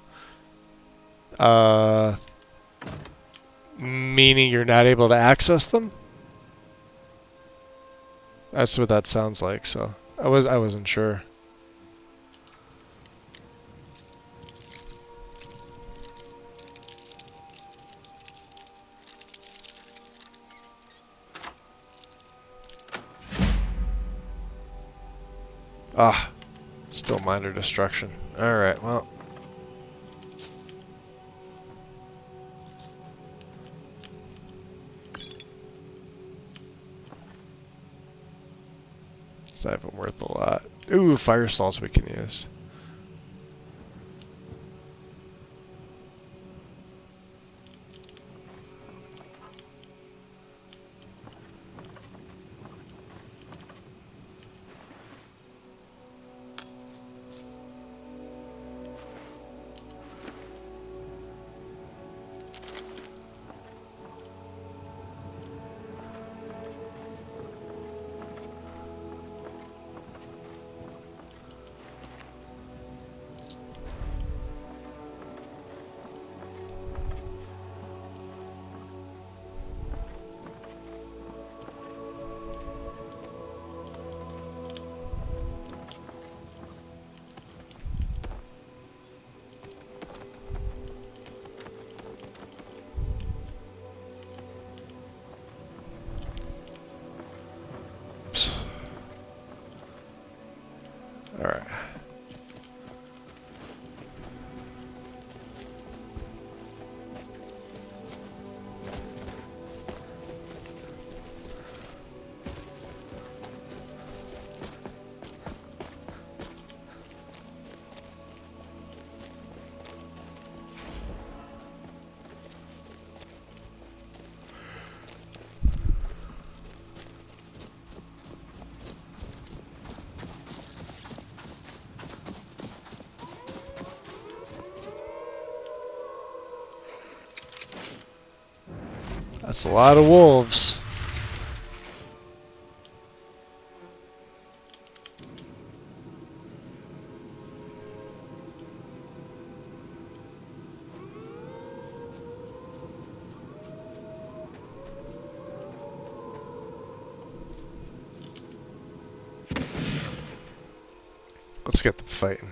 Meaning you're not able to access them? That's what that sounds like, so I wasn't sure. Ah, still minor destruction. Alright, well. It's not even worth a lot. Ooh, fire salts we can use. Alright. That's a lot of wolves. Let's get them fighting.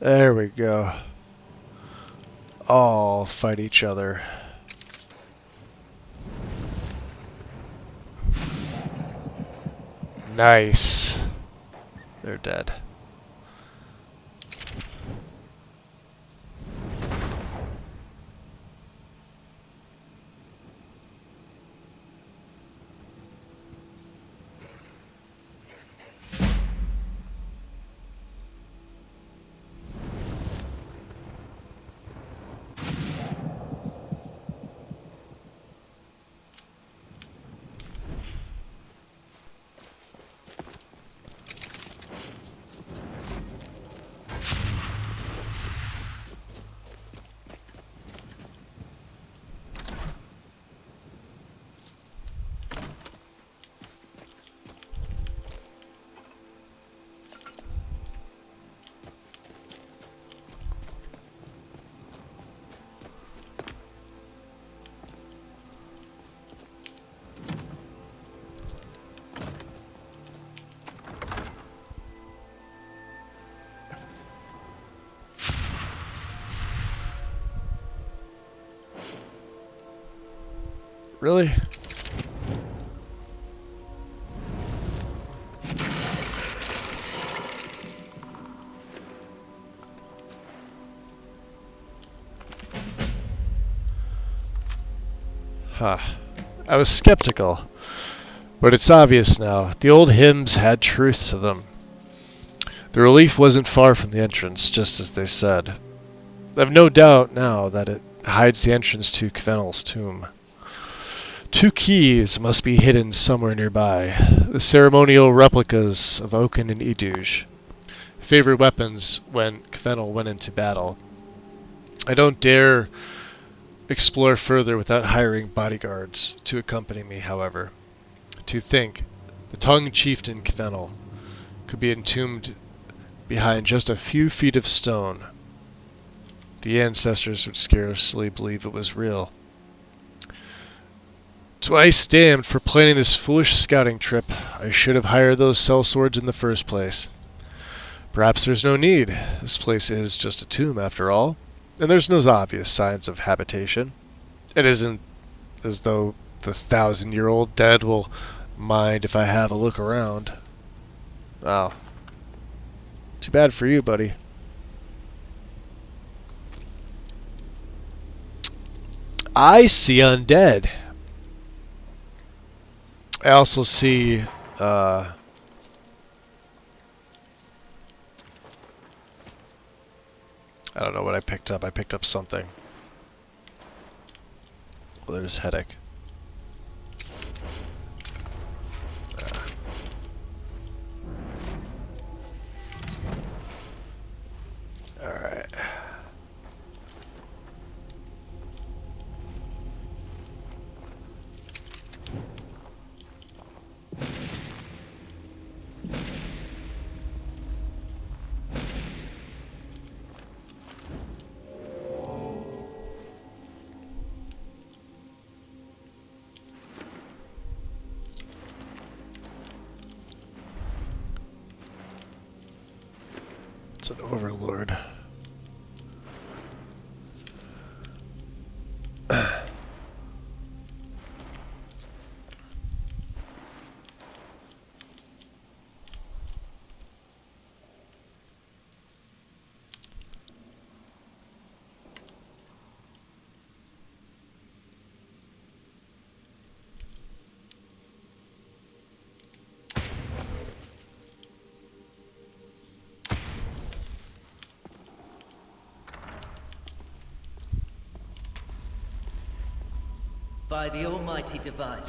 There we go. All fight each other. Nice. They're dead. Really? Huh. I was skeptical, but it's obvious now. The old hymns had truth to them. The relief wasn't far from the entrance, just as they said. I've no doubt now that it hides the entrance to Kvenel's tomb. 2 keys must be hidden somewhere nearby. The ceremonial replicas of Oaken and Iduge. Favorite weapons when Kvenel went into battle. I don't dare explore further without hiring bodyguards to accompany me, however. To think, the tongue chieftain Kvenel could be entombed behind just a few feet of stone. The ancestors would scarcely believe it was real. Twice damned for planning this foolish scouting trip. I should have hired those sellswords in the first place. Perhaps there's no need. This place is just a tomb after all, and there's no obvious signs of habitation. It isn't as though the 1,000-year-old dead will mind if I have a look around. Oh. Too bad for you, buddy. I see undead. I also see I don't know what I picked up. I picked up something. Well, there's headache. Alright. It's an overlord. By the almighty divine,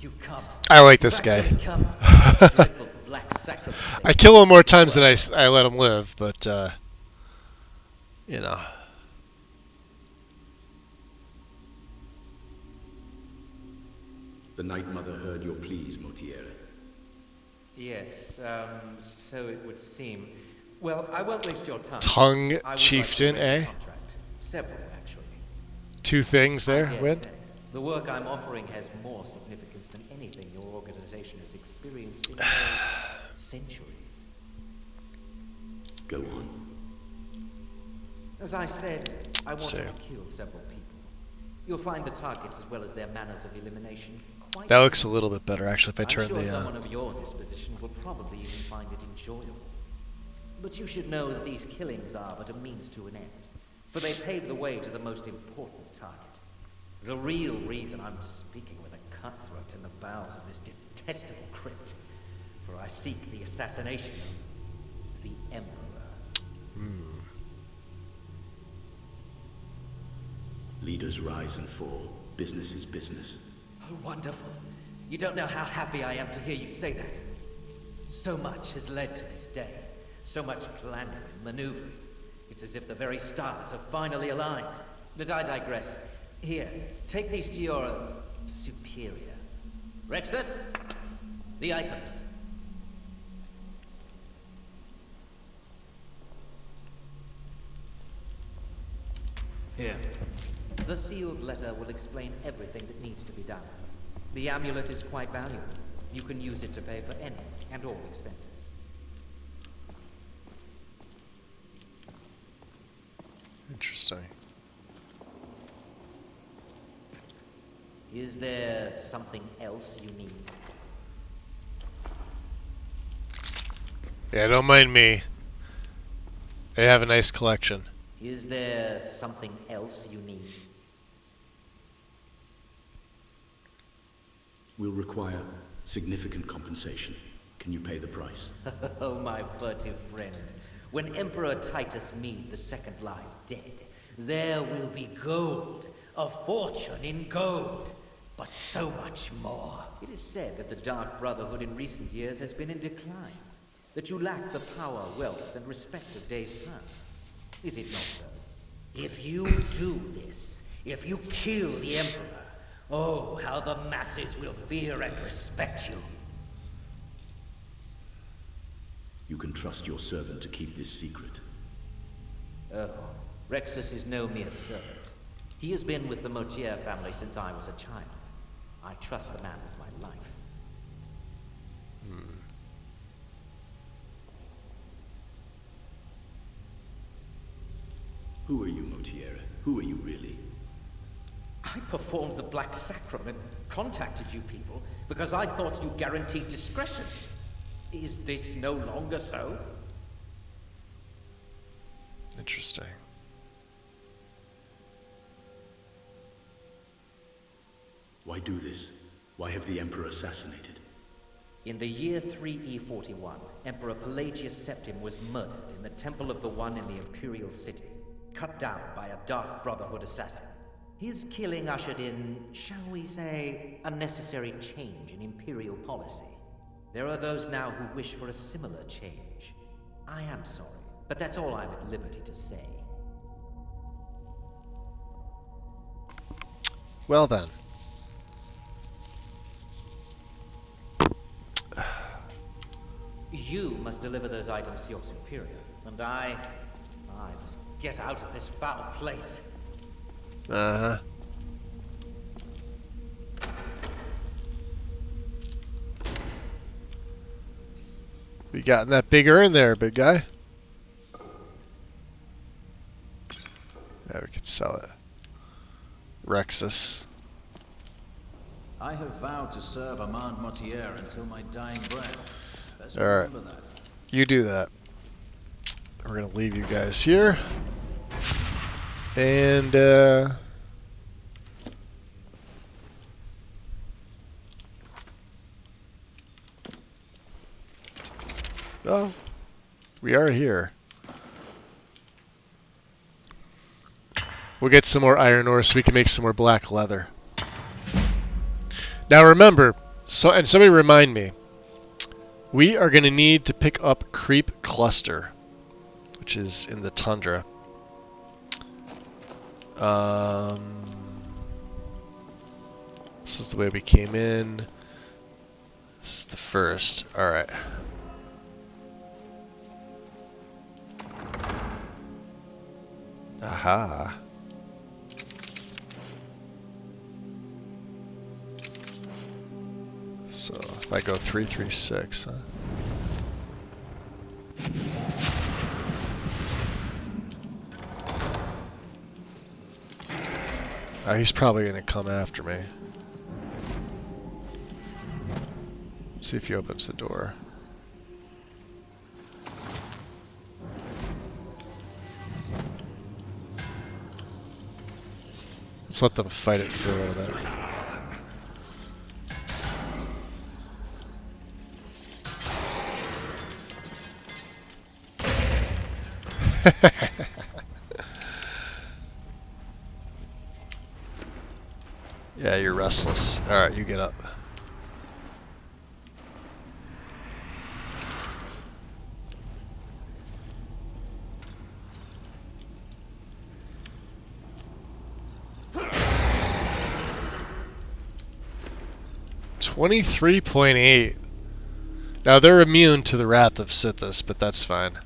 you've come. I like this guy. I kill him more times than I let him live, but you know. The Night Mother heard your pleas, Motiere. Yes, so it would seem. Well, I won't waste your time. Tongue chieftain, eh? Several, actually. 2 things there, Win? The work I'm offering has more significance than anything your organization has experienced in centuries. Go on. As I said, I want you to kill several people. You'll find the targets as well as their manners of elimination quite. That looks a little bit better, actually, if I turn I'm sure the. Someone of your disposition will probably even find it enjoyable. But you should know that these killings are but a means to an end, for they pave the way to the most important target. The real reason I'm speaking with a cutthroat in the bowels of this detestable crypt, for I seek the assassination of the Emperor. Leaders rise and fall. Business is business. Oh, wonderful. You don't know how happy I am to hear you say that. So much has led to this day. So much planning and maneuvering. It's as if the very stars have finally aligned. But I digress. Here, take these to your superior. Rexus, the items. Here. The sealed letter will explain everything that needs to be done. The amulet is quite valuable. You can use it to pay for any and all expenses. Interesting. Is there something else you need? Yeah, don't mind me. I have a nice collection. Is there something else you need? We'll require significant compensation. Can you pay the price? Oh, my furtive friend. When Emperor Titus Mede II lies dead, there will be gold, a fortune in gold, but so much more. It is said that the Dark Brotherhood in recent years has been in decline, that you lack the power, wealth, and respect of days past. Is it not so? If you do this, if you kill the Emperor, oh, how the masses will fear and respect you. You can trust your servant to keep this secret. Oh, Rexus is no mere servant. He has been with the Motier family since I was a child. I trust the man with my life. Who are you, Motiera? Who are you really? I performed the Black Sacrament, contacted you people, because I thought you guaranteed discretion. Is this no longer so? Interesting. Why do this? Why have the Emperor assassinated? In the year 3E41, Emperor Pelagius Septim was murdered in the Temple of the One in the Imperial City, cut down by a Dark Brotherhood assassin. His killing ushered in, shall we say, a necessary change in Imperial policy. There are those now who wish for a similar change. I am sorry, but that's all I'm at liberty to say. Well then. You must deliver those items to your superior, and I must get out of this foul place. Uh-huh. We got in that big urn there, big guy. Yeah, we could sell it. Rexus. I have vowed to serve Armand Motier until my dying breath. Let's Alright. remember that. You do that. We're gonna leave you guys here. And oh, we are here. We'll get some more iron ore so we can make some more black leather. Now remember, and somebody remind me, we are going to need to pick up Creep Cluster, which is in the tundra. This is the way we came in. This is the first. Alright. Aha. So if I go 336, huh? He's probably gonna come after me. See if he opens the door. Let's let them fight it for a little bit. Yeah, you're restless. Alright, you get up. $23.8. Now they're immune to the wrath of Sithis, but that's fine.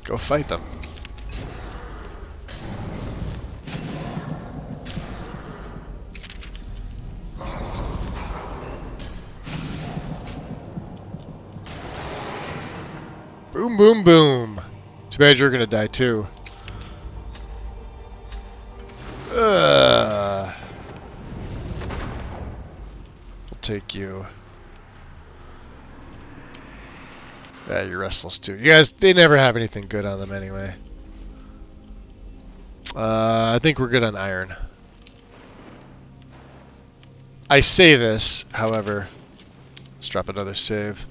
Go fight them. Boom, boom, boom. Too bad you're gonna die too. We'll take you. Yeah, you're restless too. You guys, they never have anything good on them anyway. I think we're good on iron. I say this, however, let's drop another save.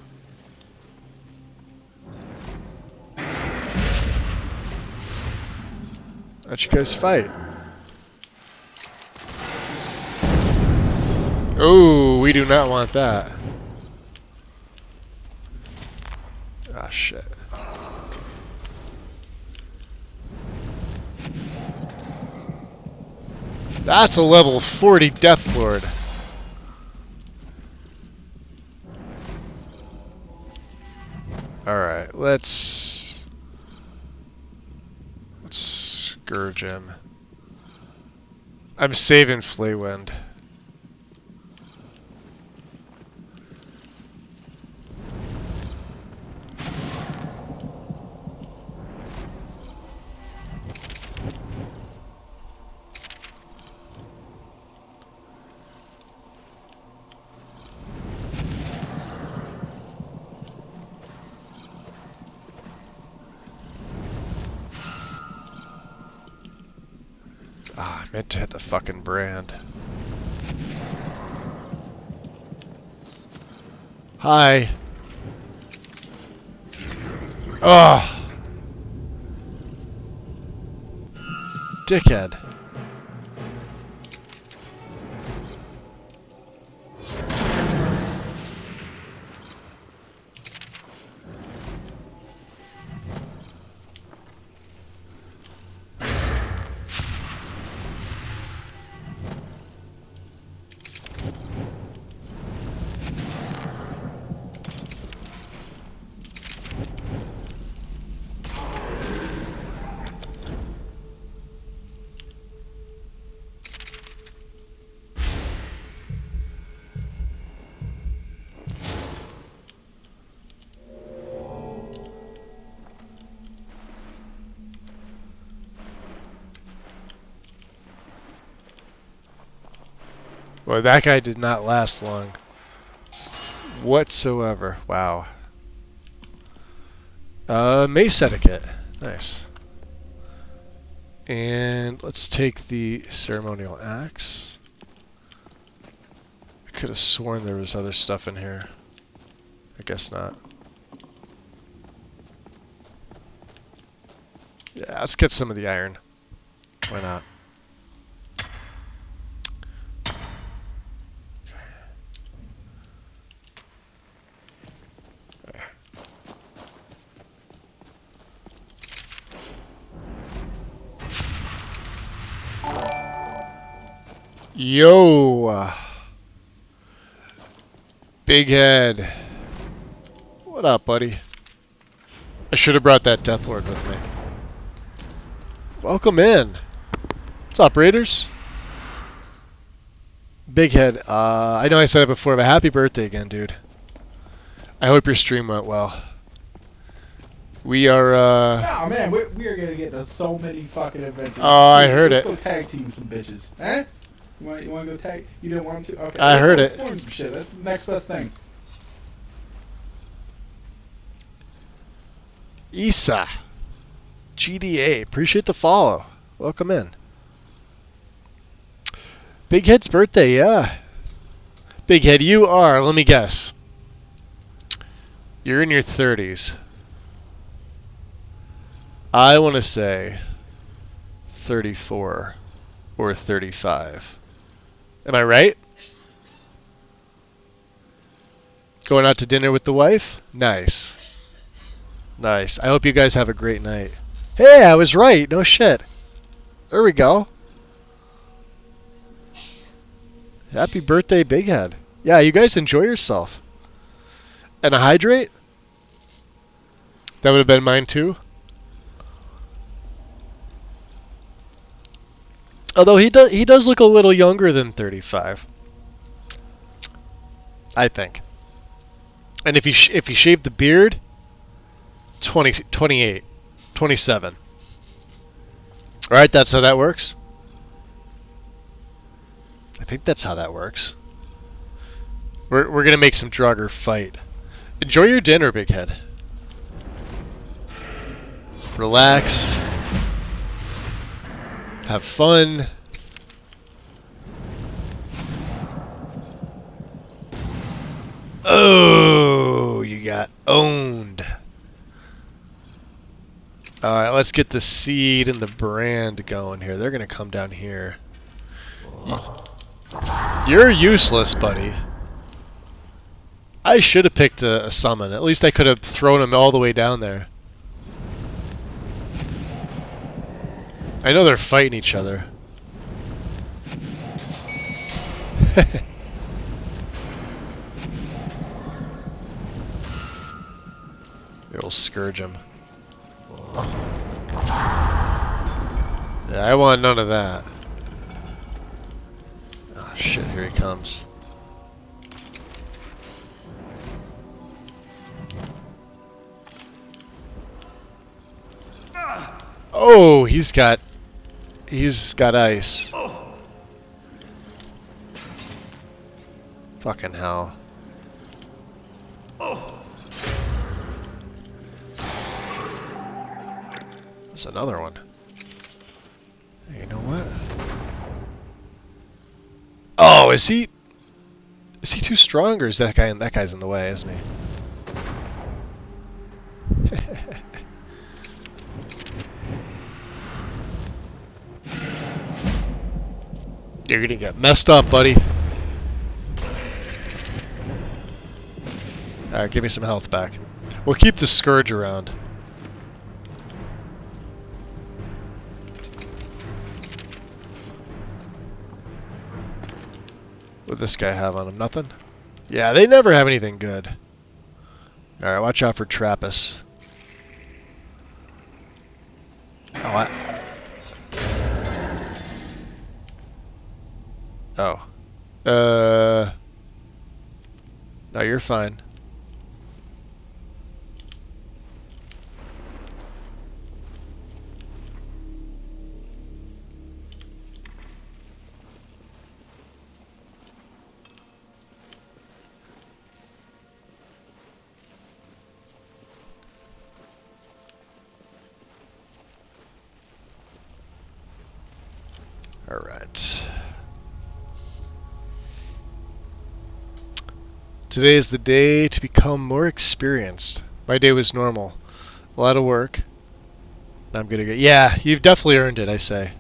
Let you guys fight. Oh, we do not want that. Ah, shit. That's a level 40 Death Lord. Alright, let's scourge him. I'm saving Flaywind. Ah, I meant to hit the fucking brand. Hi. Oh. Dickhead. Boy, that guy did not last long. Whatsoever. Wow. Mace etiquette. Nice. And let's take the ceremonial axe. I could have sworn there was other stuff in here. I guess not. Yeah, let's get some of the iron. Why not? Yo! Big head. What up, buddy? I should have brought that Death Lord with me. Welcome in. What's up, Raiders? Big head. I know I said it before, but happy birthday again, dude. I hope your stream went well. We are, Oh man, we are gonna get to so many fucking adventures. Oh, I heard it. Let's go tag team some bitches. Eh? You want to go tag? You didn't want to? Okay. I heard let's it. go explore some shit. That's the next best thing. Isa. GDA. Appreciate the follow. Welcome in. Big Head's birthday, yeah. Big Head, you are, let me guess. You're in your 30s. I want to say 34 or 35. Am I right? Going out to dinner with the wife? Nice. Nice. I hope you guys have a great night. Hey, I was right. No shit. There we go. Happy birthday, Big Head. Yeah, you guys enjoy yourself. And a hydrate? That would have been mine too. Although he does look a little younger than 35. I think. And if he shaved the beard, 28, 27. Alright, that's how that works. I think that's how that works. We're gonna make some Draugr fight. Enjoy your dinner, big head. Relax. Have fun. Oh, you got owned. Alright, let's get the seed and the brand going here. They're gonna come down here. You're useless, buddy. I should have picked a summon. At least I could have thrown him all the way down there. I know they're fighting each other. We'll scourge him. Yeah, I want none of that. Oh shit, here he comes. Oh, he's got ice. Fucking hell. There's another one. You know what? Oh, is he too strong, or is that guy's in the way, isn't he? You're gonna get messed up, buddy. Alright, give me some health back. We'll keep the Scourge around. What does this guy have on him? Nothing? Yeah, they never have anything good. Alright, watch out for Trappist. Oh, no, you're fine. All right. Today is the day to become more experienced. My day was normal. A lot of work. I'm gonna get... Yeah, you've definitely earned it, I say.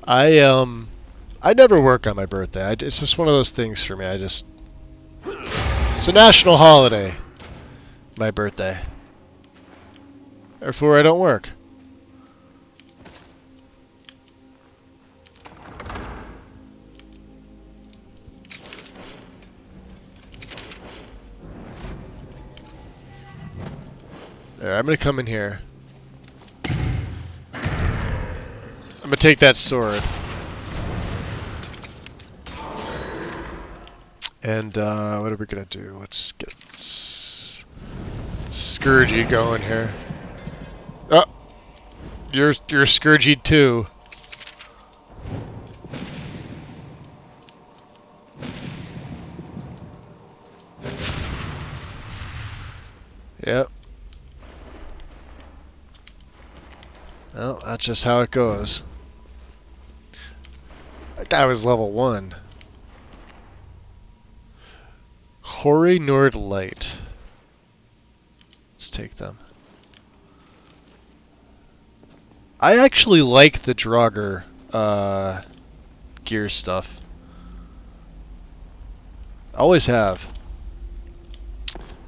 I never work on my birthday. It's just one of those things for me. It's a national holiday. My birthday. Therefore, I don't work. There, I'm gonna come in here. I'm gonna take that sword. And, what are we gonna do? Let's get Scourgy going here. Oh! You're Scourgy too. Yep. Well, that's just how it goes. That guy was level 1. Hoary Nord Light. Let's take them. I actually like the Draugr gear stuff. Always have.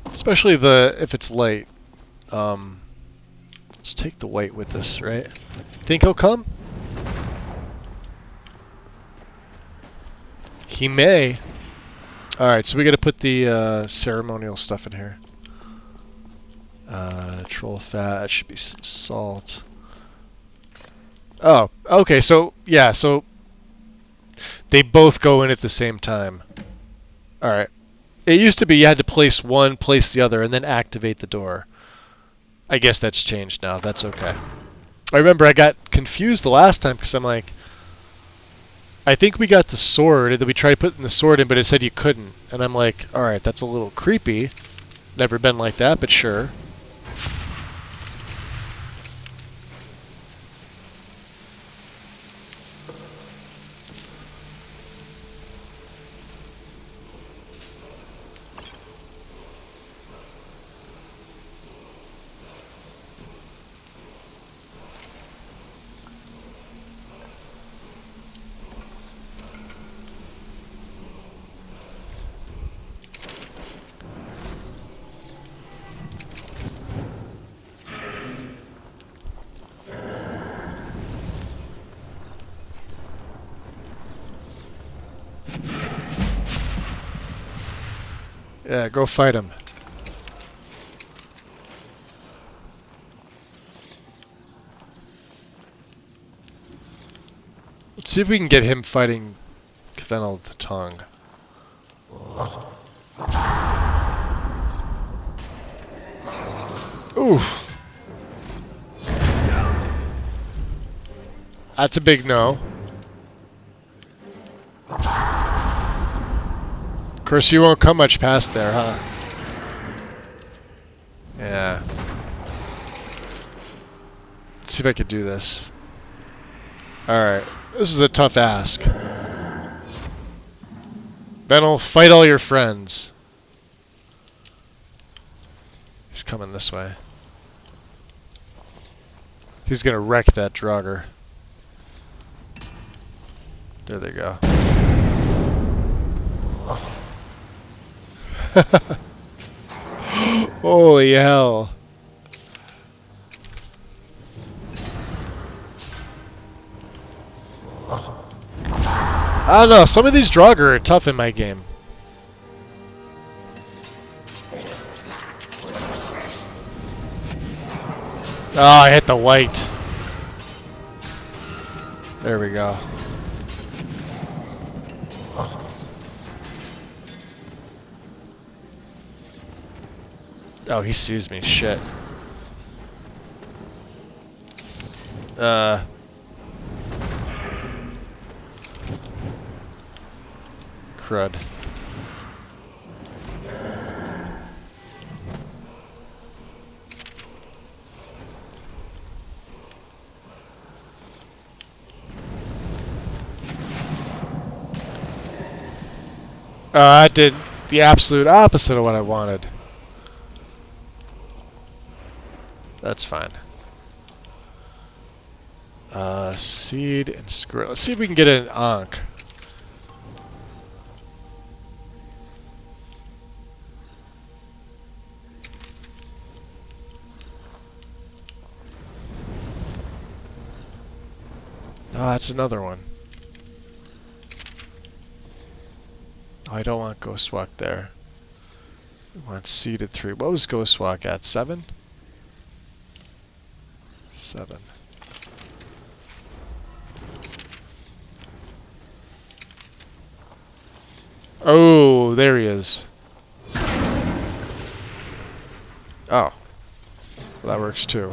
Especially if it's light. Let's take the white with us, right? Think he'll come? He may. Alright, so we gotta put the ceremonial stuff in here. Troll fat, that should be some salt. Oh, okay, so, yeah, so they both go in at the same time. Alright. It used to be you had to place one, place the other, and then activate the door. I guess that's changed now. That's okay. I remember I got confused the last time because I'm like, I think we got the sword, and then we tried putting the sword in, but it said you couldn't. And I'm like, alright, that's a little creepy. Never been like that, but sure. Yeah, go fight him. Let's see if we can get him fighting Kvenel the Tongue. Oof. That's a big no. Of course, you won't come much past there, huh? Yeah. Let's see if I can do this. Alright. This is a tough ask. Benel, fight all your friends. He's coming this way. He's gonna wreck that Draugr. There they go. Holy hell. I don't know, some of these Draugr are tough in my game. Oh, I hit the white. There we go. Oh, he sees me. Shit. Crud. I did the absolute opposite of what I wanted. That's fine. Seed and scroll. Let's see if we can get an Ankh. Oh, that's another one. Oh, I don't want Ghostwalk there. We want seeded 3. What was Ghostwalk at? 7? 7. Oh, there he is. Oh. Well, that works too.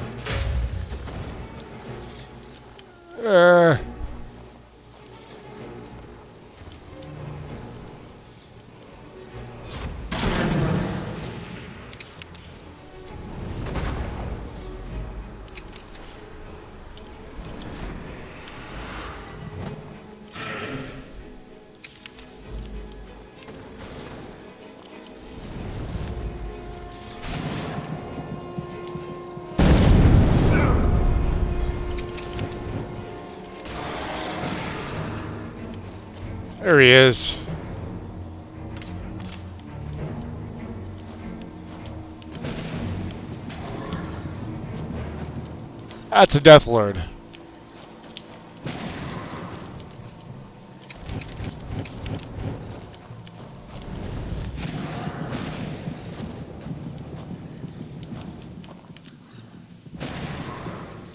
There he is. That's a Death Lord.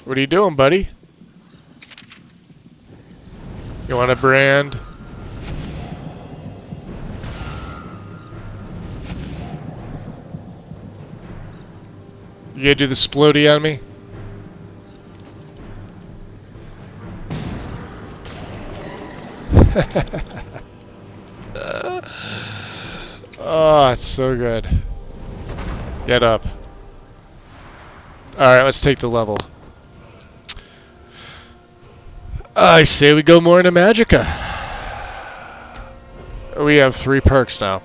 What are you doing, buddy? You want a brand? You gonna do the splody on me? Oh, it's so good. Get up. Alright, let's take the level. I say we go more into Magicka. We have 3 perks now.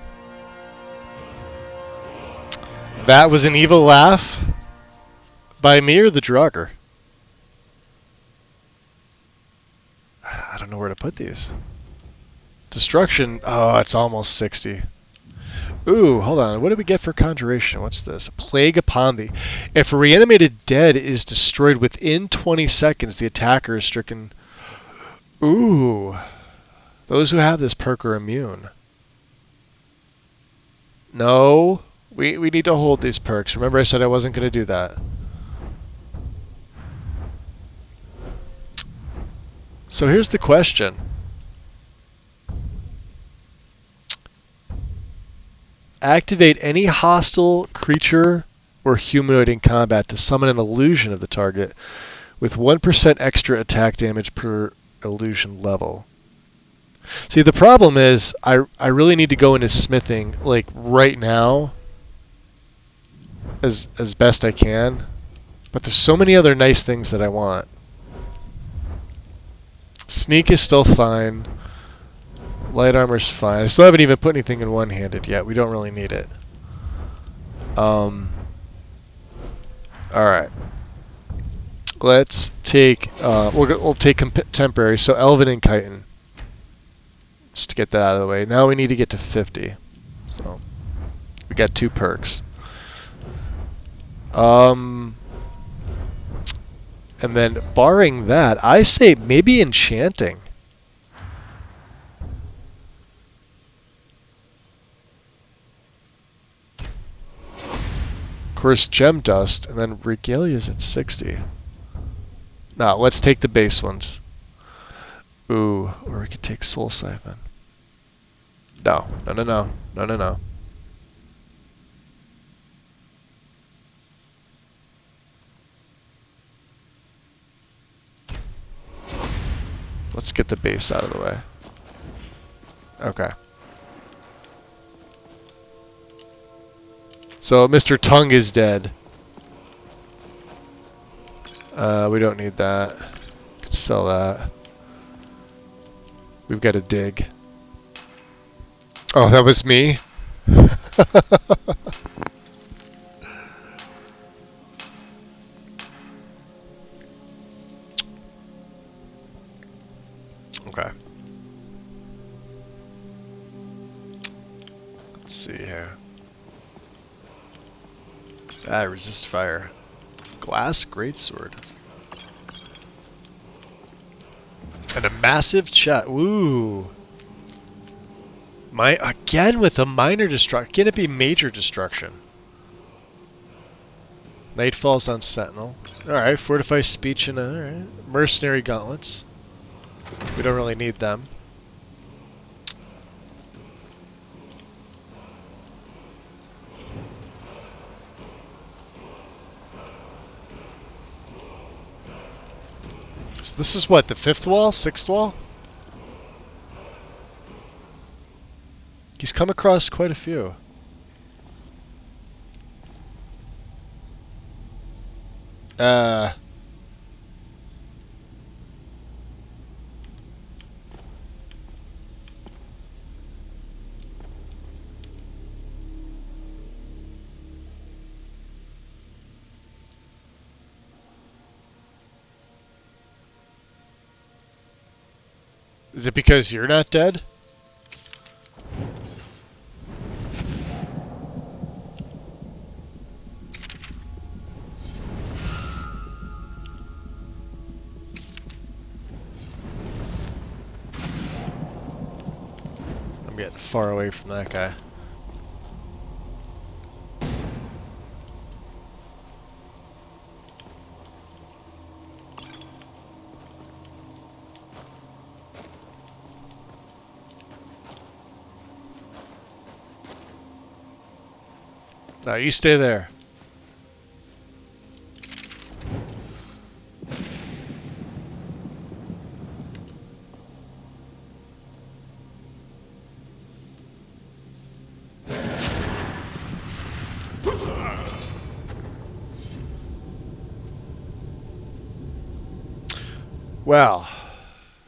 That was an evil laugh? By me or the Draugr? I don't know where to put these. Destruction. Oh, it's almost 60. Ooh, hold on. What did we get for Conjuration? What's this? Plague upon thee. If a reanimated dead is destroyed within 20 seconds, the attacker is stricken. Ooh. Those who have this perk are immune. No. We need to hold these perks. Remember I said I wasn't going to do that. So here's the question. Activate any hostile creature or humanoid in combat to summon an illusion of the target with 1% extra attack damage per illusion level. See, the problem is I really need to go into smithing like right now as best I can, but there's so many other nice things that I want. Sneak is still fine. Light armor's fine. I still haven't even put anything in one-handed yet. We don't really need it. Alright. Let's take... we'll take temporary. So Elven and Chitin. Just to get that out of the way. Now we need to get to 50. So we got 2 perks. And then barring that, I say maybe enchanting. Of course, gem dust, and then regalia's at 60. Now let's take the base ones. Ooh, or we could take soul siphon. No. Let's get the base out of the way. Okay. So Mr. Tongue is dead. We don't need that. Could sell that. We've got to dig. Oh, that was me? Okay. Let's see here. Ah, resist fire. Glass greatsword. And a massive chest. Ooh. Again with a minor destruction. Can it be major destruction? Night falls on sentinel. Alright, fortify speech and alright. Mercenary gauntlets. We don't really need them. So this is what, the 5th wall? 6th wall? He's come across quite a few. Is it because you're not dead? I'm getting far away from that guy. No, you stay there. Well,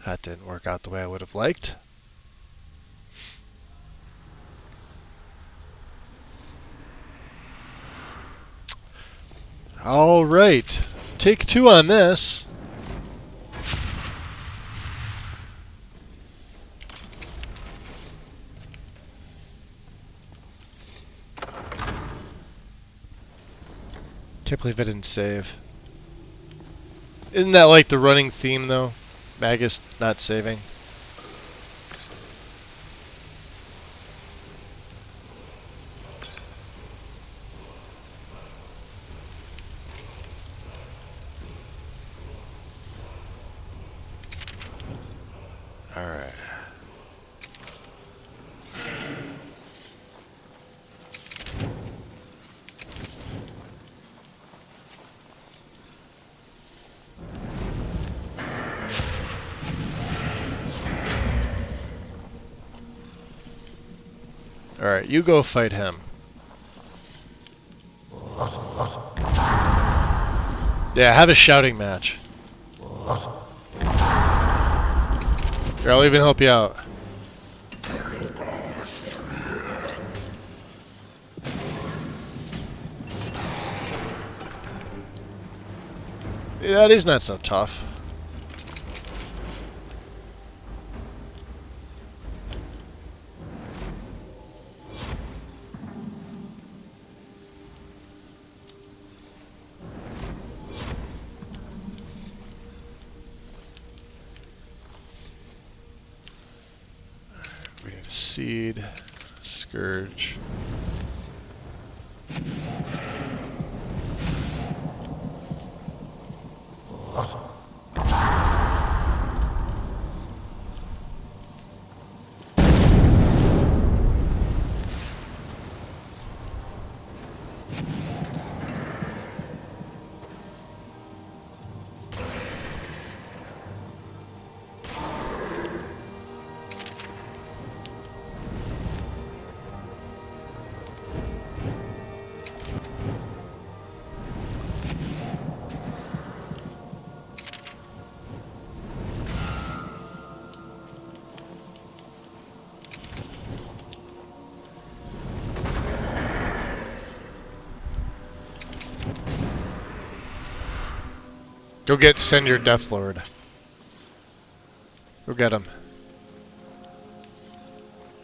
that didn't work out the way I would have liked. All right, take 2 on this. Can't believe I didn't save. Isn't that like the running theme though? Magus not saving. Alright. Alright, you go fight him. Yeah, have a shouting match. Here, I'll even help you out. Yeah, he's not so tough. We need a seed, scourge. Go send your Death Lord. Go get him.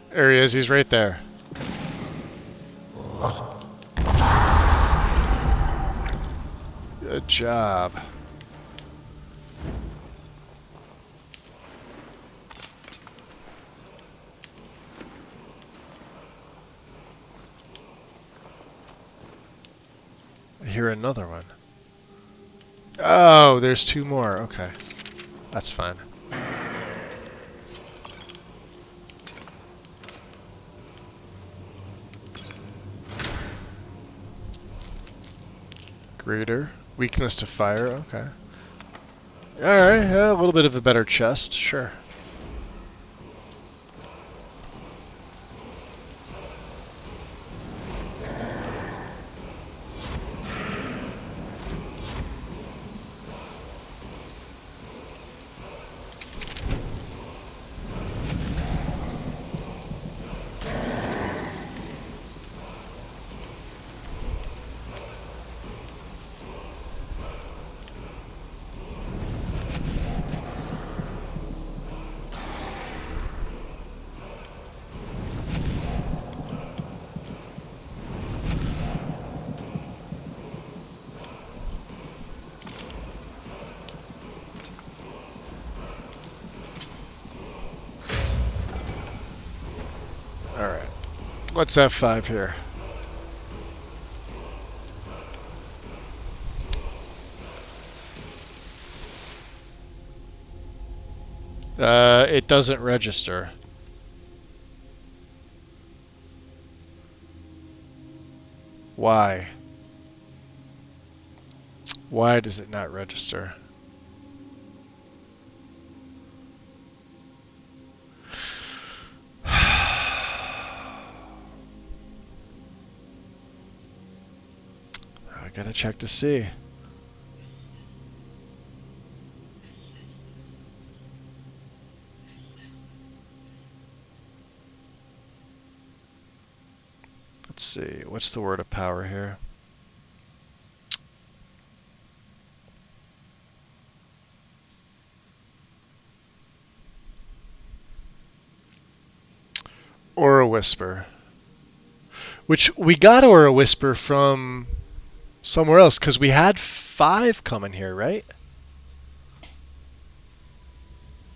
There he is, he's right there. Good job. I hear another one. Oh, there's 2 more. Okay. That's fine. Greater. Weakness to fire. Okay. Alright, yeah, a little bit of a better chest. Sure. Alright. What's F5 here? It doesn't register. Why? Why does it not register? I gotta check to see. see. What's the word of power here? Aura Whisper. Which we got Aura Whisper from somewhere else, because we had 5 coming here, right?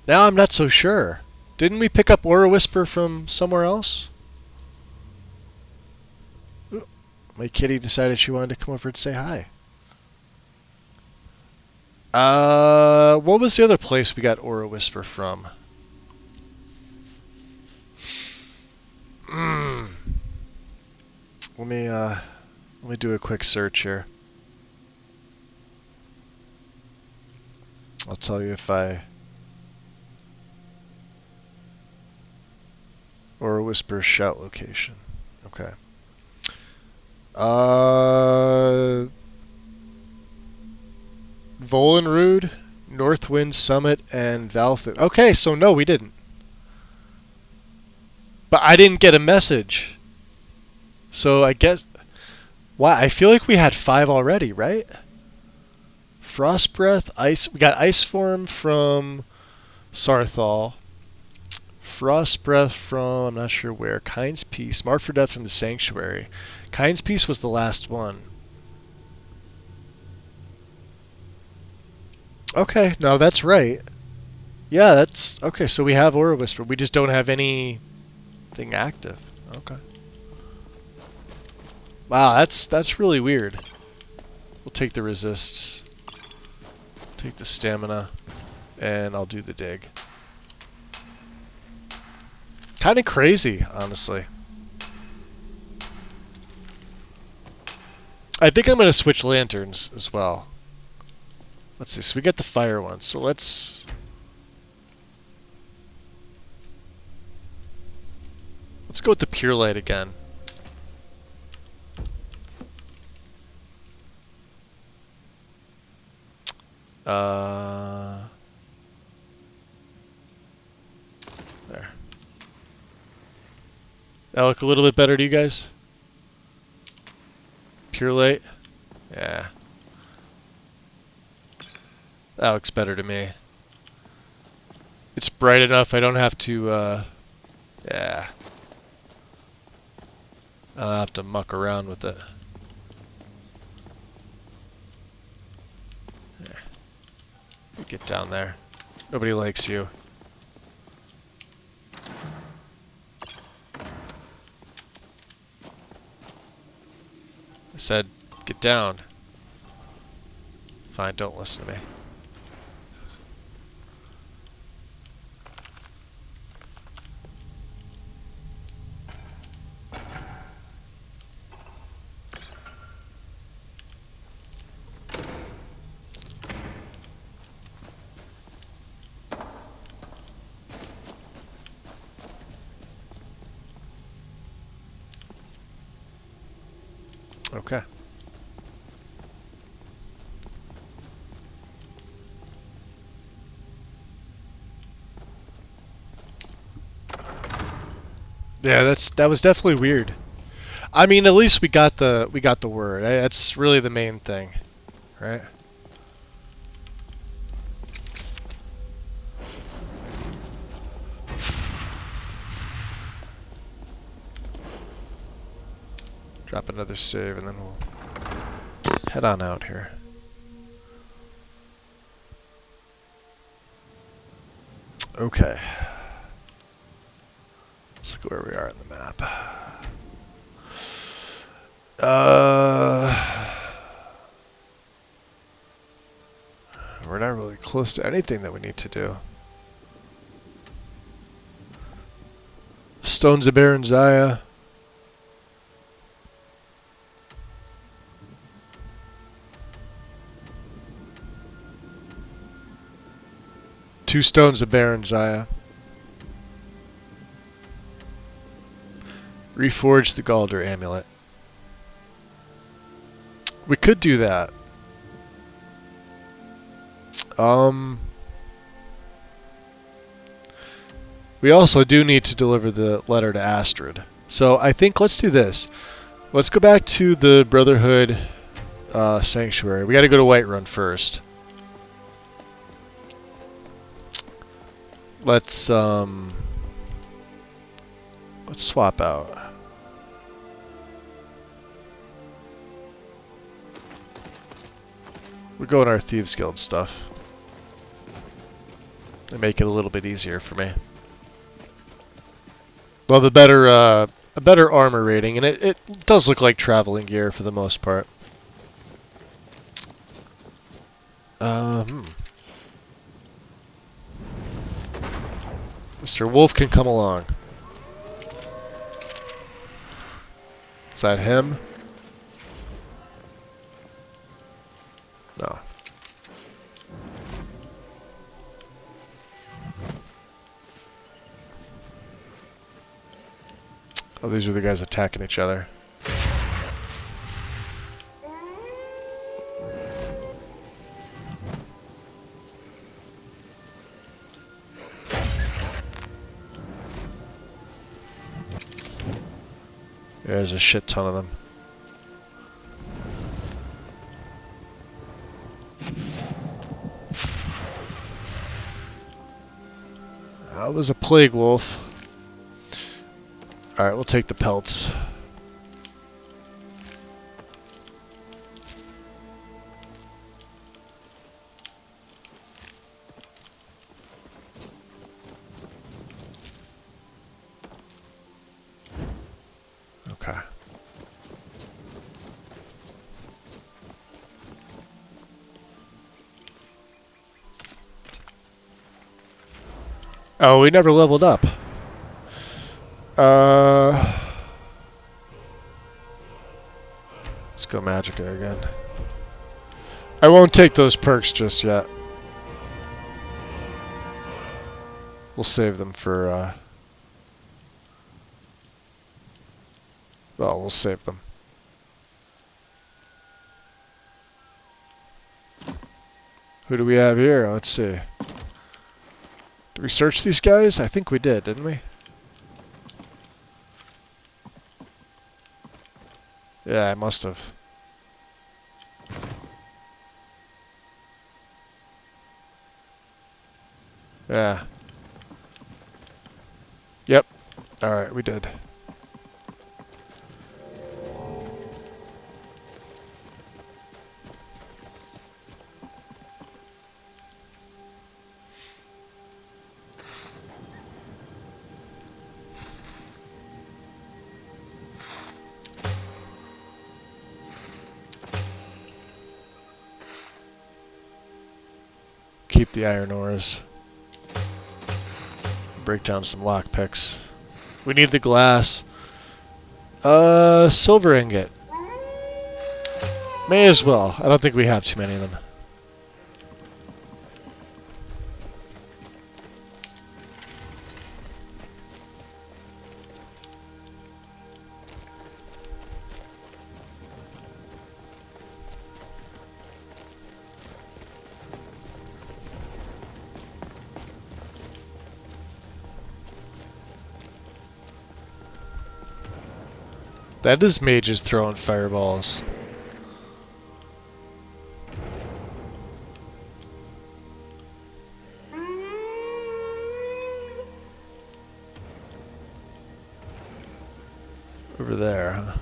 Now I'm not so sure. Didn't we pick up Aura Whisper from somewhere else? Ooh, my kitty decided she wanted to come over and say hi. What was the other place we got Aura Whisper from? Let me do a quick search here. I'll tell you if I... Aura Whisper shout location. Okay. Volenrud, Northwind Summit, and Valthu. Okay, so no, we didn't. But I didn't get a message. So I guess... Wow, I feel like we had 5 already, right? Frost Breath, Ice... We got Ice Form from Sarthal. Frost Breath from... I'm not sure where. Kind's Peace. Mark for Death from the Sanctuary. Kind's Peace was the last one. Okay, no, that's right. Yeah, that's... Okay, so we have Aura Whisper. We just don't have anything active. Okay. Wow, that's really weird. We'll take the resists. Take the stamina. And I'll do the dig. Kind of crazy, honestly. I think I'm going to switch lanterns as well. Let's see, so we got the fire one, so let's go with the pure light again. There. That look a little bit better to you guys? Pure light? Yeah. That looks better to me. It's bright enough, I don't have to, yeah. I don't have to muck around with it. Yeah. You get down there. Nobody likes you. I said, get down. Fine, don't listen to me. Okay. Yeah, that was definitely weird. I mean, at least we got the word. That's really the main thing, right? Drop another save and then we'll head on out here. Okay. Let's look at where we are on the map. We're not really close to anything that we need to do. Stones of Baron Zaya. Two stones of Baron Zaya. Reforge the Galder amulet. We could do that. We also do need to deliver the letter to Astrid. So I think let's do this. Let's go back to the Brotherhood Sanctuary. We got to go to Whiterun first. Let's swap out. We're going our Thieves Guild stuff. They make it a little bit easier for me. We'll have a better armor rating, and it does look like traveling gear for the most part. Mr. Wolf can come along. Is that him? No. Oh, these are the guys attacking each other. There's a shit ton of them. That was a plague wolf. Alright, we'll take the pelts. Okay. Oh, we never leveled up. Let's go Magicka again. I won't take those perks just yet. We'll save them for, well, we'll save them. Who do we have here? Let's see. Did we search these guys? I think we did, didn't we? Yeah, I must have. Yeah. Yep. Alright, we did. Keep the iron ores. Break down some lockpicks. We need the glass. Silver ingot. May as well. I don't think we have too many of them. That is mages throwing fireballs. Over there, huh?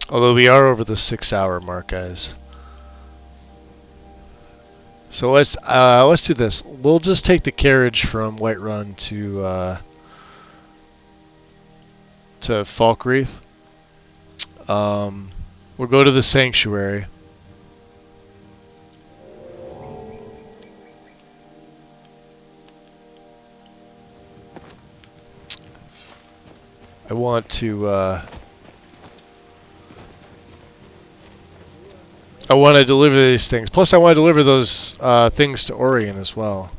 Although we are over the 6-hour mark, guys. So let's do this. We'll just take the carriage from Whiterun to Falkreath. We'll go to the sanctuary. I want to deliver these things. Plus, I want to deliver those things to Orion as well.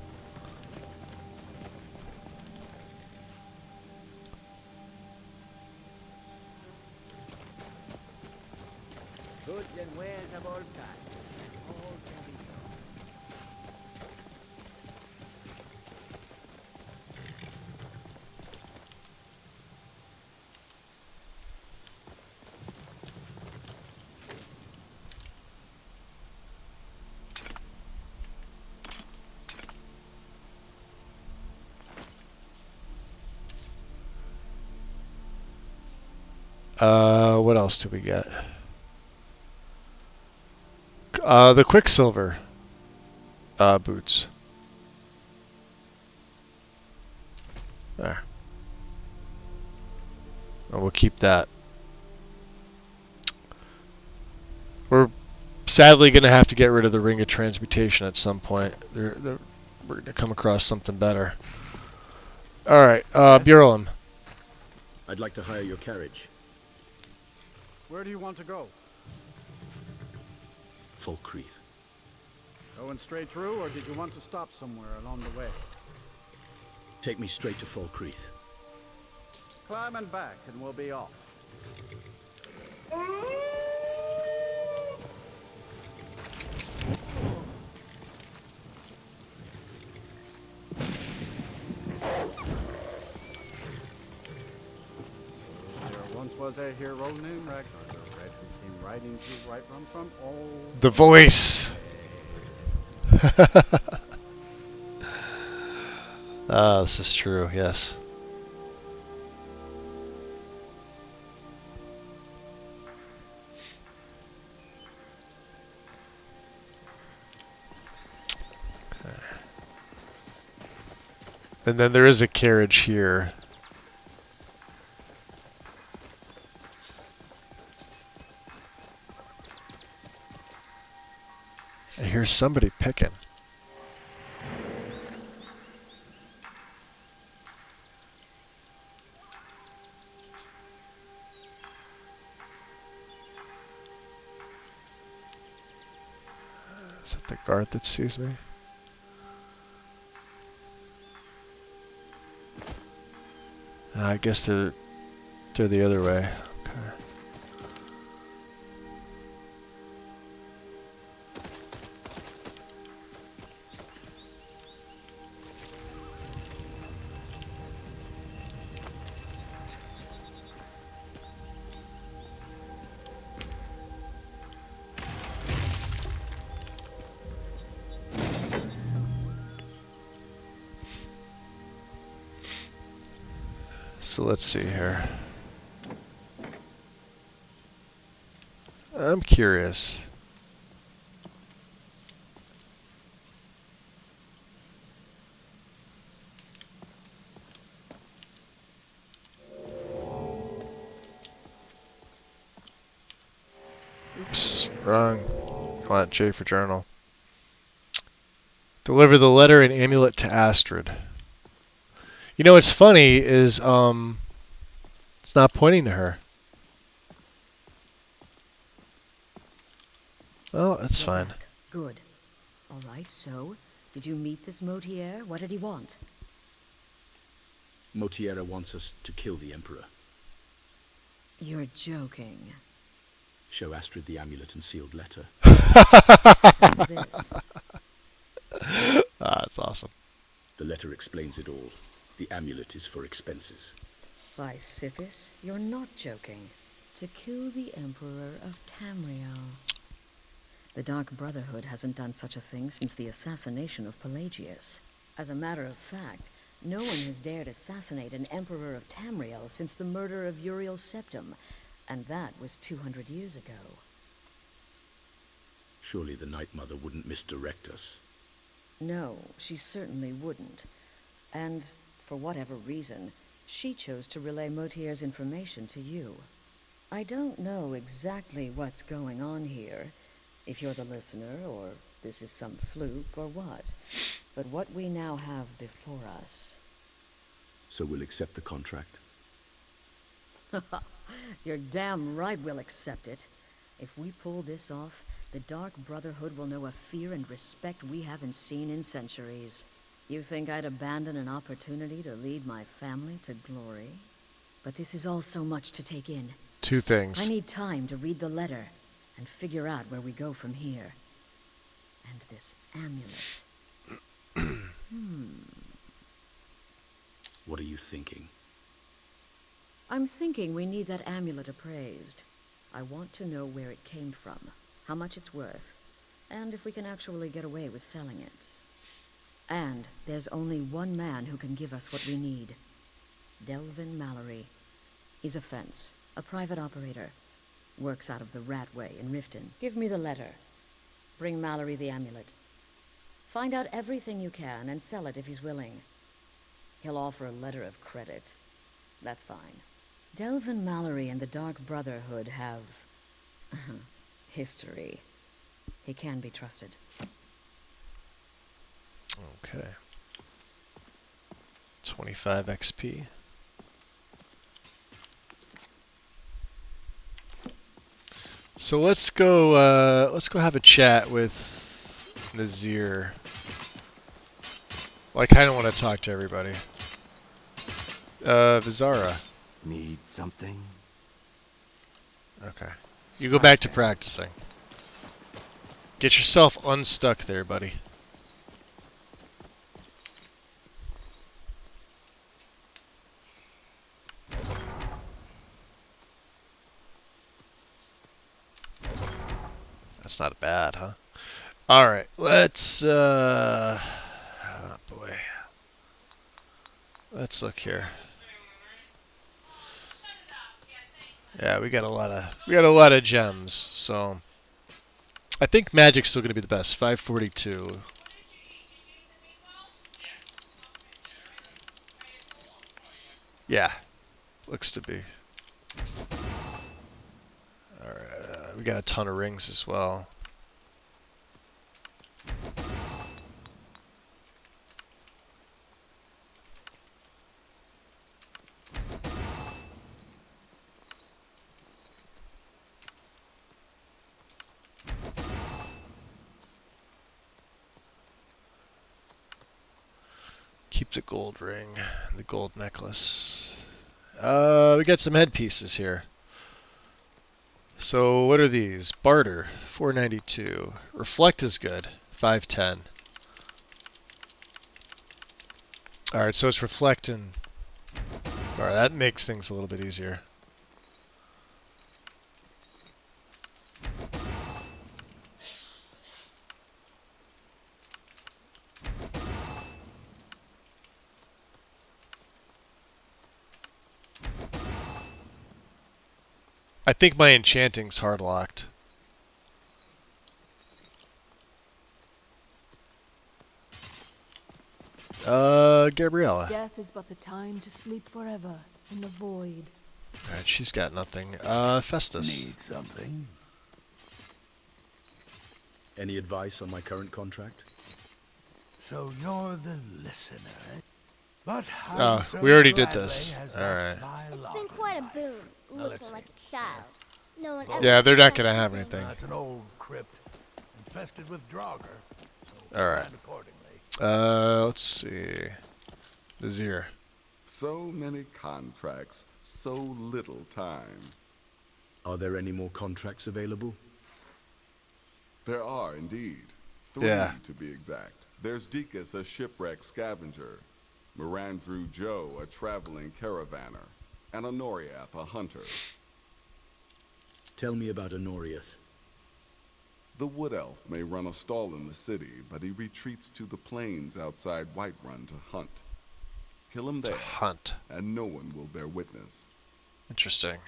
Goods and wares of all kinds, and all can be sold. What else do we get? The Quicksilver boots. There. And we'll keep that. We're sadly going to have to get rid of the Ring of Transmutation at some point. We're going to come across something better. Alright, Burlum. I'd like to hire your carriage. Where do you want to go? Falkreath. Going straight through, or did you want to stop somewhere along the way? Take me straight to Falkreath. Climb and back, and we'll be off. There once was a hero named Ragnar the Red who came riding through Whiterun from all... The voice! This is true, yes. Okay. And then there is a carriage here. I hear somebody picking. Is that the guard that sees me? I guess they're the other way. Okay. So let's see here. I'm curious. Oops, wrong. Come on, J for journal. Deliver the letter and amulet to Astrid. You know what's funny is it's not pointing to her. Oh, that's fine. Good. All right, so, did you meet this Motier? What did he want? Motiera wants us to kill the Emperor. You're joking. Show Astrid the amulet and sealed letter. What's this? That's awesome. The letter explains it all. The amulet is for expenses. By Sithis, you're not joking. To kill the Emperor of Tamriel. The Dark Brotherhood hasn't done such a thing since the assassination of Pelagius. As a matter of fact, no one has dared assassinate an Emperor of Tamriel since the murder of Uriel Septim, and that was 200 years ago. Surely the Night Mother wouldn't misdirect us. No, she certainly wouldn't. And, for whatever reason, She chose to relay Motier's information to you. I don't know exactly what's going on here, if you're the listener, or this is some fluke, or what. But what we now have before us... So we'll accept the contract? You're damn right we'll accept it. If we pull this off, the Dark Brotherhood will know a fear and respect we haven't seen in centuries. You think I'd abandon an opportunity to lead my family to glory? But this is all so much to take in. Two things. I need time to read the letter and figure out where we go from here. And this amulet. What are you thinking? I'm thinking we need that amulet appraised. I want to know where it came from, how much it's worth, and if we can actually get away with selling it. And there's only one man who can give us what we need. Delvin Mallory. He's a fence, a private operator. Works out of the Ratway in Riften. Give me the letter. Bring Mallory the amulet. Find out everything you can and sell it if he's willing. He'll offer a letter of credit. That's fine. Delvin Mallory and the Dark Brotherhood have... history. He can be trusted. Okay. 25 XP. So let's go have a chat with Nazir. Well, I kind of want to talk to everybody. Vizara. Need something? Okay. You go back to practicing. Get yourself unstuck there, buddy. That's not bad, huh? Alright, let's, oh boy. Let's look here. Yeah, we got a lot of gems, so I think magic's still gonna be the best. 542. Yeah, looks to be. Alright, we got a ton of rings as well. Keep the gold ring, the gold necklace. We got some headpieces here. So what are these? Barter, 492. Reflect is good, 510. Alright, so it's reflecting. Alright, that makes things a little bit easier. I think my enchanting's hard locked. Gabriella. Death is but the time to sleep forever in the void. Alright, she's got nothing. Festus. Need something? Any advice on my current contract? So you're the listener, eh? But we already did this. Alright. It's been quite a boon, looking like a child. No one ever Yeah, they're not said gonna have something. anything. That's an old crypt, infested with Draugr. So Alright. plan accordingly. Let's see. Vizier. So many contracts, so little time. Are there any more contracts available? There are indeed. 3 to be exact. There's Deacus, a shipwreck scavenger. Mirandru Joe, a traveling caravaner. And Honoriath, a hunter. Tell me about Honoriath. The Wood Elf may run a stall in the city, but he retreats to the plains outside Whiterun to hunt. Kill him there, and no one will bear witness. Interesting.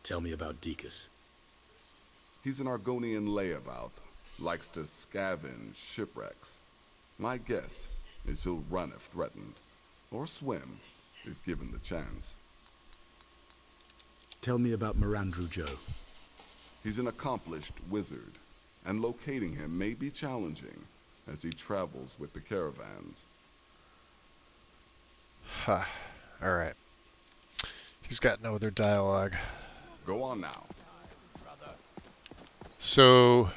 Tell me about Deacus. He's an Argonian layabout, likes to scavenge shipwrecks. My guess is he'll run if threatened, or swim, if given the chance. Tell me about Mirandru Joe. He's an accomplished wizard, and locating him may be challenging as he travels with the caravans. Huh. Alright. He's got no other dialogue. Go on now. So,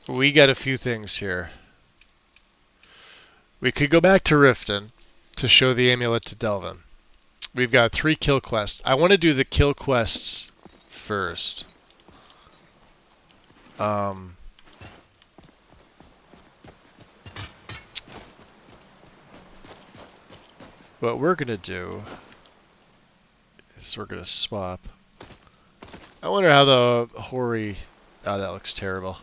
we got a few things here. We could go back to Riften to show the amulet to Delvin. We've got 3 kill quests. I want to do the kill quests first. What we're going to do is we're going to swap. I wonder how the hoary... Oh, that looks terrible.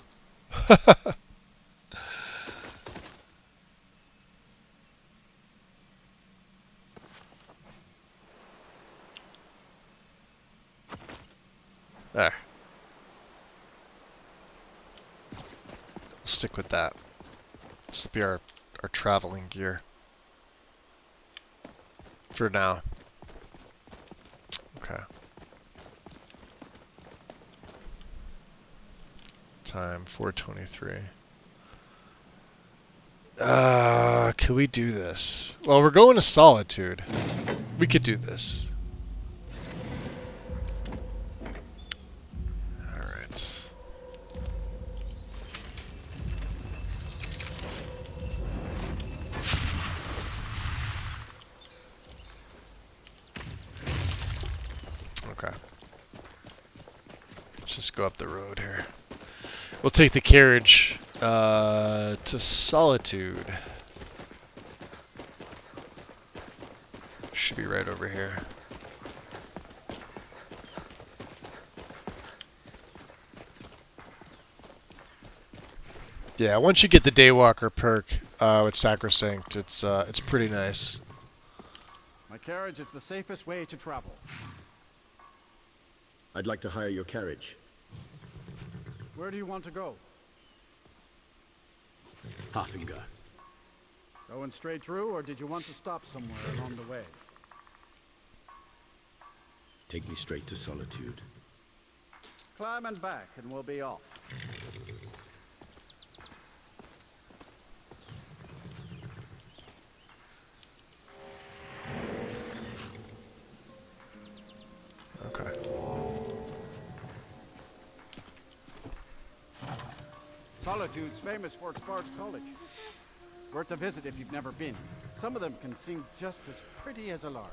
There. We'll stick with that. This will be our traveling gear. For now. Okay. Time 4:23. Can we do this? Well, we're going to Solitude. We could do this. Alright. Okay. Let's just go up the road here. We'll take the carriage to Solitude. Should be right over here. Yeah, once you get the Daywalker perk with Sacrosanct, it's pretty nice. My carriage is the safest way to travel. I'd like to hire your carriage. Where do you want to go? Hathinga. Going straight through, or did you want to stop somewhere along the way? Take me straight to Solitude. Climb and back, and we'll be off. Okay. Solitude's famous for its Bard's College. Worth a visit if you've never been. Some of them can seem just as pretty as a lark.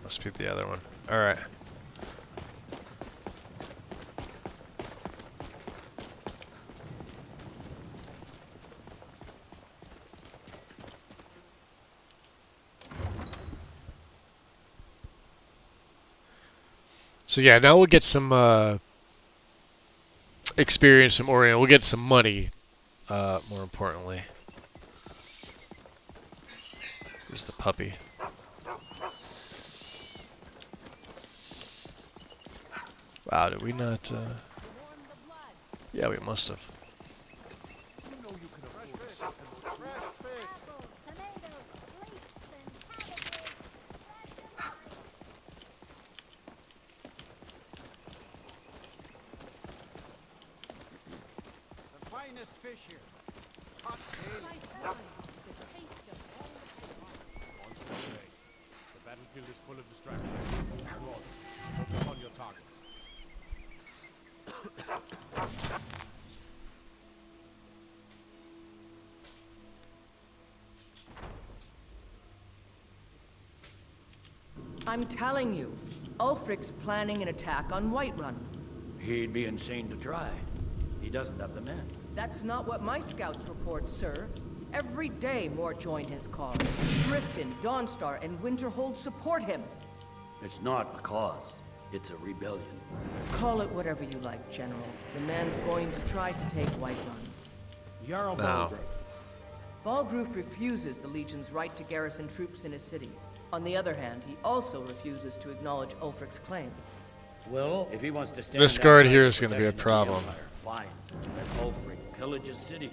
Must be the other one. Alright. So yeah, now we'll get some experience from Orient. We'll get some money, more importantly. Here's the puppy. Wow, did we not, yeah, we must have. The finest fish here. Hot The battlefield is full of distractions. Go on, focus on your targets. I'm telling you, Ulfric's planning an attack on Whiterun. He'd be insane to try. He doesn't have the men. That's not what my scouts report, sir. Every day more join his cause. Grifton, Dawnstar, and Winterhold support him. It's not a cause. It's a rebellion. Call it whatever you like, General. The man's going to try to take Whiterun. Jarl No. Balgruf refuses the Legion's right to garrison troops in his city. On the other hand, he also refuses to acknowledge Ulfric's claim. Well, if he wants to stand This guard outside here the is going to be a protection of the problem. Empire, fine. Let Ulfric pillage his city.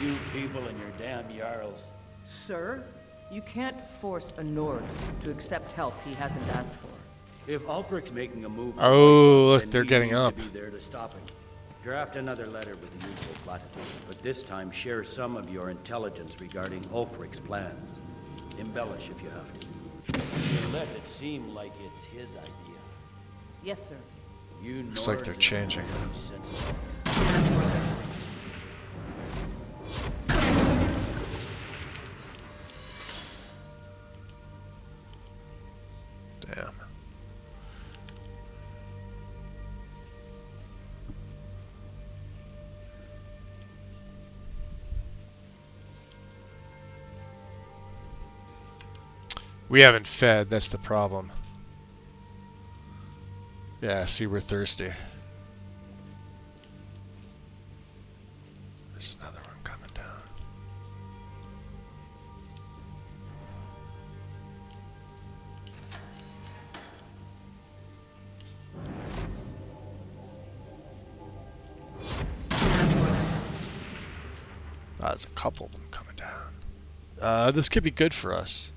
You people and your damn Jarls. Sir, you can't force a Nord to accept help he hasn't asked for. If Ulfric's making a move, Oh, look, then they're we getting need up. to be there to stop him. Draft another letter with the usual platitudes, but this time share some of your intelligence regarding Ulfric's plans. Embellish if you have to. And let it seem like it's his idea. Yes, sir. You Looks like they're Nords changing. are sensible. Damn. We haven't fed, that's the problem. Yeah, see, we're thirsty. There's another one coming down. Ah, there's a couple of them coming down. This could be good for us.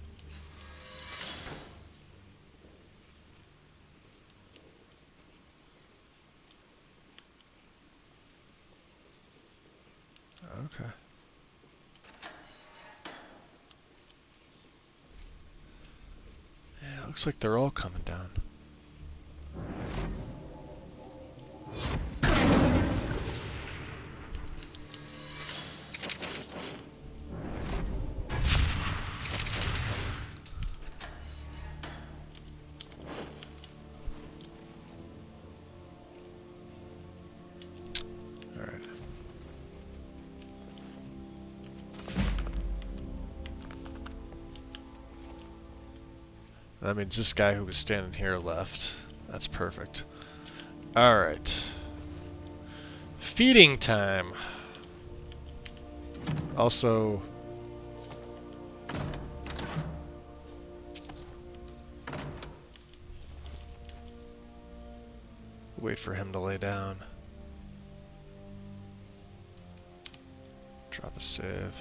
Okay. Yeah, it looks like they're all coming down. That means this guy who was standing here left. That's perfect. Alright. Feeding time. Also... wait for him to lay down. Drop a save.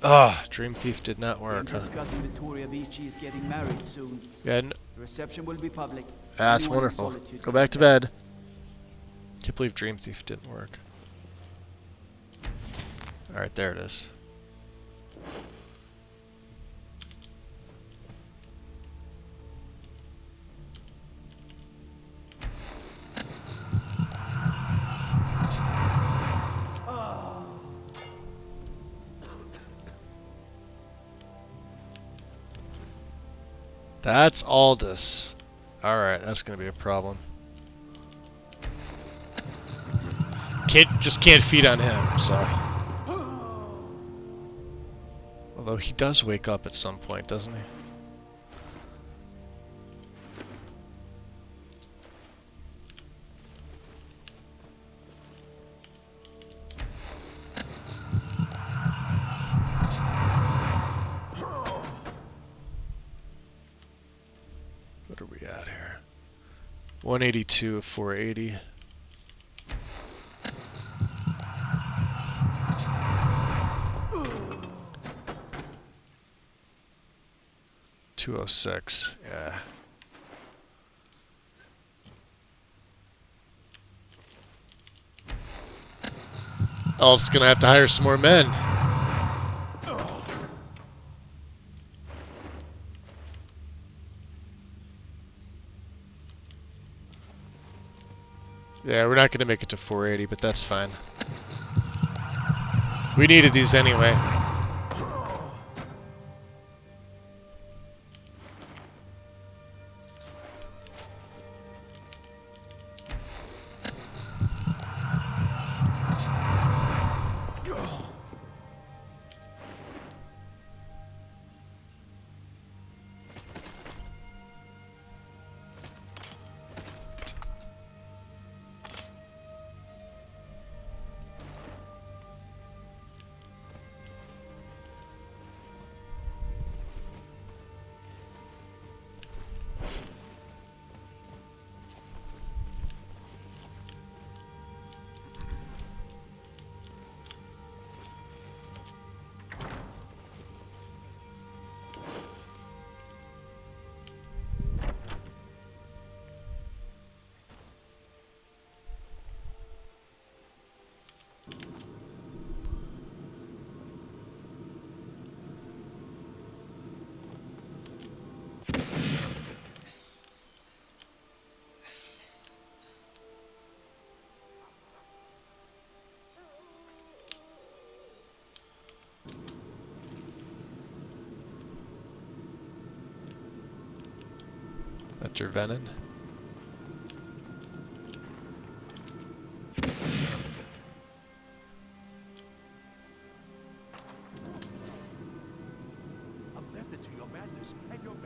Ah, Dream Thief did not work, huh? Discussing Victoria Vici is getting married soon. Yeah, The reception will be public. that's Anyone in wonderful. Solitude Go can back to attend. bed. Can't believe Dream Thief didn't work. Alright, there it is. That's Aldous. Alright, that's gonna be a problem. Just can't feed on him, so. Although he does wake up at some point, doesn't he? What are we at here? 182 of 480. $206, yeah. Oh, it's gonna have to hire some more men. Yeah, we're not gonna make it to 480, but that's fine. We needed these anyway. Enter Venin.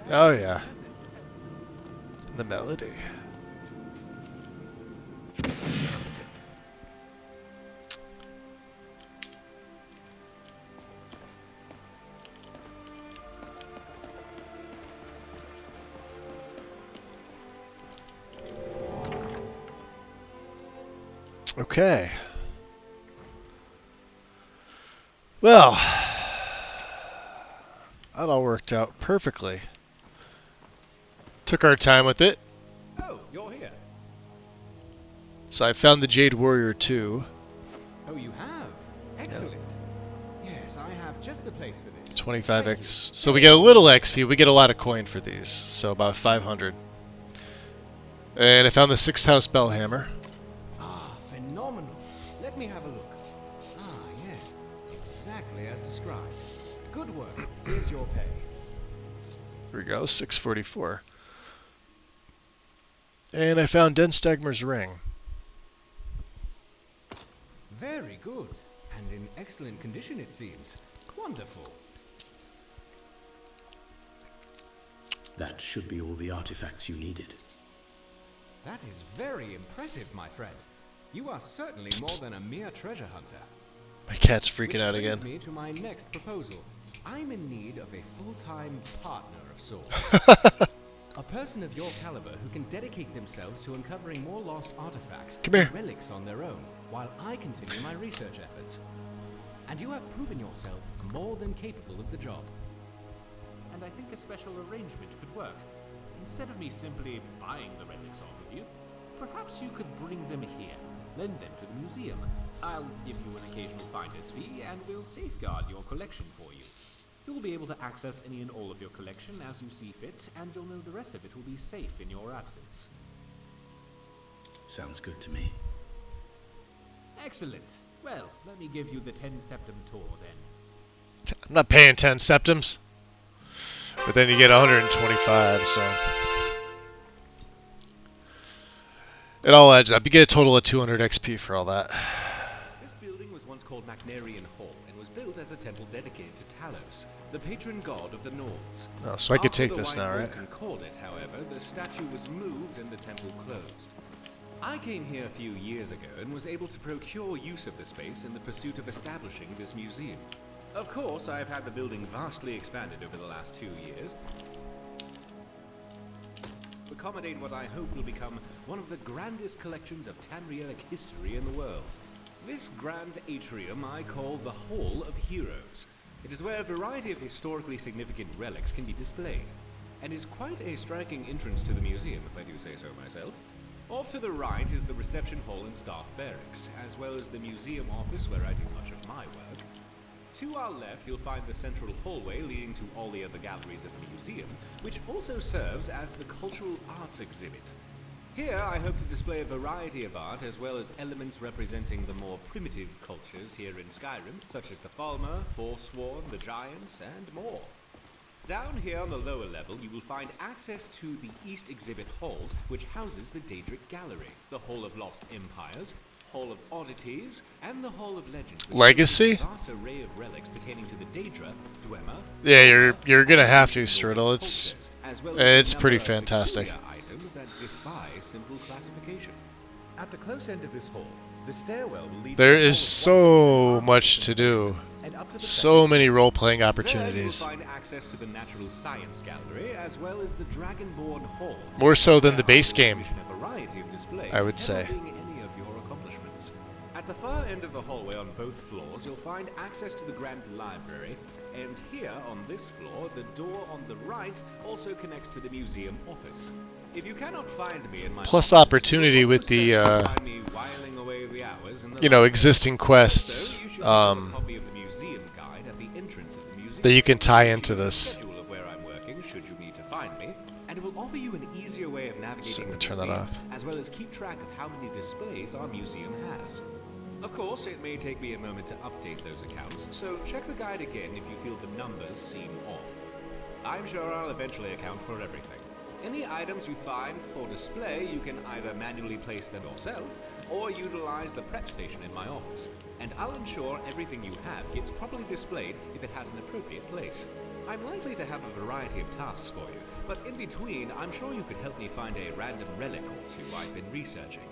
Oh yeah. The melody. Okay. Well, that all worked out perfectly. Took our time with it. Oh, you're here. So I found the Jade Warrior 2. Oh, you have? Excellent. Yes, I have just the place for this. 25x. So we get a little XP. We get a lot of coin for these. So about 500. And I found the 6th house Bellhammer. Ah, phenomenal. Let me have a look. Ah, yes. Exactly as described. Good work. Here's your pay. Here we go. 644. And I found Denstagmer's ring. Very good. And in excellent condition, it seems. Wonderful. That should be all the artifacts you needed. That is very impressive, my friend. You are certainly more than a mere treasure hunter. My cat's freaking out again. Which brings me to my next proposal. I'm in need of a full-time partner of sorts. A person of your caliber who can dedicate themselves to uncovering more lost artifacts and relics on their own, while I continue my research efforts. And you have proven yourself more than capable of the job. And I think a special arrangement could work. Instead of me simply buying the relics off of you, perhaps you could bring them here, lend them to the museum. I'll give you an occasional finder's fee, and we'll safeguard your collection for you. You'll be able to access any and all of your collection as you see fit, and you'll know the rest of it will be safe in your absence. Sounds good to me. Excellent. Well, let me give you the 10 septum tour then. I'm not paying 10 septums. But then you get 125, so it all adds up. You get a total of 200 XP for all that. This building was once called Macnarian Hall and was built as a temple dedicated to Talos, the patron god of the Nords. Oh, so I could take this now, right? After the White Vulcan called it, however, the statue was moved and the temple closed. I came here a few years ago and was able to procure use of the space in the pursuit of establishing this museum. Of course, I have had the building vastly expanded over the last 2 years to accommodate what I hope will become one of the grandest collections of Tamrielic history in the world. This grand atrium I call the Hall of Heroes. It is where a variety of historically significant relics can be displayed, and is quite a striking entrance to the museum, if I do say so myself. Off to the right is the reception hall and staff barracks, as well as the museum office where I do much of my work. To our left, you'll find the central hallway leading to all the other galleries of the museum, which also serves as the cultural arts exhibit. Here, I hope to display a variety of art, as well as elements representing the more primitive cultures here in Skyrim, such as the Falmer, Forsworn, the Giants, and more. Down here on the lower level, you will find access to the East Exhibit Halls, which houses the Daedric Gallery, the Hall of Lost Empires, Hall of Oddities, and the Hall of Legends. Legacy? A vast array of relics pertaining to the Daedra, Dwemer. Yeah, you're gonna have to, Strudel. It's pretty fantastic. Items that defy simple classification. At the close end of this hall, the stairwell will lead. There is so much to do. So many role-playing opportunities. There you will find access to the Natural Science Gallery, as well as the Dragonborn Hall. More so than the base game, A variety of displays I would say. heralding any of your accomplishments. At the far end of the hallway on both floors, you'll find access to the Grand Library, and here on this floor, the door on the right also connects to the museum office. If you cannot find me in my Plus office, opportunity with the, you'll find me whiling away the hours in the you know, library. existing quests, Also, you should have a copy of the museum guide at the entrance of the museum. that you can tie into this. Schedule of where I'm working, should you need to find me, and it will offer you an easier way of navigating the turn that museum, off. as well as keep track of how many displays our museum has. Of course, it may take me a moment to update those accounts, so check the guide again if you feel the numbers seem off. I'm sure I'll eventually account for everything. Any items you find for display, you can either manually place them yourself, or utilize the prep station in my office. And I'll ensure everything you have gets properly displayed if it has an appropriate place. I'm likely to have a variety of tasks for you, but in between, I'm sure you could help me find a random relic or two I've been researching.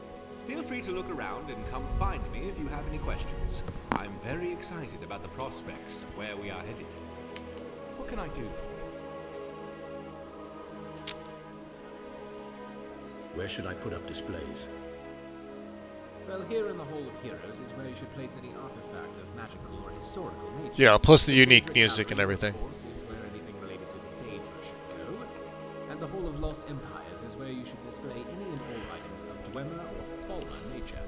Feel free to look around and come find me if you have any questions. I'm very excited about the prospects of where we are headed. What can I do for you? Where should I put up displays? Well, here in the Hall of Heroes is where you should place any artifact of magical or historical nature. Yeah, plus the unique music and everything. Of course, is where anything related to the Daedra should go. And the Hall of Lost Empires is where you should display any and all items of Dwemer or Falmer nature.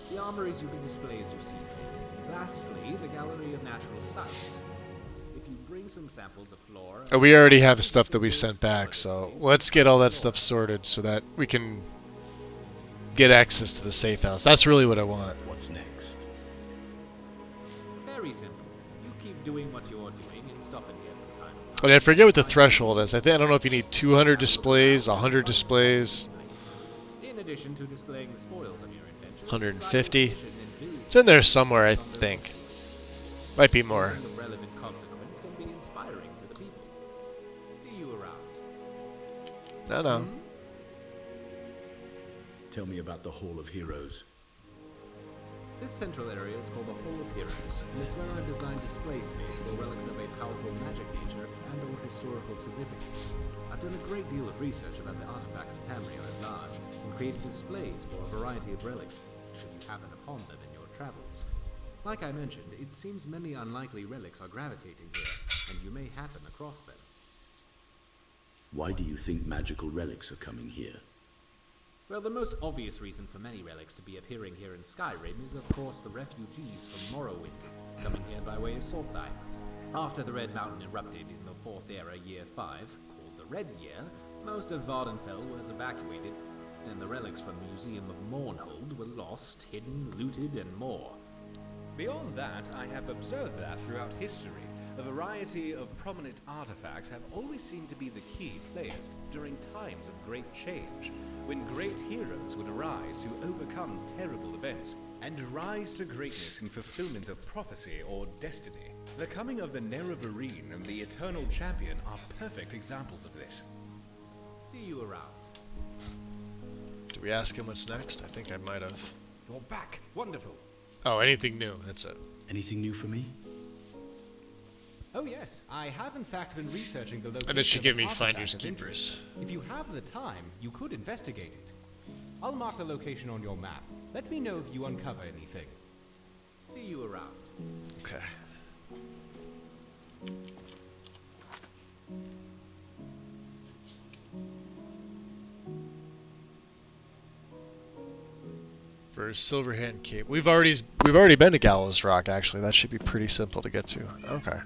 The armories you can display as you see fit. Lastly, the Gallery of Natural Sights. If you bring some samples of flora... We already have stuff that we sent back, so let's get all that stuff sorted so that we can get access to the safe house. That's really what I want. What's next? Very simple. You keep doing what you're doing and stop in here from time to time. And I forget what the threshold is. I don't know if you need 200 displays, 100 displays. In addition to displaying the spoils of your adventures, 150. It's in there somewhere, I think. Might be more. Of relevant consequence can be inspiring to the people. See you around. No. Tell me about the Hall of Heroes. This central area is called the Hall of Heroes, and it's where I've designed display space for relics of a powerful magic nature and/or historical significance. I've done a great deal of research about the artifacts of Tamriel at large, and created displays for a variety of relics, should you happen upon them in your travels. Like I mentioned, it seems many unlikely relics are gravitating here, and you may happen across them. Why do you think magical relics are coming here? Well, the most obvious reason for many relics to be appearing here in Skyrim is, of course, the refugees from Morrowind, coming here by way of Saltheim. After the Red Mountain erupted in the 4th Era, Year 5, called the Red Year, most of Vardenfell was evacuated, and the relics from the Museum of Mournhold were lost, hidden, looted, and more. Beyond that, I have observed that throughout history, a variety of prominent artifacts have always seemed to be the key players during times of great change, when great heroes would arise to overcome terrible events and rise to greatness in fulfillment of prophecy or destiny. The coming of the Nerevarine and the Eternal Champion are perfect examples of this. See you around. Did we ask him what's next? I think I might have. You're back. Wonderful. Oh, anything new. That's it. Anything new for me? Oh yes, I have in fact been researching the location And it should give of me an artifact Finders of Keepers. interest. If you have the time, you could investigate it. I'll mark the location on your map. Let me know if you uncover anything. See you around. Okay. For Silverhand Cape, we've already been to Gallows Rock. Actually, that should be pretty simple to get to. Okay.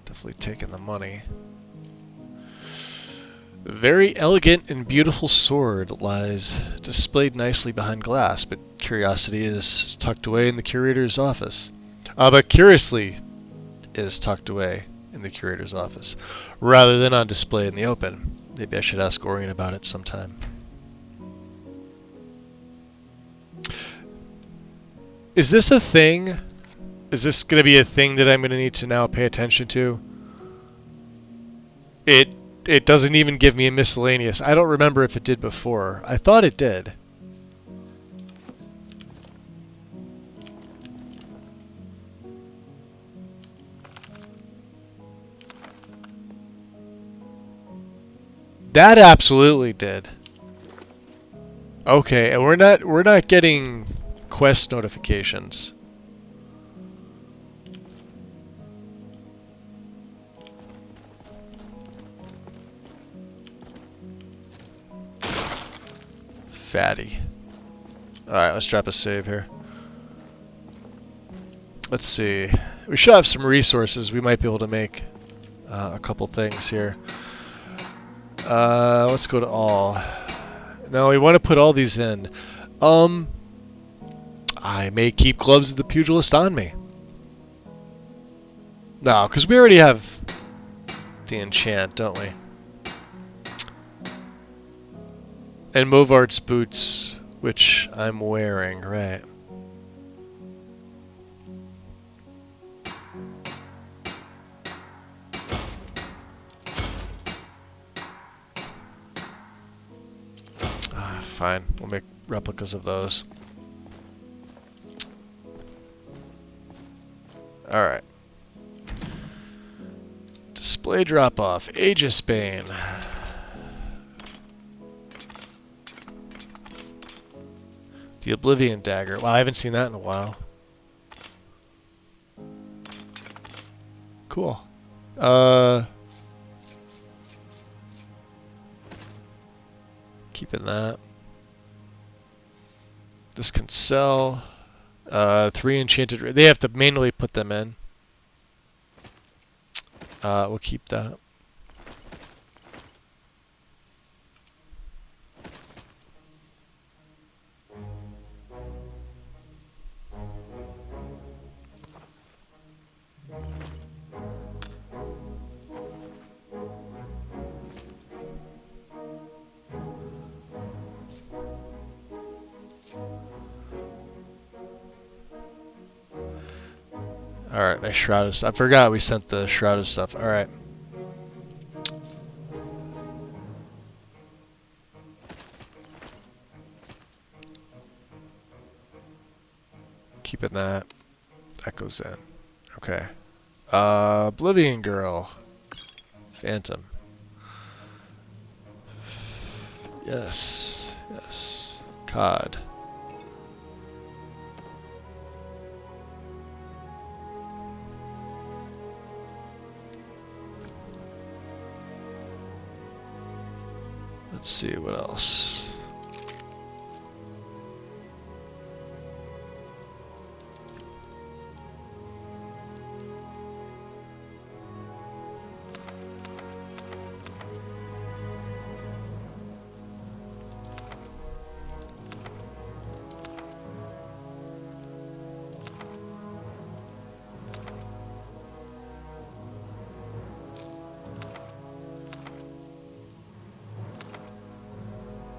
Definitely taking the money. A very elegant and beautiful sword lies displayed nicely behind glass, but curiosity is tucked away in the curator's office. But curiously is tucked away in the curator's office, rather than on display in the open. Maybe I should ask Orion about it sometime. Is this a thing? Is this going to be a thing that I'm going to need to now pay attention to? It doesn't even give me a miscellaneous. I don't remember if it did before. I thought it did. That absolutely did. Okay, and we're not getting quest notifications. Fatty. Alright, let's drop a save here. Let's see. We should have some resources. We might be able to make a couple things here. Let's go to all. No, we want to put all these in. I may keep Gloves of the Pugilist on me. No, because we already have the enchant, don't we? And Movart's boots, which I'm wearing, right? Fine, we'll make replicas of those. Alright. Display drop-off, Aegis Bane. The Oblivion Dagger. Wow, I haven't seen that in a while. Cool. Keeping that. This can sell. 3 enchanted. They have to manually put them in. We'll keep that. Alright, my shrouded stuff. I forgot we sent the shrouded stuff. Alright. Keeping that. That goes in. Okay. Oblivion Girl. Phantom. Yes. Yes. COD. Let's see what else.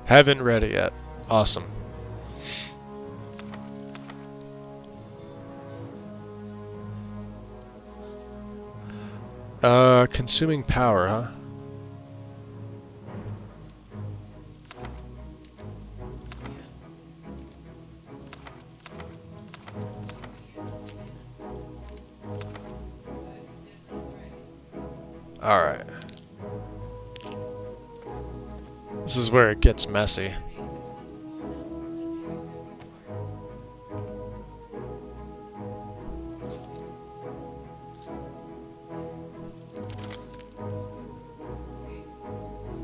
Haven't read it yet. Awesome. Consuming power, huh? Alright. This is where it gets messy.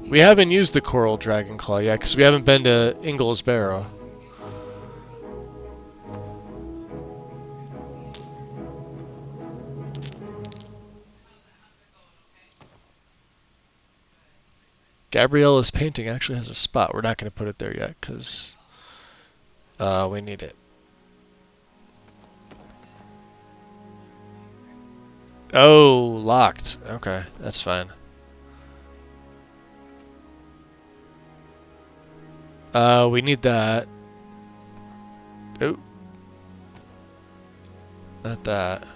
We haven't used the Coral Dragon Claw yet, because we haven't been to Ingol's Barrow. Gabriella's painting actually has a spot. We're not going to put it there yet, because we need it. Oh, locked. Okay, that's fine. We need that. Oh. Not that.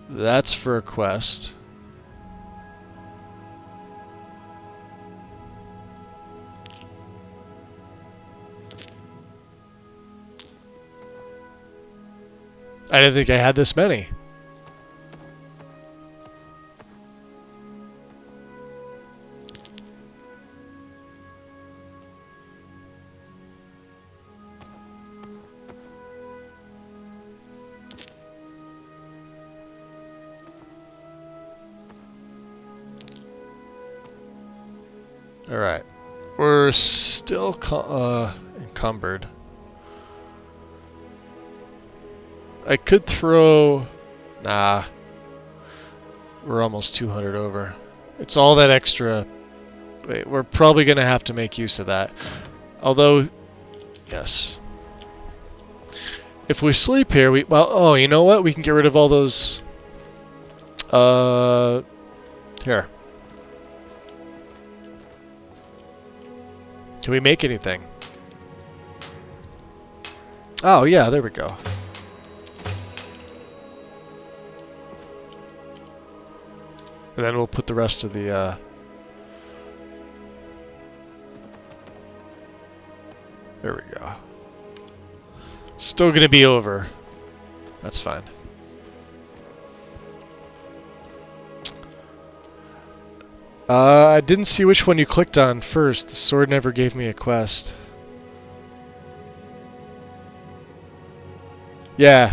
That's for a quest. I didn't think I had this many. Alright. We're still encumbered. I could throw... Nah. We're almost 200 over. It's all that extra... Wait, we're probably going to have to make use of that. Although... Yes. If we sleep here, we... Well, oh, you know what? We can get rid of all those... Here. Can we make anything? Oh, yeah, there we go. And then we'll put the rest of the, there we go. Still gonna be over. That's fine. I didn't see which one you clicked on first. The sword never gave me a quest. Yeah.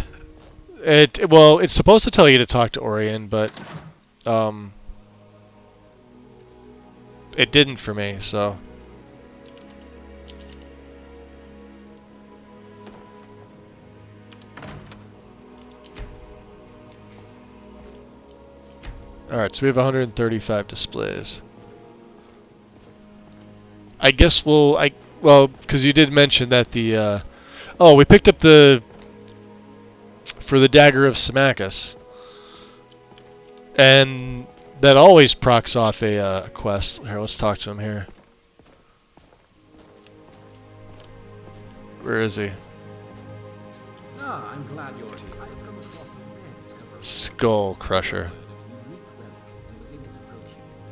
Well, it's supposed to tell you to talk to Orion, but it didn't for me, so. Alright, so we have 135 displays. I guess well, because you did mention that the, oh, we picked up for the Dagger of Symmachus. And that always procs off a quest. Here, let's talk to him here. Where is he? Ah, I'm glad you're here. I've come across a rare discovery. Skull Crusher.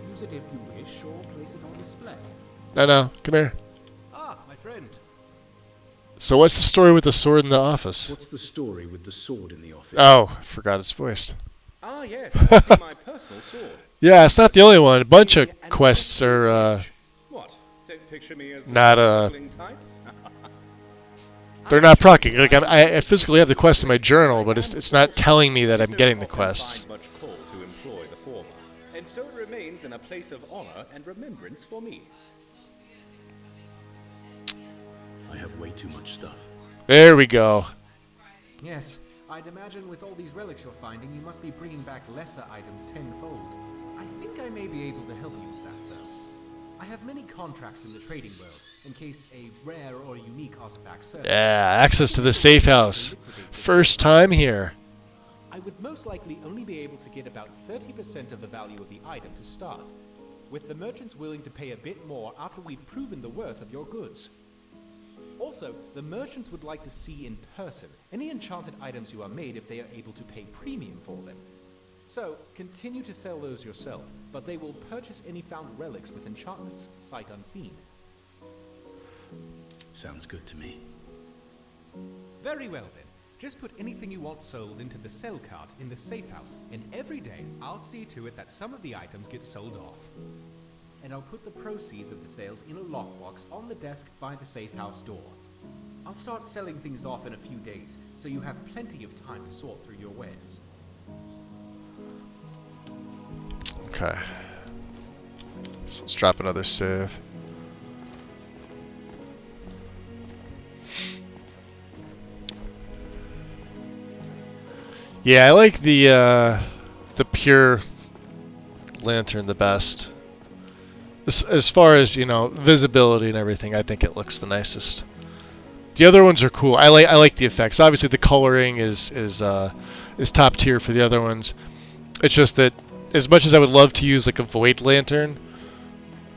Use it if you wish, or place it on display. No, come here. Ah, my friend. So what's the story with the sword in the office? What's the story with the sword in the office? Oh, I forgot it's voiced. Ah, yes, it would be my personal sword. Yeah, it's not the only one. A bunch of quests are, What? Don't picture me as not, type? they're not procking. Like, I physically have the quest in my journal, but it's not telling me that I'm getting the quests. Much call to employ the former, and so it remains in a place of honor and remembrance for me. I have way too much stuff. There we go. Yes, I'd imagine with all these relics you're finding, you must be bringing back lesser items tenfold. I think I may be able to help you with that, though. I have many contracts in the trading world, in case a rare or unique artifact surfaces. Yeah, access to the safe house. First time here. I would most likely only be able to get about 30% of the value of the item to start, with the merchants willing to pay a bit more after we've proven the worth of your goods. Also, the merchants would like to see in person any enchanted items you are made if they are able to pay premium for them. So, continue to sell those yourself, but they will purchase any found relics with enchantments, sight unseen. Sounds good to me. Very well then. Just put anything you want sold into the sell cart in the safe house, and every day I'll see to it that some of the items get sold off. And I'll put the proceeds of the sales in a lockbox on the desk by the safe house door. I'll start selling things off in a few days, so you have plenty of time to sort through your wares. Okay. So let's drop another save. Yeah, I like the pure lantern the best. As far as, you know, visibility and everything, I think it looks the nicest. The other ones are cool. I like the effects. Obviously, the coloring is top tier for the other ones. It's just that as much as I would love to use like a void lantern,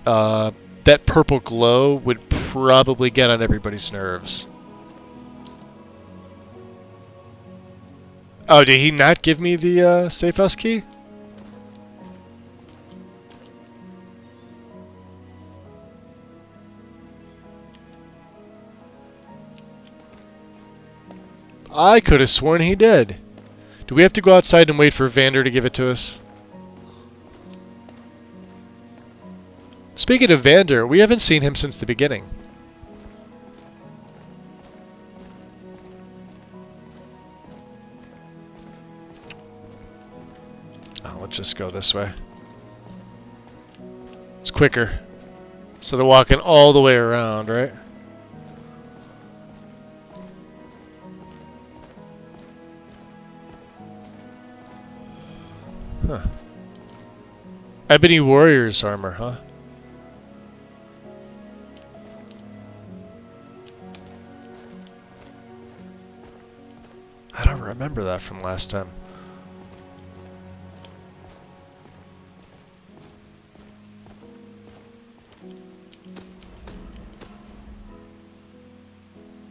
that purple glow would probably get on everybody's nerves. Oh, did he not give me the safe house key? I could have sworn he did. Do we have to go outside and wait for Vander to give it to us? Speaking of Vander, we haven't seen him since the beginning. Oh, let's just go this way. It's quicker. Instead of walking all the way around, right? Huh. Ebony Warrior's armor, huh? I don't remember that from last time.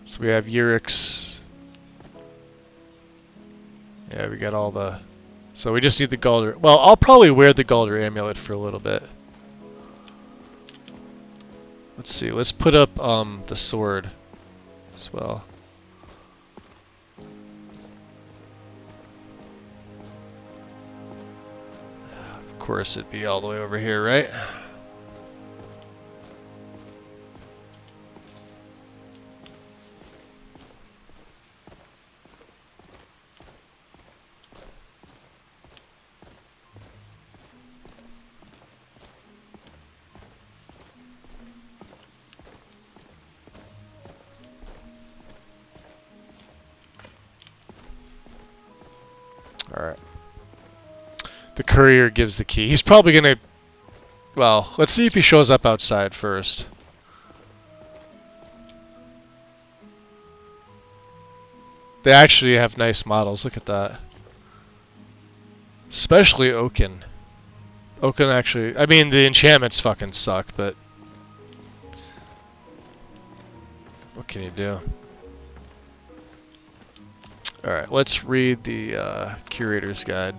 So we have Urix. Yeah, we got all the... So we just need the Galder. Well, I'll probably wear the Galder amulet for a little bit. Let's see. Let's put up the sword as well. Of course, it'd be all the way over here, right? Alright. The courier gives the key. He's probably gonna... Well, let's see if he shows up outside first. They actually have nice models. Look at that. Especially Oaken. Oaken actually... I mean, the enchantments fucking suck, but... What can you do? Alright, let's read the Curator's Guide.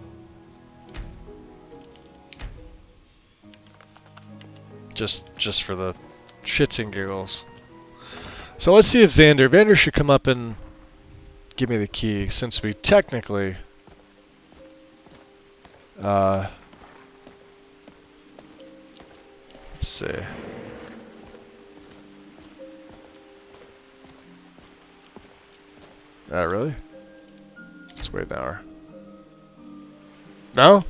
Just for the shits and giggles. So let's see if Vander should come up and give me the key, since we technically... let's see. Really? Let's wait an hour. No?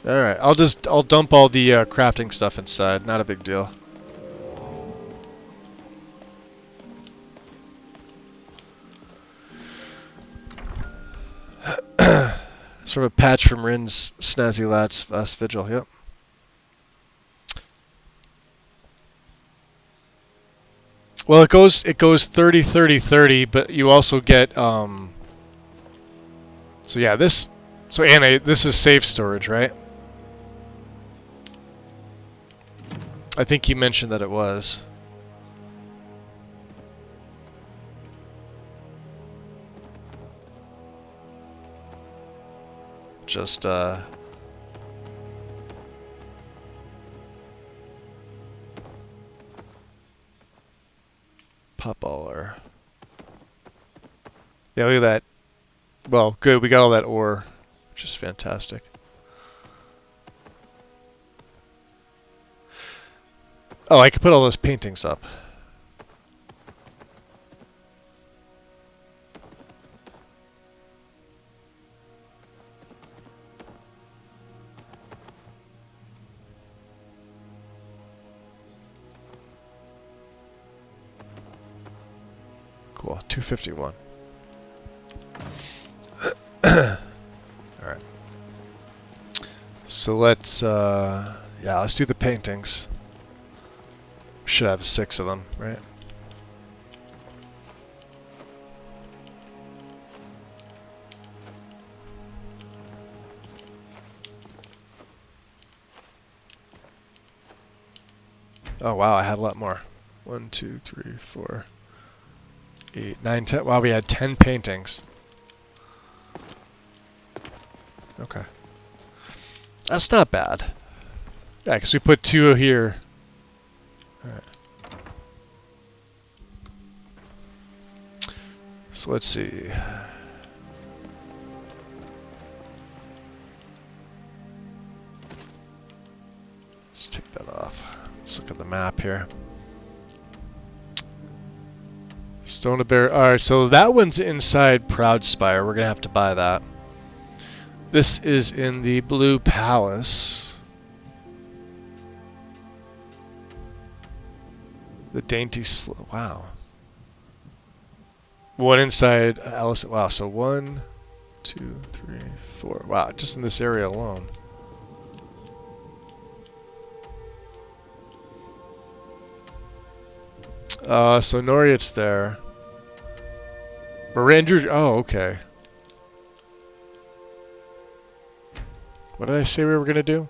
Alright, I'll dump all the crafting stuff inside, not a big deal. Sort of a patch from Rin's Snazzy Lads last vigil, yep. Well, it goes 30 30 30, but you also get so yeah, this Anna, this is safe storage, right? I think you mentioned that it was. Just pop all our... Yeah, look at that. Well, good, we got all that ore, which is fantastic. Oh, I could put all those paintings up. Cool, 251. Alright. So let's, yeah, let's do the paintings. Should have 6 of them, right? Oh wow, I had a lot more. 1, 2, 3, 4, 8, 9, 10. Wow, we had 10 paintings. Okay. That's not bad. Yeah, because we put 2 here. Alright. So let's see. Let's take that off. Let's look at the map here. Stone of Bear. Alright, so that one's inside Proudspire. We're going to have to buy that. This is in the Blue Palace. The Dainty wow. One inside Alice. Wow, so 1, 2, 3, 4. Wow, just in this area alone. So Noriet's there. Mirandru. Oh, okay. What did I say we were gonna do?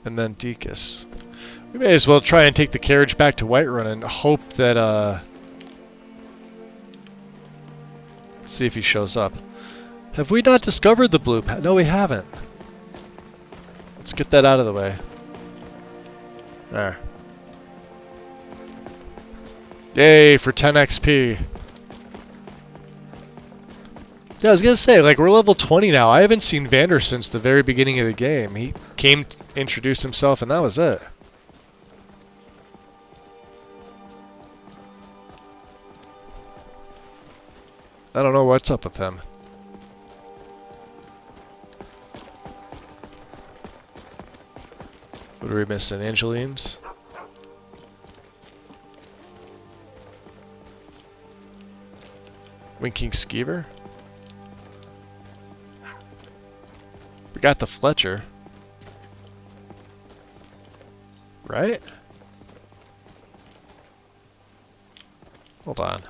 And then Deacon's. We may as well try and take the carriage back to Whiterun and hope that, see if he shows up. Have we not discovered the blue path? No, we haven't. Let's get that out of the way. There. Yay, for 10 XP. Yeah, I was gonna say, like, we're level 20 now. I haven't seen Vander since the very beginning of the game. He came, introduced himself, and that was it. I don't know what's up with him. What are we missing? Angeline's? Winking Skeever? We got the Fletcher. Right? Hold on.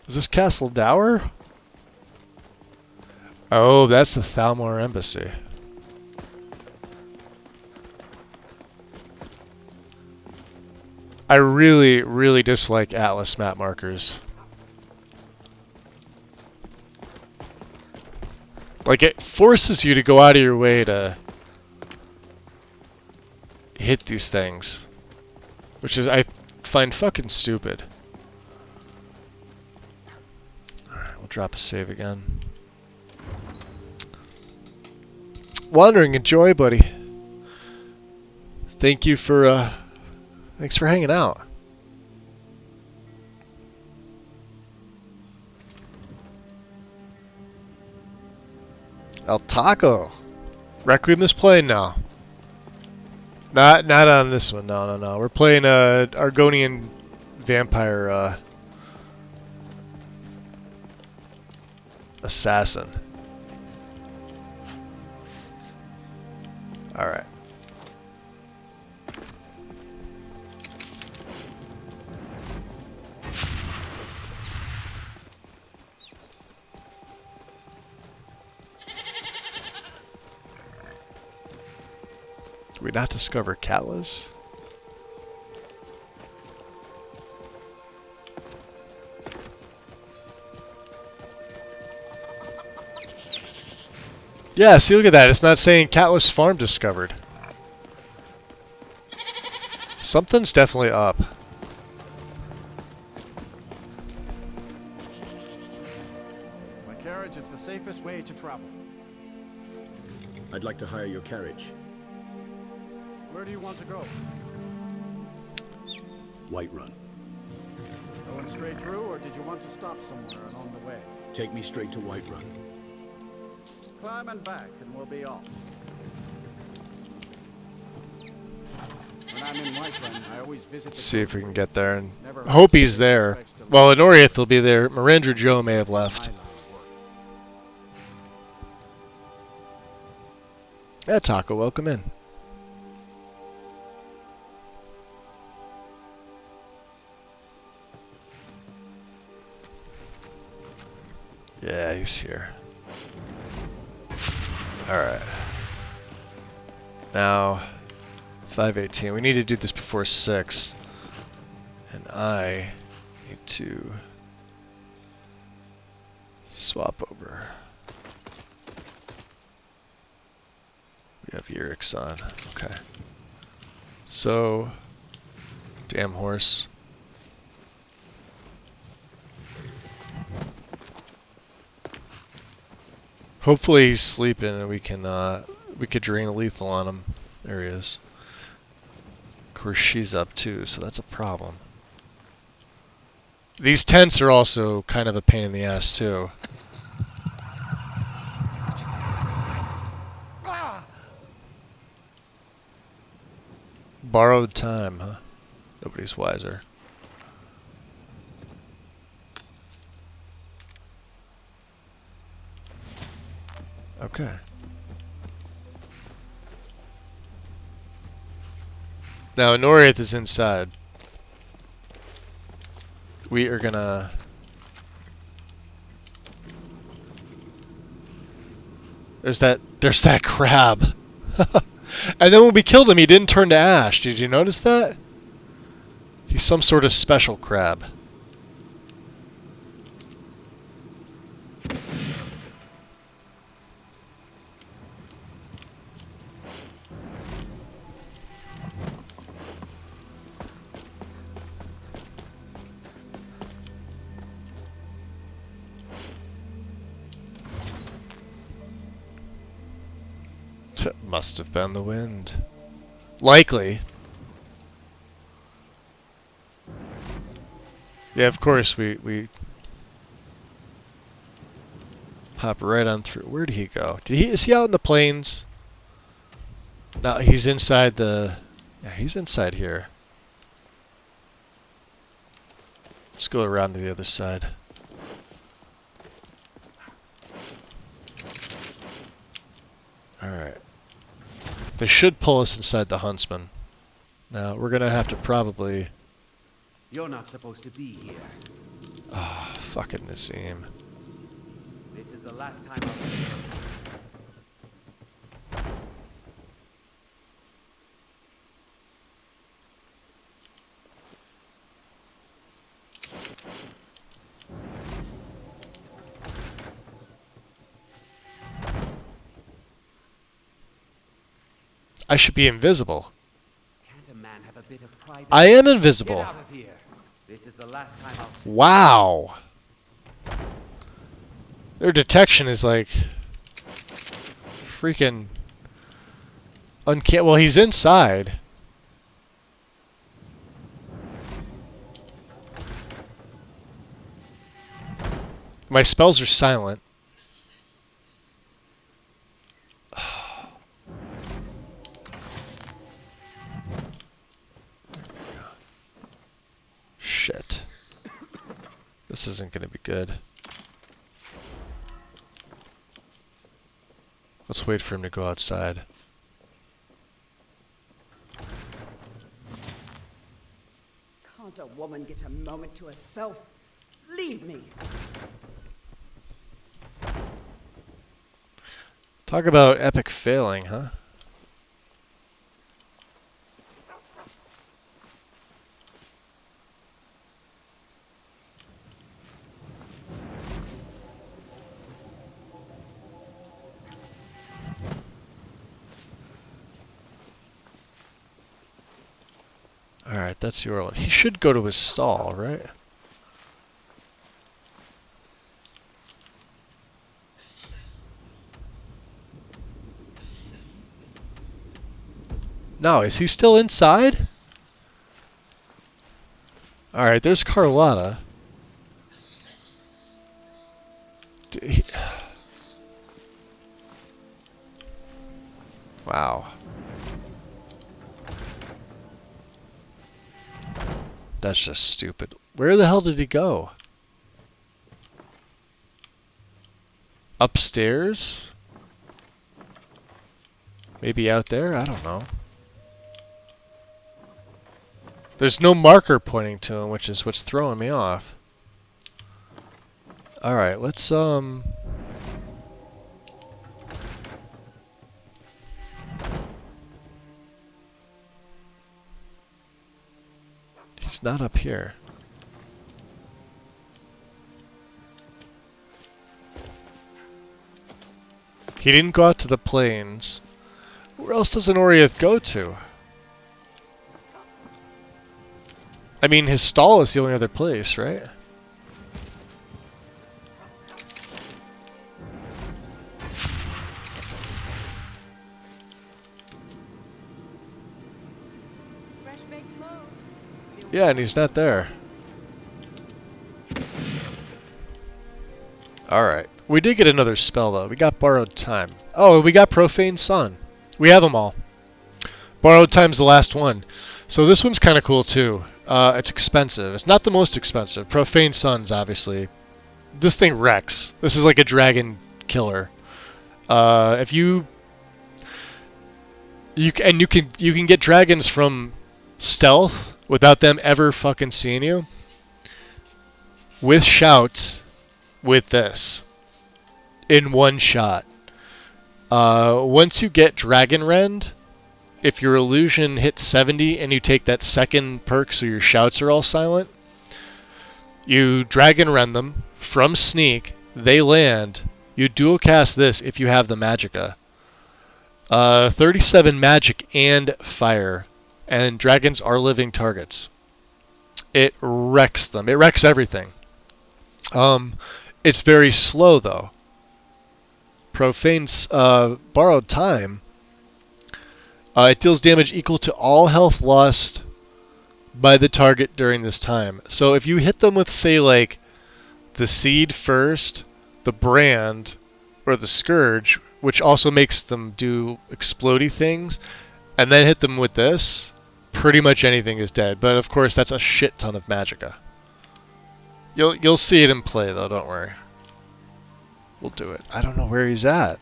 Is this Castle Dower? Oh, that's the Thalmor Embassy. I really, really dislike Atlas map markers. Like, it forces you to go out of your way to hit these things. Which is, I find fucking stupid. Alright, we'll drop a save again. Wandering, enjoy, buddy. Thank you for, thanks for hanging out. El Taco. Requiem is playing now. Not on this one. No. We're playing Argonian vampire assassin. All right. Did we not discover Catlas? Yeah, see, look at that. It's not saying Catlas Farm discovered. Something's definitely up. My carriage is the safest way to travel. I'd like to hire your carriage. Where do you want to go? Whiterun. Going straight through, or did you want to stop somewhere along the way? Take me straight to Whiterun. Climb and back, and we'll be off. When I'm in Whiterun, I always visit. Let's see if we can get there and hope he's there. Well, Anoriath will be there. Mirandra Joe may have left. Yeah, Taco, welcome in. Yeah, he's here. Alright. Now, 5:18. We need to do this before 6. And I need to swap over. We have Yerix on. Okay. So, damn horse. Hopefully he's sleeping and we could drain a lethal on him. There he is. Of course she's up too, so that's a problem. These tents are also kind of a pain in the ass too. Borrowed time, huh? Nobody's wiser. Okay. Now, Anoriath is inside. We are gonna... There's that crab. And then when we killed him, he didn't turn to ash. Did you notice that? He's some sort of special crab. Must have been the wind. Likely. Yeah, of course, we hop right on through. Where did he go? Is he out in the plains? No, he's inside the... Yeah, he's inside here. Let's go around to the other side. Alright. They should pull us inside the Huntsman. Now, we're gonna have to probably... You're not supposed to be here. Ah, oh, fucking Nazim. This is the last time I'll see you. I should be invisible. Can't a man have a bit of privacy? I am invisible. Get out of here. This is the last time I'll see you. Wow. Their detection is like freaking uncanny. Well, he's inside. My spells are silent. Shit. This isn't going to be good. Let's wait for him to go outside. Can't a woman get a moment to herself? Leave me. Talk about epic failing, huh? Alright, that's your one. He should go to his stall, right? No, is he still inside? Alright, there's Carlotta. Wow. That's just stupid. Where the hell did he go? Upstairs? Maybe out there? I don't know. There's no marker pointing to him, which is what's throwing me off. Alright, let's He's not up here. He didn't go out to the plains. Where else does an Oriath go to? I mean, his stall is the only other place, right? Yeah, and he's not there. Alright. We did get another spell, though. We got Borrowed Time. Oh, we got Profane Sun. We have them all. Borrowed Time's the last one. So this one's kind of cool, too. It's expensive. It's not the most expensive. Profane Sun's, obviously. This thing wrecks. This is like a dragon killer. If you can get dragons from stealth without them ever fucking seeing you. With shouts, with this. In one shot. Once you get Dragon Rend, if your illusion hits 70 and you take that second perk so your shouts are all silent, you Dragon Rend them from Sneak, they land, you dual cast this if you have the Magicka. 37 magic and fire, and dragons are living targets. It wrecks them. It wrecks everything. It's very slow though. Profane's borrowed time. It deals damage equal to all health lost by the target during this time. So if you hit them with, say, like the Seed first, the Brand, or the Scourge, which also makes them do explodey things, and then hit them with this, pretty much anything is dead. But of course, that's a shit ton of Magicka. You'll see it in play though. Don't worry. We'll do it. I don't know where he's at.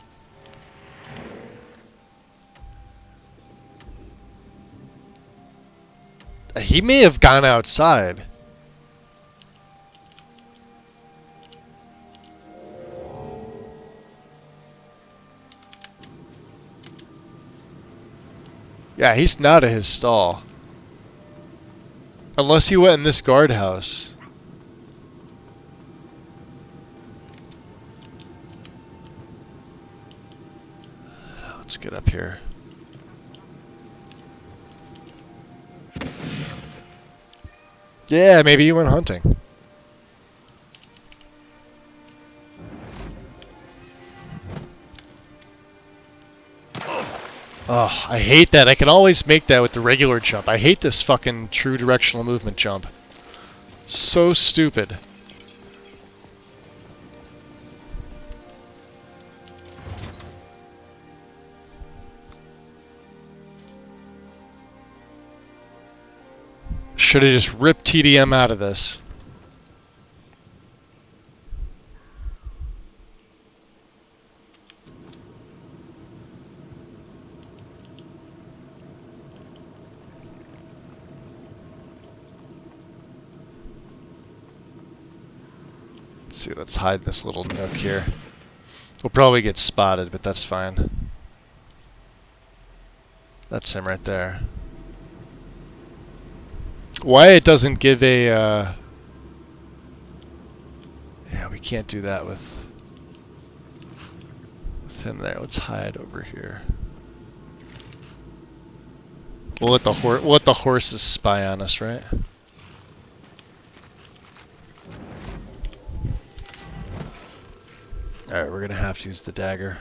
He may have gone outside. Yeah, he's not at his stall. Unless he went in this guardhouse. Let's get up here. Yeah, maybe he went hunting. Oh, I hate that. I can always make that with the regular jump. I hate this fucking true directional movement jump. So stupid. Should have just ripped TDM out of this. Let's see, let's hide this little nook here. We'll probably get spotted, but that's fine. That's him right there. Why it doesn't give a, yeah, we can't do that with him there. Let's hide over here. We'll let the horses spy on us, right? Alright, we're gonna have to use the dagger.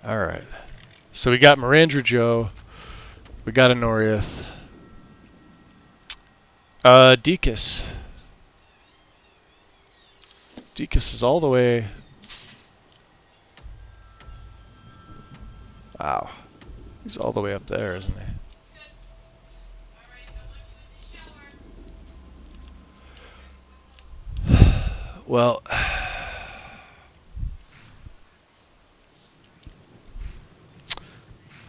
Alright. So we got Mirandra Joe. We got Honoriath. Deacus. Deacus is all the way... Wow. He's all the way up there, isn't he? Well...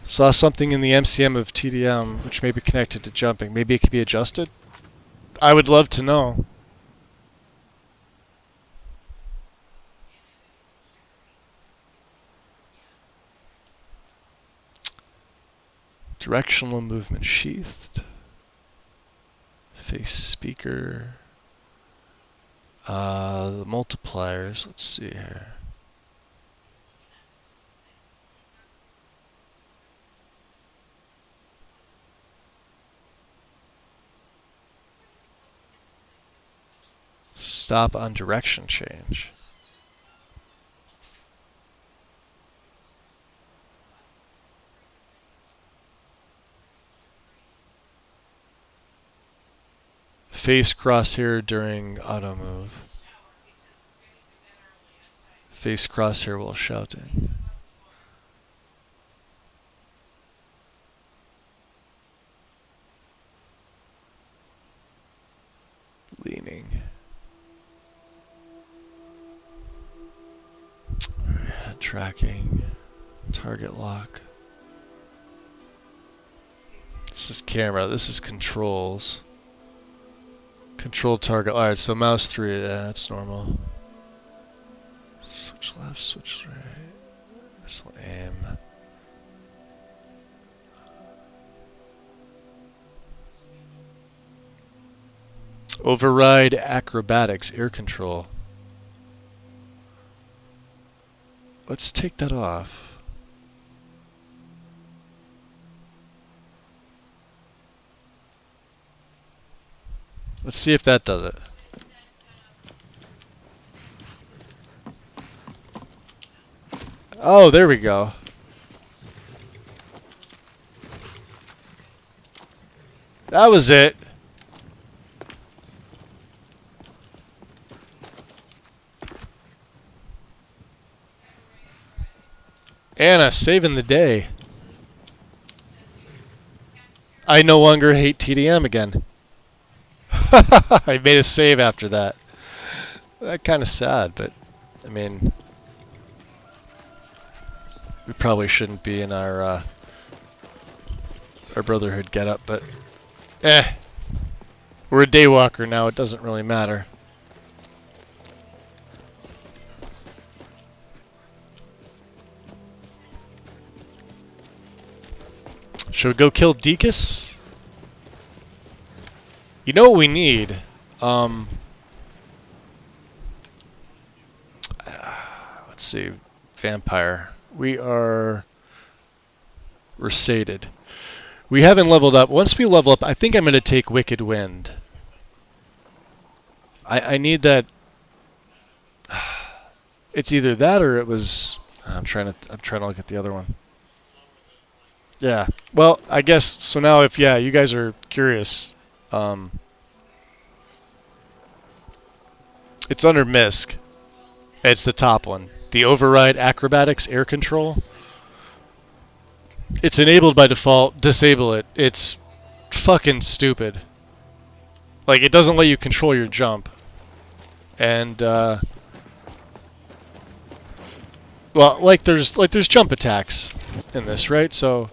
Saw something in the MCM of TDM which may be connected to jumping. Maybe it could be adjusted? I would love to know. Directional movement sheathed. Face speaker. The multipliers. Let's see here. Stop on direction change. Face crosshair during auto move. Face crosshair while shouting. tracking. Target lock. This is camera. This is controls. Control target. Alright, so mouse 3. Yeah, that's normal. Switch left, switch right. Missile aim. Override acrobatics, air control. Let's take that off. Let's see if that does it. Oh, there we go. That was it. Anna, saving the day. I no longer hate TDM again. I made a save after that. That kind of sad, but I mean, we probably shouldn't be in our Brotherhood getup, but we're a daywalker now. It doesn't really matter. Should we go kill Deakus? You know what we need? Let's see. Vampire. We're sated. We haven't leveled up. Once we level up, I think I'm going to take Wicked Wind. I need that. It's either that or it was. I'm trying to look at the other one. Yeah. Well, I guess so. Now, if you guys are curious, it's under MISC. It's the top one. The override acrobatics air control. It's enabled by default. Disable it. It's fucking stupid. Like, it doesn't let you control your jump. And well, like there's jump attacks in this, right? So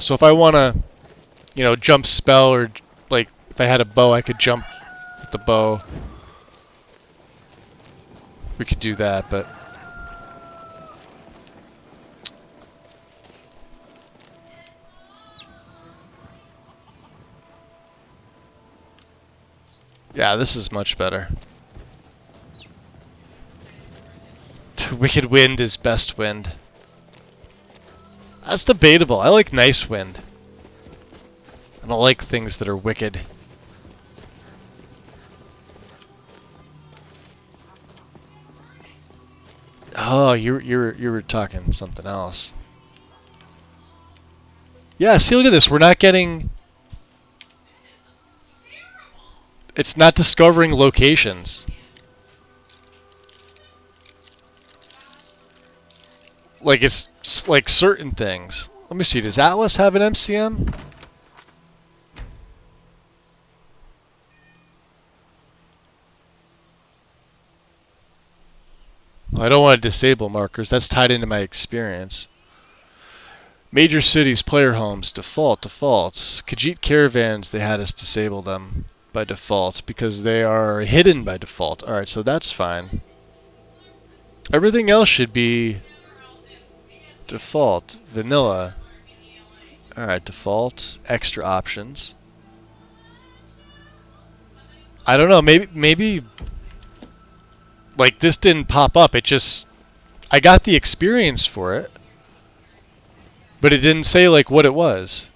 so if I want to, jump spell, or like if I had a bow, I could jump with the bow. We could do that, but yeah, this is much better. Wicked Wind is best wind. That's debatable. I like nice wind. I don't like things that are wicked. Oh, you were talking something else. Yeah, see, look at this. We're not getting. It's not discovering locations. Like, it's like certain things. Let me see. Does Atlas have an MCM? I don't want to disable markers. That's tied into my experience. Major cities, player homes, default. Khajiit caravans, they had us disable them by default because they are hidden by default. Alright, so that's fine. Everything else should be default. Vanilla. Alright, default. Extra options. I don't know, maybe like this didn't pop up. It just, I got the experience for it, but it didn't say like what it was.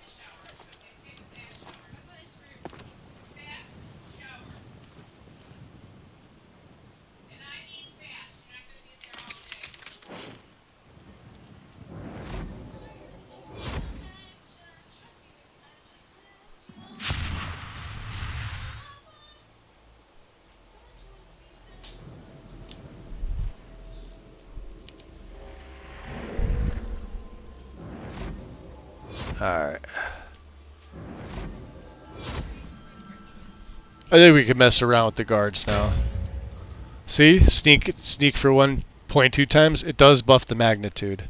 Alright. I think we can mess around with the guards now. See? Sneak for 1.2 times. It does buff the magnitude.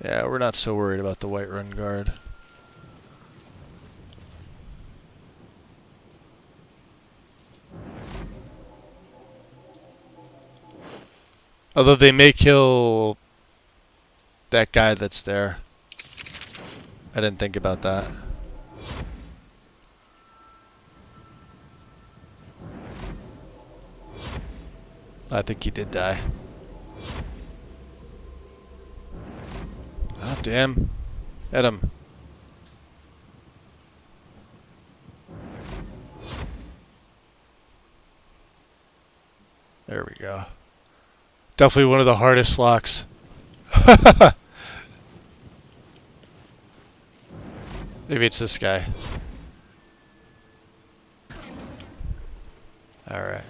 Yeah, we're not so worried about the Whiterun Guard. Although they may kill that guy that's there. I didn't think about that. I think he did die. Ah, damn. Hit him. There we go. Definitely one of the hardest locks. Maybe it's this guy. Alright.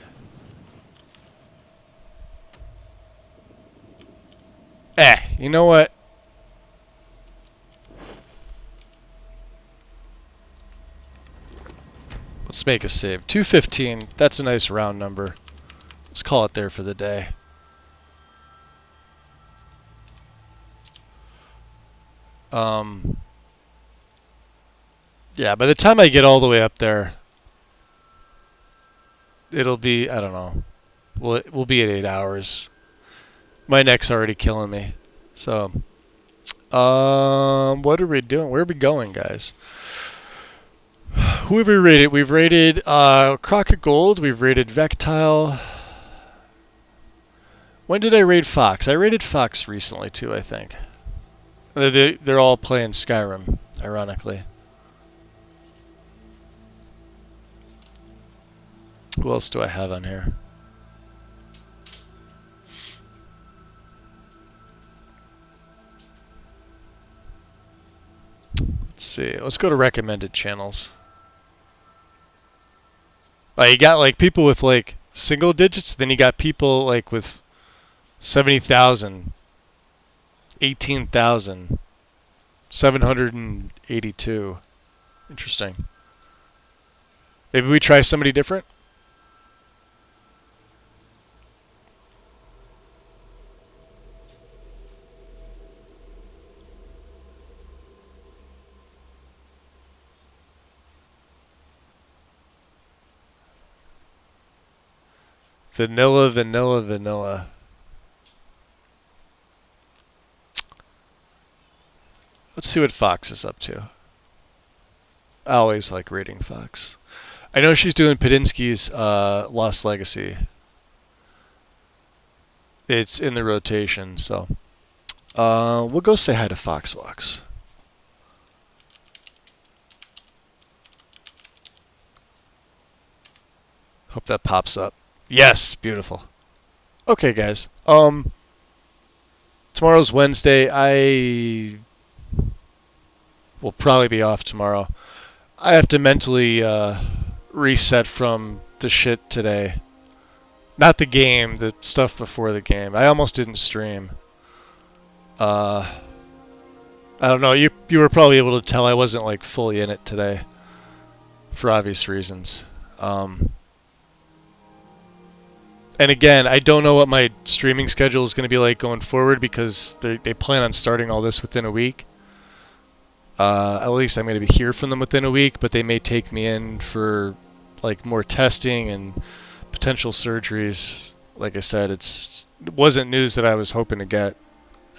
You know what? Let's make a save. 215. That's a nice round number. Let's call it there for the day. Yeah, by the time I get all the way up there, it'll be, I don't know. We'll be at 8 hours. My neck's already killing me. So, what are we doing? Where are we going, guys? Who have we rated? We've rated Crockett Gold. We've rated Vectile. When did I raid Fox? I rated Fox recently too, I think. They're all playing Skyrim, ironically. Who else do I have on here? Let's see. Let's go to recommended channels. You got like people with like single digits, then you got people like with 70,000, 18,000, 782. Interesting. Maybe we try somebody different? Vanilla, vanilla, vanilla. Let's see what Fox is up to. I always like rating Fox. I know she's doing Padinsky's Lost Legacy. It's in the rotation, so we'll go say hi to Foxwalks. Hope that pops up. Yes, beautiful. Okay, guys. Tomorrow's Wednesday. I will probably be off tomorrow. I have to mentally reset from the shit today. Not the game, the stuff before the game. I almost didn't stream. I don't know. You were probably able to tell I wasn't like fully in it today, for obvious reasons. And again, I don't know what my streaming schedule is going to be like going forward because they plan on starting all this within a week. At least I'm going to be here from them within a week, but they may take me in for like more testing and potential surgeries. Like I said, it wasn't news that I was hoping to get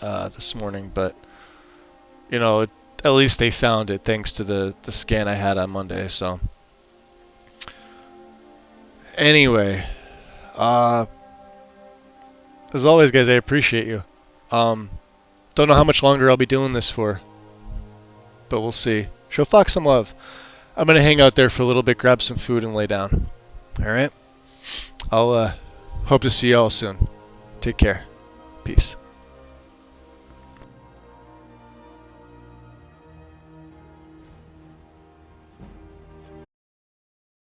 this morning, but you know, at least they found it thanks to the scan I had on Monday. So anyway. As always, guys, I appreciate you. Don't know how much longer I'll be doing this for, but we'll see. Show Fox some love. I'm gonna hang out there for a little bit, grab some food, and lay down. All right. I'll hope to see you all soon. Take care. Peace.